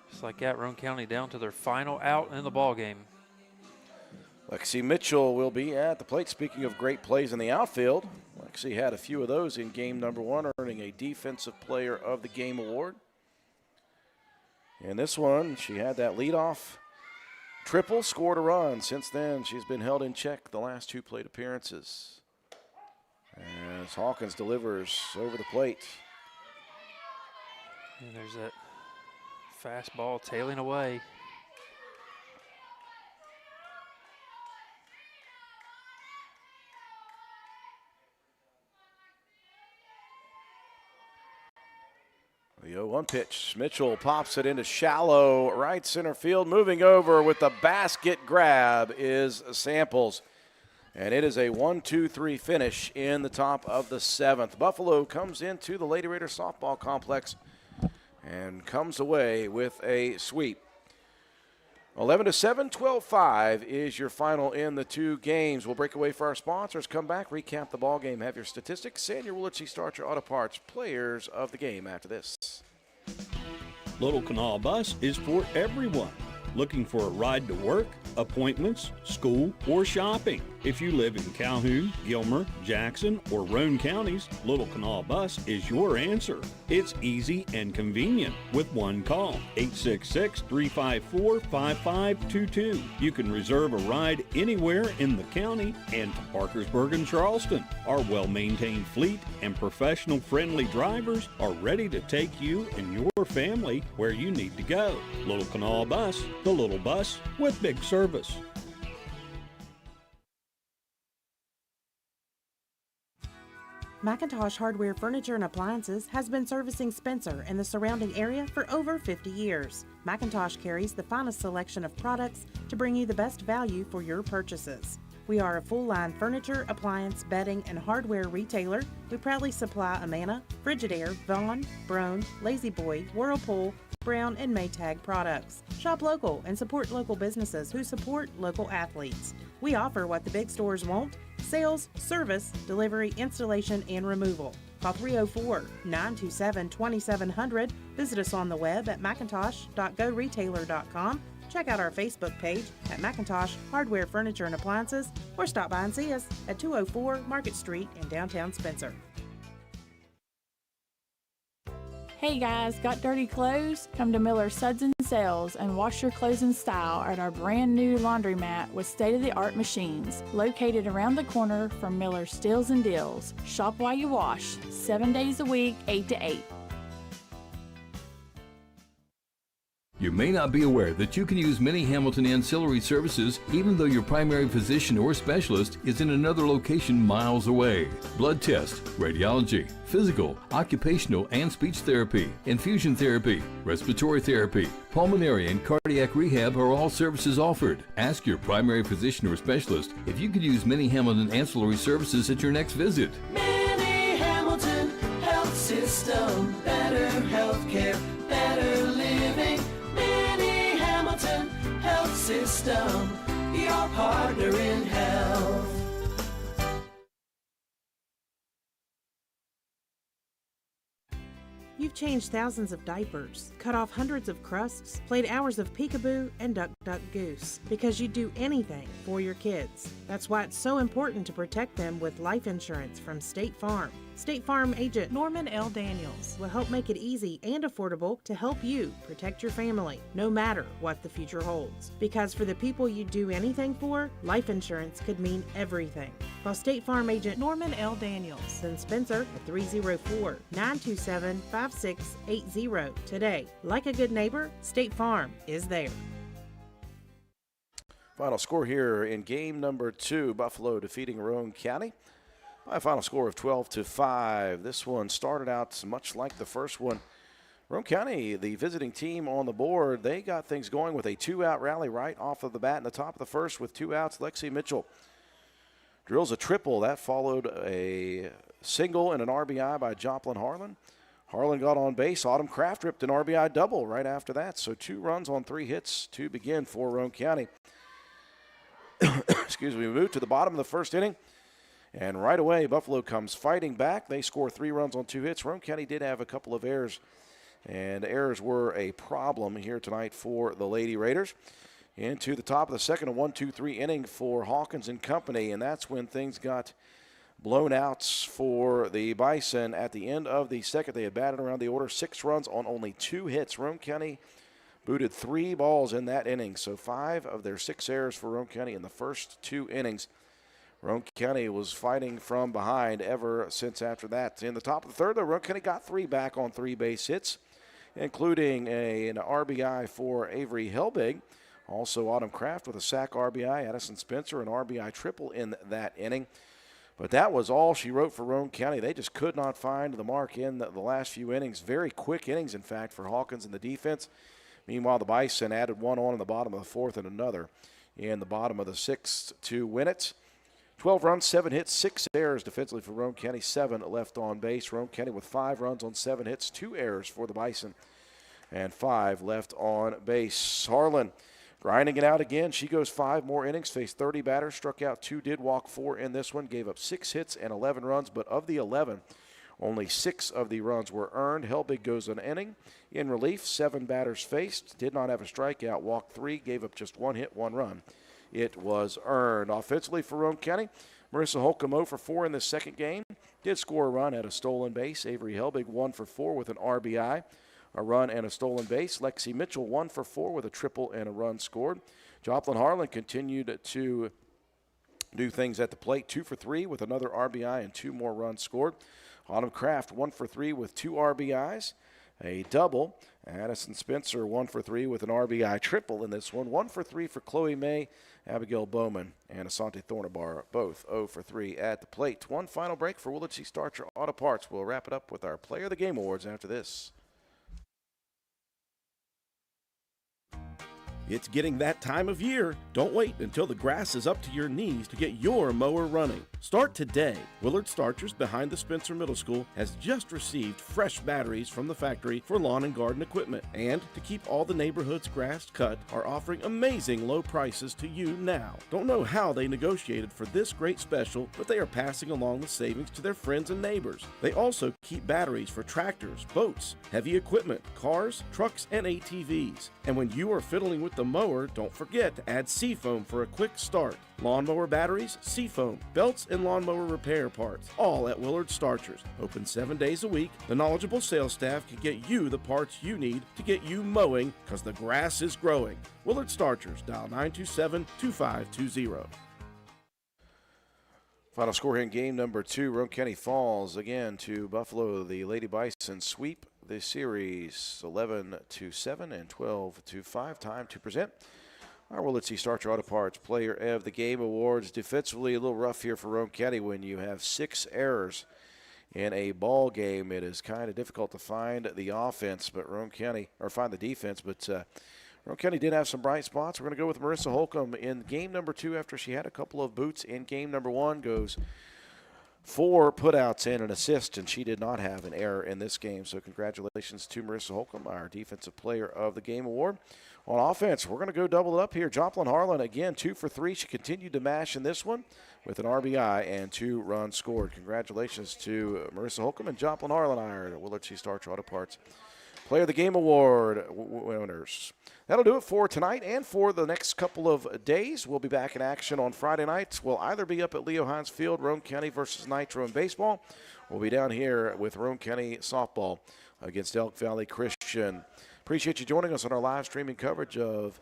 just like that, Roane County down to their final out in the ball game. Lexi Mitchell will be at the plate. Speaking of great plays in the outfield, Lexi had a few of those in game number 1, earning a Defensive Player of the Game award. And this one, she had that leadoff triple, scored a run. Since then, she's been held in check the last 2 plate appearances. As Hawkins delivers over the plate. And there's that fastball tailing away. The 0-1 pitch. Mitchell pops it into shallow right center field. Moving over with the basket grab is Samples. And it is a 1-2-3 finish in the top of the 7th. Buffalo comes into the Lady Raiders softball complex and comes away with a sweep. 11-7, 12-5 is your final in the 2 games. We'll break away for our sponsors, come back, recap the ball game, have your statistics, and your Willitsey Starcher Auto Parts players of the game after this. Little Canal Bus is for everyone. Looking for a ride to work, appointments, school, or shopping? If you live in Calhoun, Gilmer, Jackson, or Roane counties, Little Canal Bus is your answer. It's easy and convenient with one call, 866-354-5522. You can reserve a ride anywhere in the county and to Parkersburg and Charleston. Our well-maintained fleet and professional-friendly drivers are ready to take you and your family where you need to go. Little Canal Bus, the little bus with big service. McIntosh Hardware Furniture and Appliances has been servicing Spencer and the surrounding area for over 50 years. McIntosh carries the finest selection of products to bring you the best value for your purchases. We are a full-line furniture, appliance, bedding, and hardware retailer. We proudly supply Amana, Frigidaire, Vaughan, Roane, La-Z-Boy, Whirlpool, Brown, and Maytag products. Shop local and support local businesses who support local athletes. We offer what the big stores won't: sales, service, delivery, installation, and removal. Call 304-927-2700. Visit us on the web at macintosh.goretailer.com. Check out our Facebook page at McIntosh Hardware Furniture and Appliances, or stop by and see us at 204 Market Street in downtown Spencer. Hey guys, got dirty clothes? Come to Miller Suds & Sales and wash your clothes in style at our brand new laundromat with state-of-the-art machines located around the corner from Miller Steels & Deals. Shop while you wash, 7 days a week, 8 to 8. You may not be aware that you can use many Hamilton ancillary services even though your primary physician or specialist is in another location miles away. Blood test, radiology, physical, occupational and speech therapy, infusion therapy, respiratory therapy, pulmonary and cardiac rehab are all services offered. Ask your primary physician or specialist if you could use many Hamilton ancillary services at your next visit. Many Hamilton Health System, better healthcare, better living. Many Hamilton Health System, your partner in health. You've changed thousands of diapers, cut off hundreds of crusts, played hours of peekaboo and duck duck goose, because you'd do anything for your kids. That's why it's so important to protect them with life insurance from State Farm. State Farm agent Norman L. Daniels will help make it easy and affordable to help you protect your family, no matter what the future holds. Because for the people you do anything for, life insurance could mean everything. Call State Farm agent Norman L. Daniels in Spencer at 304-927-5680 today. Like a good neighbor, State Farm is there. Final score here in game number 2, Buffalo defeating Roane County by a final score of 12-5. This one started out much like the first one. Roane County, the visiting team on the board, they got things going with a 2-out rally right off of the bat in the top of the first with 2 outs. Lexi Mitchell drills a triple. That followed a single and an RBI by Joplin Harlan. Harlan got on base. Autumn Kraft ripped an RBI double right after that. So 2 runs on 3 hits to begin for Roane County. Excuse me. We move to the bottom of the first inning. And right away, Buffalo comes fighting back. They score 3 runs on 2 hits. Roane County did have a couple of errors, and errors were a problem here tonight for the Lady Raiders. Into the top of the second, a 1-2-3 inning for Hawkins and company, and that's when things got blown outs for the Bison at the end of the second. They had batted around the order, 6 runs on only 2 hits. Roane County booted 3 balls in that inning, so 5 of their 6 errors for Roane County in the first 2 innings. Roane County was fighting from behind ever since after that. In the top of the third, though, Roane County got 3 back on 3 base hits, including an RBI for Avery Helbig. Also, Autumn Kraft with a sac RBI, Addison Spencer an RBI triple in that inning. But that was all she wrote for Roane County. They just could not find the mark in the last few innings. Very quick innings, in fact, for Hawkins and the defense. Meanwhile, the Bison added 1 on in the bottom of the 4th and another in the bottom of the 6th to win it. 12 runs, 7 hits, 6 errors defensively for Roane County, 7 left on base. Roane County with 5 runs on 7 hits, 2 errors for the Bison, and 5 left on base. Harlan grinding it out again. She goes 5 more innings, faced 30 batters, struck out 2, did walk 4 in this one, gave up 6 hits and 11 runs, but of the 11, only 6 of the runs were earned. Helbig goes an inning. In relief, 7 batters faced, did not have a strikeout, walked 3, gave up just 1 hit, 1 run. It was earned. Offensively for Roane County, Marissa Holcomb 0 for 4 in this second game. Did score a run at a stolen base. Avery Helbig 1 for 4 with an RBI, a run and a stolen base. Lexi Mitchell 1 for 4 with a triple and a run scored. Joplin Harlan continued to do things at the plate. 2 for 3 with another RBI and 2 more runs scored. Autumn Kraft 1 for 3 with 2 RBIs, a double. Addison Spencer 1 for 3 with an RBI triple in this one. 1 for 3 for Chloe May, Abigail Bowman, and Asante Thornabar, both 0 for 3 at the plate. One final break for Willard C. Starcher Auto Parts. We'll wrap it up with our Player of the Game awards after this. It's getting that time of year. Don't wait until the grass is up to your knees to get your mower running. Start today. Willard Starchers behind the Spencer Middle School has just received fresh batteries from the factory for lawn and garden equipment. And to keep all the neighborhood's grass cut, are offering amazing low prices to you now. Don't know how they negotiated for this great special, but they are passing along the savings to their friends and neighbors. They also keep batteries for tractors, boats, heavy equipment, cars, trucks, and ATVs. And when you are fiddling with the mower, don't forget to add Seafoam for a quick start. Lawnmower batteries, Seafoam, belts, and lawnmower repair parts, all at Willard Starchers. Open 7 days a week. The knowledgeable sales staff can get you the parts you need to get you mowing, because the grass is growing. Willard Starchers, dial 927-2520. Final score here in game number 2. Roane County falls again to Buffalo. The Lady Bison sweep the series 11-7 and 12-5. Time to present our Willard C. Starcher Auto Parts Player of the Game awards. Defensively, a little rough here for Roane County when you have 6 errors in a ball game. It is kind of difficult to find the offense, but Roane County, or find the defense, but Roane County did have some bright spots. We're going to go with Marissa Holcomb in game number 2 after she had a couple of boots in game number 1. Goes 4 putouts and an assist, and she did not have an error in this game. So congratulations to Marissa Holcomb, our Defensive Player of the Game award. On offense, we're going to go double it up here. Joplin Harlan, again, 2 for 3. She continued to mash in this one with an RBI and 2 runs scored. Congratulations to Marissa Holcomb and Joplin Harlan, our Willard C. Starcher Auto Parts Player of the Game award winners. That'll do it for tonight and for the next couple of days. We'll be back in action on Friday nights. We'll either be up at Leo Hines Field, Roane County versus Nitro in baseball. We'll be down here with Roane County softball against Elk Valley Christian. Appreciate you joining us on our live streaming coverage of